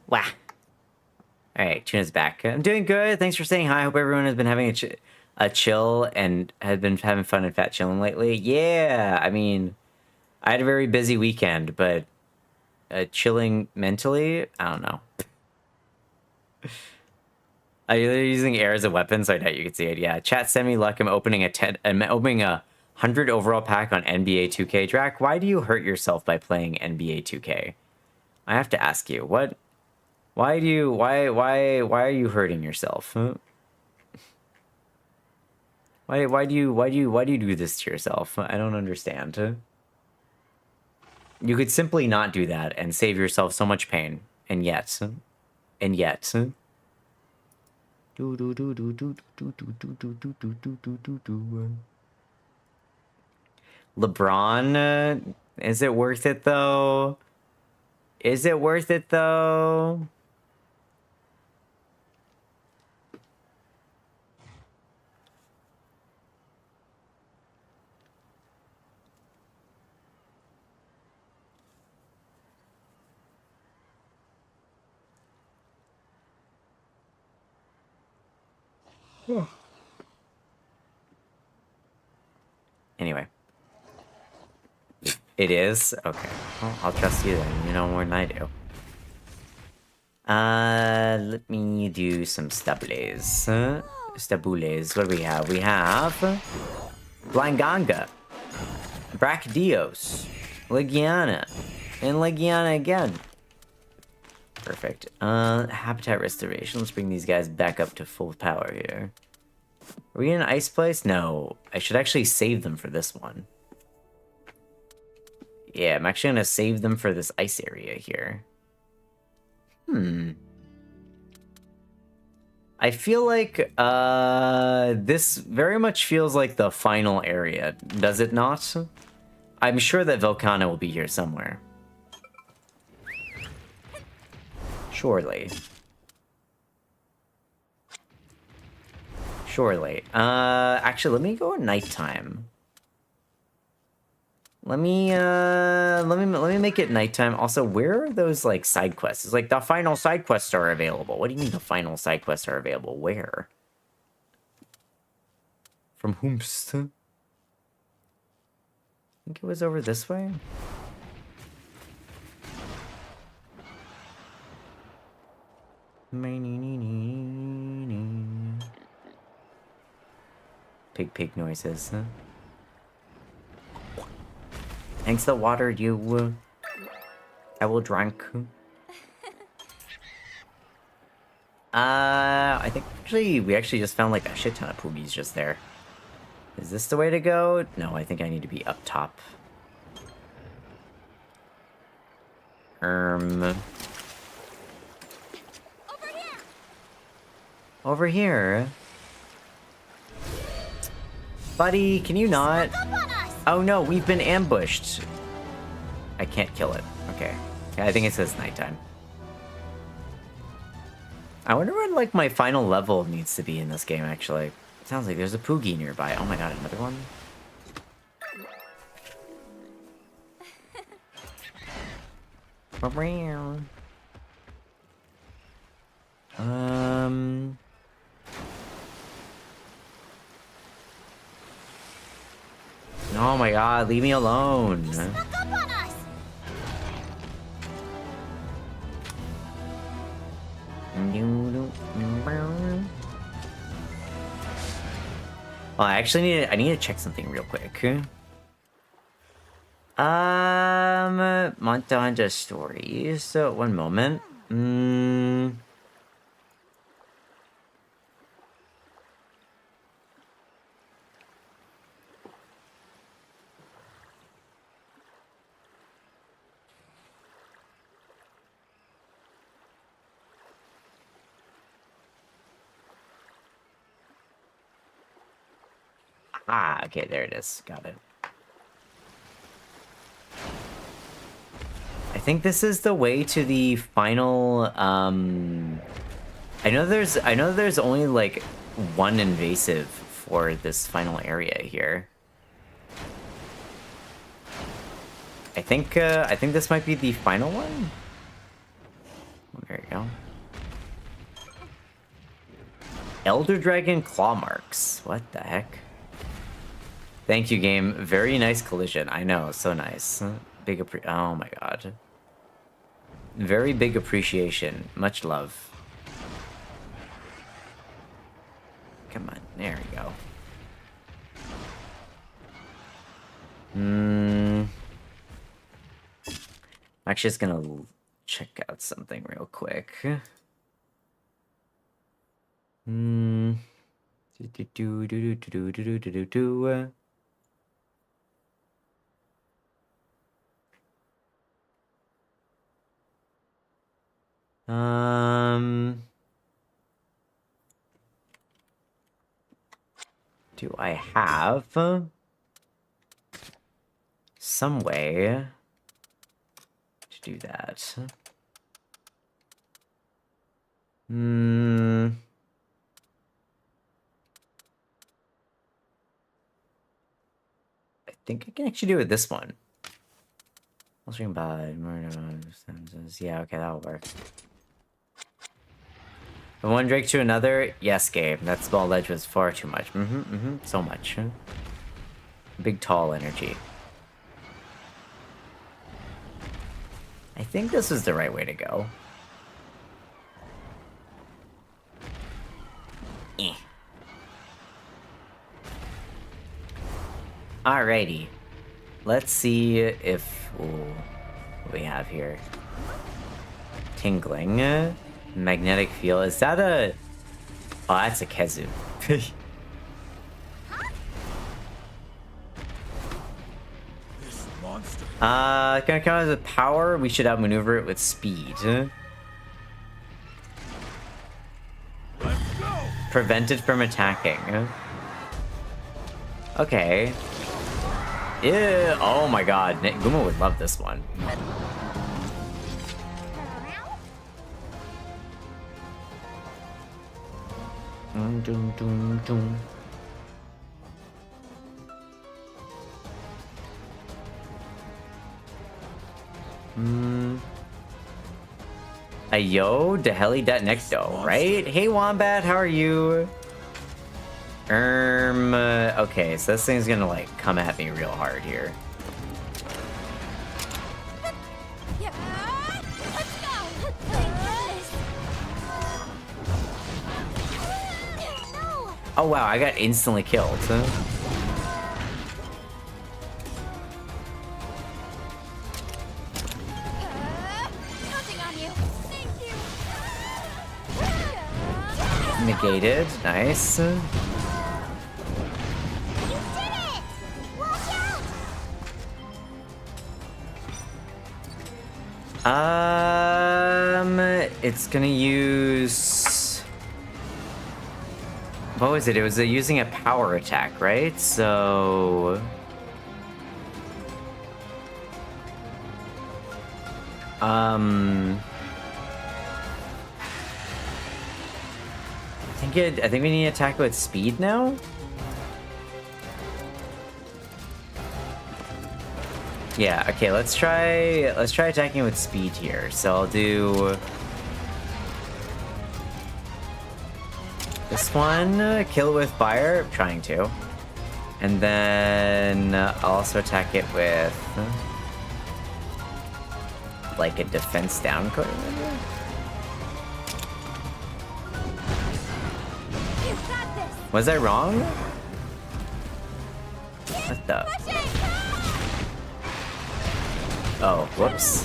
Wow. All right, Tuna's back. I'm doing good. Thanks for saying hi. Hope everyone has been having a chill and has been having fun and fat chilling lately. Yeah, I mean, I had a very busy weekend, but chilling mentally, I don't know. Are you using air as a weapon? So I doubt you can see it. Yeah, chat send me luck. I'm opening a 100 overall pack on NBA 2K. Drac, why do you hurt yourself by playing NBA 2K? I have to ask you, what? Why are you hurting yourself? Huh? Why do you do this to yourself? I don't understand. You could simply not do that and save yourself so much pain. And yet. LeBron, is it worth it though? Is it worth it though? Anyway. It is? Okay. Well, I'll trust you then. You know more than I do. Let me do some stabules. Stabules. What do we have? We have Blanganga, Brachydios, Legiana, and Legiana again. Perfect. Habitat restoration. Let's bring these guys back up to full power here. Are we in an ice place? No. I should actually save them for this one. Yeah, I'm actually gonna save them for this ice area here. I feel like, this very much feels like the final area, does it not? I'm sure that Volcano will be here somewhere. Surely. Surely. Actually, let me go at nighttime. Let me make it nighttime. Also, where are those, like, side quests? It's like, the final side quests are available. What do you mean the final side quests are available? Where? From whomst? I think it was over this way. Pig noises, huh? Thanks the water, you. I will drink. I think we actually just found like a shit ton of poogies just there. Is this the way to go? No, I think I need to be up top. Over here. Buddy, can you not? Oh no, we've been ambushed. I can't kill it. Okay. Yeah, I think it says nighttime. I wonder what, like, my final level needs to be in this game, actually. It sounds like there's a Poogie nearby. Oh my god, another one? Oh my god, leave me alone. Well, I actually I need to check something real quick. MonHun Stories. So, one moment. Ah, okay, there it is. Got it. I think this is the way to the final, I know there's only, like, one invasive for this final area here. I think this might be the final one? Oh, there you go. Elder Dragon Claw Marks. What the heck? Thank you, game. Very nice collision. I know, so nice. Oh my god. Very big appreciation. Much love. Come on, there we go. I'm actually just gonna check out something real quick. Do I have some way to do that? I think I can actually do it this one. Yeah, okay, that'll work. From one Drake to another? Yes, Gabe. That small ledge was far too much. So much. Big, tall energy. I think this is the right way to go. Alrighty. Let's see if... Ooh, what we have here. Tingling. Magnetic field. Is that a... Oh, that's a Kezu. Gonna count as a power. We should outmaneuver it with speed. Prevent it from attacking. Okay. Yeah. Oh my god. Guma would love this one. Dun, dun, dun, dun. Ayo, de heli dat next do, right? Hey Wombat, how are you? Okay, so this thing's gonna like come at me real hard here. Yeah, let's go. Thank goodness. No. Oh wow, I got instantly killed. Nothing on you. Thank you. Negated, nice. You did it! Watch out! It's gonna use... What was it? It was using a power attack, right? So... I think we need to attack with speed now? Yeah, okay, let's try attacking with speed here. So I'll do this one, kill it with fire, I'm trying to. And then I'll also attack it with like a defense down code. You got this. Was I wrong? What the? Oh, whoops.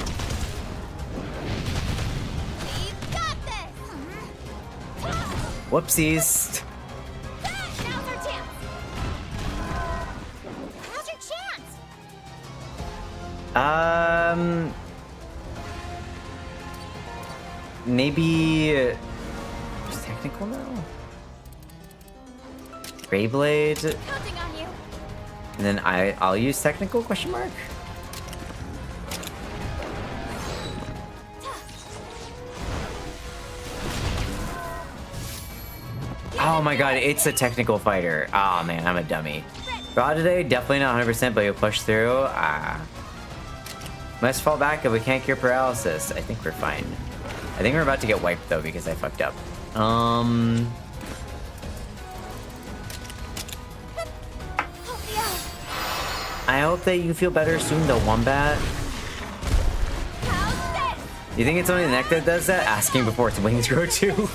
We've got this. Whoopsies. Now's our chance. Now's your chance. Maybe just technical now. Greyblade, Counting on you. and then I'll use technical question mark. Oh my god, it's a technical fighter. Oh man, I'm a dummy. Raw today, definitely not 100%, but you'll push through. Must fall back if we can't cure paralysis. I think we're fine. I think we're about to get wiped though because I fucked up. Oh, yeah. I hope that you feel better soon though, Wombat. How's this? You think it's only the neck that does that? Asking before its wings grow too?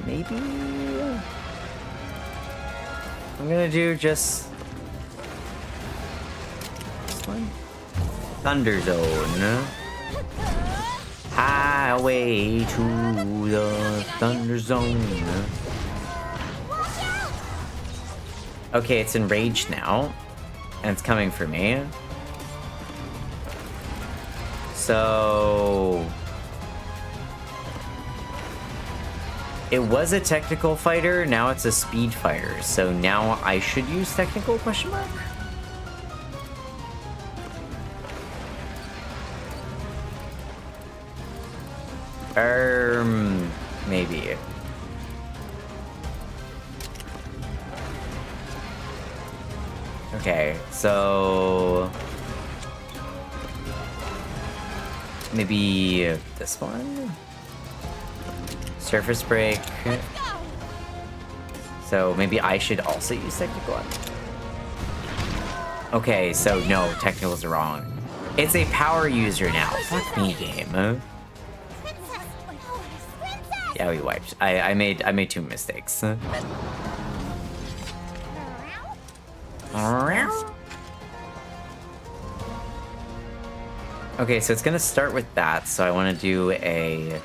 Maybe I'm gonna do just this one. Thunder Zone. Highway to the Thunder Zone. Okay, it's enraged now, and it's coming for me. So it was a technical fighter, now it's a speed fighter. So now I should use technical question mark? Maybe. Okay, so maybe this one? Surface break. So maybe I should also use technical. Okay, so no, technicals are wrong. It's a power user now. Fuck me, game. Yeah, we wiped. I made two mistakes. Okay, so it's gonna start with that. So I want to do a.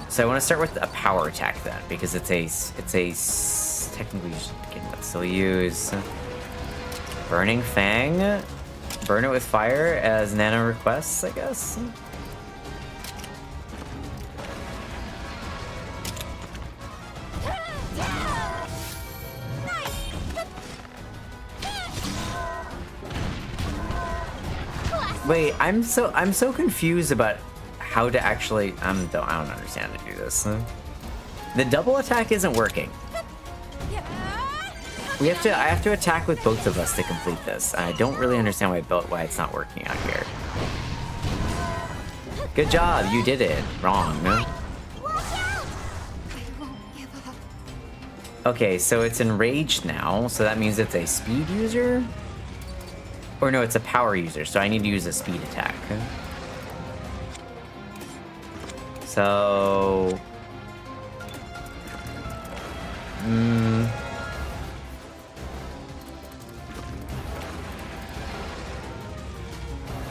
So I want to start with a power attack then, because it's a technically. So we'll use Burning Fang, burn it with fire as Nana requests, I guess. Wait, I'm so confused about how to actually I don't understand how to do this. The double attack isn't working. I have to attack with both of us to complete this. I don't really understand why it's not working out here. Good job, you did it. Wrong. Okay, so it's enraged now, so that means it's a speed user? Or no, it's a power user, so I need to use a speed attack. So...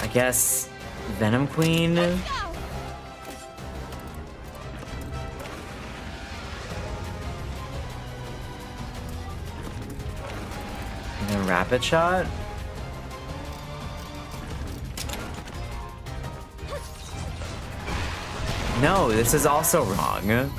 I guess Venom Queen? And then Rapid Shot? No, this is also wrong.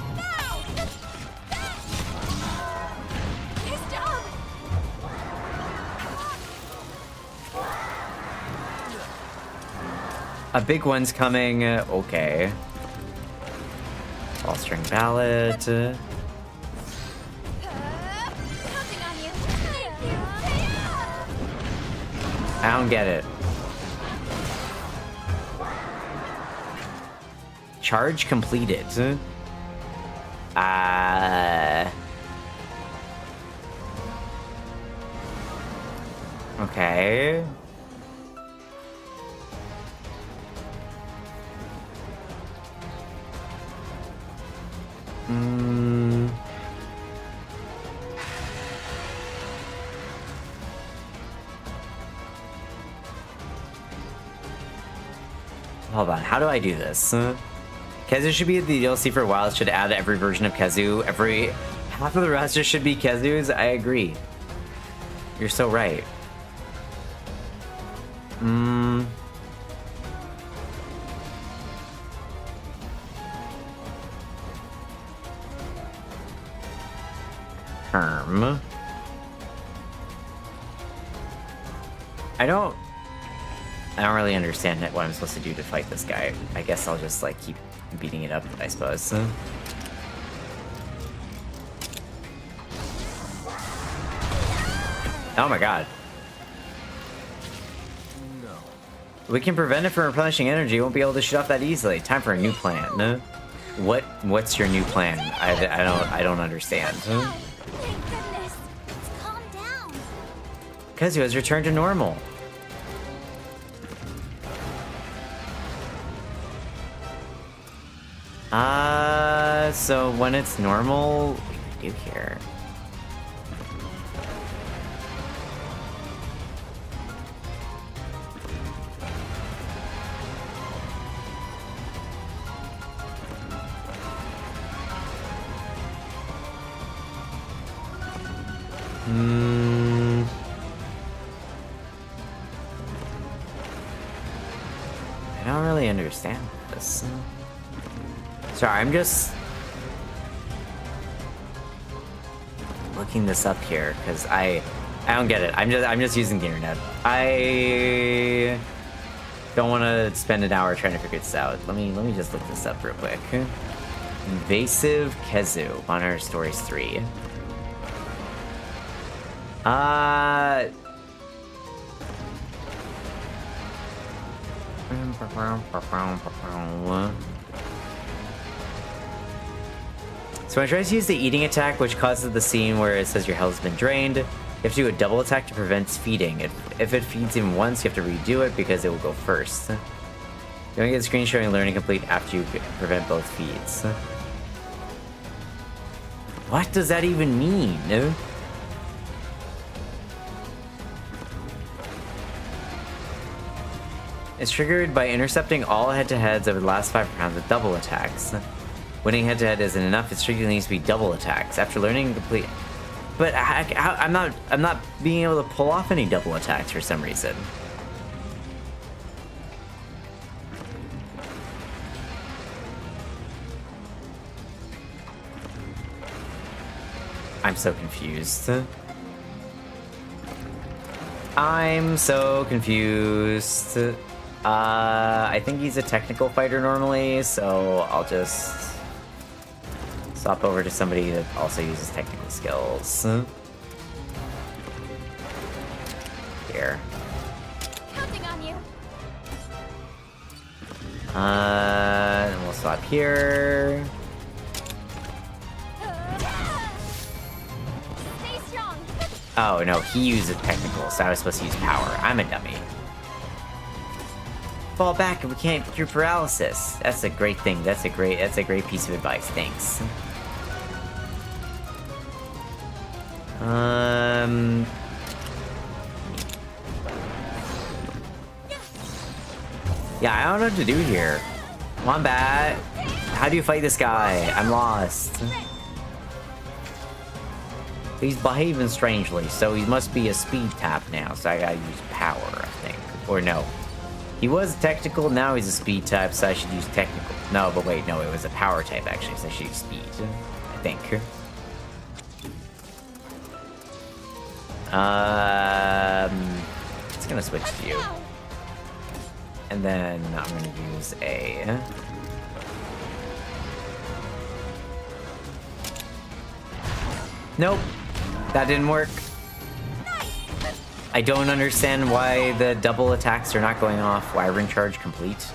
A big one's coming. Okay. All string ballot. I don't get it. Charge completed. Okay. Hold on, how do I do this? Kezu should be the DLC for a while. It should add every version of Kezu. Half of the roster should be Kezus. I agree. You're so right. Herm. I don't really understand what I'm supposed to do to fight this guy. I guess I'll just like keep beating it up, I suppose. Oh my god. No. We can prevent it from replenishing energy. It won't be able to shoot off that easily. Time for a new plan. What's your new plan? I don't understand. Thank goodness. It's calmed down. Kezu has returned to normal. So when it's normal, what do we do here? I don't really understand this. Sorry, I'm just looking this up here because I don't get it. I'm just using the internet. I don't want to spend an hour trying to figure this out. Let me just look this up real quick. Invasive Kezu, MonHun Stories 3. So when I try to use the eating attack, which causes the scene where it says your health has been drained, you have to do a double attack to prevent feeding. If it feeds him once, you have to redo it because it will go first. You only get a screen showing learning complete after you prevent both feeds. What does that even mean? It's triggered by intercepting all head-to-heads over the last 5 rounds with double attacks. Winning head-to-head isn't enough, it strictly needs to be double attacks. After learning complete... But I'm not being able to pull off any double attacks for some reason. I'm so confused. I'm so confused. I think he's a technical fighter normally, so I'll just swap over to somebody that also uses technical skills. Here. Counting on you. And we'll swap here. Stay strong. Oh no, he uses technical, so I was supposed to use power. I'm a dummy. Fall back and we can't cure paralysis. That's a great thing. That's a great piece of advice. Thanks. Yeah, I don't know what to do here. Come on, Bat. How do you fight this guy? I'm lost. He's behaving strangely, so he must be a speed tap now, so I gotta use power, I think. Or no. He was technical, now he's a speed type, so I should use technical. No, but wait, no, it was a power type actually, so I should use speed, I think. It's gonna switch to you. And then I'm gonna use a... Nope, that didn't work. I don't understand why the double attacks are not going off. Wyvern charge complete.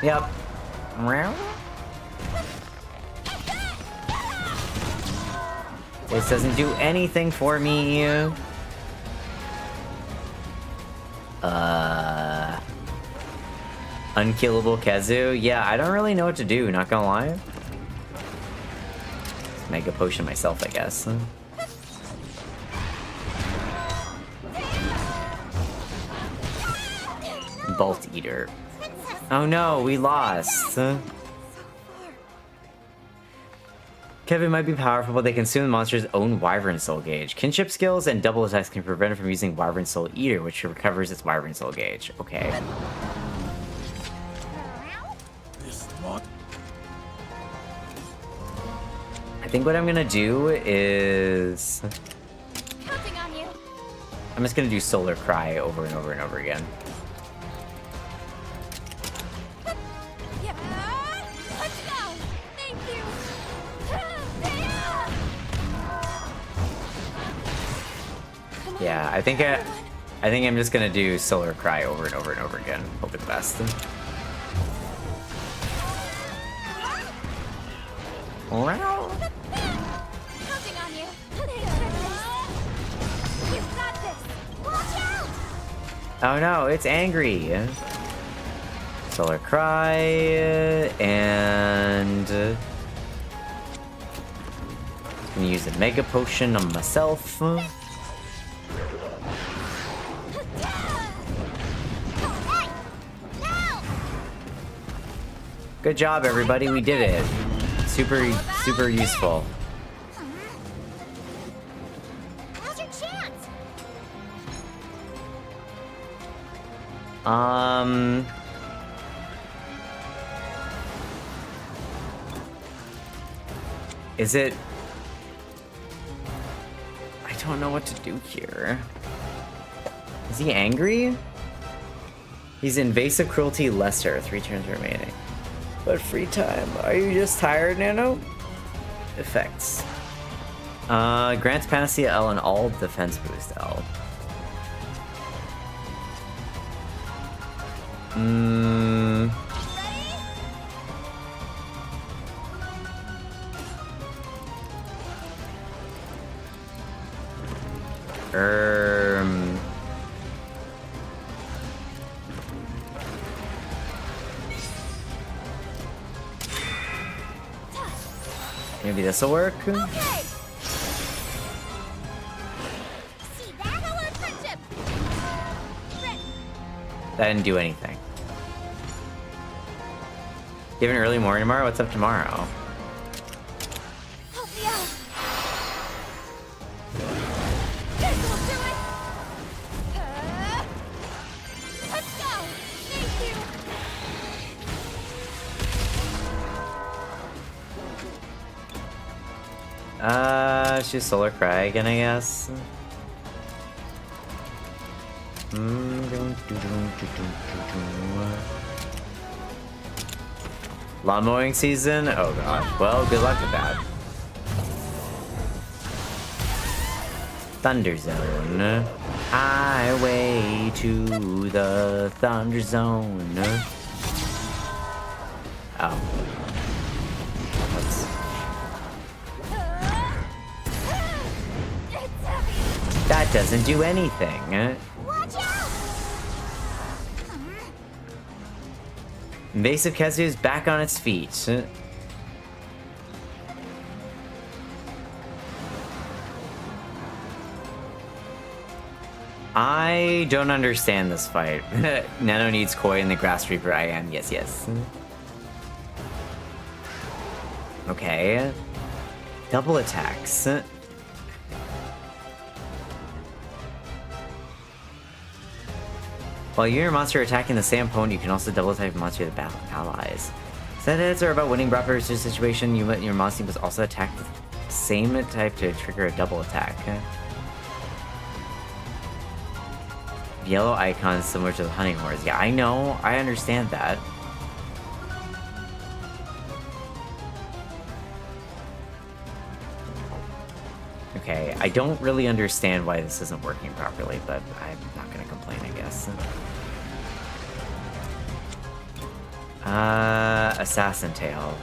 Yep. This doesn't do anything for me. Unkillable Kazu? Yeah, I don't really know what to do, not gonna lie. Just Mega Potion myself, I guess. Bolt Eater. Oh no, we lost. Kevin might be powerful, but they consume the monster's own Wyvern Soul gauge. Kinship skills and double attacks can prevent it from using Wyvern Soul Eater, which recovers its Wyvern Soul gauge. Okay. I think what I'm gonna do is... Counting on you. I'm just gonna do Solar Cry over and over and over again. Yeah. Let's go. Thank you. Yeah, I think I'm just gonna do Solar Cry over and over and over again. Hope for the best. Wow. Counting on you. You've got this. Watch out. Oh no, it's angry. Solar Cry and I'm gonna use a Mega Potion on myself. Good job, everybody. We did it. Super useful. Now's your chance. Is it... I don't know what to do here. Is he angry? He's invasive cruelty lesser. 3 turns remaining. But free time. Are you just tired, Nano? Effects. Grants Panacea L and all defense boost L. Maybe this'll work? Okay. See that? Hello, friendship. That didn't do anything. You have an early morning tomorrow? What's up tomorrow? Help me out. This will do it. Let's go. Thank She's Solar Cry again, I guess. Lawn mowing season? Oh gosh. Well, good luck with that. Thunder Zone. Highway to the Thunder Zone. Oh. That doesn't do anything. Watch out! Invasive Kazu is back on its feet. I don't understand this fight. Nano needs Koi and the Grass Reaper. I am. Yes, yes. Okay. Double attacks. While you and your monster are attacking the same opponent, you can also double attack the monster with battle allies. Set hits are about winning proper situation. You and your monster must also attack the same type to trigger a double attack. Yellow icon is similar to the hunting horse. Yeah, I know. I understand that. Okay, I don't really understand why this isn't working properly, but I'm not gonna complain, I guess. Assassin Tail.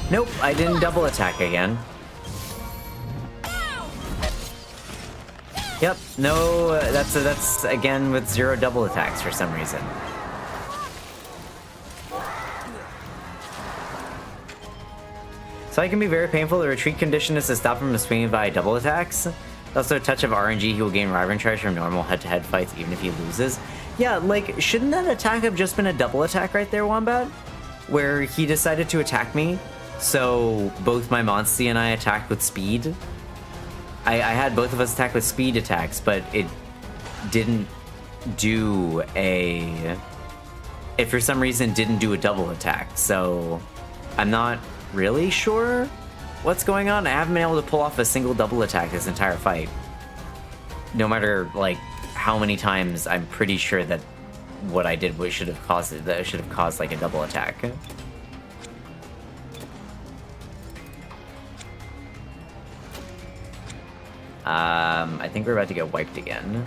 Nope, I didn't double attack again. Yep, no, that's again with 0 double attacks for some reason. So it can be very painful. The retreat condition is to stop him from swinging by double attacks. Also, a touch of RNG, he will gain Riven Charge from normal head-to-head fights even if he loses. Yeah, like, shouldn't that attack have just been a double attack right there, Wombat? Where he decided to attack me, so both my Monstie and I attacked with speed. I had both of us attack with speed attacks, but it didn't do a... It for some reason didn't do a double attack, so I'm not really sure what's going on. I haven't been able to pull off a single double attack this entire fight. No matter, like, how many times, I'm pretty sure that what I did should have caused it, that should have caused, like, a double attack. I think we're about to get wiped again.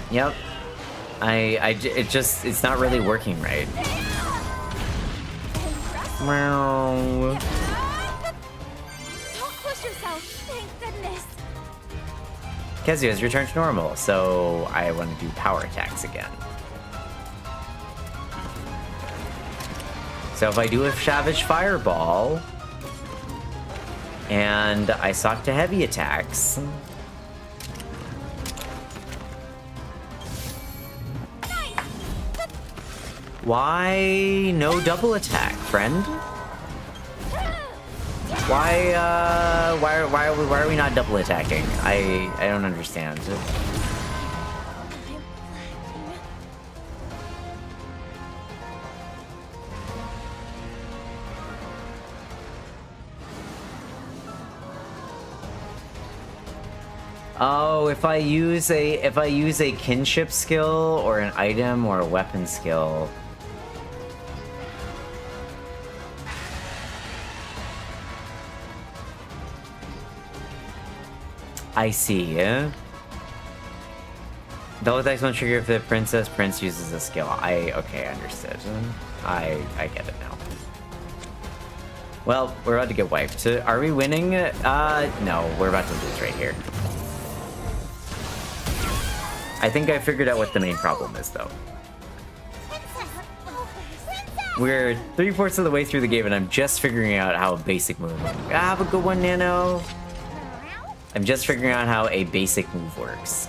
Yep. It's not really working right. Meow. Kezio has returned to normal, so I want to do power attacks again. So if I do a Savage Fireball, and I sock to heavy attacks, why no double attack, friend? Why are we not double attacking? I don't understand. Oh, if I use a kinship skill or an item or a weapon skill. I see. Double attacks won't trigger if the prince uses a skill. Okay, understood. I get it now. Well, we're about to get wiped. Are we winning? No, we're about to lose right here. I think I figured out what the main problem is, though. We're 3/4 of the way through the game, and I'm just figuring out how a basic move. Have a good one, Nano. I'm just figuring out how a basic move works.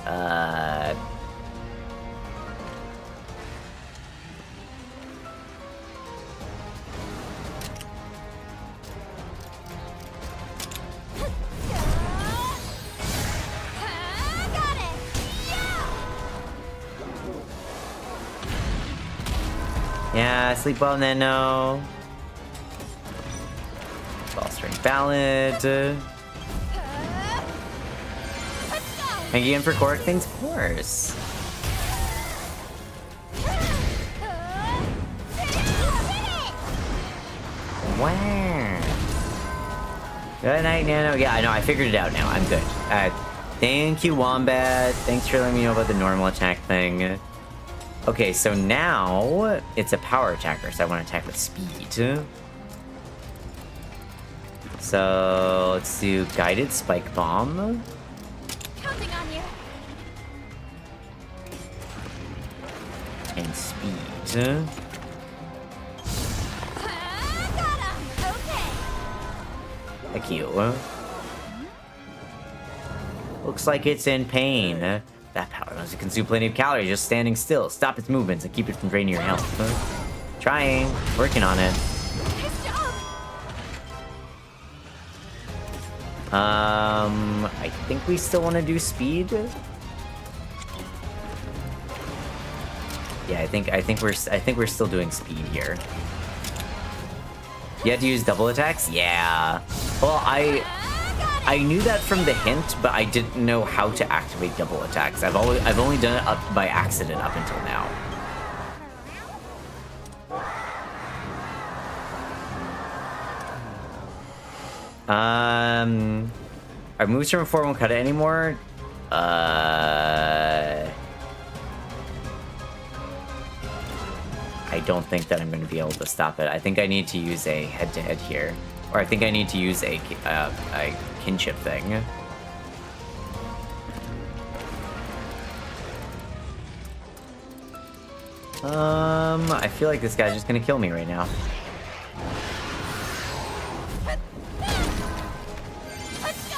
Yeah, sleep well, Nano. Ball string ballad. Thank you again for correct things, of course. Wow. Good night, Nano. Yeah, I know. I figured it out now. I'm good. Thank you, Wombat. Thanks for letting me know about the normal attack thing. Okay, so now it's a power attacker, so I want to attack with speed. So let's do guided spike bomb. Counting on you. And speed. Got him. Okay. Thank you. Looks like it's in pain. That power doesn't consume plenty of calories just standing still. Stop its movements and keep it from draining your health. Trying. Working on it. Nice job. I think we still want to do speed. Yeah, I think we're still doing speed here. You had to use double attacks? Yeah. Well, I knew that from the hint, but I didn't know how to activate double attacks. I've only done it up by accident up until now. Our moves from before won't cut it anymore. I don't think that I'm going to be able to stop it. I think I need to use a head-to-head here. Or I think I need to use a kinship thing. I feel like this guy's just gonna kill me right now. Let's go.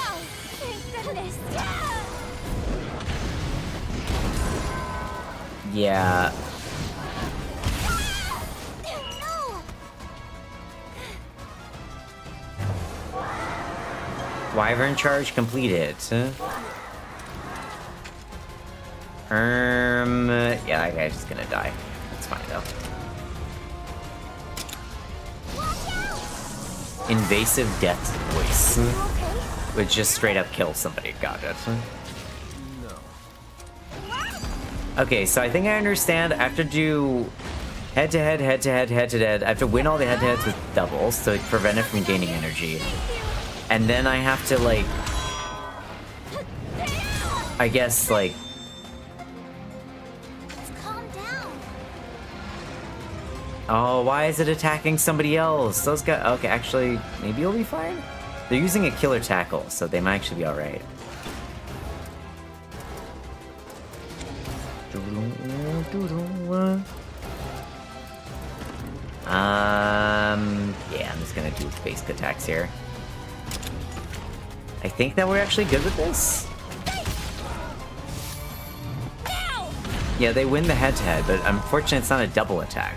Thank goodness. Yeah. Wyvern charge completed. Yeah, that guy's just gonna die. That's fine though. Invasive death voice. Would just straight up kill somebody. Got it. Okay, so I think I understand. I have to do head-to-head, head-to-head, head-to-head. I have to win all the head-to-heads with doubles to prevent it from gaining energy. And then I have to, like... I guess, like... Calm down. Oh, why is it attacking somebody else? Those guys... Okay, actually, maybe you'll be fine? They're using a killer tackle, so they might actually be alright. Yeah, I'm just gonna do basic attacks here. I think that we're actually good with this. Yeah, they win the head-to-head, but unfortunately it's not a double attack.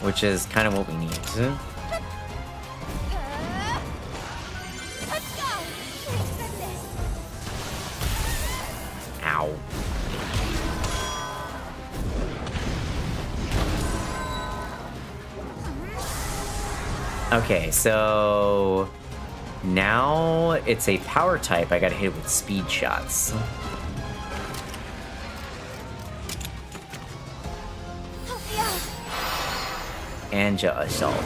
Which is kind of what we need. Let's go. Ow. Okay, so now it's a power type. I gotta hit it with speed shots. Anja assault.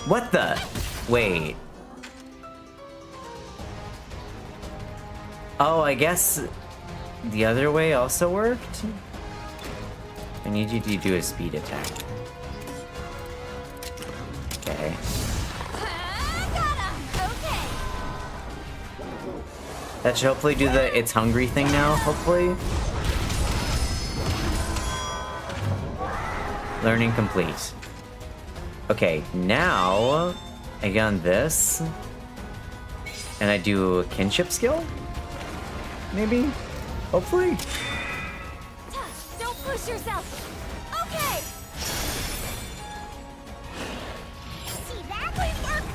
What the? Wait. Oh, I guess the other way also worked? I need you to do a speed attack. Okay. That should hopefully do the it's hungry thing now, hopefully. Learning complete. Okay, now I get on this, and I do a kinship skill? Maybe? Hopefully? Don't push yourself! Okay! See that? Work!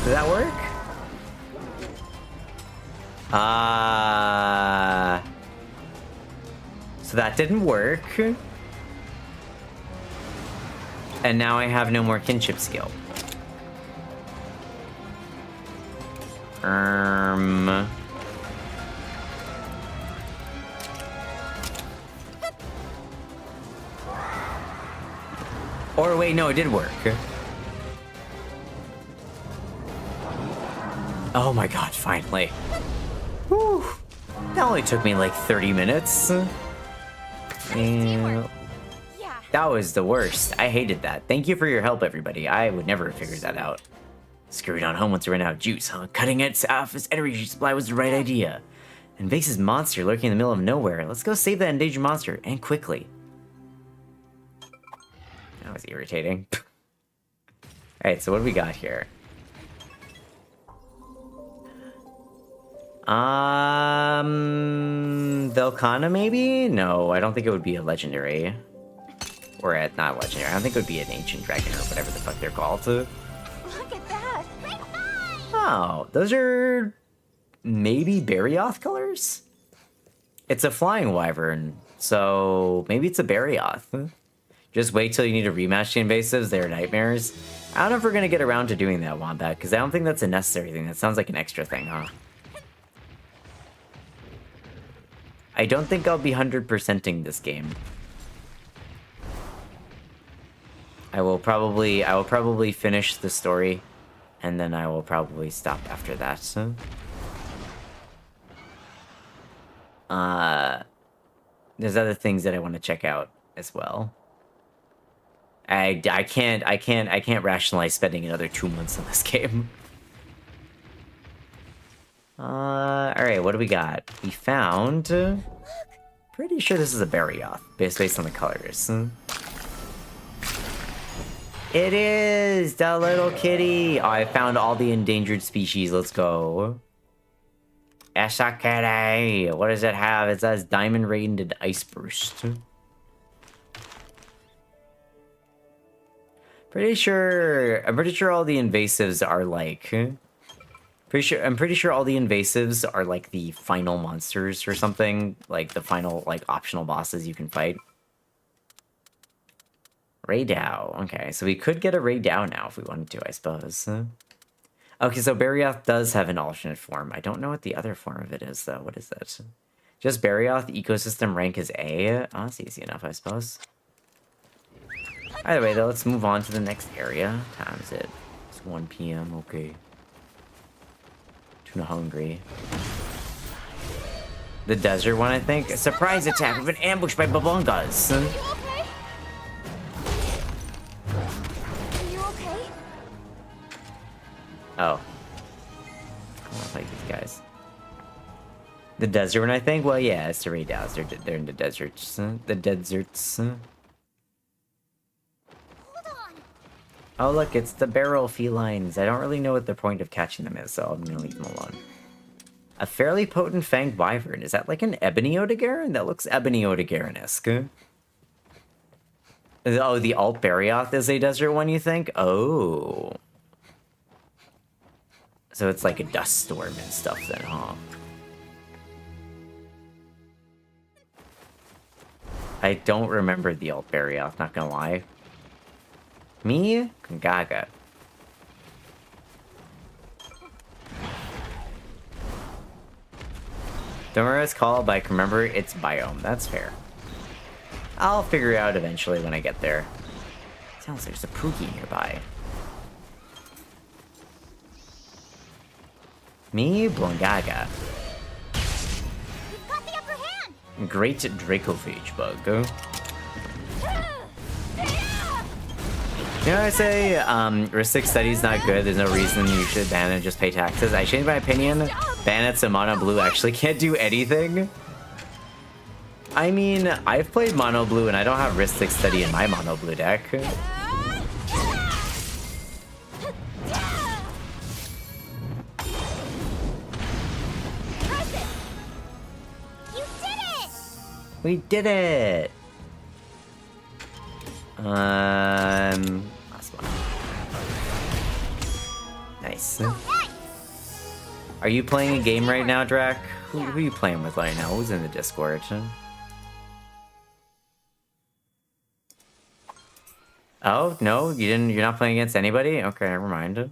Did that work? So that didn't work. And now I have no more kinship skill. Or wait, no, it did work. Oh my god, finally. Whew. That only took me like 30 minutes. And that was the worst. I hated that. Thank you for your help, everybody. I would never have figured that out. Scurried on home once we ran out of juice, huh? Cutting it off his energy supply was the right idea. Invasive monster lurking in the middle of nowhere. Let's go save that endangered monster, and quickly. That was irritating. Alright, so what do we got here? Velcana maybe? No, I don't think it would be a legendary. Or not legendary. I don't think it would be an ancient dragon or whatever the fuck they're called. Look at that! Oh, those are maybe Barioth colors? It's a flying wyvern, so maybe it's a Barioth. Just wait till you need to rematch the invasives, they're nightmares. I don't know if we're gonna get around to doing that, Wombat, because I don't think that's a necessary thing. That sounds like an extra thing, huh? I don't think I'll be 100%ing this game. I will probably finish the story, and then I will probably stop after that. So. There's other things that I want to check out as well. I can't rationalize spending another 2 months on this game. Alright, what do we got? We found... pretty sure this is a Barioth, based on the colors. It is! The little kitty! Oh, I found all the endangered species, let's go. Esakere! What does it have? It says Diamond Rated Ice Burst. I'm pretty sure all the invasives are like... I'm pretty sure all the invasives are like the final monsters or something. Like the final, like, optional bosses you can fight. Raydao. Okay, so we could get a Raydao now if we wanted to, I suppose. Okay, so Barioth does have an alternate form. I don't know what the other form of it is, though. What is that? Just Barioth, ecosystem rank is A. Oh, that's easy enough, I suppose. Either way, though, let's move on to the next area. Time's it? It's 1 p.m. Okay. Tuna hungry. The desert one, I think. A surprise attack. We've been ambushed by babongas. Are you okay? Are you okay? Oh. I don't like these guys. The desert one, I think? Well, yeah, it's the Raydows. They're in the deserts. The deserts. Oh, look, it's the barrel felines. I don't really know what the point of catching them is, so I'm gonna leave them alone. A fairly potent fanged wyvern. Is that like an ebony Odogaron? That looks ebony Odogaron-esque. Oh, the Alt Barioth is a desert one, you think? Oh. So it's like a dust storm and stuff then, huh? I don't remember the Alt Barioth, not gonna lie. Me? Gaga. Don't remember what it's called, but I can remember its biome. That's fair. I'll figure it out eventually when I get there. Sounds like there's a Pookie nearby. Me? Blongaga. You've got the upper hand! Great Dracophage bug. You know what I say? Ristic study's not good. There's no reason you should ban it and just pay taxes. I changed my opinion. Bandits and Mono Blue actually can't do anything. I mean, I've played Mono Blue and I don't have Ristic Study in my Mono Blue deck. You did it! We did it! Last one. Nice. Are you playing a game right now, Drac? Who are you playing with right now? Who's in the Discord? Oh, no? You're not playing against anybody? Okay, never mind.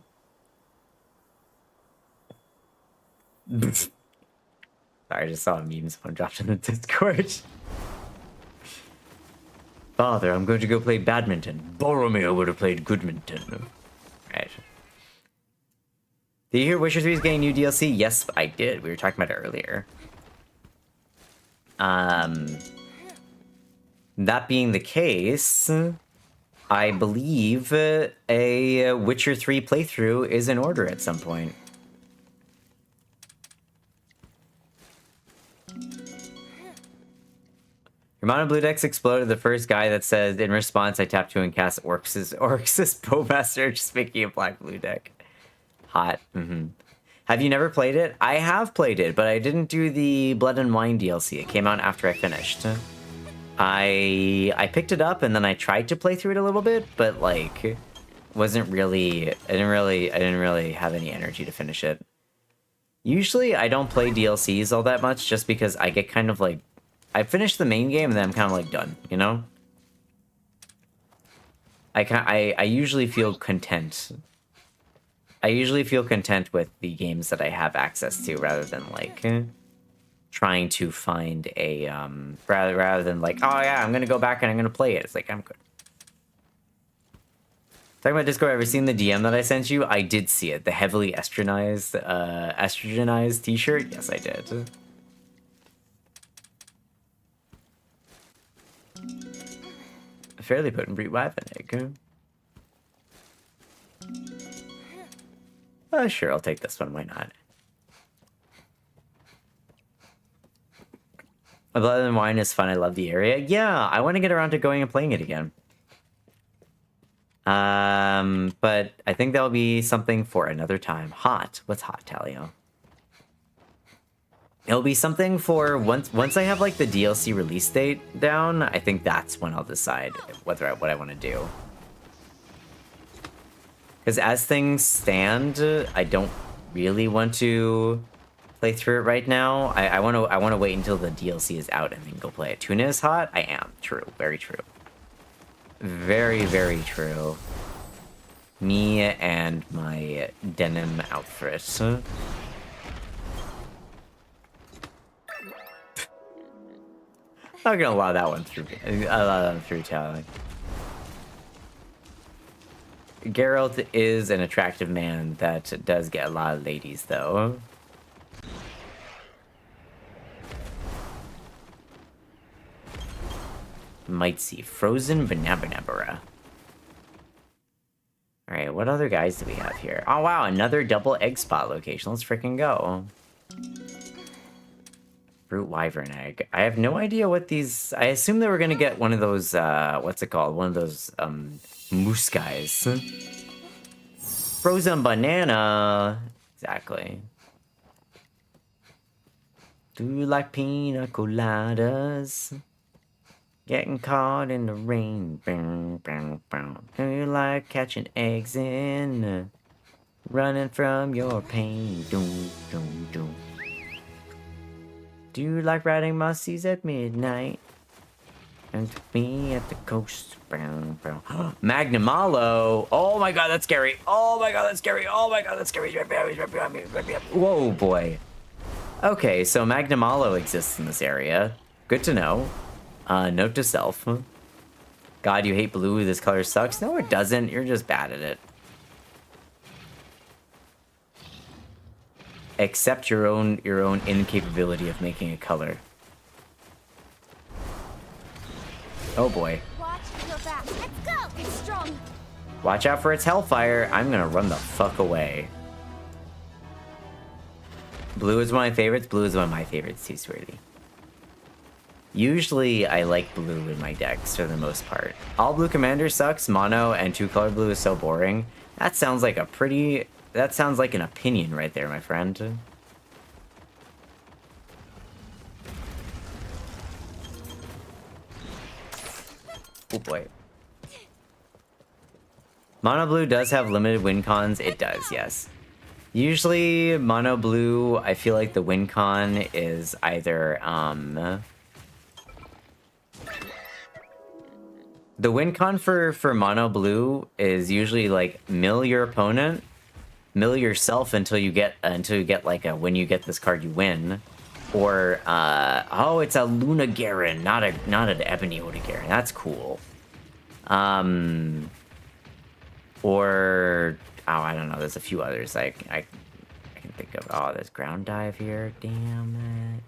Sorry, I just saw a meme someone dropped in the Discord. Father, I'm going to go play badminton. Boromir would have played goodminton. Right. Did you hear Witcher 3 is getting new DLC? Yes, I did. We were talking about it earlier. That being the case, I believe a Witcher 3 playthrough is in order at some point. Your Mono Blue decks exploded. The first guy that said, in response, I tap 2 and cast Orx's Bowmaster, just making a black-blue deck. Hot. Have you never played it? I have played it, but I didn't do the Blood and Wine DLC. It came out after I finished. I picked it up and then I tried to play through it a little bit, but like wasn't really I didn't really have any energy to finish it. Usually I don't play DLCs all that much just because I get kind of like I finish the main game and then I'm kind of like done, you know? I usually feel content. I usually feel content with the games that I have access to rather than like trying to find a rather than like, oh yeah, I'm gonna go back and I'm gonna play it. It's like I'm good. Talking about Discord, ever seen the DM that I sent you? I did see it. The heavily estrogenized t-shirt? Yes, I did. A fairly potent breed weapon egg. Sure, I'll take this one. Why not? Blood and Wine is fun. I love the area. Yeah, I want to get around to going and playing it again. But I think that'll be something for another time. Hot. What's hot, Talio? It'll be something for once I have like the DLC release date down. I think that's when I'll decide what I want to do. Because as things stand, I don't really want to play through it right now. I want to wait until the DLC is out and then go play it. Tuna is hot? I am. True. Very true. Very, very true. Me and my denim outfit. Not gonna allow that one through. Tally. Geralt is an attractive man that does get a lot of ladies, though. Might see Frozen Banabra. Alright, what other guys do we have here? Oh wow, another double egg spot location. Let's freaking go. Fruit Wyvern egg. I have no idea what these... I assume they were gonna get one of those, what's it called? One of those, moose guys. Frozen banana. Exactly. Do you like pina coladas? Getting caught in the rain. Do you like catching eggs in? Running from your pain. Do you like riding mussies at midnight? And to be at the coast. Magnamalo. Oh my god, that's scary. Oh my god, that's scary. Oh my god, that's scary. Whoa, boy. Okay, so Magnamalo exists in this area. Good to know. Note to self. God, you hate blue. This color sucks. No, it doesn't. You're just bad at it. Accept your own incapability of making a color. Oh boy. Watch your back. Let's go. It's strong. Watch out for its hellfire. I'm gonna run the fuck away. Blue is one of my favorites. Blue is one of my favorites too, sweetie. Usually, I like blue in my decks for the most part. All blue commander sucks, mono, and 2-color blue is so boring. That sounds like a pretty... That sounds like an opinion right there, my friend. Oh boy. Mono blue does have limited win cons. It does, yes. Usually, mono blue, I feel like the win con is either, the win con for mono blue is usually like mill your opponent, mill yourself until you get like a when you get this card you win, or oh, it's a Luna Garen, not an Ebony Oda-Garen. That's cool. Or oh, I don't know. There's a few others I can think of. Oh, there's Ground Dive here. Damn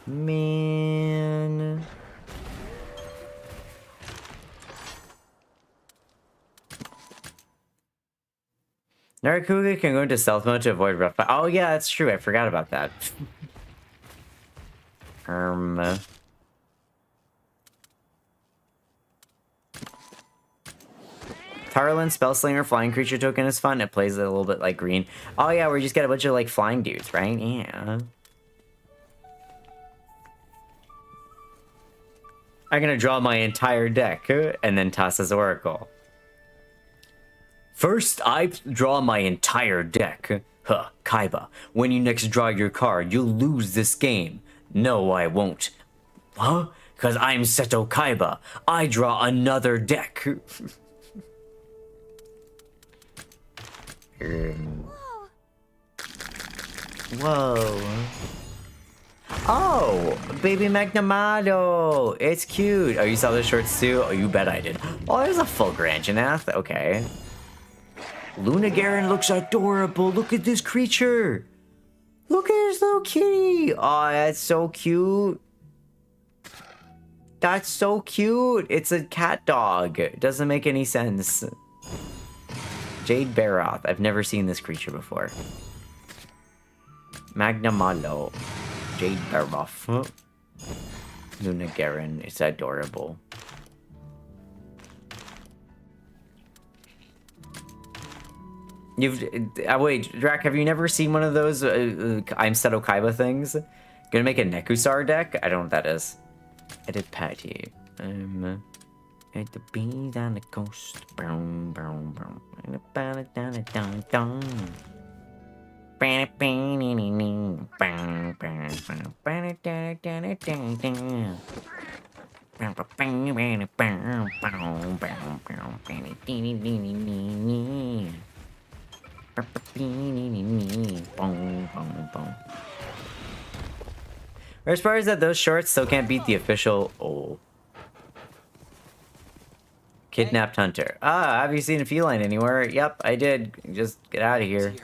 it, man. Narakuga can go into stealth mode to avoid rough. Oh yeah, that's true. I forgot about that. Tarlin Spellslinger flying creature token is fun. It plays a little bit like green. Oh yeah, we just get a bunch of like flying dudes, right? Yeah. I'm gonna draw my entire deck and then toss as Oracle. First, I draw my entire deck. Huh, Kaiba. When you next draw your card, you'll lose this game. No, I won't. Huh? Because I'm Seto Kaiba. I draw another deck. Whoa. Oh, baby Magnamado. It's cute. Oh, you saw the shorts too? Oh, you bet I did. Oh, there's a full Granjanath. Okay. Luna Garen looks adorable. Look at this creature. Look at this little kitty. Oh, that's so cute. That's so cute. It's a cat dog. It doesn't make any sense. Jade Baroth. I've never seen this creature before. Magnamalo. Jade Baroth. Luna Garen. It's adorable. Wait, Drac, have you never seen one of those I'm Seto Kaiba things? Gonna make a Nekusar deck? I don't know what that is. Edit Patty. At the bees on the coast. Boom, boom, boom. And the ballad down the dong dong. As far as that, those shorts still can't beat the official. Oh. Kidnapped Hunter. Ah, have you seen a feline anywhere? Yep, I did. Just get out of here.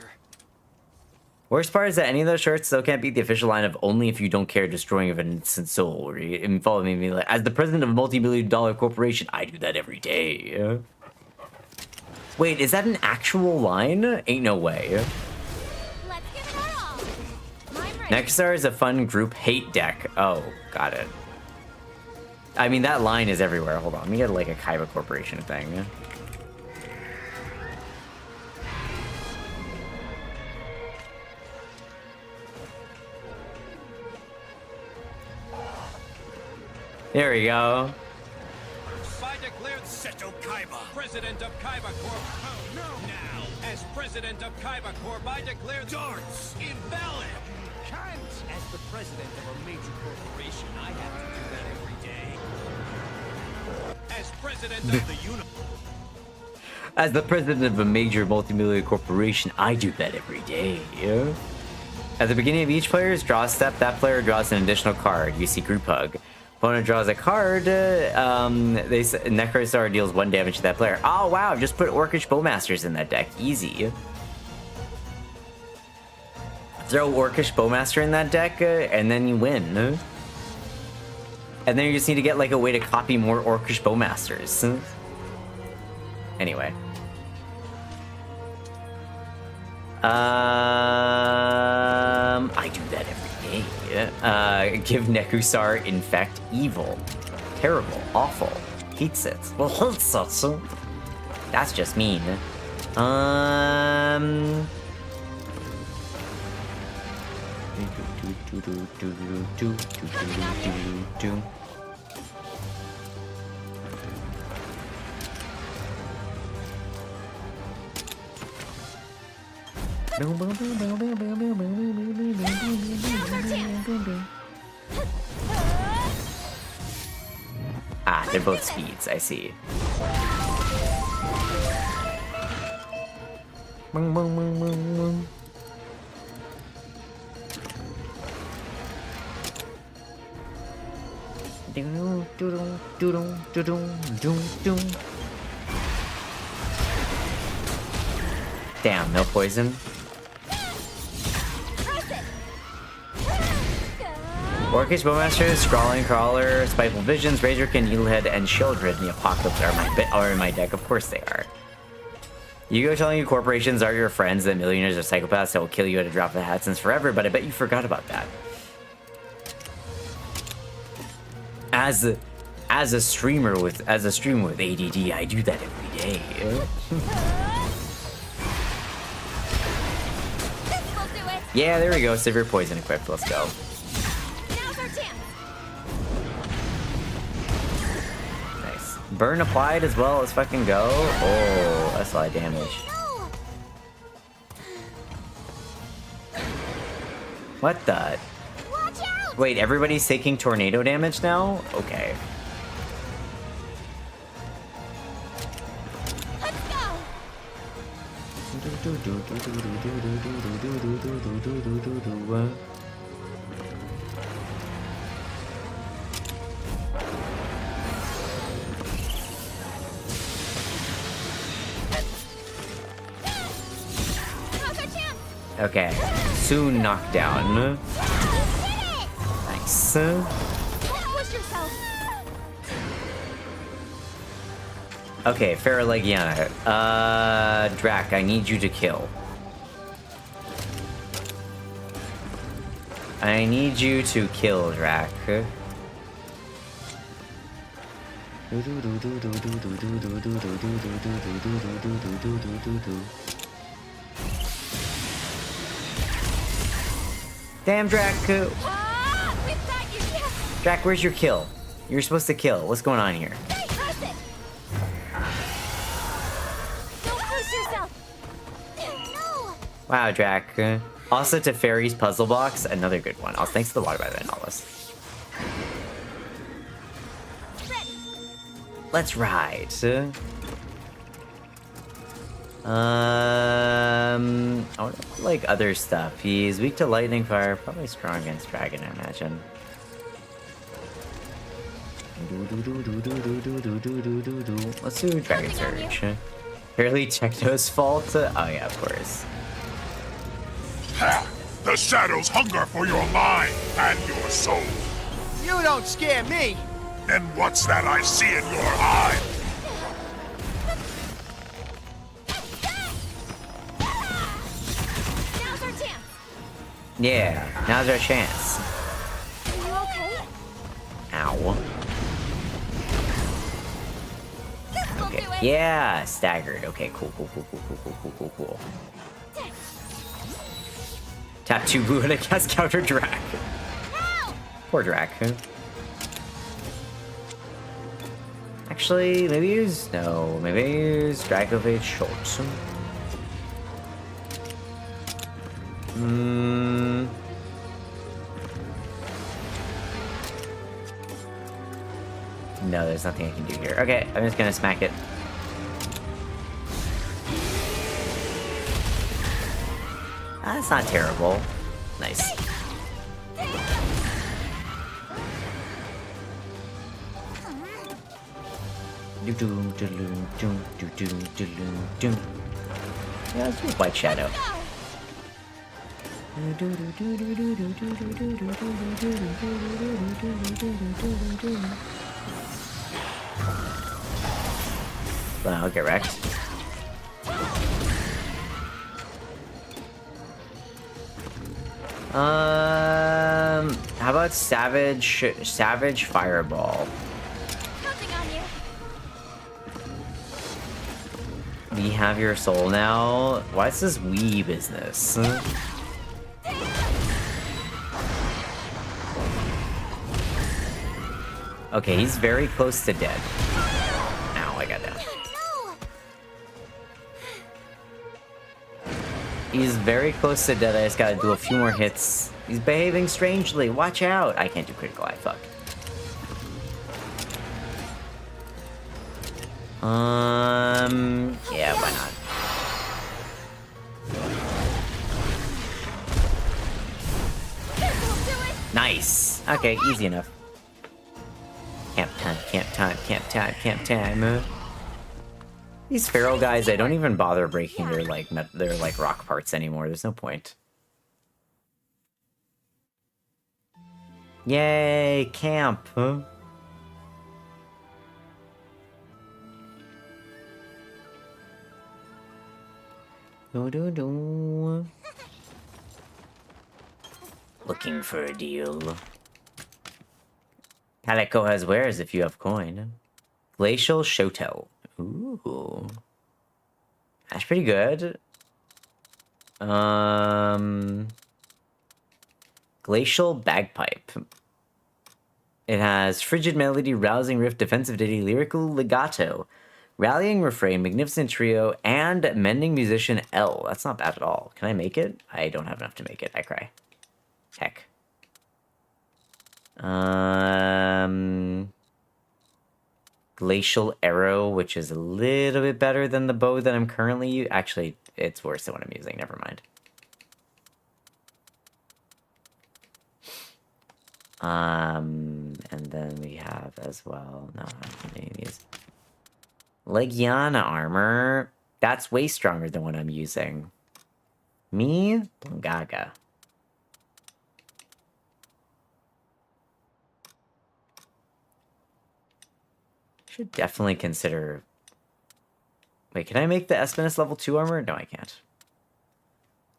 Worst part is that any of those shorts still can't beat the official line of only if you don't care destroying of an innocent soul. Or involving me like, as the president of a multi-billion-dollar corporation, I do that every day. Wait, is that an actual line? Ain't no way. Let's give it our all. I'm ready. Nexar is a fun group hate deck. Oh, got it. I mean, that line is everywhere. Hold on, let me get like a Kaiba Corporation thing. There we go. I declare Seto Kaiba, president of Kaiba Corp. Oh no! Now, as president of Kaiba Corp, I declare darts invalid. Can't. As the president of a major corporation, I have to do that every day. As president of the universe. As the president of a major multi-million corporation, I do that every day. Yeah? At the beginning of each player's draw step, that player draws an additional card. You see Group Hug. Opponent draws a card. Necrostar deals 1 damage to that player. Oh wow! Just put Orcish Bowmasters in that deck. Easy. Throw Orcish Bowmaster in that deck, and then you win. And then you just need to get like a way to copy more Orcish Bowmasters. Anyway. I do that every day. Give Nekusar infect evil. Terrible. Awful. Hates it. Well, hates it. That's just mean. Ah, they're both speeds, I see. Damn, no poison. Orcish Bowmaster, Scrawling Crawler, Spiteful Visions, Razorkin, Needlehead, and Shieldred in the Apocalypse are in my deck. Of course they are. You go telling you corporations are your friends, that millionaires are psychopaths that will kill you at a drop of a hat since forever, but I bet you forgot about that. As a streamer with ADD, I do that every day. Yeah, there we go. Severe poison equipped. Let's go. Nice. Burn applied as well. Let's fucking go. Oh, that's a lot of damage. What the? Wait, everybody's taking tornado damage now? Okay. Okay, soon knocked down. Nice. Okay, Faralegiana. Drac, I need you to kill. I need you to kill, Drac. Damn, Drac. Drac, where's your kill? You're supposed to kill. What's going on here? Wow, Drac. Also to Fairy's Puzzle Box, another good one. Also, thanks to the water by the way, Nautilus. Let's ride. I would like other stuff. He's weak to lightning fire, probably strong against dragon, I imagine. Let's do Dragon Surge. Fairly Techno's fault? Oh yeah, of course. Ha! The shadows hunger for your mind and your soul. You don't scare me! Then what's that I see in your eye? Now's our chance. Yeah, now's our chance. Are you okay? Ow. Okay. Yeah, staggered. Okay, cool. Tap 2 blue and I cast counter Drac. Poor Drac. Actually, maybe use Dracovate Schultz. No, there's nothing I can do here. Okay, I'm just gonna smack it. That's not terrible. Nice. Yeah, let's do White Shadow. Well, I'll get wrecked. How about Savage Fireball? Counting on you. We have your soul now. Why is this Wii business? Okay, he's very close to dead. Ow, I got down. He's very close to dead. I just gotta do a few more hits. He's behaving strangely. Watch out. I can't do critical eye. Fuck. Yeah, why not? Nice. Okay, easy enough. Camp time. These feral guys, they don't even bother breaking their like rock parts anymore. There's no point. Yay, camp. Huh? Looking for a deal. Calico has wares if you have coin. Glacial Shotel. Ooh. That's pretty good. Glacial Bagpipe. It has Frigid Melody, Rousing Riff, Defensive Ditty, Lyrical Legato, Rallying Refrain, Magnificent Trio, and Mending Musician L. That's not bad at all. Can I make it? I don't have enough to make it. I cry. Heck. Glacial Arrow, which is a little bit better than the bow that I'm currently using. Actually, it's worse than what I'm using. Never mind. And then we have as well. No, I'm not doing these. Legiana armor. That's way stronger than what I'm using. Me? Gaga. Should definitely consider... Wait, can I make the Espinus level 2 armor? No, I can't.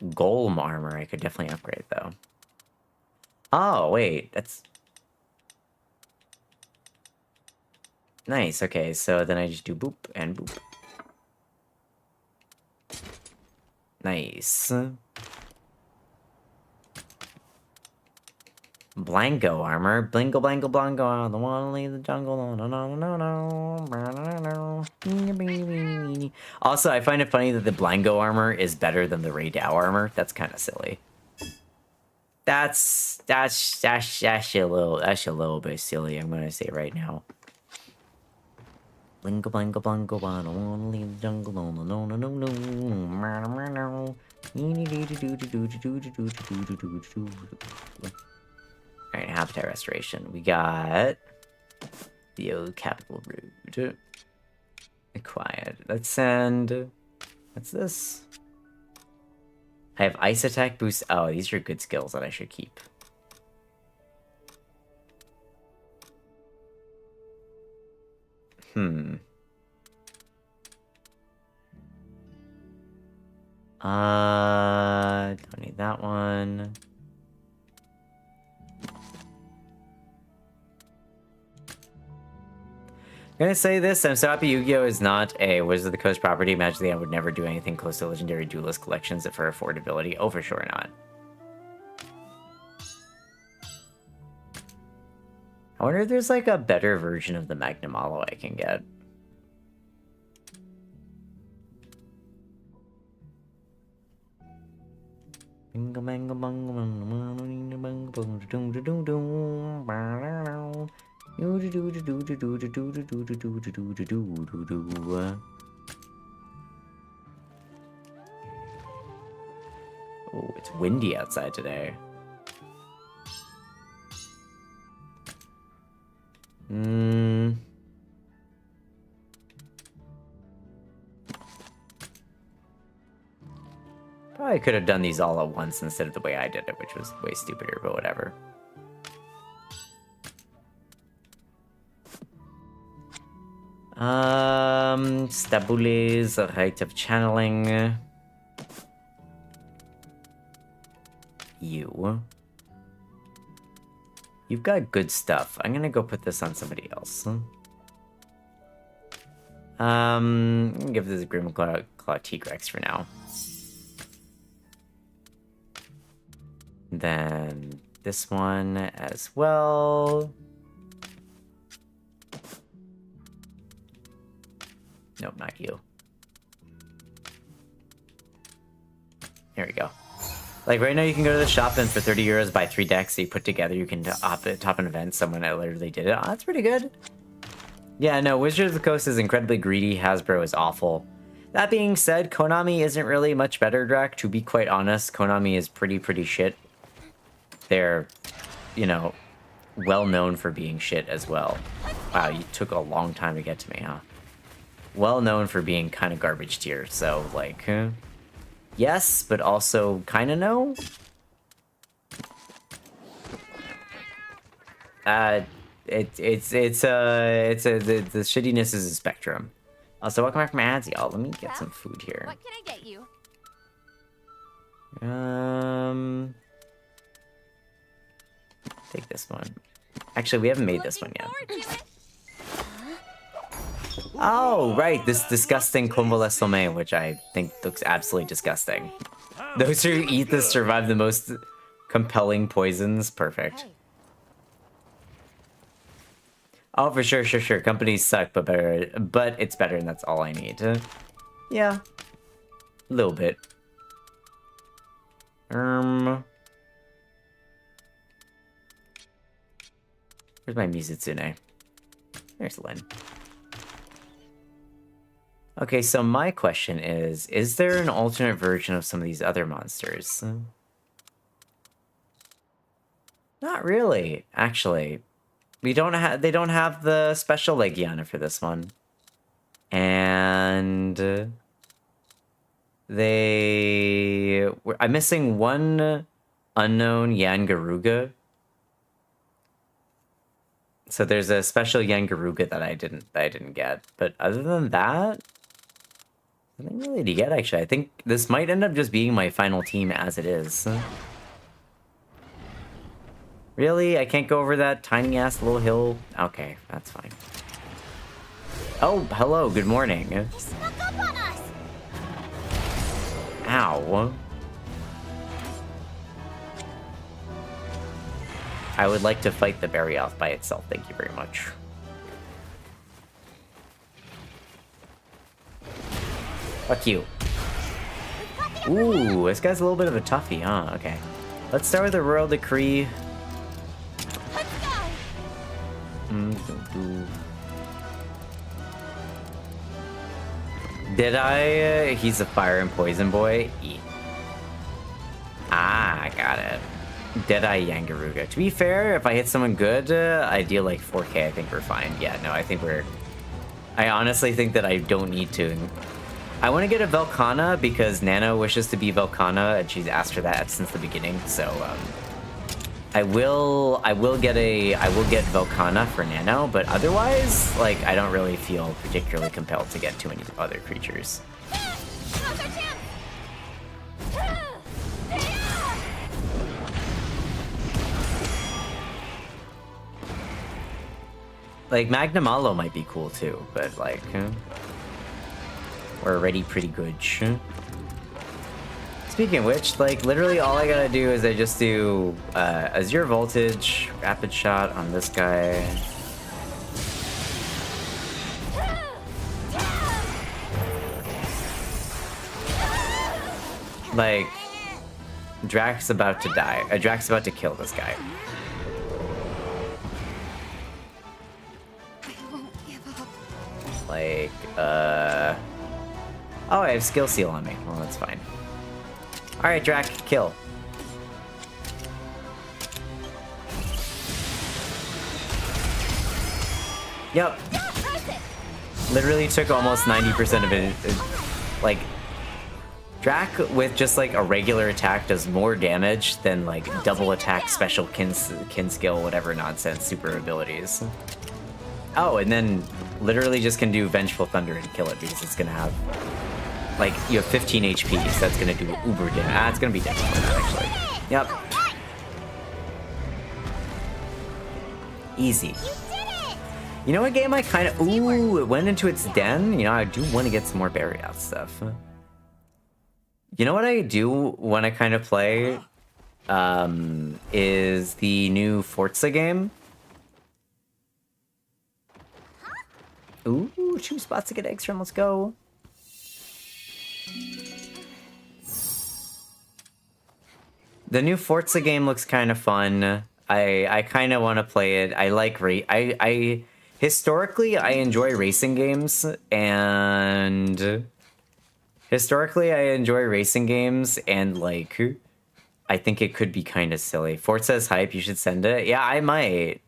Golem armor, I could definitely upgrade, though. Oh, wait, that's... Nice, okay, so then I just do boop and boop. Nice. Blanco armor. Blingle, blangle, blanco. I don't want to leave the jungle. No, no, no, no, no. Also, I find it funny that the Blanco armor is better than the Ray Dow armor. That's kind of silly. That's a little bit silly, I'm gonna say right now. Blingo, blango, blanco. I don't want to leave the jungle. No, no, no, no, no. Alright, habitat restoration. We got the old capital route. Quiet. Let's send... What's this? I have ice attack boost. Oh, these are good skills that I should keep. Don't need that one. I'm gonna say this, I'm so happy Yu-Gi-Oh! Is not a Wizard of the Coast property. Imagine I would never do anything close to Legendary Duelist collections for affordability. Oh, for sure not. I wonder if there's like a better version of the Magnum Hollow I can get. Oh, it's windy outside today. Probably could have done these all at once instead of the way I did it, which was way stupider, but whatever. Stabules, a rite of channeling. You. You've got good stuff. I'm gonna go put this on somebody else. Give this Grimclaw Tigrex for now. Then this one as well. Nope, not you. Here we go. Like right now you can go to the shop and for 30 euros buy 3 decks that you put together. You can top an event. Someone that literally did it. Oh, that's pretty good. Yeah, no, Wizards of the Coast is incredibly greedy. Hasbro is awful. That being said, Konami isn't really much better, Drac. To be quite honest, Konami is pretty shit. They're, you know, well known for being shit as well. Wow, you took a long time to get to me, huh? Well known for being kind of garbage tier, so like, yes, but also kind of no. The shittiness is a spectrum. Also, welcome back from ads, y'all. Let me get some food here. What can I get you? Take this one. Actually, we haven't made this one yet. Oh, right, this disgusting convalescent sommeil, which I think looks absolutely disgusting. Those who eat this survive the most compelling poisons. Perfect. Oh, for sure. Companies suck, but it's better, and that's all I need. Yeah. A little bit. Where's my Mizitsune? There's Lynn. Okay, so my question is there an alternate version of some of these other monsters? Not really, actually. They don't have the special Legiana for this one. And I'm missing one unknown Yangaruga. So there's a special Yangaruga that I didn't get. But other than that, nothing really to get, actually. I think this might end up just being my final team as it is. Really? I can't go over that tiny-ass little hill? Okay, that's fine. Oh, hello, good morning. He snuck up on us! Ow. I would like to fight the Barioth by itself, thank you very much. Fuck you. Ooh, this guy's a little bit of a toughie, huh? Okay. Let's start with the Royal Decree. Let's go! Did I? He's a fire and poison boy. Ah, I got it. Deadeye Yangaruga. To be fair, if I hit someone good, I deal like 4k. I think we're fine. Yeah, no, I think we're... I honestly think that I don't need to. I want to get a Velkhana because Nana wishes to be Velkhana, and she's asked for that since the beginning. So, I will get Velkhana for Nano, but otherwise, like, I don't really feel particularly compelled to get too many other creatures. Like, Magnamalo might be cool too, but like, we're already pretty good. Speaking of which, like, literally all I gotta do is I just do Azure Voltage, Rapid Shot on this guy. Like, Drax's about to die. Drax's about to kill this guy. Like, oh, I have Skill Seal on me. Well, that's fine. Alright, Drac, kill. Yep. Literally took almost 90% of it. Like, Drac with just like a regular attack does more damage than like double attack, special kin skill, whatever nonsense super abilities. Oh, and then literally just can do Vengeful Thunder and kill it because it's gonna have, like, you have 15 HP, so that's gonna do uber damage. Ah, it's gonna be definitely that, actually. Yep. Easy. You did it! You know what game I kind of... Ooh, it went into its den? You know, I do want to get some more berry out stuff. You know what I do want to kind of play? Is the new Forza game. Ooh, 2 spots to get eggs from. Let's go. The new Forza game looks kind of fun. I kind of want to play it. I like historically I enjoy racing games, and like I think it could be kind of silly. Forza's hype. You should send it. Yeah, I might.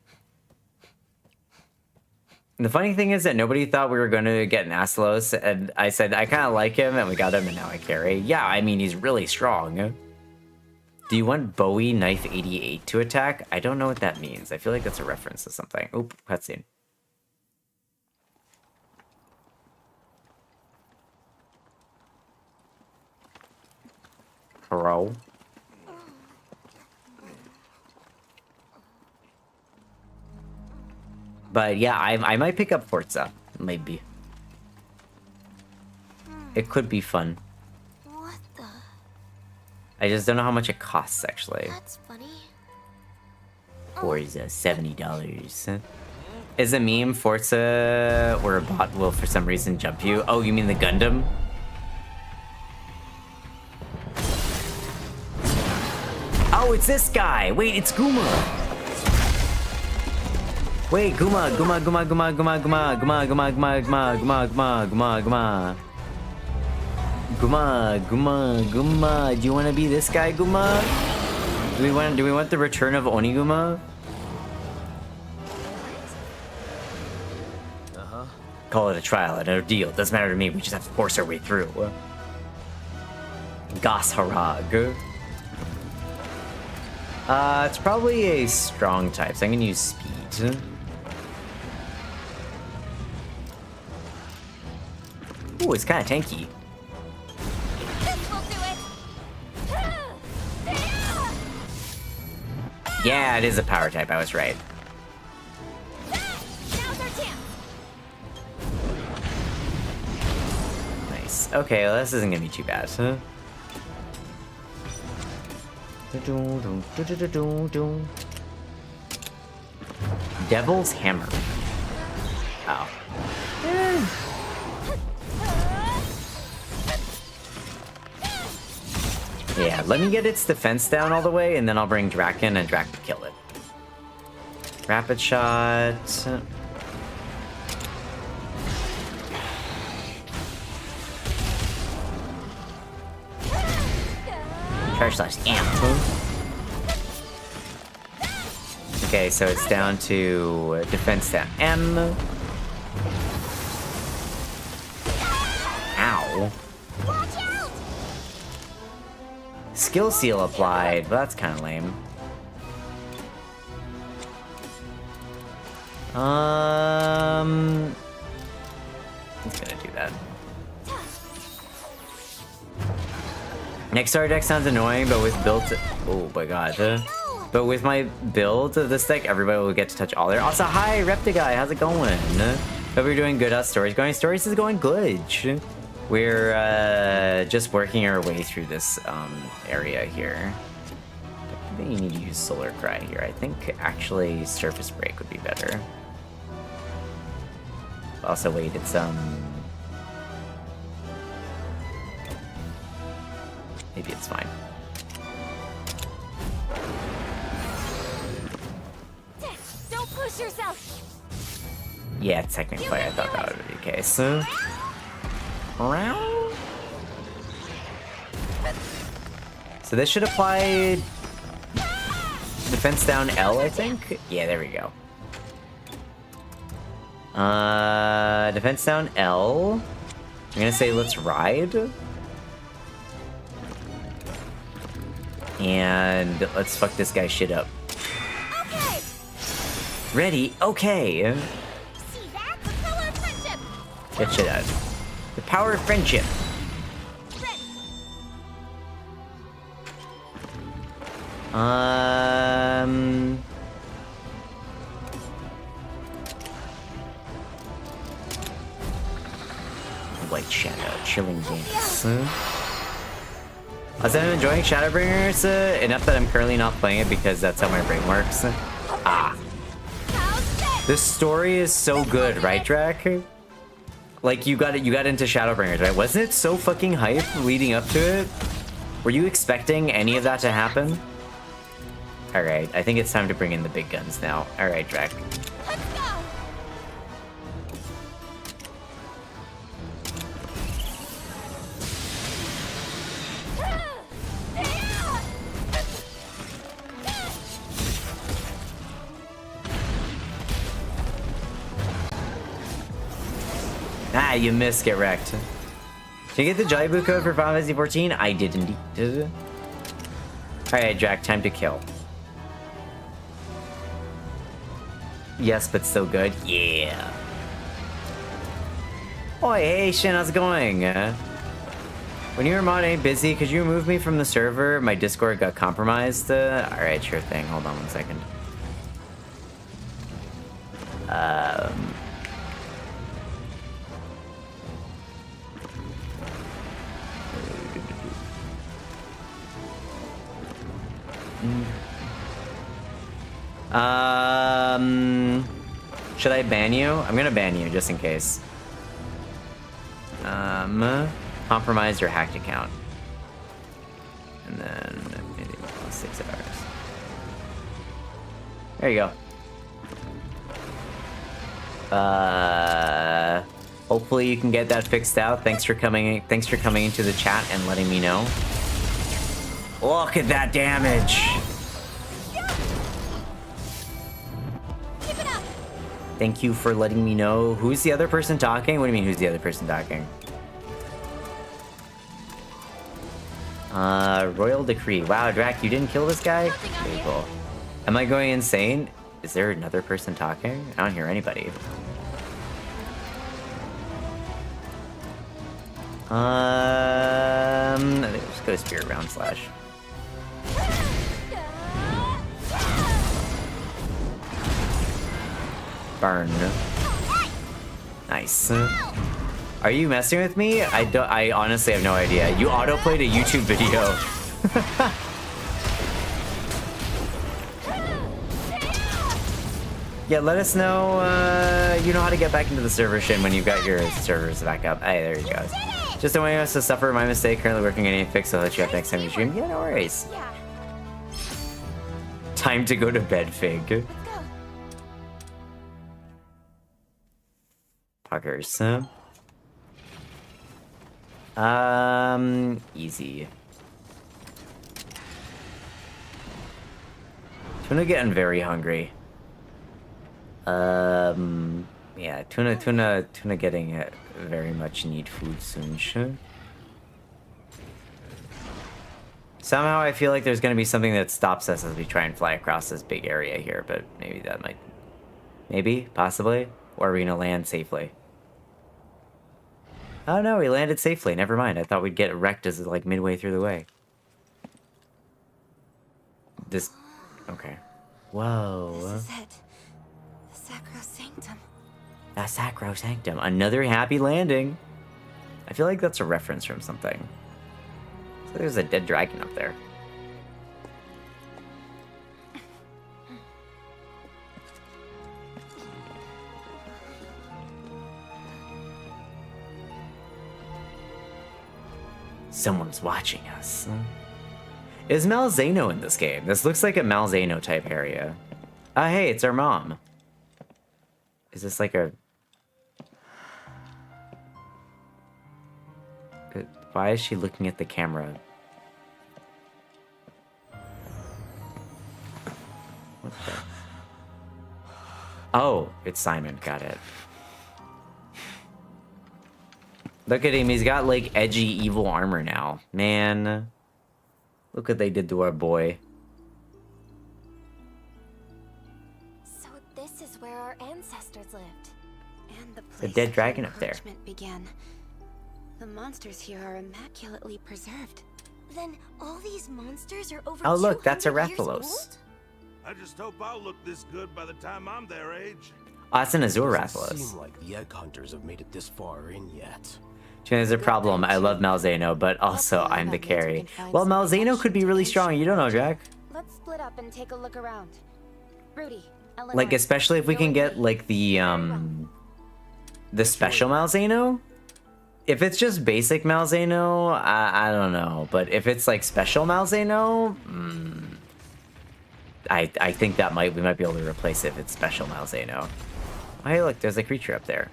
The funny thing is that nobody thought we were going to get an Aslos, and I said I kind of like him, and we got him, and now I carry. Yeah, I mean, he's really strong. Do you want Bowie Knife 88 to attack? I don't know what that means. I feel like that's a reference to something. Oop, cutscene. Hello? But yeah, I might pick up Forza. Maybe. It could be fun. What the? I just don't know how much it costs, actually. That's funny. Forza, $70. Is a meme Forza where a bot will for some reason jump you? Oh, you mean the Gundam? Oh, it's this guy! Wait, it's Guma! Wait, Guma. Do you want to be this guy, Guma? Do we want the return of Oniguma? Call it a trial, an ordeal. Doesn't matter to me. We just have to force our way through. Gas Harag. It's probably a strong type, so I'm gonna use speed. Ooh, it's kind of tanky. This will do it. Yeah, it is a power type. I was right. Now's our chance. Nice. Okay, well, this isn't gonna be too bad. Huh? Devil's Hammer. Oh. Yeah, let me get its defense down all the way, and then I'll bring Draken, and Drak will kill it. Rapid shot. Charge slash amp. Okay, so it's down to defense down M. Ow. Watch out! Skill seal applied, but that's kind of lame. It's gonna do that. Next star deck sounds annoying, but with built. Oh my god. But with my build of this deck, everybody will get to touch all their. Also, hi, Reptiguy, how's it going? Hope you're doing good. How's Stories going? Stories is going good. We're just working our way through this area here. I think you need to use Solar Cry here. I think actually Surface Break would be better. Also, wait, it's maybe it's fine. Don't push yourself. Yeah, technically, I thought that would be the case. So this should apply defense down L, I think? Yeah, there we go. Defense down L. I'm gonna say let's ride. And let's fuck this guy's shit up. Okay. Ready? Okay. See that? The power of friendship. Get shit out. The power of friendship. Ready. White Shadow, Chilling Dance. Also, I'm enjoying Shadowbringers enough that I'm currently not playing it because that's how my brain works. Ah. This story is so good, right, Drac? Like, you got into Shadowbringers, right? Wasn't it so fucking hype leading up to it? Were you expecting any of that to happen? Alright, I think it's time to bring in the big guns now. Alright, Drac. Let's go! Ah, you missed. Get wrecked. Did you get the Jolly Boot code for Final Fantasy 14? I did indeed. Alright, Drac, time to kill. Yes, but still good. Yeah. Oh, hey, Shin, how's it going? When your mod ain't busy, could you remove me from the server? My Discord got compromised. Alright, sure thing. Hold on one second. Should I ban you? I'm gonna ban you just in case. Compromised your hacked account. And then maybe 6 hours. There you go. Hopefully you can get that fixed out. Thanks for coming into the chat and letting me know. Look at that damage. Thank you for letting me know. Who's the other person talking? What do you mean, who's the other person talking? Royal Decree. Wow, Drac, you didn't kill this guy? Very cool. Am I going insane? Is there another person talking? I don't hear anybody. I think we'll just go Spirit Round Slash. Burn. Nice. Are you messing with me? I honestly have no idea. You auto-played a YouTube video. Yeah, let us know, you know how to get back into the server, Shin, when you've got your servers back up. Hey, there you go. Just don't want us to suffer my mistake. Currently working on any fix. I'll let you up next time you stream. Yeah, no worries. Time to go to bed, Fig. Puckers. Easy. Tuna getting very hungry. Yeah, tuna getting very much need food soon. Somehow I feel like there's gonna be something that stops us as we try and fly across this big area here, but maybe that might, possibly, or are we gonna land safely? Oh no, we landed safely. Never mind. I thought we'd get wrecked as like midway through the way. This, okay. Whoa. This is it. The Sacrosanctum. The Sacrosanctum. Another happy landing. I feel like that's a reference from something. So there's a dead dragon up there. Someone's watching us. Is Malzeno in this game? This looks like a Malzeno type area. Hey, it's our mom. Is this like a... Why is she looking at the camera? What the... Oh, it's Simon. Got it. Look at him. He's got, like, edgy, evil armor now. Man. Look what they did to our boy. So this is where our ancestors lived. And the place The dead dragon up there. Began. The monsters here are immaculately preserved. Then all these monsters are over Oh, look. That's a 200 years Rathalos. old? I just hope I'll look this good by the time I'm their age. Oh, that's an Azure Doesn't Rathalos. seem like the egg hunters have made it this far in yet. There's a problem. I love Malzeno, but also I'm the carry. Well, Malzeno could be really strong. You don't know, Jack. Let's split up and take a look around. Rudy, Like, especially if we can get, like, the special Malzeno. If it's just basic Malzeno, I don't know. But if it's, like, special Malzeno, I think that we might be able to replace it if it's special Malzeno. Oh, hey, look, there's a creature up there.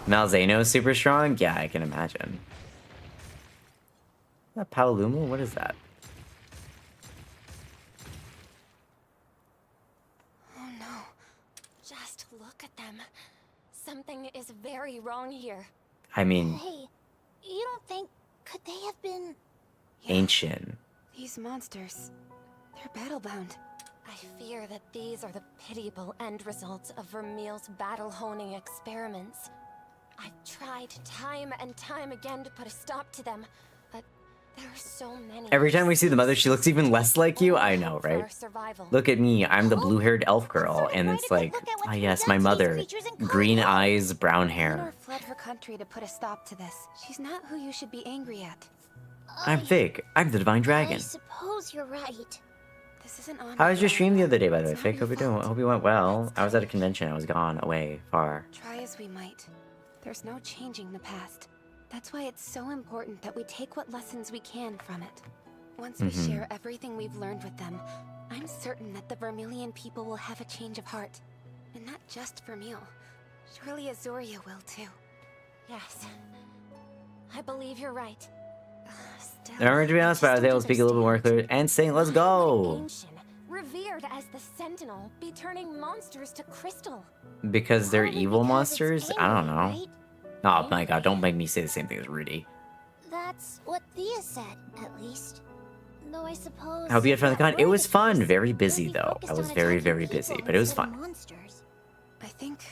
Malzeno is super strong? Yeah, I can imagine. Is that Paolumu? What is that? Oh no. Just look at them. Something is very wrong here. I mean... Hey, you don't think... Could they have been... ancient. These monsters... They're battle-bound. I fear that these are the pitiable end results of Vermeil's battle-honing experiments. I've tried time and time again to put a stop to them, but there are so many. Every time we see the mother, she looks even less like you. I know, right? Look at me. I'm the blue-haired elf girl, and it's like, ah, yes, my mother. Green eyes, brown hair. Fled her country to put a stop to this. She's not who you should be angry at. I'm Fig. I'm the divine dragon. I suppose you're right. This isn't on. How was your stream the other day, by the way, Fig? Hope you went well. I was at a convention. I was gone, away, far. Try as we might. There's no changing the past. That's why it's so important that we take what lessons we can from it. Once we share everything we've learned with them, I'm certain that the Vermilion people will have a change of heart. And not just Vermeil. Surely Azuria will too. Yes. I believe you're right. Still, Remember, to be honest, but I was able to speak a little bit more clear. And saying, let's go! Revered as the Sentinel, be turning monsters to crystal. Because they're evil monsters? I don't know. Right? Oh my god, don't make me say the same thing as Rudy. That's what Thea said, at least. Though I suppose... I hope you had fun at the con. It was fun. Very busy, though. I was very, very busy, but it was fun. Monsters. I think...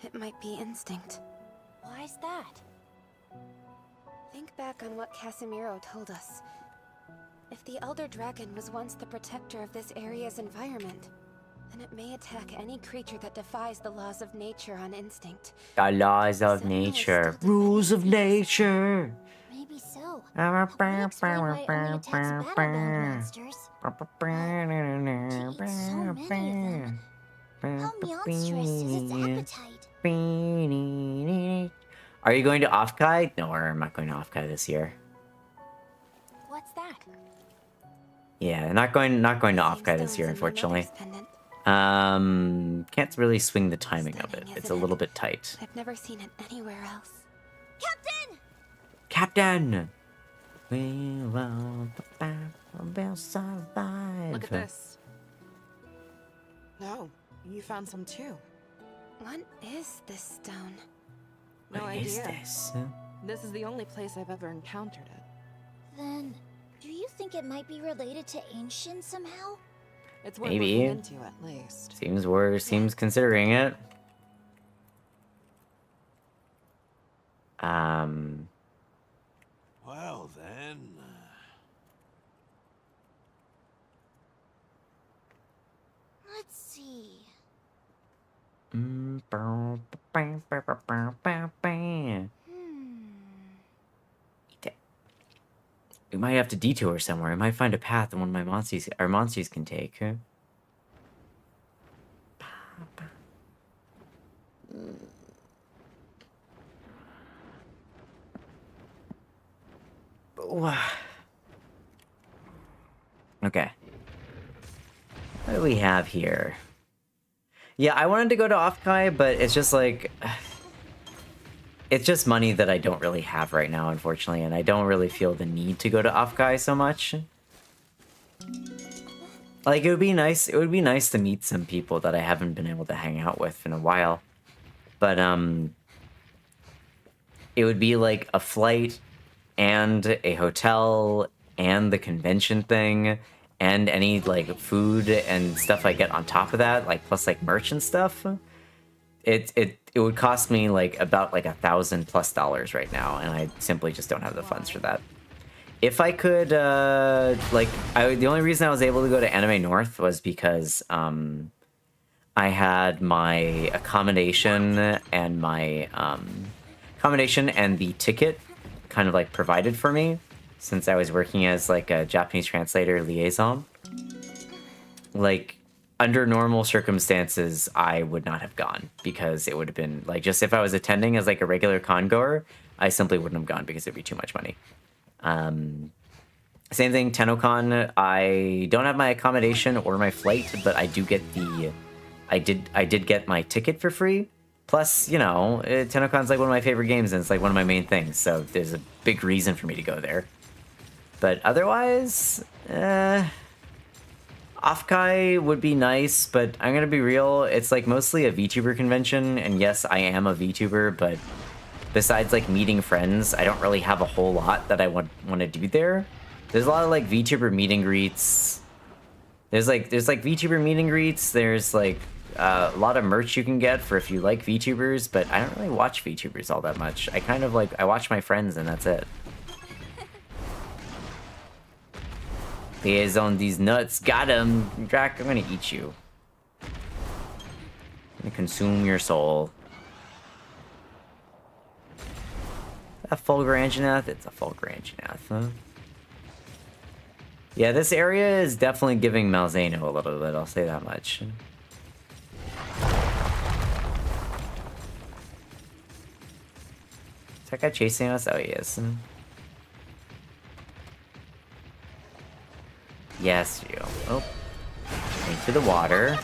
it might be instinct. Why's that? Think back on what Casimiro told us. If the Elder Dragon was once the protector of this area's environment, then it may attack any creature that defies the laws of nature on instinct. The laws of nature. Rules of nature. Maybe so. That would explain why it only attacks battle-bound monsters. To eat so many of them. How monstrous is its appetite? Are you going to Offkai? No, I'm not going to Offkai this year. What's that? Yeah, not going to Offkai this year, unfortunately. Can't really swing the timing of it. It's a little bit tight. I've never seen it anywhere else. Captain! We will survive. Look at this. No, you found some too. What is this stone? No What idea. is this? This is the only place I've ever encountered it. Then, do you think it might be related to ancient somehow? It's worth Maybe. looking into at least. Seems considering it. Well then. Let's see. We might have to detour somewhere. I might find a path that one of my monsters can take. Okay. What do we have here? Yeah, I wanted to go to Offkai, but it's just like... It's just money that I don't really have right now, unfortunately, and I don't really feel the need to go to Offkai so much. Like, it would be nice to meet some people that I haven't been able to hang out with in a while. But, it would be like a flight and a hotel and the convention thing and any, like, food and stuff I get on top of that, like, plus, like, merch and stuff. It would cost me, like, about, like, $1,000+ right now, and I simply just don't have the funds for that. If I could, the only reason I was able to go to Anime North was because, I'm I had my accommodation and my accommodation and the ticket kind of like provided for me since I was working as like a Japanese translator liaison. Like under normal circumstances, I would not have gone because it would have been like just if I was attending as like a regular congoer, I simply wouldn't have gone because it'd be too much money. Same thing, TennoCon. I don't have my accommodation or my flight, but I do get the. I did get my ticket for free. Plus, you know, TennoCon's like one of my favorite games, and it's like one of my main things. So there's a big reason for me to go there. But otherwise, Offkai would be nice, but I'm gonna be real. It's like mostly a VTuber convention, and yes, I am a VTuber, but besides like meeting friends, I don't really have a whole lot that I want to do there. There's a lot of like VTuber meet and greets. There's like VTuber meet and greets. There's like a lot of merch you can get for if you like VTubers, but I don't really watch VTubers all that much. I kind of like I watch my friends and that's it. Liaison these nuts. Got him. Drac, I'm gonna eat you. I'm gonna consume your soul. A Fulgur Anjanath? It's a Fulgur Anjanath, huh? Yeah, this area is definitely giving Malzeno a little bit, I'll say that much. Is that guy chasing us? Oh, he is. Yes, you. Oh. Into the water.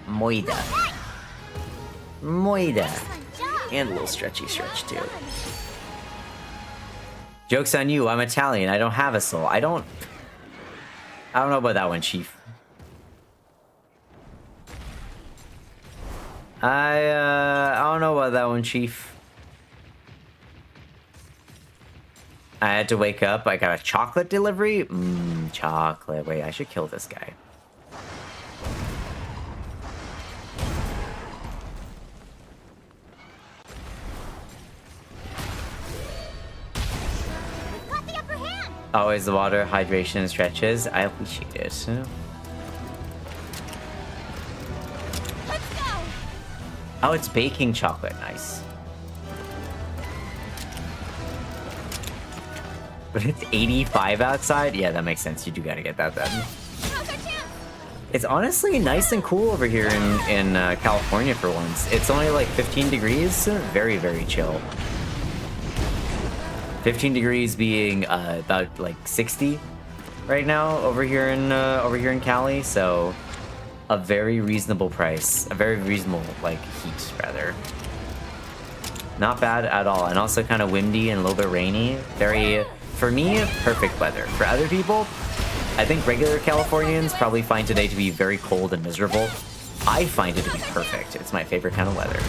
Moida. Moida. And a little stretchy stretch, too. Joke's on you, I'm Italian. I don't have a soul. I don't know about that one, Chief. I don't know about that one, Chief. I had to wake up. I got a chocolate delivery? Chocolate. Wait, I should kill this guy. Always the water, hydration, stretches. I appreciate it. Let's go. Oh, it's baking chocolate. Nice. But it's 85 outside? Yeah, that makes sense. You do gotta get that then. It's honestly nice and cool over here in California for once. It's only like 15 degrees. Very, very chill. 15 degrees being about like 60 right now over here in Cali, so a very reasonable price, a very reasonable like heat rather. Not bad at all, and also kind of windy and a little bit rainy. Very, for me, perfect weather. For other people, I think regular Californians probably find today to be very cold and miserable. I find it to be perfect. It's my favorite kind of weather.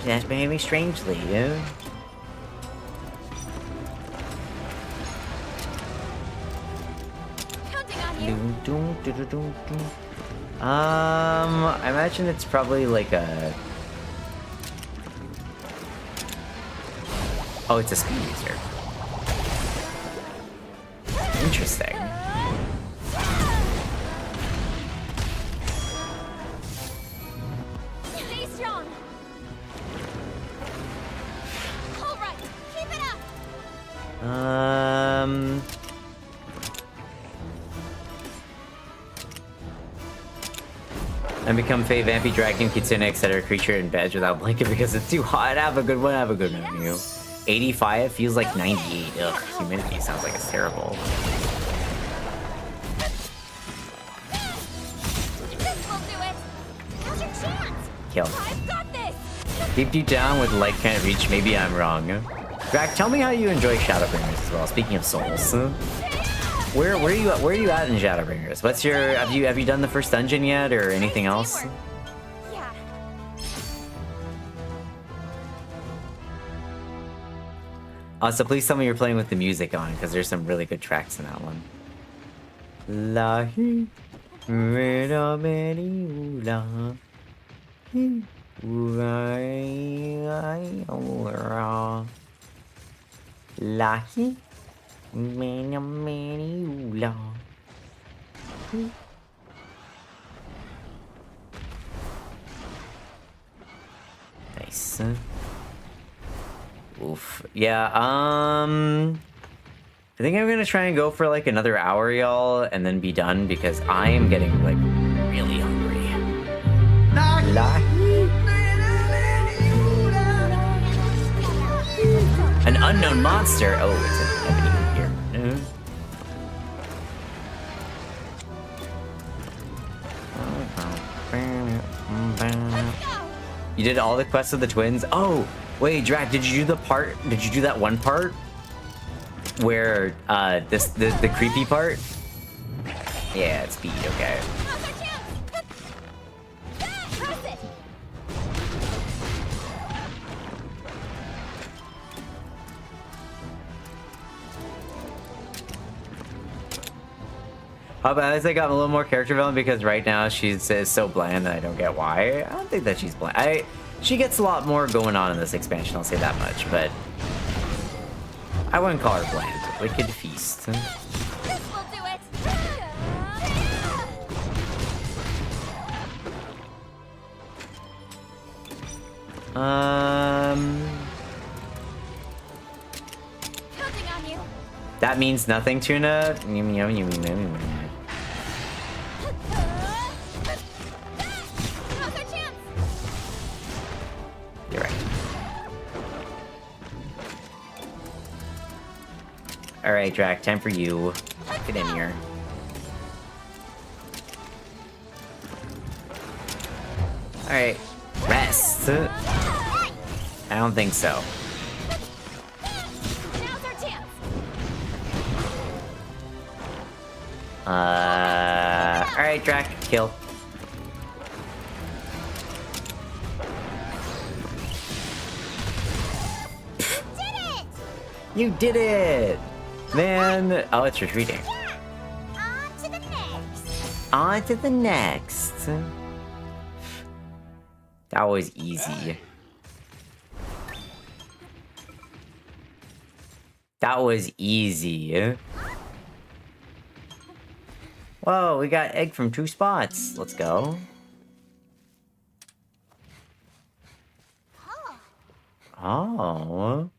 That's behaving strangely, yeah. I imagine it's probably like a. Oh, it's a speed user. Interesting. Stay strong. All right, keep it up. And become Fae, Vampy, Dragon, Kitsune, etc. creature in bed without blanket because it's too hot. Have a good one, have a good one, you. 85 feels like 98. Ugh, humidity sounds like it's terrible. This will do it. Now's your chance. Kill. I've got this. Deep deep down with light can't reach. Maybe I'm wrong. Drac, tell me how you enjoy Shadowbringers as well. Speaking of souls, where are you at in Shadowbringers? What's your have you done the first dungeon yet or anything else? Yeah. Also, please tell me you're playing with the music on because there's some really good tracks in that one. La hi, la. Lucky. Many, many, nice. Oof. Yeah, I think I'm gonna try and go for like another hour, y'all, and then be done because I am getting like really hungry. An unknown monster. Oh, it's an ebony here. You did all the quests of the twins? Oh, wait, Drac, did you do the part? Did you do that one part where the creepy part? Yeah, it's speed. Okay. Oh, but at least I got a little more character development because right now she's so bland and I don't get why. I don't think that she's bland. She gets a lot more going on in this expansion, I'll say that much, but I wouldn't call her bland. Wicked Feast. This will do it. Counting on you. That means nothing, Tuna. Now's our chance. You're right. Alright, Drac, time for you. Get in here. Alright. Rest. I don't think so. Now's our chance. Alright, Drac, kill. Did it! You did it! Man. Oh, it's retreating. On to the next. On to the next. That was easy. That was easy. Whoa, we got egg from 2 spots. Let's go. Oh.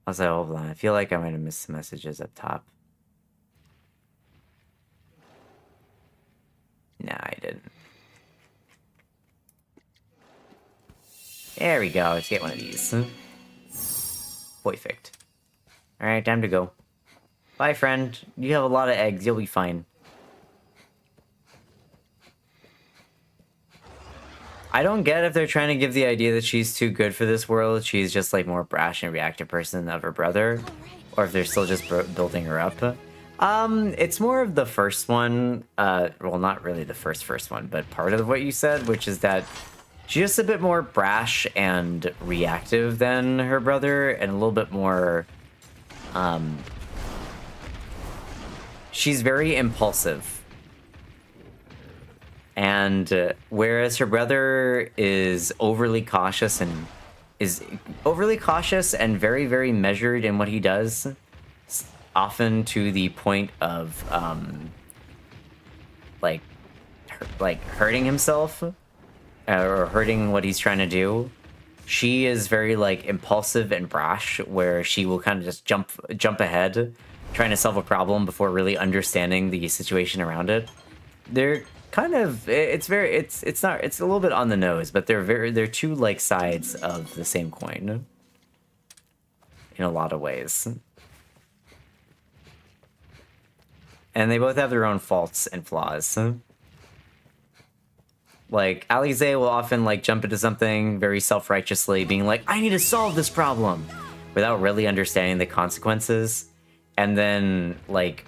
Also, hold on. I feel like I might have missed some messages up top. Nah, I didn't. There we go. Let's get one of these. Perfect. Alright, time to go. Bye, friend. You have a lot of eggs. You'll be fine. I don't get if they're trying to give the idea that she's too good for this world. She's just like more brash and reactive person of her brother. Or if they're still just building her up. It's more of the first one. Well, not really the first one, but part of what you said, which is that she's just a bit more brash and reactive than her brother, and a little bit more, she's very impulsive. And whereas her brother is overly cautious and very, very measured in what he does, often to the point of like hurting himself or hurting what he's trying to do. She is very like impulsive and brash, where she will kind of just jump ahead, trying to solve a problem before really understanding the situation around it. They're kind of, it's a little bit on the nose, but they're two like sides of the same coin in a lot of ways. And they both have their own faults and flaws. Like, Alize will often, like, jump into something very self-righteously, being like, I need to solve this problem, without really understanding the consequences. And then, like,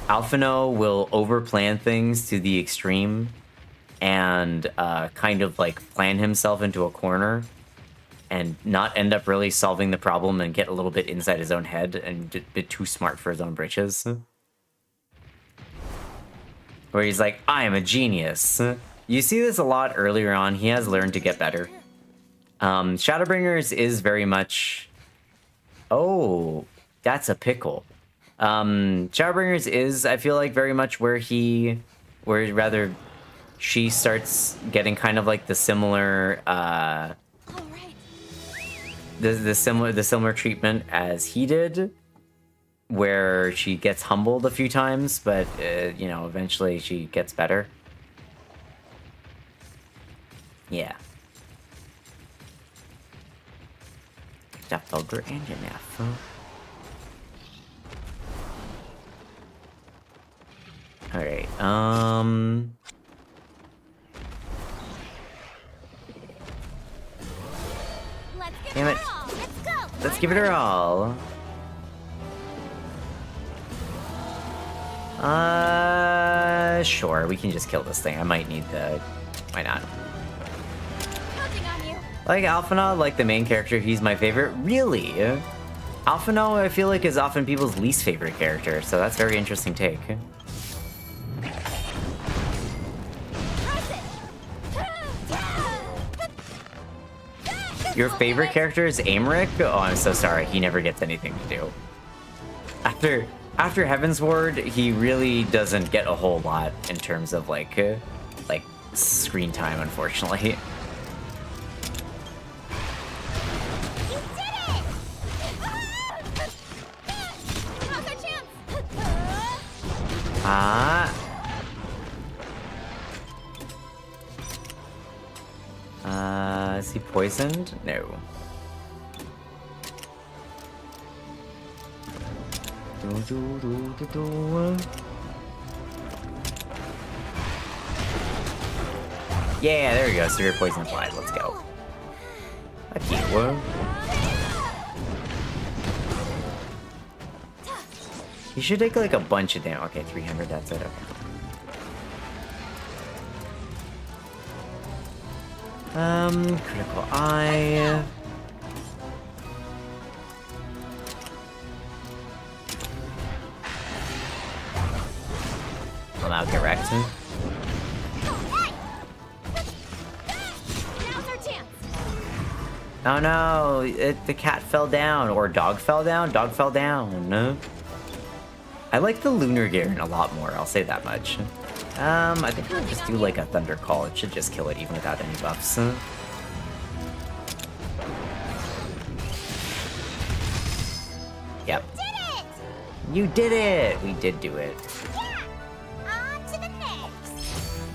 Alphino will overplan things to the extreme and kind of, like, plan himself into a corner and not end up really solving the problem and get a little bit inside his own head and a bit too smart for his own britches. Where he's like, I am a genius. You see this a lot earlier on. He has learned to get better. Shadowbringers is very much... Oh, that's a pickle. Shadowbringers is, I feel like, very much where she starts getting kind of like the similar, the similar treatment as he did, where she gets humbled a few times, but you know, eventually she gets better. Yeah. Doppelganger and enough. Alright, damn it. Let's give it our all. Sure, we can just kill this thing. I might need the... Why not? Like Alphinaud, like the main character, he's my favorite. Really? Alphinaud, I feel like, is often people's least favorite character, so that's a very interesting take. Your favorite character is Aymeric? Oh, I'm so sorry. He never gets anything to do. After Heavensward, he really doesn't get a whole lot in terms of like screen time, unfortunately. Is he poisoned? No. Yeah, there we go. Severe poison applied. Let's go. Fuck you. You should take like a bunch of damage. Okay, 300, that's it. Okay. Critical eye. Well, now get wrecked. Oh no, the cat fell down, or dog fell down? Dog fell down. I like the Lunar Garen a lot more, I'll say that much. I think I'll just do like a Thunder Call. It should just kill it even without any buffs. Yep. You did it! We did do it. On to the next.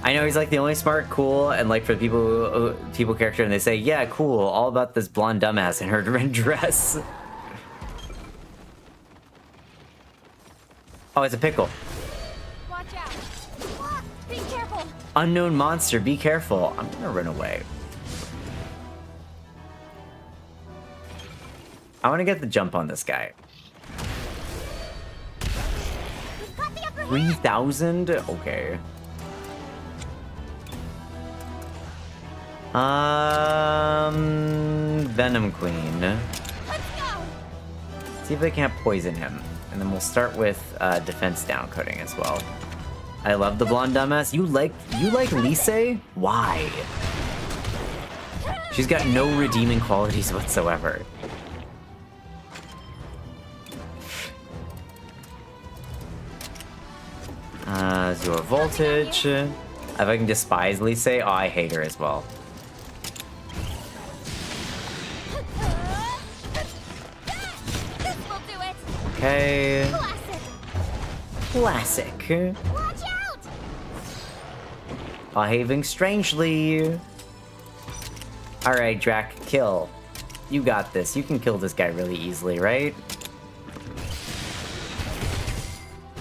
I know he's like the only smart, cool, and like for the people character, and they say, yeah, cool, all about this blonde dumbass in her dress. Oh, it's a pickle. Watch out. Be careful. Unknown monster, be careful. I'm gonna run away. I want to get the jump on this guy. 3,000? Okay. Venom Queen. Let's go. See if they can't poison him. And then we'll start with defense downcoding as well. I love the blonde dumbass. You like Lise? Why? She's got no redeeming qualities whatsoever. Zero voltage. If I can despise Lise, oh, I hate her as well. Okay. Classic. Watch out. Behaving strangely. Alright, Drac, kill. You got this. You can kill this guy really easily, right?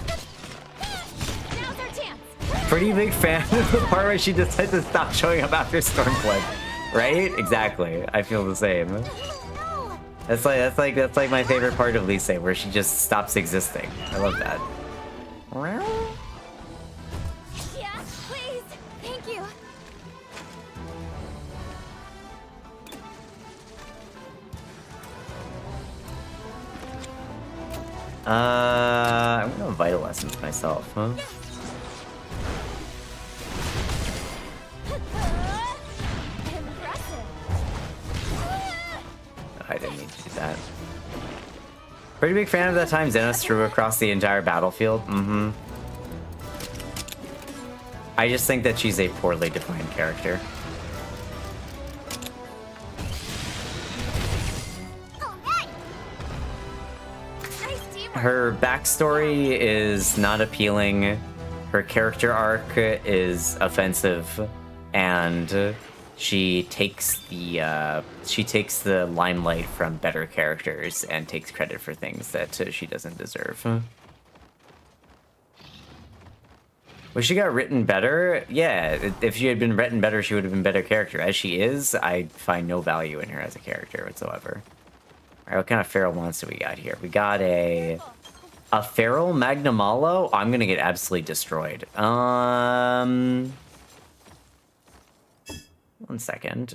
Now's our chance. Pretty big fan of the part where she decides to stop showing up after Stormflip. Right? Exactly. I feel the same. No. That's like my favorite part of Lise, where she just stops existing. I love that. Yeah, please. Thank you. I'm gonna Vital Essence myself, huh? I didn't need to do that. Pretty big fan of that time Zenos threw across the entire battlefield. Mm-hmm. I just think that she's a poorly defined character. Her backstory is not appealing. Her character arc is offensive, and she takes the limelight from better characters and takes credit for things that she doesn't deserve. Well, she got written better. Yeah, if she had been written better, she would have been a better character. As she is, I find no value in her as a character whatsoever. All right, what kind of feral monster we got here? We got a feral Magnamalo. I'm gonna get absolutely destroyed. 1 second.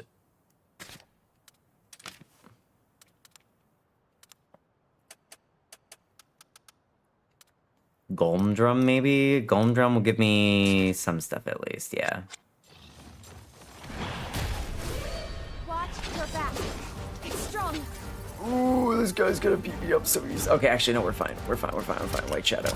Golem Drum, maybe? Golem Drum will give me some stuff at least, yeah. Watch your back. It's strong. Ooh, this guy's gonna beat me up so easy. Okay, actually, no, we're fine. We're fine. White Shadow.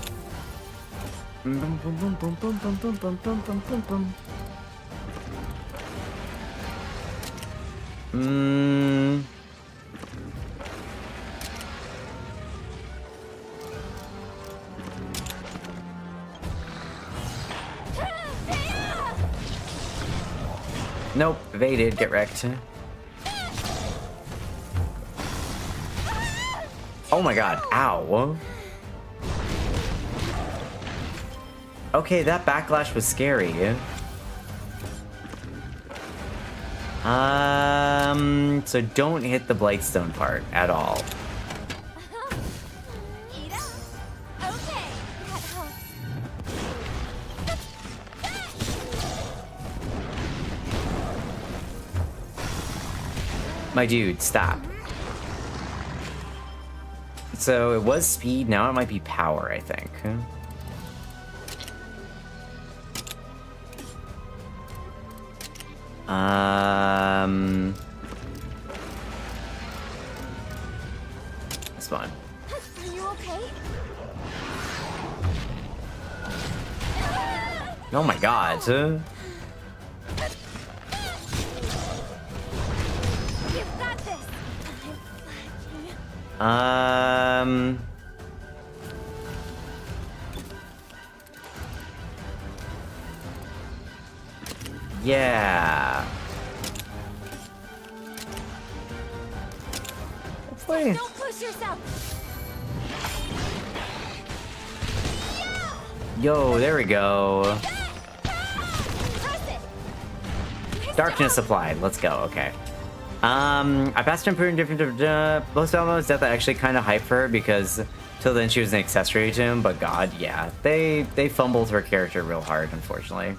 Nope, evaded. Get wrecked. Oh my god, ow. Okay, that backlash was scary. So don't hit the Blightstone part at all. My dude, stop. So it was speed, now it might be power, I think. That's fine. Are you okay? Oh my god. You've got this. Yeah. Hopefully. Don't push yourself. Yo, there we go. Darkness applied. Let's go. Okay. I passed her in different most almost death. I actually kind of hyped for her because till then she was an accessory to him. But God, yeah, they fumbled her character real hard, unfortunately.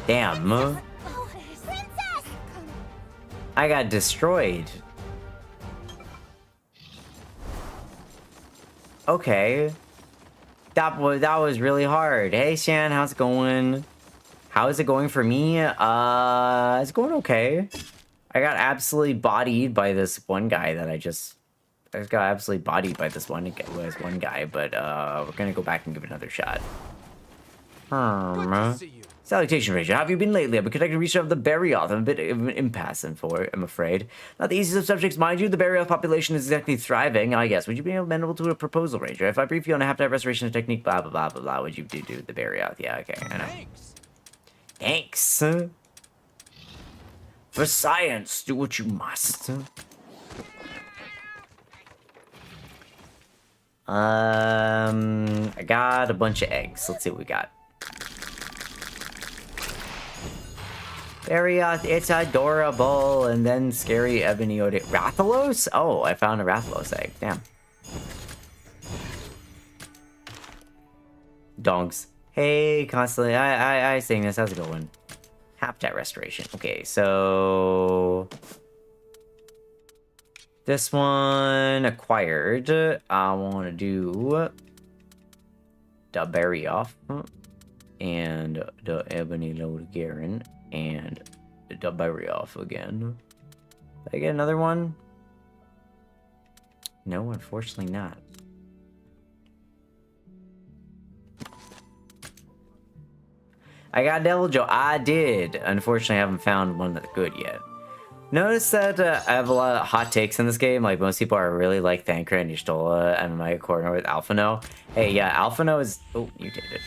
Damn. I got destroyed. Okay. That was really hard. Hey Shan, how's it going? How is it going for me? It's going okay. I got absolutely bodied by this one guy that I just got absolutely bodied by this one guy, but we're gonna go back and give it another shot. Good to see you. Salutation, Ranger. How have you been lately? I've been connected to reach of the Barrioth. I'm a bit of an impasse, I'm afraid. Not the easiest of subjects, mind you. The Barrioth population is exactly thriving. I guess. Would you be amenable to a proposal, Ranger? If I brief you on a have-to-have restoration technique, blah, blah, blah, blah, blah, would you do the Barrioth? Yeah, okay, I know. Thanks. For science, do what you must. I got a bunch of eggs. Let's see what we got. Barrioth, it's adorable, and then scary ebony Rathalos? Oh, I found a Rathalos egg. Damn. Donks. Hey, constantly. I sing this. How's it going? Habitat restoration. Okay, so this one acquired. I want to do the berry off and the ebony load Garen and the berry off again. Did I get another one? No, unfortunately not. I got Devil Joe. I did. Unfortunately, I haven't found one that's good yet. Notice that I have a lot of hot takes in this game. Like, most people are really like Thancred and Y'shtola and my corner with Alphino. Hey, yeah, Alphino is... Oh, you did it.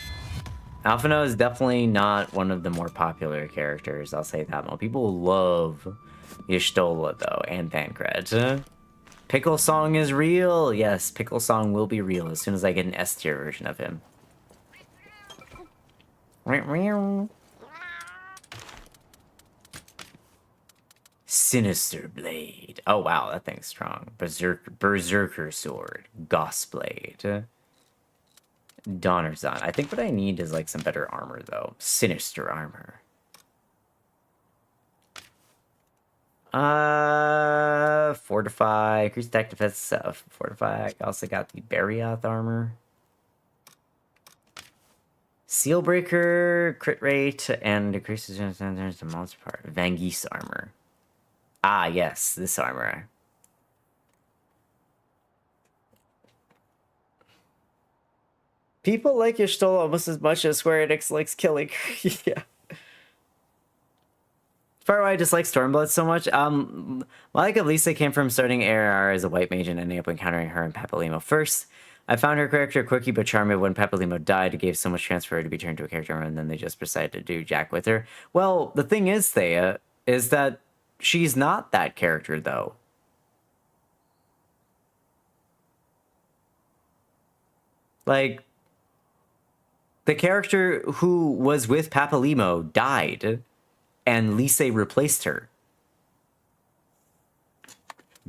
Alphino is definitely not one of the more popular characters. I'll say that. More people love Y'shtola, though, and Thancred. Pickle Song is real. Yes, Pickle Song will be real as soon as I get an S tier version of him. Sinister Blade. Oh wow, that thing's strong. Berserker Sword. Goss Blade. Donnerzon. I think what I need is like some better armor though. Sinister armor. Fortify. Increase attack defense. Fortify. I also got the Barioth armor. Sealbreaker, crit rate, and decreases the monster part. Vangeese armor. Ah, yes, this armor. People like Y'shtola almost as much as Square Enix likes killing her. Yeah. Part why I dislike Stormblood so much. My like of Lisa came from starting ARR as a white mage and ending up encountering her in Papalimo first. I found her character quirky but charming. When Papalimo died, it gave so much chance for her to be turned to a character, and then they just decided to do Jack with her. Well, the thing is, Thea, is that she's not that character, though. Like, the character who was with Papalimo died, and Lise replaced her.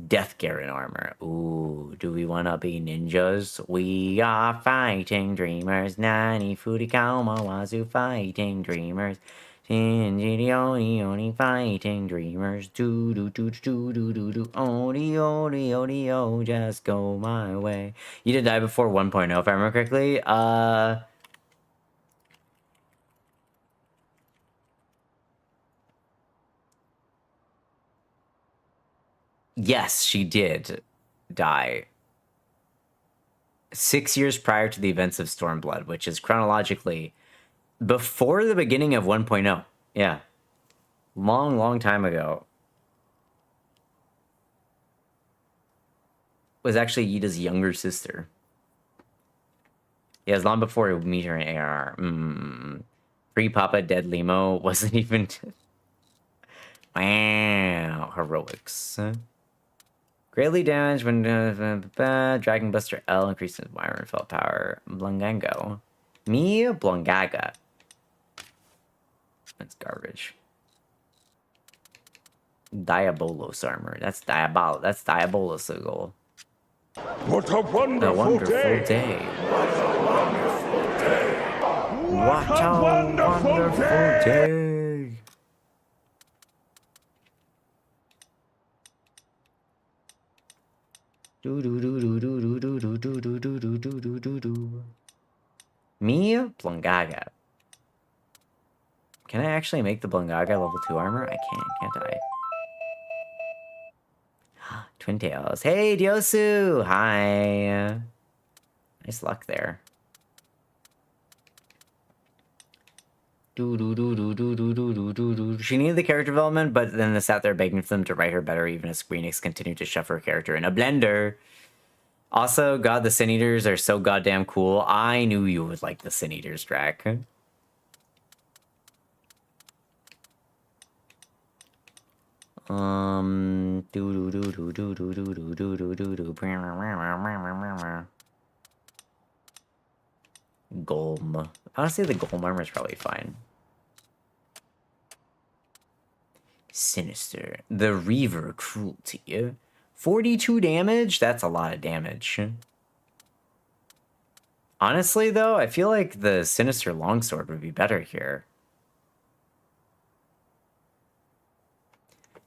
Death Garen armor. Ooh, do we want to be ninjas? We are fighting dreamers. Nani Furikama Wazu fighting dreamers. Shinji Oni fighting dreamers. Do do do do do do do. Oni oni oni oh, just go my way. You did die before 1.0 if I remember correctly. Yes, she did die 6 years prior to the events of Stormblood, which is chronologically before the beginning of 1.0. Yeah. Long, long time ago. Was actually Yida's younger sister. Yeah, as long before we meet her in ARR. Free Papa Dead Limo wasn't even... Wow. Heroics. Greatly damaged when Dragon Buster L increases Wyvern Felt Power. Blongango. Me Blongaga. That's garbage. Diabolos armor. That's Diabolos goal. What a wonderful day! What a wonderful day! Do do do do do do do do do do do do do do do. Me Blongaga. Can I actually make the Blongaga level 2 armor? I can, can't I? Twin Tails. Hey, Diosu! Hi! Nice luck there. Do do do do do do do do do do. She needed the character development, but then they sat there begging for them to write her better, even as Squeenix continued to shove her character in a blender. Also, God, the Sin Eaters are so goddamn cool. I knew you would like the Sin Eaters, Drac. Do do do do do do do do do do do do. Golem. Honestly, the Golem armor is probably fine. Sinister. The Reaver Cruelty. 42 damage? That's a lot of damage. Honestly, though, I feel like the Sinister Longsword would be better here.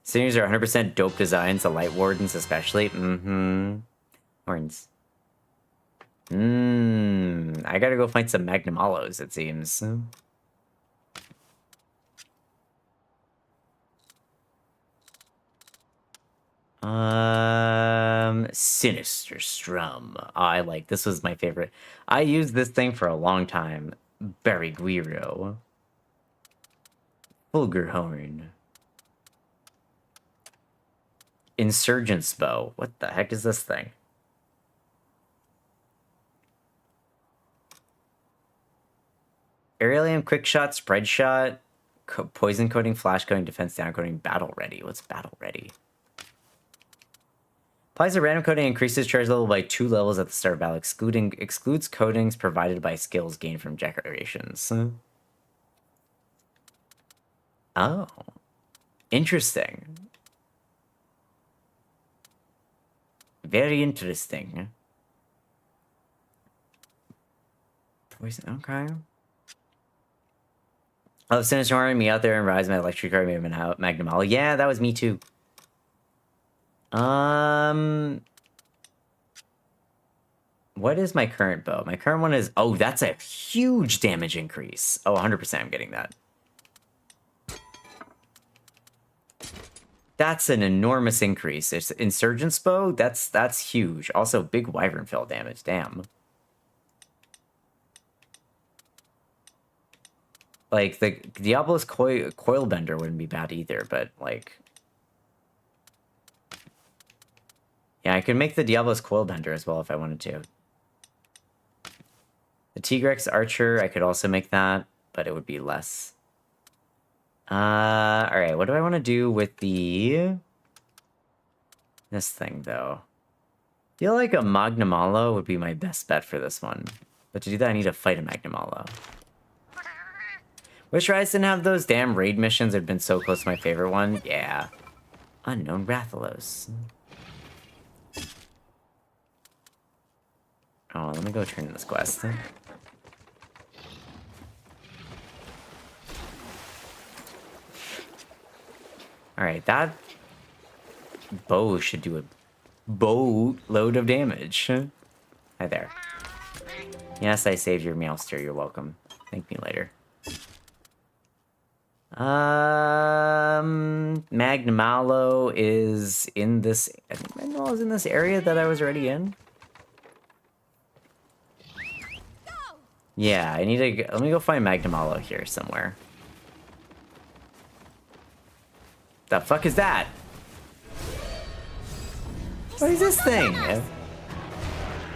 Seniors are 100% dope designs, the Light Wardens especially. Mm-hmm. Horns. I gotta go find some Magnum Hollows, it seems. Sinister Strum. Oh, I like this. Was my favorite. I used this thing for a long time. Barry Guiro. Fulgurhorn. Insurgent's Bow. What the heck is this thing? Aerialium, Quick Shot, Spread Shot, Poison Coating, Flash Coating, Defense Down Coating, Battle Ready. What's Battle Ready? Applies a random coating, increases charge level by 2 levels at the start of battle, excludes coatings provided by skills gained from decorations. Oh. Interesting. Very interesting. Poison, okay. Oh, Sinister Horn, me out there and Rise, my electric card may have been out. Magnum Hollow. Yeah, that was me too. What is my current bow? My current one is... Oh, that's a huge damage increase. Oh, 100% I'm getting that. That's an enormous increase. It's Insurgent's Bow. That's huge. Also, big Wyvern Fell damage. Damn. Like, the Diablo's Coil Bender wouldn't be bad either, but, like... Yeah, I could make the Diablo's Coil Bender as well if I wanted to. The Tigrex Archer, I could also make that, but it would be less. Alright, what do I want to do with the... This thing, though? I feel like a Magnamalo would be my best bet for this one. But to do that, I need to fight a Magnamalo. Wish Rise didn't have those damn raid missions that had been so close to my favorite one. Yeah. Unknown Rathalos. Oh, let me go turn in this quest. Alright, that bow should do a boatload of damage. Hi there. Yes, I saved your Meowster. You're welcome. Thank me later. Magnamalo is in this... I think Magnamalo is in this area that I was already in. Yeah, I need to... Let me go find Magnamalo here somewhere. The fuck is that? What is this thing?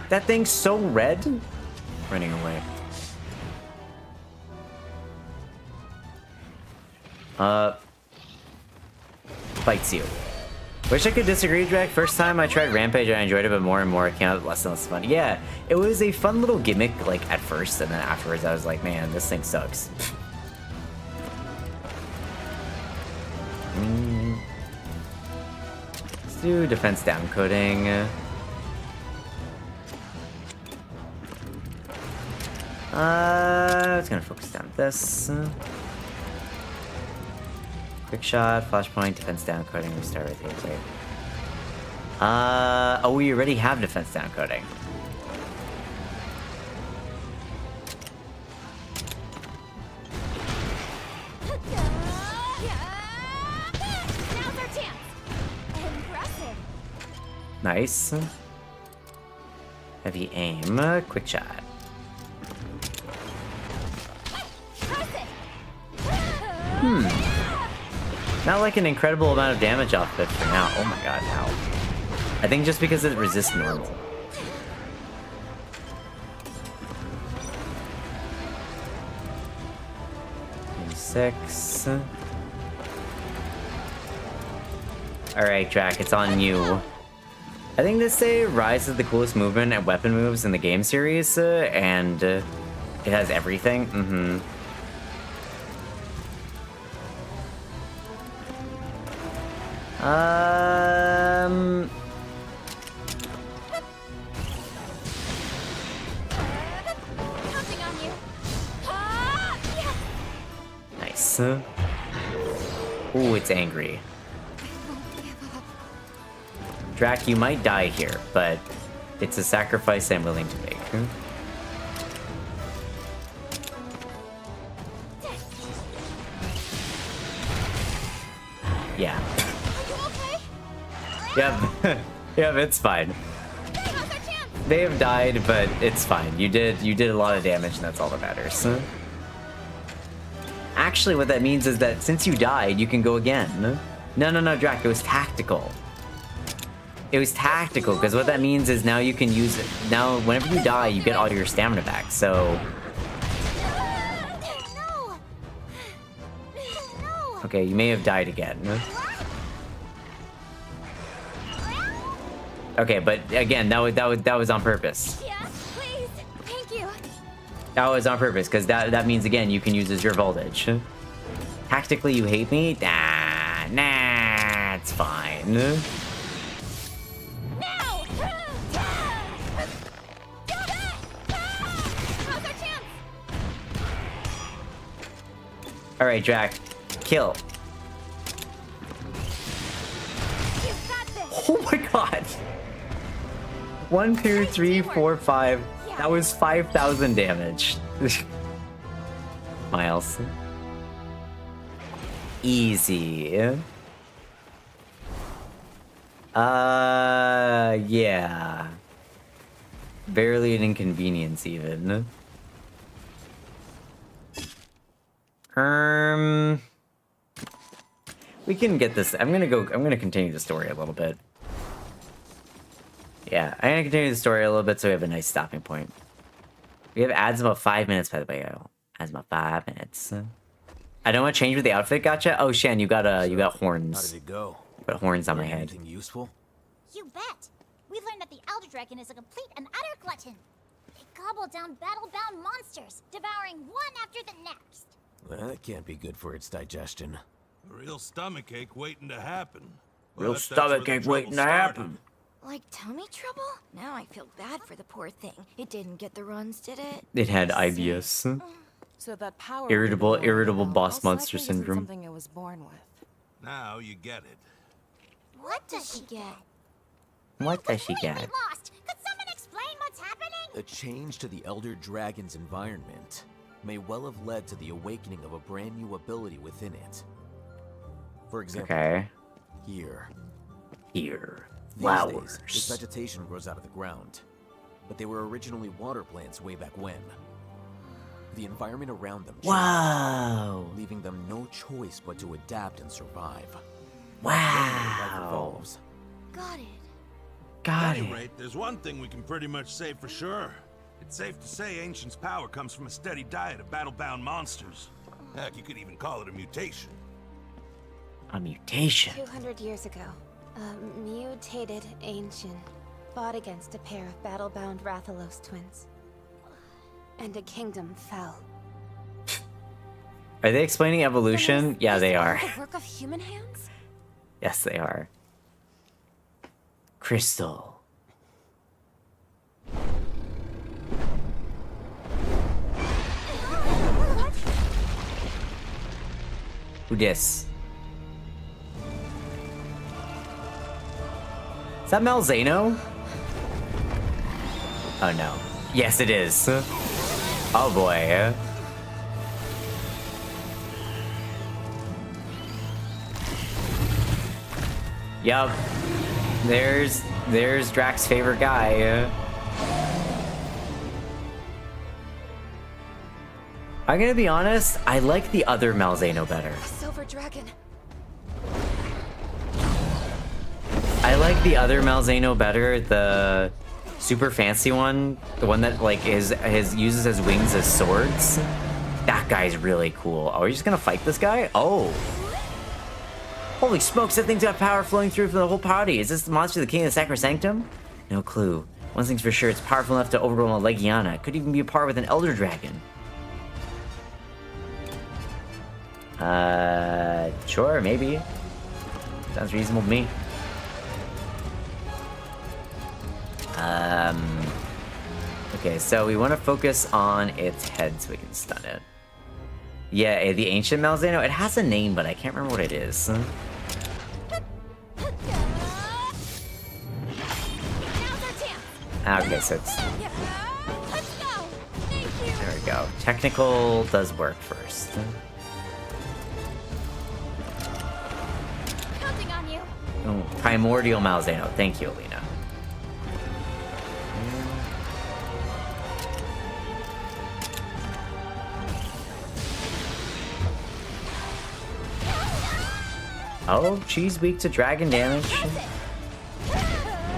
That thing's so red? Running away. Bites you. Wish I could disagree, Jack. First time I tried Rampage, I enjoyed it, but more and more it came out less and less fun. Yeah, it was a fun little gimmick, like, at first, and then afterwards I was like, man, this thing sucks. Let's do defense down coding. I was gonna focus down this. Quick shot, flashpoint, defense down coding, restart with the oh, we already have defense down coding. Now's our chance. Impressive. Nice. Heavy aim, quick shot. Not like an incredible amount of damage off it for now. Oh my god, how? I think just because it resists normal. Six. Alright, Drac, it's on you. I think this say Rise is the coolest movement and weapon moves in the game series, and it has everything. Mm-hmm. Ooh, it's angry. Drac, you might die here, but it's a sacrifice I'm willing to make. Yeah. Yep. Yep, it's fine. They have died, but it's fine. You did a lot of damage, and that's all that matters. Actually, what that means is that since you died, you can go again. No, Drac, it was tactical. It was tactical, because what that means is now you can use it. Now, whenever you die, you get all your stamina back, so... Okay, you may have died again. Okay, but again, that was on purpose. Yeah, please. Thank you. That was on purpose, because that means, again, you can use as your voltage. Tactically, you hate me? Nah, it's fine. Now! Alright, Drac. Kill. Oh my god! 1, 2, 3, 4, 5. That was 5,000 damage. Miles. Easy. Yeah. Barely an inconvenience, even. We can get this. I'm gonna continue the story a little bit. Yeah, I'm gonna continue the story a little bit so we have a nice stopping point. We have ads about 5 minutes, by the way. Ads about 5 minutes. I don't want to change with the outfit. Gotcha. Oh, Shen, you got horns. How did it go? Got horns on my head. Anything useful? You bet. We learned that the Elder Dragon is a complete and utter glutton. They gobble down battle-bound monsters, devouring one after the next. Well, that can't be good for its digestion. A real stomachache waiting to happen. Real stomachache waiting to happen. Like tummy trouble? Now I feel bad for the poor thing. It didn't get the runs, did it? It had IBS. So that power Irritable boss most monster likely isn't syndrome. Something it was born with. Now you get it. What does she get? What does she get? Completely lost. Could someone explain what's happening? A change to the Elder Dragon's environment may well have led to the awakening of a brand new ability within it. For example, here. Flowers. This vegetation grows out of the ground, but they were originally water plants way back when. The environment around them changed, Wow. leaving them no choice but to adapt and survive. Wow. Life evolves. Got it. Got At any it. rate, there's one thing we can pretty much say for sure. It's safe to say Ancient's power comes from a steady diet of battle-bound monsters. Heck, you could even call it a mutation. A mutation. 200 years ago, a mutated ancient fought against a pair of battle-bound Rathalos twins. And a kingdom fell. Are they explaining evolution? Yeah, they are. The work of human hands? Yes, they are. Crystal. Who dis? Is that Malzeno? Oh no. Yes, it is. Oh boy. Yup. There's Drax's favorite guy. I'm gonna be honest, I like the other Malzeno better. Silver dragon. I like the other Malzeno better, the super fancy one, the one that like uses his wings as swords. That guy's really cool. Oh, are you just gonna fight this guy? Oh. Holy smokes, that thing's got power flowing through for the whole party. Is this the monster the king of the Sacrosanctum? No clue. One thing's for sure, it's powerful enough to overwhelm a Legiana. It could even be a par with an Elder Dragon. Sure, maybe. Sounds reasonable to me. Okay, so we want to focus on its head so we can stun it. Yeah, the ancient Malzeno. It has a name, but I can't remember what it is. Okay, so it's... There we go. Technical does work first. Counting on you. Oh, primordial Malzeno. Thank you, Alina. Oh, she's weak to dragon damage.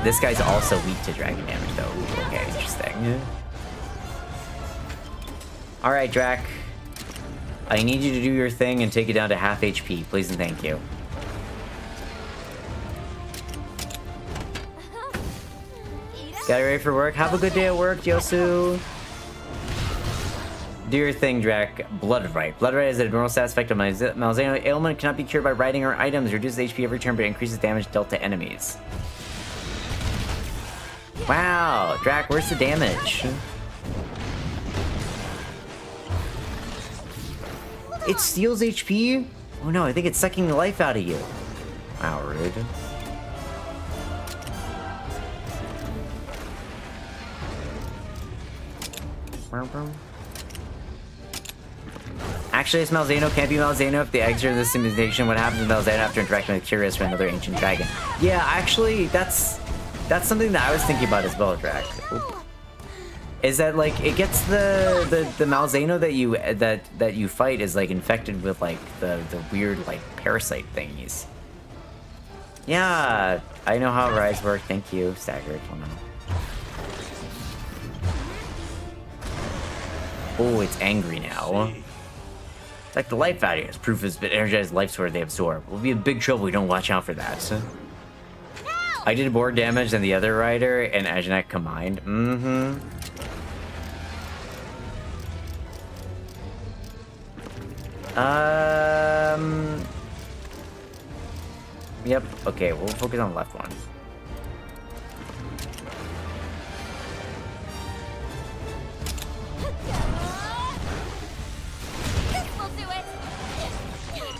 This guy's also weak to dragon damage, though. Okay, interesting. Alright, Drac. I need you to do your thing and take it down to half HP. Please and thank you. Got it ready for work? Have a good day at work, Yosu. Do your thing, Drac. Bloodright. Bloodright is a normal status effect of Malzeno ailment. Cannot be cured by writing or items. Reduces HP every turn, but increases damage dealt to enemies. Wow, Drac, where's the damage? It steals HP? Oh no, I think it's sucking the life out of you. Wow, rude. Actually, this Malzeno can't be Malzeno if the eggs are in the simulation. What happens to Malzeno after interacting with Curious for another ancient dragon? Yeah, actually, that's something that I was thinking about as well, Drac. Is that like it gets the Malzeno that you fight is like infected with like the weird like parasite thingies. Yeah, I know how Rise work. Thank you, Staggered. Oh, it's angry now. It's like the life out of it. Proof has been energized life sword they absorb. We'll be in big trouble if we don't watch out for that. No! I did more damage than the other rider and Ajanek combined. Yep, okay, we'll focus on the left one.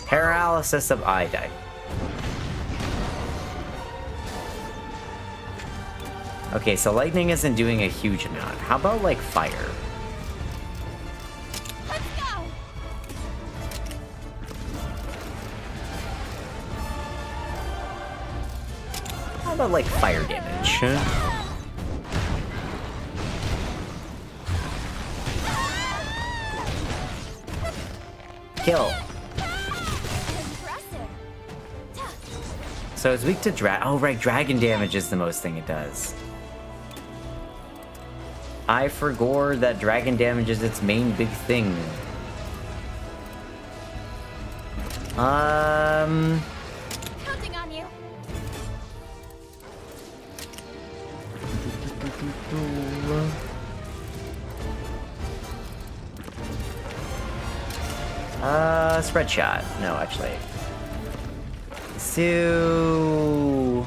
Paralysis of eye die. Okay, so lightning isn't doing a huge amount. How about like fire? Let's go. How about like fire damage? Kill. So it's weak to oh right, dragon damage is the most thing it does. I forgot that dragon damage is its main big thing. Counting on you. Spread shot. No, actually. So...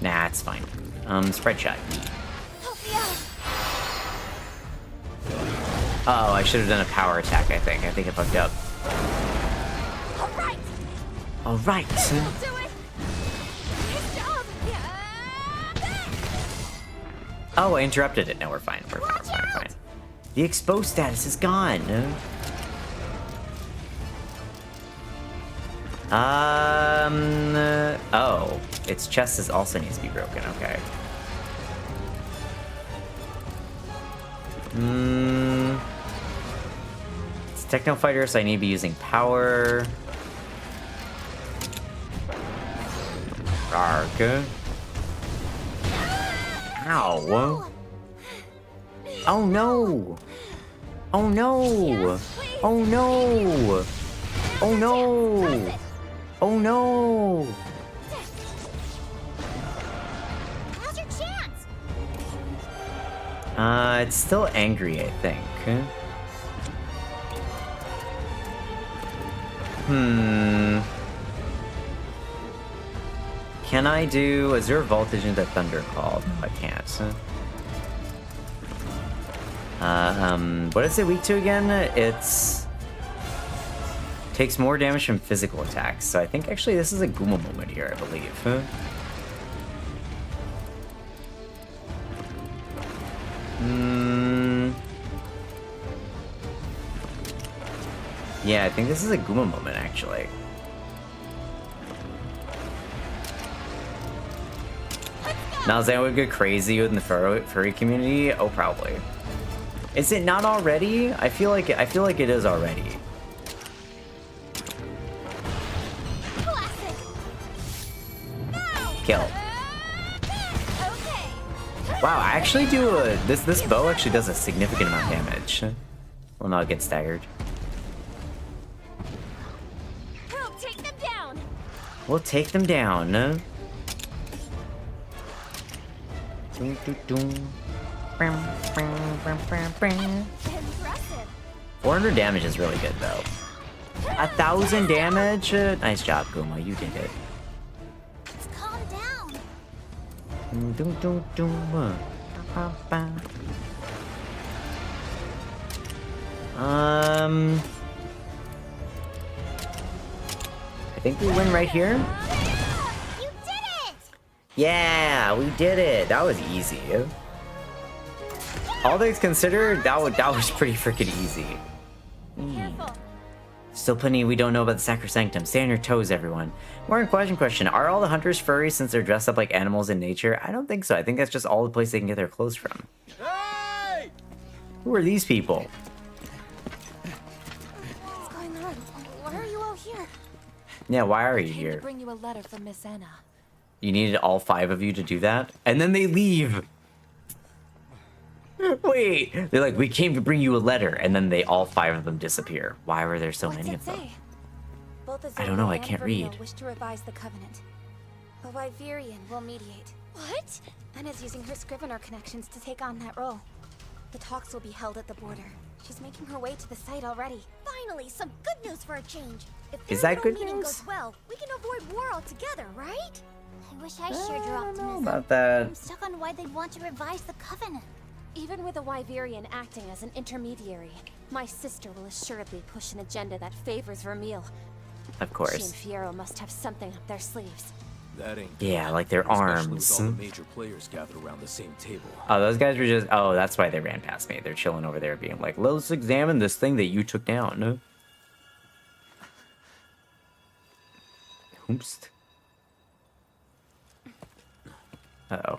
Nah, it's fine. Spread shot. Oh, I should have done a power attack, I think. I think I fucked up. Alright! Alright! Do it! Nice job! Oh, I interrupted it. No, we're fine. We're fine. The exposed status is gone. Oh, its chest also needs to be broken. Okay. It's Techno Fighter, so I need to be using power. Arg. Ow. Oh no! Oh no! Oh no! Oh no! Oh no! Now's your chance. It's still angry, I think. Can I do Azure Voltage into Thunder Call? No, I can't. What is it weak to again? It's Takes more damage from physical attacks. So I think actually this is a Guma moment here, I believe. Huh? Yeah, I think this is a Guma moment, actually. Now, is that would get crazy in the furry community? Oh, probably. Is it not already? I feel like it is already. Kill. Wow, I actually do a this bow actually does a significant amount of damage. Well, no, it gets staggered. We'll take them down. Impressive. 400 damage is really good, though. 1,000 damage? Nice job, Guma. You did it. Let's calm down. I think we win right here. You did it! Yeah, we did it. That was easy. All things considered, that was pretty freaking easy. Still plenty we don't know about the Sacrosanctum. Stay on your toes, everyone. More question. Are all the hunters furry since they're dressed up like animals in nature? I don't think so. I think that's just all the place they can get their clothes from. Hey! Who are these people? What's going on? Why are you all here? Yeah, why are you I came here? to bring you a letter from Miss Anna. You needed all 5 of you to do that? And then they leave! Wait! They're like, we came to bring you a letter, and then they all 5 of them disappear. Why were there so many of them? Both I don't know, I Azorius can't and read. Vermeil wish to revise the covenant. The Wyverian will mediate. What? Anna's using her Scrivener connections to take on that role. The talks will be held at the border. She's making her way to the site already. Finally, some good news for a change. If Is their that little good meeting news? goes well, we can avoid war altogether, right? I wish I shared your I don't know optimism. about that. I'm stuck on why they'd want to revise the covenant. Even with a Wyverian acting as an intermediary, my sister will assuredly push an agenda that favors Vermeil. Of She and course. Fiero must have something up their sleeves. That ain't Yeah, like their especially arms. with all the major players gathered around the same table. Oh, those guys were just... Oh, that's why they ran past me. They're chilling over there being like, let's examine this thing that you took down. Oops. Uh-oh.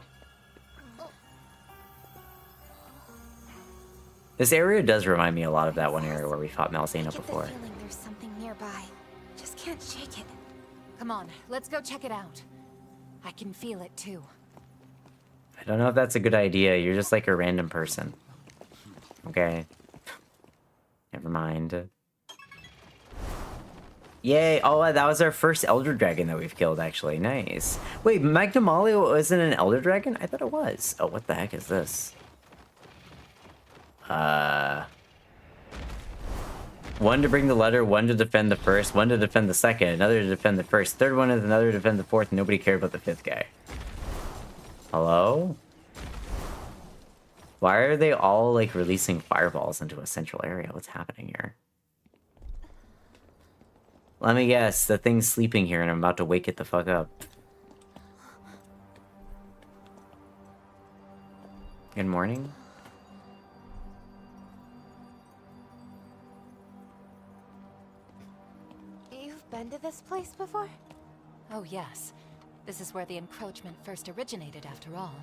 This area does remind me a lot of that one area where we fought Malzena I get the before. feeling there's something nearby. Just can't shake it. Come on, let's go check it out. I can feel it too. I don't know if that's a good idea. You're just like a random person. Okay. Never mind. Yay! Oh, that was our first Elder Dragon that we've killed, actually. Nice. Wait, Magnamalio isn't an Elder Dragon? I thought it was. Oh, what the heck is this? One to bring the letter, one to defend the first, one to defend the second, another to defend the first, third one is another to defend the fourth, and nobody cared about the 5th guy. Hello? Why are they all, like, releasing fireballs into a central area? What's happening here? Let me guess, the thing's sleeping here and I'm about to wake it the fuck up. Good morning. You've been to this place before? Oh yes. This is where the encroachment first originated after all.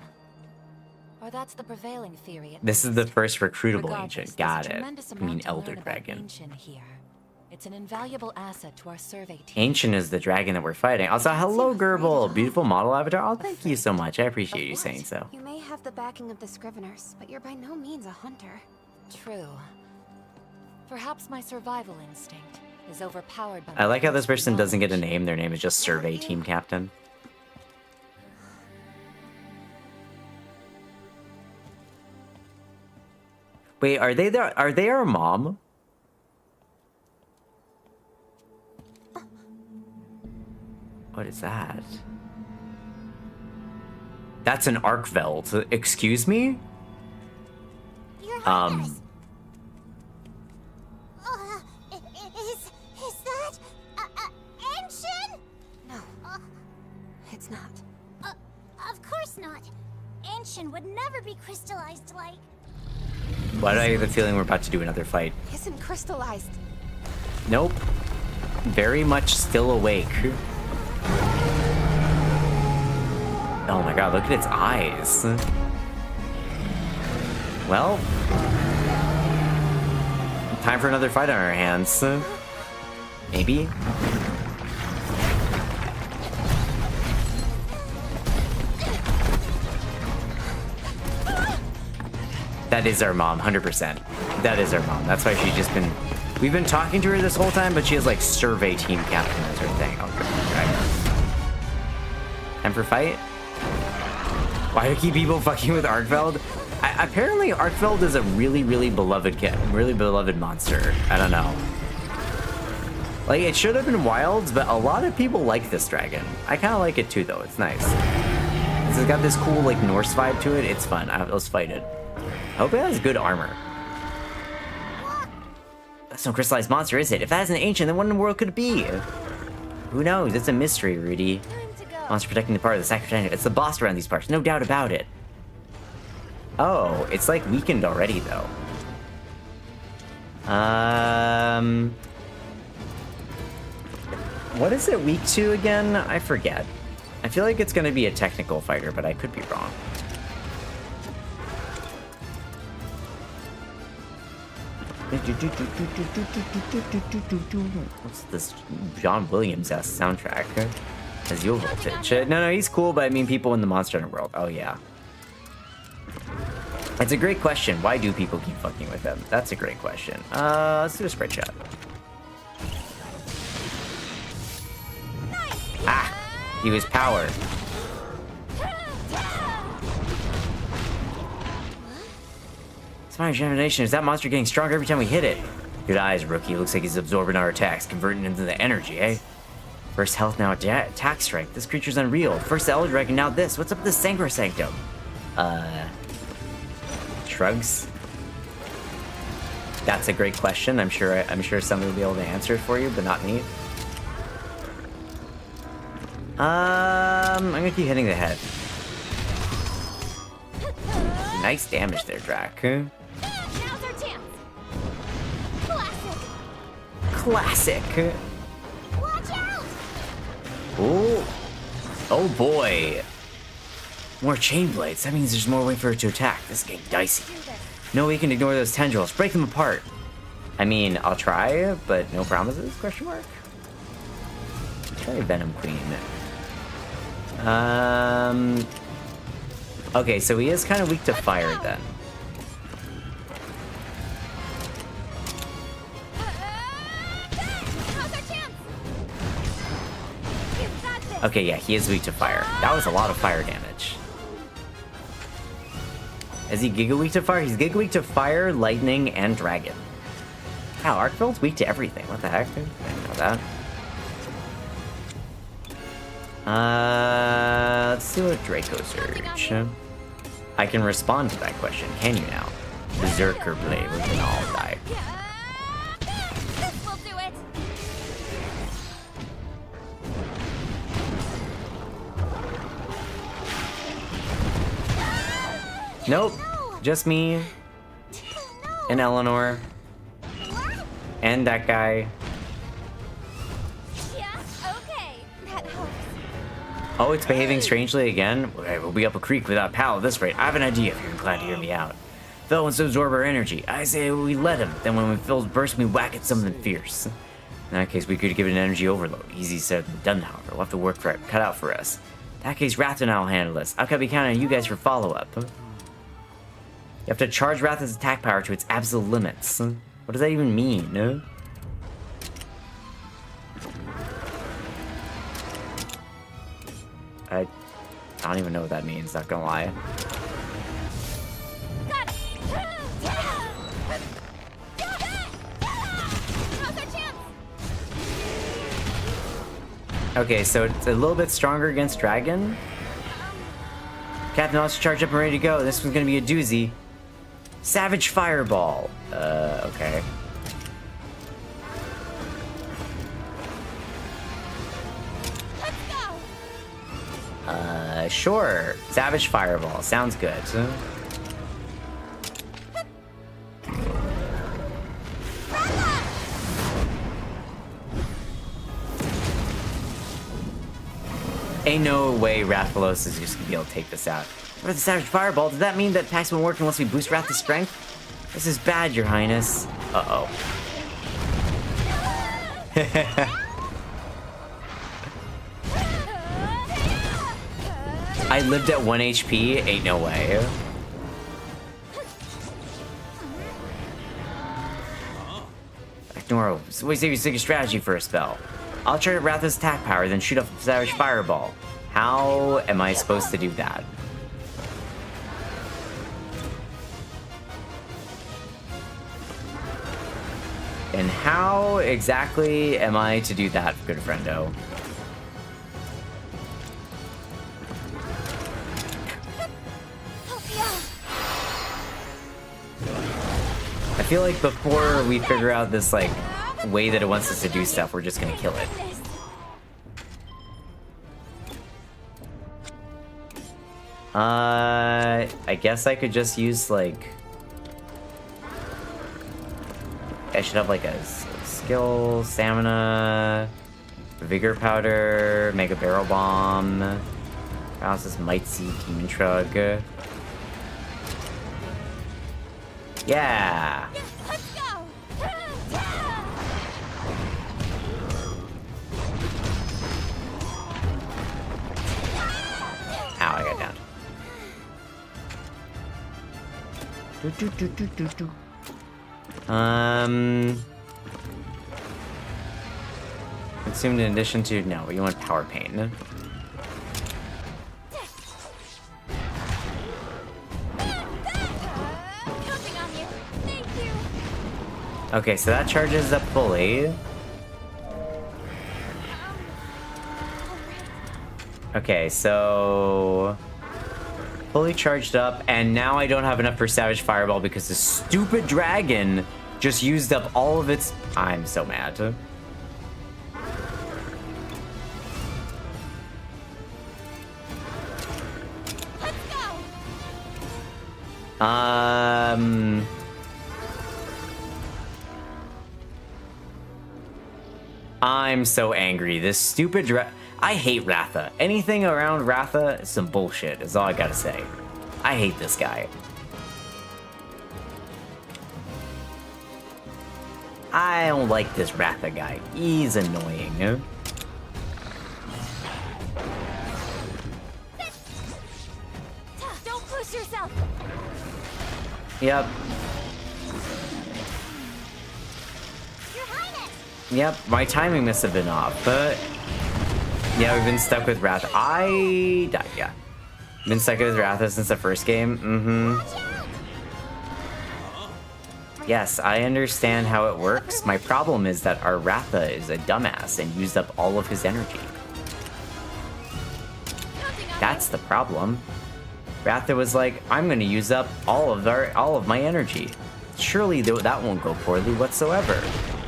Or that's the prevailing theory. This is the first recruitable Regardless, ancient. there's a Got it. tremendous I amount mean to Elder learn about Dragon. Ancient here. It's an invaluable asset to our survey team. Ancient is the dragon that we're fighting. Also, hello, Gerbil. Beautiful model avatar. Oh, thank you so much. I appreciate you saying so. You may have the backing of the Scriveners, but you're by no means a hunter. True. Perhaps my survival instinct is overpowered by I like how this my person doesn't get a knowledge. name. Their name is just Survey Team Captain. Wait, are they there? Are they our mom? What is that? That's an Arkveld. Excuse me? Your Highness. Is that? it's not. Of course not. Ancient would never be crystallized like... Why do I get the feeling we're about to do another fight? Isn't crystallized. Nope. Very much still awake. Oh my god, look at its eyes. Well, time for another fight on our hands. Maybe? That is our mom, 100%. That is our mom. That's why she's just been... We've been talking to her this whole time, but she has, like, survey team captain as her thing. Okay. Time for fight? Why do keep people fucking with Arkfeld? Apparently, Arkfeld is a really, really beloved kid. Really beloved monster. I don't know. Like, it should have been Wilds, but a lot of people like this dragon. I kind of like it too, though. It's nice. It's got this cool, like, Norse vibe to it. It's fun. Let's fight it. I hope it has good armor. That's no crystallized monster, is it? If that isn't ancient, then what in the world could it be? Who knows? It's a mystery, Rudy. Monster protecting the part of the sacred. It's the boss around these parts, no doubt about it. Oh, it's like weakened already, though. What is it weak to again? I forget. I feel like it's gonna be a technical fighter, but I could be wrong. What's this John Williams-esque soundtrack? As your voltage. No, he's cool, but I mean people in the Monster Hunter world. Oh, yeah. It's a great question. Why do people keep fucking with him? That's a great question. Let's do a spread shot. Ah! He was power. It's my regeneration. Is that monster getting stronger every time we hit it? Good eyes, rookie. Looks like he's absorbing our attacks, converting into the energy, eh? First health, now attack strength. This creature's unreal. First the Elder Dragon, now this. What's up with the Sacrosanctum? Shrugs. That's a great question. I'm sure somebody will be able to answer it for you, but not me. I'm gonna keep hitting the head. Nice damage there, Drac. Now's our chance. Classic. Watch out! Oh boy. More chain blades. That means there's more way for it to attack. This is getting dicey. No way you can ignore those tendrils. Break them apart. I mean, I'll try, but no promises? Question mark. Try Venom Queen. Okay, so he is kind of weak to fire then. Okay, yeah, he is weak to fire. That was a lot of fire damage. Is he Giga weak to fire? He's Giga weak to fire, lightning, and dragon. Wow, Arkfeld's weak to everything. What the heck? I didn't know that. Let's do a Draco Surge. I can respond to that question. Can you now? Berserker Blade. We can all die. This will do it. Nope. Just me. And Eleanor. And that guy. Yeah, okay. That helps. Oh, it's behaving strangely again? We'll be up a creek without Pal at this rate. I have an idea if you're inclined to hear me out. Phil wants to absorb our energy. I say we let him. Then when Phil's burst, we whack at something fierce. In that case, we could give it an energy overload. Easy said than done, however. We'll have to work cut out for us. In that case, Wrath and I will handle this. I'll be counting on you guys for follow-up. You have to charge Wrath's attack power to its absolute limits. What does that even mean? No? I don't even know what that means, not gonna lie. Got it. Okay, so it's a little bit stronger against Dragon. Captain also charged up and ready to go. This one's gonna be a doozy. Savage Fireball. Okay. Sure. Savage Fireball. Sounds good. Ain't no way Rathalos is just gonna be able to take this out. For the Savage Fireball, does that mean that attacks won't work unless we boost Ratha's strength? This is bad, Your Highness. Uh-oh. I lived at 1 HP? Ain't no way. Ignore. So we save you a strategy for a spell. I'll try to Ratha's attack power, then shoot off the Savage Fireball. How am I supposed to do that? And how exactly am I to do that, good friendo? I feel like before we figure out this, like, way that it wants us to do stuff, we're just gonna kill it. I guess I could just use, like... I should have, like, a skill, stamina, vigor powder, mega barrel bomb, paralysis, might seed, demon shrug. Yeah! Let's go! Ow, I got down. Consumed in addition to... No, you want Power Pain. Okay, so that charges up fully. Okay, so... Fully charged up, and now I don't have enough for Savage Fireball because the stupid dragon just used up all of its... I'm so mad. Let's go! I'm so angry. This stupid I hate Ratha. Anything around Ratha is some bullshit, is all I gotta say. I hate this guy. I don't like this Ratha guy. He's annoying. Don't push yourself! Yep. Yep, my timing must have been off, but... Yeah, we've been stuck with Ratha. I died, yeah. Been stuck with Ratha since the first game. Yes, I understand how it works. My problem is that our Ratha is a dumbass and used up all of his energy. That's the problem. Ratha was like, I'm gonna use up all of my energy. Surely that won't go poorly whatsoever.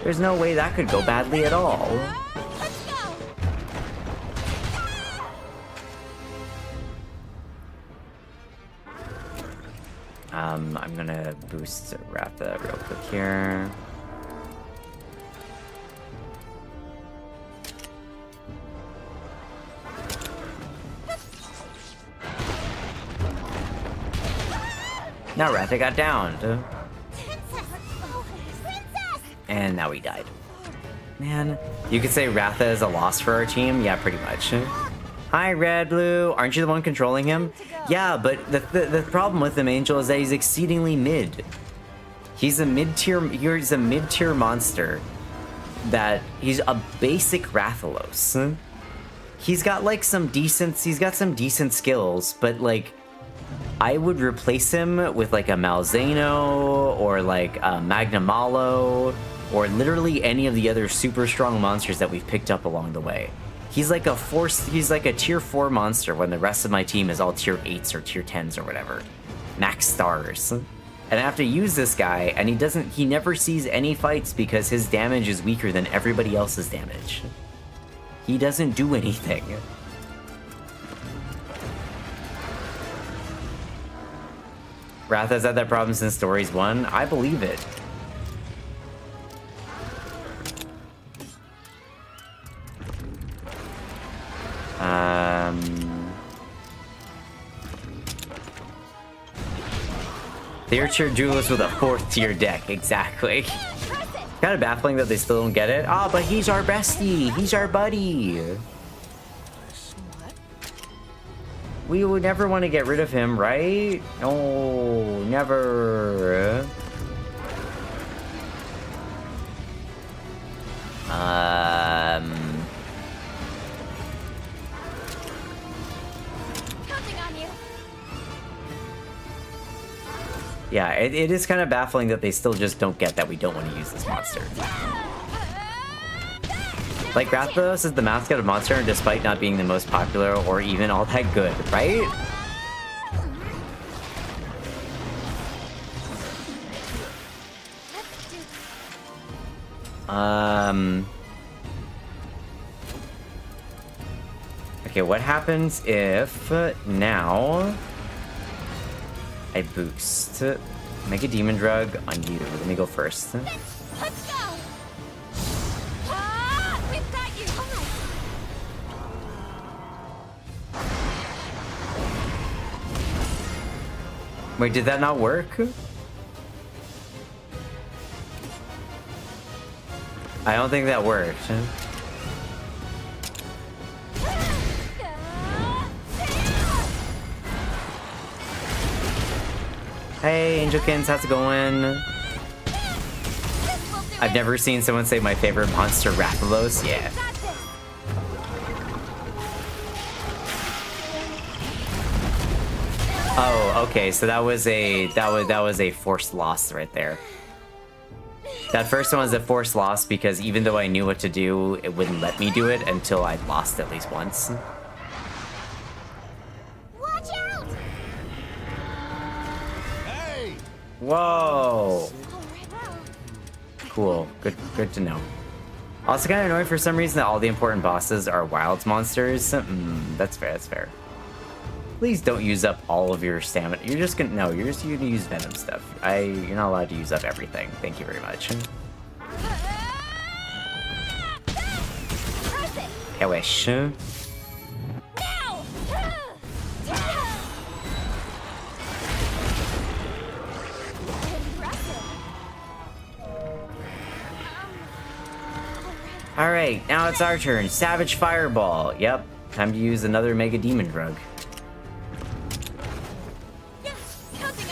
There's no way that could go badly at all. I'm gonna boost Ratha real quick here. Now Ratha got downed. And now he died. Man, you could say Ratha is a loss for our team? Yeah, pretty much. Hi, Red Blue. Aren't you the one controlling him? Yeah, but the problem with him, Angel, is that he's exceedingly mid. He's a mid-tier monster. That he's a basic Rathalos. He's got like some decent skills, but like I would replace him with like a Malzeno or like a Magnamalo or literally any of the other super strong monsters that we've picked up along the way. He's like a tier 4 monster when the rest of my team is all tier 8s or tier 10s or whatever. Max stars. And I have to use this guy, and he never sees any fights because his damage is weaker than everybody else's damage. He doesn't do anything. Wrath has had that problem since Stories 1. I believe it. Tier tier duelist with a 4th tier deck, exactly. Kind of baffling that they still don't get it. Ah, but he's our bestie. He's our buddy. We would never want to get rid of him, right? No, never. Yeah, it is kind of baffling that they still just don't get that we don't want to use this monster. Like, Rathalos is the mascot of Monster, and despite not being the most popular or even all that good, right? Okay, what happens if now I boost Mega Demon Drug on you? Let me go first. Let's go. We've got you. Wait, did that not work? I don't think that worked. Hey, Angelkins, how's it going? I've never seen someone say my favorite monster, Rathalos. Yeah. Oh, okay. So that was a forced loss right there. That first one was a forced loss because even though I knew what to do, it wouldn't let me do it until I lost at least once. Watch out! Hey! Whoa. Cool. Good to know. Also kind of annoying for some reason that all the important bosses are wilds monsters. That's fair, that's fair. Please don't use up all of your stamina. You're just gonna use venom stuff. You're not allowed to use up everything. Thank you very much. I wish. Alright, now it's our turn. Savage Fireball. Yep, time to use another Mega Demon Drug.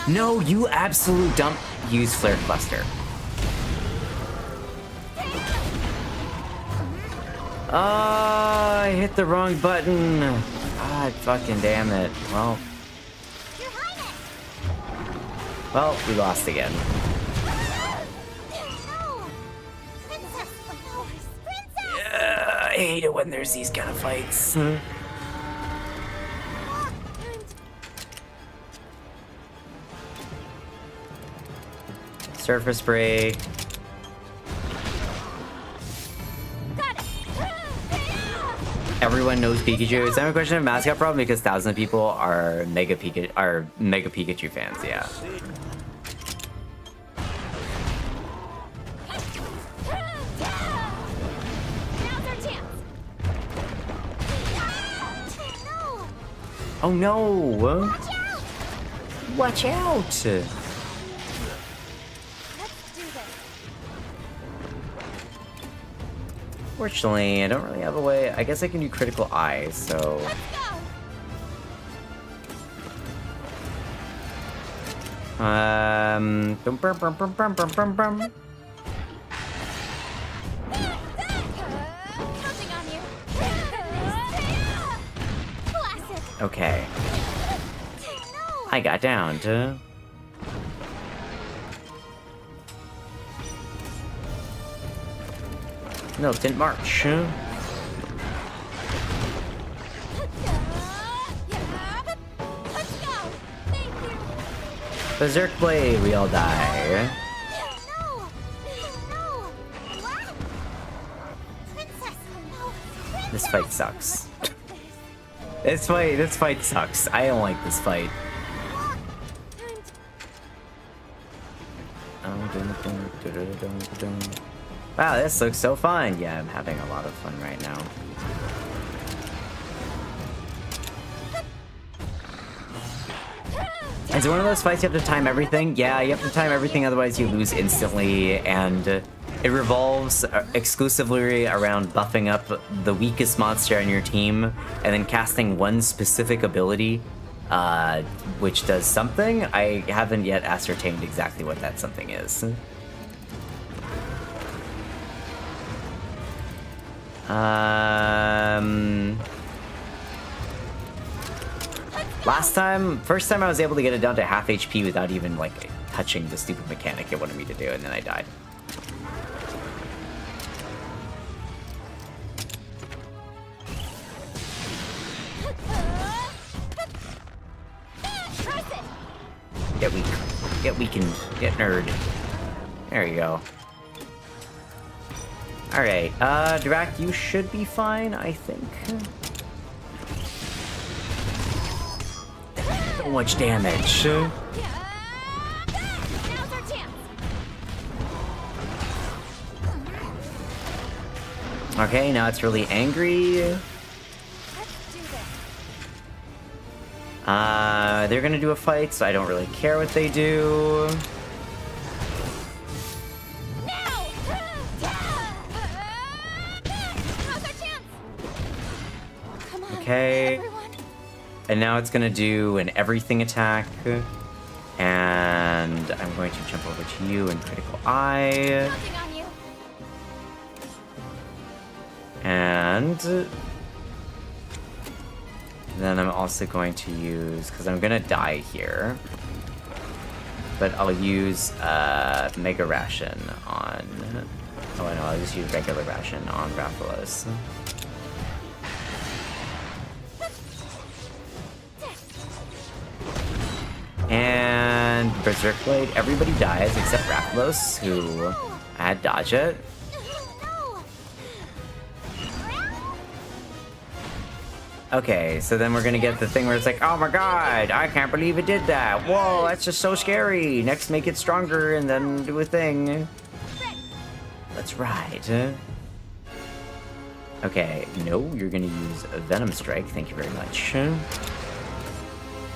No, you absolute dump. Use Flare Cluster. Oh, I hit the wrong button. God fucking damn it. Well, we lost again. Yeah, I hate it when there's these kind of fights. Surface Spray. Everyone knows Pikachu. It's not a question of mascot problem because thousands of people are Mega Pikachu fans. Yeah. Oh no! Watch out! Fortunately, I don't really have a way. I guess I can do Critical Eye, so. Okay. I got down to. Militant March. Berserk Blade, we all die. This fight sucks. This fight sucks. I don't like this fight. Wow, this looks so fun. Yeah, I'm having a lot of fun right now. Is it one of those fights you have to time everything? Yeah, you have to time everything, otherwise you lose instantly, and it revolves exclusively around buffing up the weakest monster on your team, and then casting one specific ability, which does something. I haven't yet ascertained exactly what that something is. First time I was able to get it down to half HP without even, like, touching the stupid mechanic it wanted me to do, and then I died. Get weak and get nerd. There you go. Alright, Drak, you should be fine, I think. So much damage. Okay, now it's really angry. They're gonna do a fight, so I don't really care what they do. Okay. And now it's gonna do an everything attack. And I'm going to jump over to you and critical eye. And then I'm also going to use, because I'm gonna die here, but I'll use Mega Ration on, oh no, I'll just use regular Ration on Rathalos. And Berserk Blade, everybody dies except Rathalos, who I had dodge it. Okay, so then we're gonna get the thing where it's like, oh my god, I can't believe it did that. Whoa, that's just so scary. Next, make it stronger and then do a thing. That's right. Okay, no, you're gonna use a Venom Strike. Thank you very much.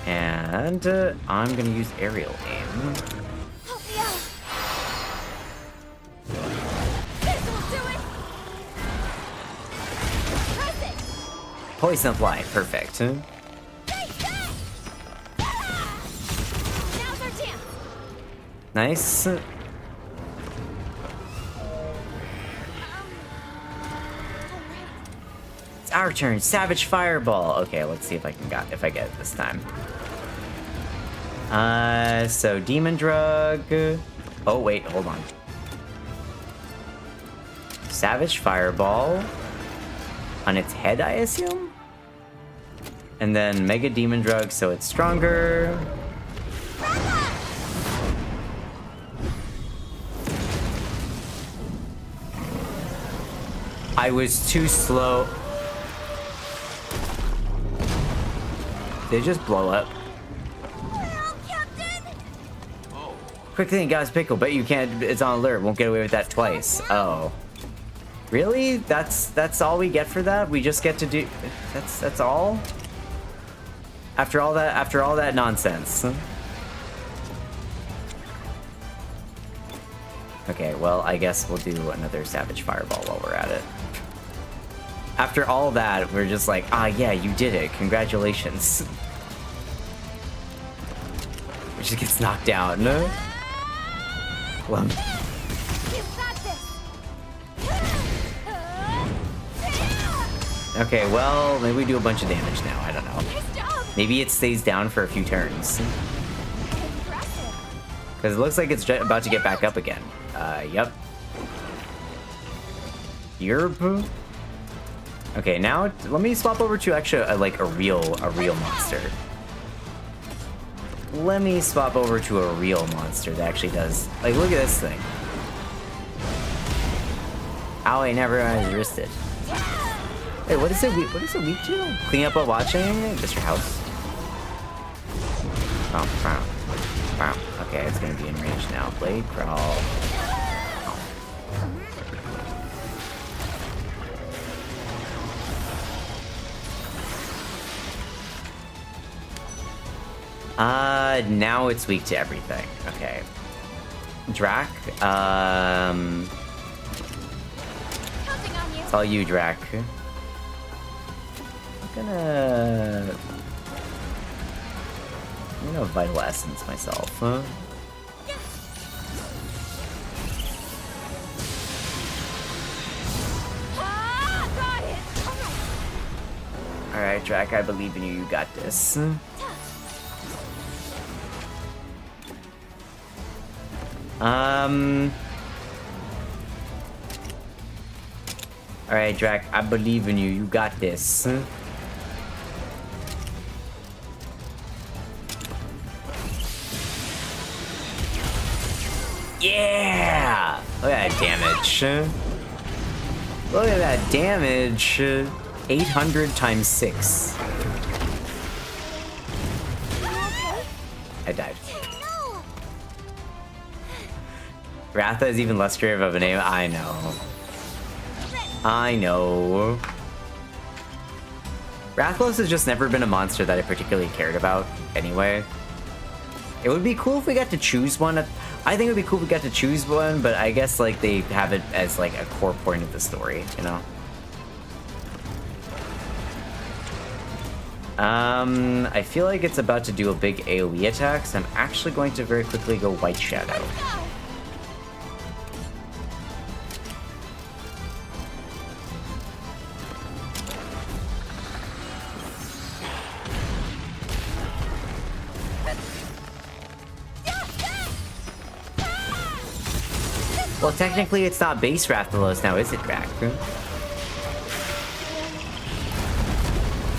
And I'm gonna use Aerial Aim. Poison Fly, perfect. Nice. It's our turn. Savage Fireball. Okay, let's see if I get it this time. So Demon Drug. Oh wait, hold on. Savage Fireball on its head, I assume? And then Mega Demon Drug, so it's stronger. I was too slow. Did it just blow up? Quick thing, guys, pickle, but you can't, it's on alert, won't get away with that twice. Oh. Really? That's all we get for that? We just get to do, that's all? After all that nonsense. Okay, well, I guess we'll do another Savage Fireball while we're at it. After all that, we're just like, ah, yeah, you did it. Congratulations. It just gets knocked down. Well, okay, well, maybe we do a bunch of damage now. I don't know. Maybe it stays down for a few turns. Because it looks like it's about to get back up again. Yep. Yerp. Okay, now let me swap over to actually a real monster. Let me swap over to a real monster that actually does, like, look at this thing. Ow, I never resisted. Hey, what is it weak to? Clean up while watching? Just your house. Oh, wow. Wow. Okay, it's gonna be in range now. Blade Crawl. Now it's weak to everything. Okay. Drac, it's all you, Drac. I'm gonna Vital Essence myself, huh? Alright, Drac, I believe in you. You got this. Alright, Drac, I believe in you. You got this. Yeah! Look at that damage. Look at that damage. 800 times 6. I died. Ratha is even less creative of a name. I know. I know. Rathalos has just never been a monster that I particularly cared about anyway. It would be cool if we got to choose one. I think it would be cool if we got to choose one, but I guess like they have it as like a core point of the story, you know? I feel like it's about to do a big AoE attack, so I'm actually going to very quickly go White Shadow. Well, technically it's not base Rathalos now, is it, Drac?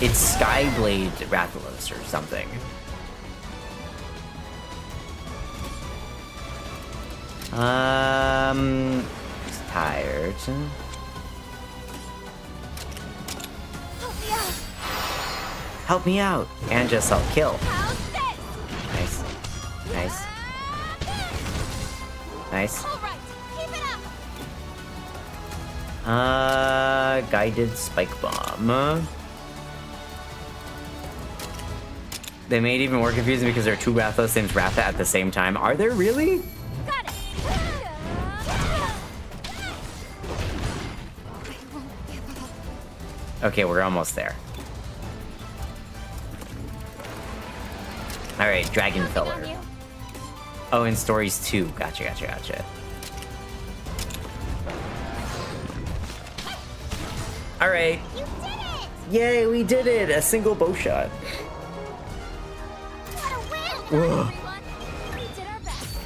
It's Skyblade Rathalos or something. He's tired. Help me out! And just I'll kill. Nice. Nice. Nice. Guided Spike Bomb. They made it even more confusing because there are two Rathalos named Ratha at the same time. Are there really? Got it. Okay, we're almost there. Alright, Dragon Filler. Oh, in Stories 2. Gotcha, gotcha, gotcha. Alright. You did it! Yay, we did it! A single bow shot. Whoa. We did our best.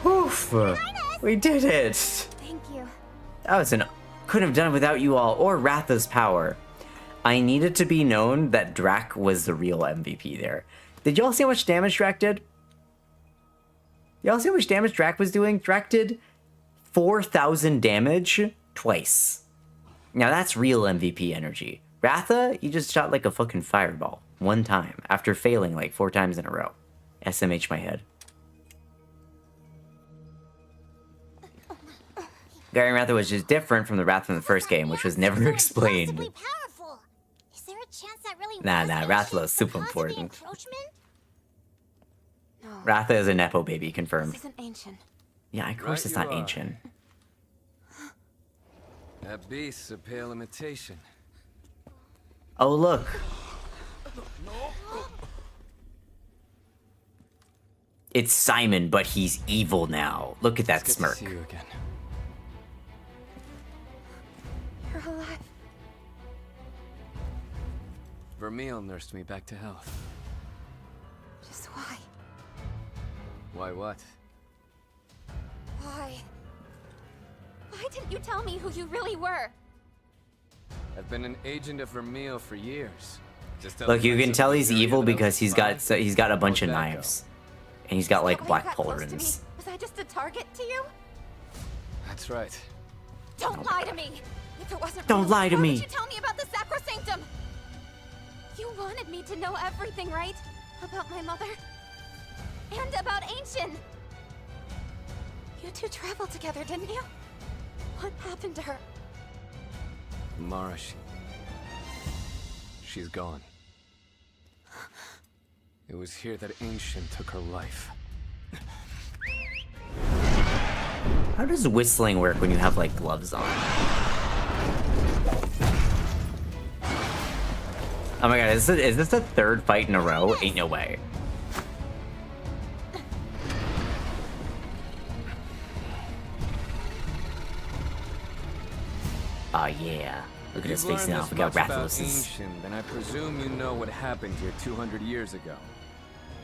Oof. We did it! Thank you. That was couldn't have done it without you all, or Ratha's power. I needed to be known that Drac was the real MVP there. Did y'all see how much damage Drac did? Y'all see how much damage Drac was doing? Drac did 4,000 damage twice. Now that's real MVP energy. Ratha, you just shot like a fucking fireball. One time, after failing like 4 times in a row. SMH my head. Gary Ratha was just different from the Ratha from the first game, which was never explained. Powerful. Is there a chance that really Nah, Ratha is super important. Ratha is a Nepo baby, confirmed. This isn't ancient. Yeah, of course it's not ancient. That beast's a pale imitation. Oh, look. It's Simon, but he's evil now. Look at that smirk. See you again. You're alive. Vermeil nursed me back to health. Just why? Why what? Why? Why didn't you tell me who you really were? I've been an agent of Vermeil for years. Look, you can tell he's evil because he's got a bunch of knives. And he's got like black pauldrons. Was I just a target to you? That's right. Don't lie to me! If it wasn't Don't real, lie to why me. would you tell me about the Sacrosanctum? You wanted me to know everything, right? About my mother? And about Ancient! You two traveled together, didn't you? What happened to her? Mara, she's gone. It was here that Ancient took her life. How does whistling work when you have, like, gloves on? Oh my god, is this the third fight in a row? Ain't no way. Oh yeah. Look at his face now. We got Rathalos'. Then I presume you know what happened here 200 years ago.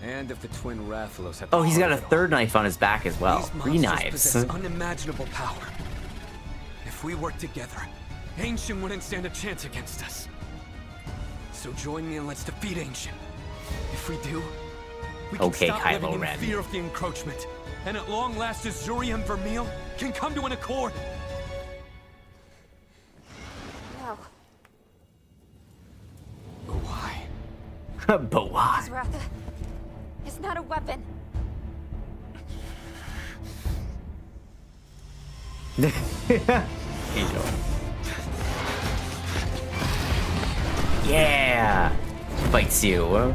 And if the twin Rathalos have... Oh, he's got a third knife on his back as well. 3 knives. Possess unimaginable power. If we work together, Ancient wouldn't stand a chance against us. So join me and let's defeat Ancient. If we do, we can stop living in fear of the encroachment. And at long last, Azuria and Vermeil can come to an accord. No. But why? But why? Because Ratha is not a weapon. Angel. Yeah! Bites you.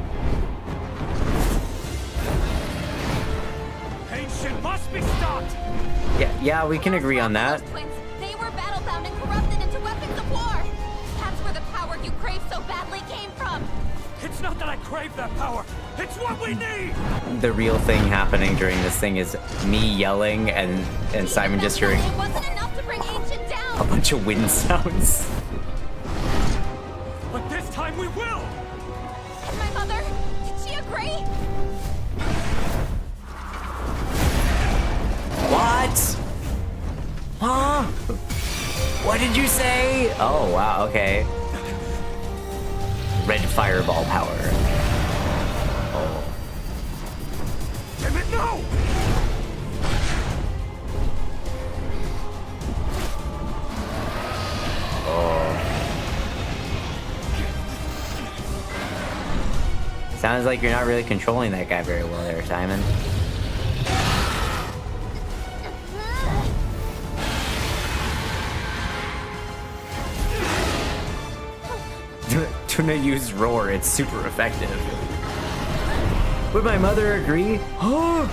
Ancient must be stopped! Yeah, we can agree on that. Twins, they were battle-bound and corrupted into weapons of war. That's where the power you crave so badly came from. It's not that I crave that power. It's what we need! The real thing happening during this thing is me yelling and Simon just hearing It wasn't enough to bring Ancient down. a bunch of wind sounds. But this time we will! And my mother, did she agree? What? Huh? What did you say? Oh, wow, okay. Red fireball power. Oh. Damn it, no! Sounds like you're not really controlling that guy very well there, Simon. Tuna use roar, it's super effective. Would my mother agree? Uh-oh.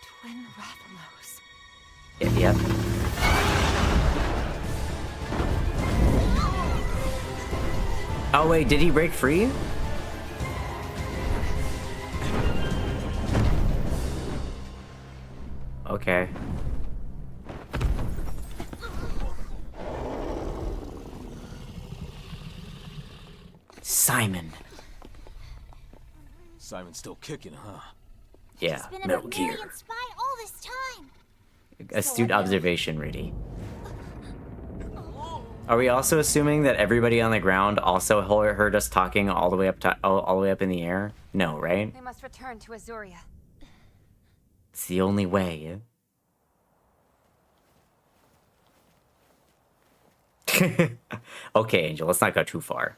Twin Rathalos. Yep. Oh wait, did he break free? Okay. Simon. Simon's still kicking, huh? Yeah, Metal Gear. Spy all this time. Astute observation, Rudy. Are we also assuming that everybody on the ground also heard us talking all the way up in the air? No, right? They must return to Azuria. It's the only way. Okay, Angel, let's not go too far.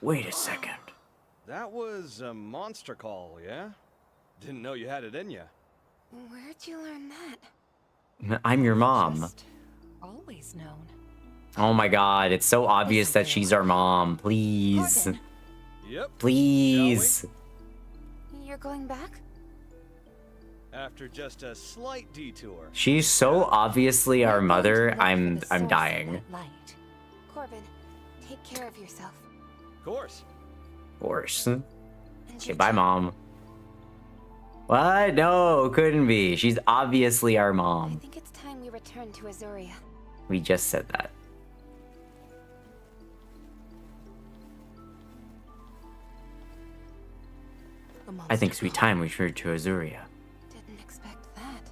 Wait a second. That was a monster call, yeah? Didn't know you had it in you. Where'd you learn that? I'm your mom. Just always known. Oh my god, it's so obvious that she's our mom. Please. Yep. Please. You're going back? After just a slight detour. She's so obviously our mother. I'm dying. Light. Corbin, take care of yourself. Of course. Of course. Okay, bye, Mom. What? No, couldn't be. She's obviously our I mom. think it's time we return to Azuria. We just said that. I think it's time we return to Azuria. Didn't expect that.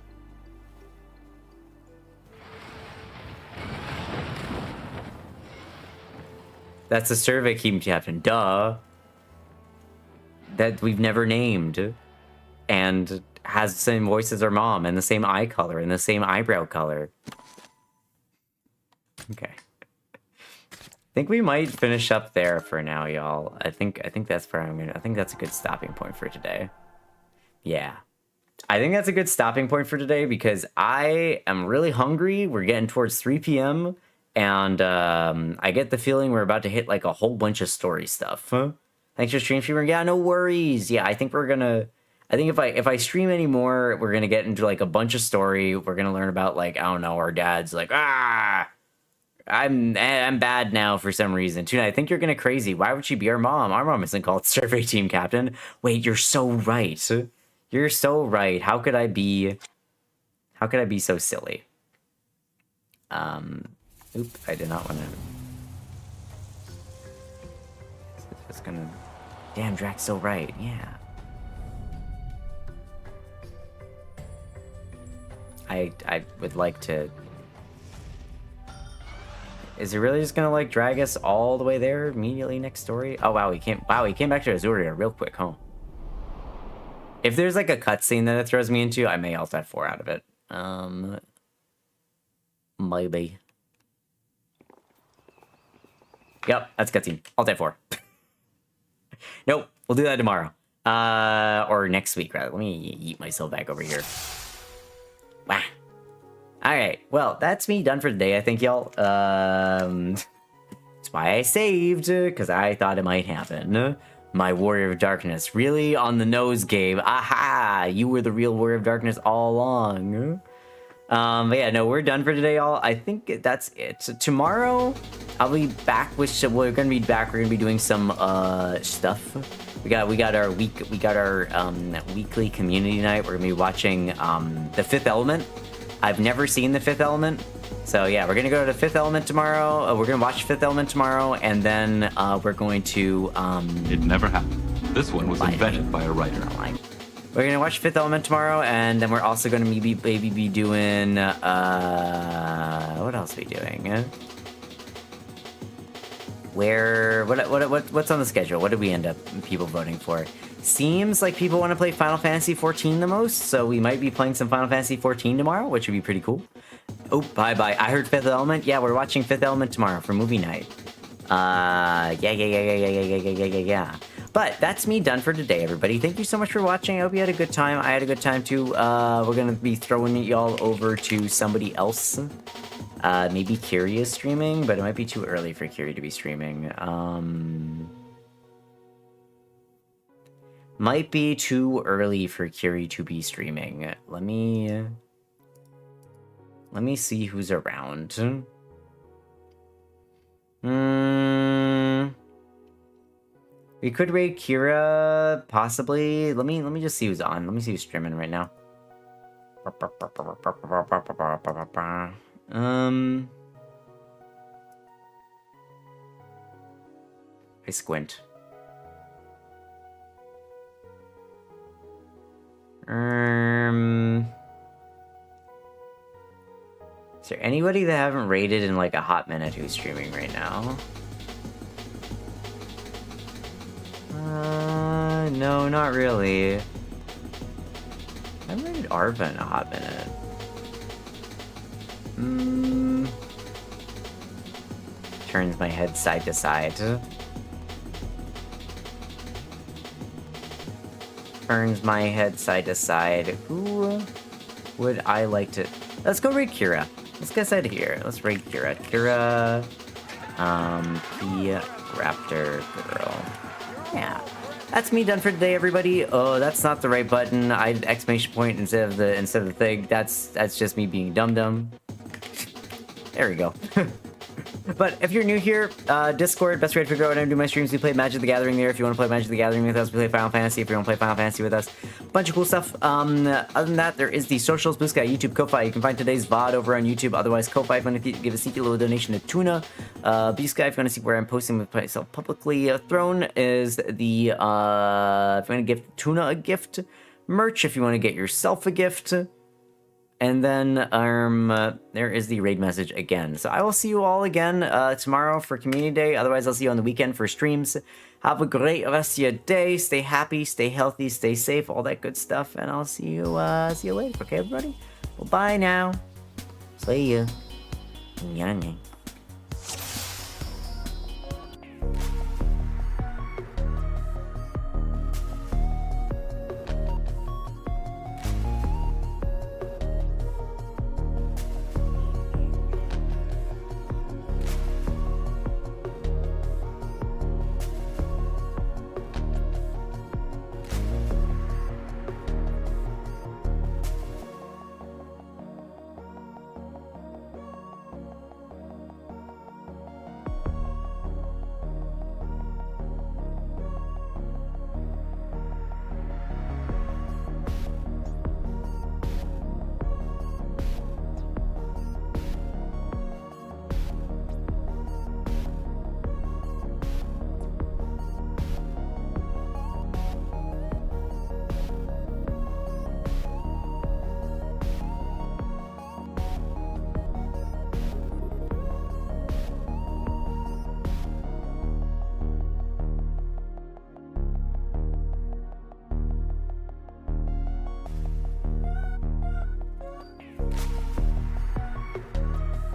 That's a survey keep captain. Duh. That we've never named. And has the same voice as our mom, and the same eye color, and the same eyebrow color. Okay. I think we might finish up there for now, y'all. I think that's where I think that's a good stopping point for today. Yeah. I think that's a good stopping point for today because I am really hungry. We're getting towards 3 p.m. and I get the feeling we're about to hit like a whole bunch of story stuff. Thanks for stream streamer. Yeah, no worries. Yeah, I think if I stream anymore, we're gonna get into like a bunch of story. We're gonna learn about like, I don't know, our dad's like, I'm bad now for some reason. Tuna, I think you're gonna crazy. Why would she be our mom? Our mom isn't called Survey Team Captain. Wait, you're so right. You're so right. How could I be so silly? Oop, I did not want to. It's gonna. Damn, Drax's so right. Yeah. I would like to. Is it really just gonna like drag us all the way there immediately next story? Oh wow, he came back to Azuria real quick, huh? If there's like a cutscene that it throws me into, I may alt F4 out of it. Maybe. Yep, that's cutscene. Alt F4. Nope, we'll do that tomorrow. Or next week, rather. Let me eat myself back over here. Wow. Alright, well, that's me done for the day, I think, y'all. That's why I saved, because I thought it might happen. My Warrior of Darkness. Really? On the nose, Gabe. Aha! You were the real Warrior of Darkness all along. But yeah, no, we're done for today, y'all. I think that's it. So tomorrow, I'll be back with... We're gonna be back. We're gonna be doing some, stuff. We got our weekly community night. We're gonna be watching, The Fifth Element. I've never seen The Fifth Element. So yeah, we're gonna go to The Fifth Element tomorrow. We're gonna watch Fifth Element tomorrow, and then we're going to It never happened. This one was invented by a writer. We're gonna watch Fifth Element tomorrow, and then we're also gonna be doing what else are we doing? What's on the schedule? What did we end up people voting for? Seems like people want to play Final Fantasy XIV the most, so we might be playing some Final Fantasy XIV tomorrow, which would be pretty cool. Oh, bye. I heard Fifth Element. Yeah, we're watching Fifth Element tomorrow for movie night. Yeah. But that's me done for today, everybody. Thank you so much for watching. I hope you had a good time. I had a good time, too. We're going to be throwing y'all over to somebody else. Maybe Kiri is streaming, but it might be too early for Kiri to be streaming. Might be too early for Kiri to be streaming. Let me see who's around. We could raid Kira, possibly. Let me just see who's on. Let me see who's streaming right now. I squint. Is there anybody that I haven't raided in like a hot minute who's streaming right now? No, not really. I haven't raided Arva in a hot minute. Turns my head side to side. Turns my head side to side. Who would I like to... Let's go raid Kira. Let's get out of here. Let's raid Kira. Kira... P-Raptor Girl. Yeah. That's me done for today, everybody. Oh, that's not the right button. I exclamation point instead of the thing. That's just me being dumb. There we go. But if you're new here, Discord, best way to figure out when I do my streams. We play Magic the Gathering there. If you want to play Magic the Gathering with us, we play Final Fantasy. If you want to play Final Fantasy with us, bunch of cool stuff. Other than that, there is the socials, Blue Sky, YouTube, Ko-Fi. You can find today's VOD over on YouTube. Otherwise, Ko-Fi, if you want to give a sneaky little donation to Tuna. Blue Sky, if you want to see where I'm posting with myself publicly. Throne is the, if you want to give Tuna a gift. Merch, if you want to get yourself a gift. And then there is the raid message again. So I will see you all again tomorrow for Community Day. Otherwise, I'll see you on the weekend for streams. Have a great rest of your day. Stay happy, stay healthy, stay safe, all that good stuff. And I'll see you later. Okay, everybody? Well, bye now. See ya.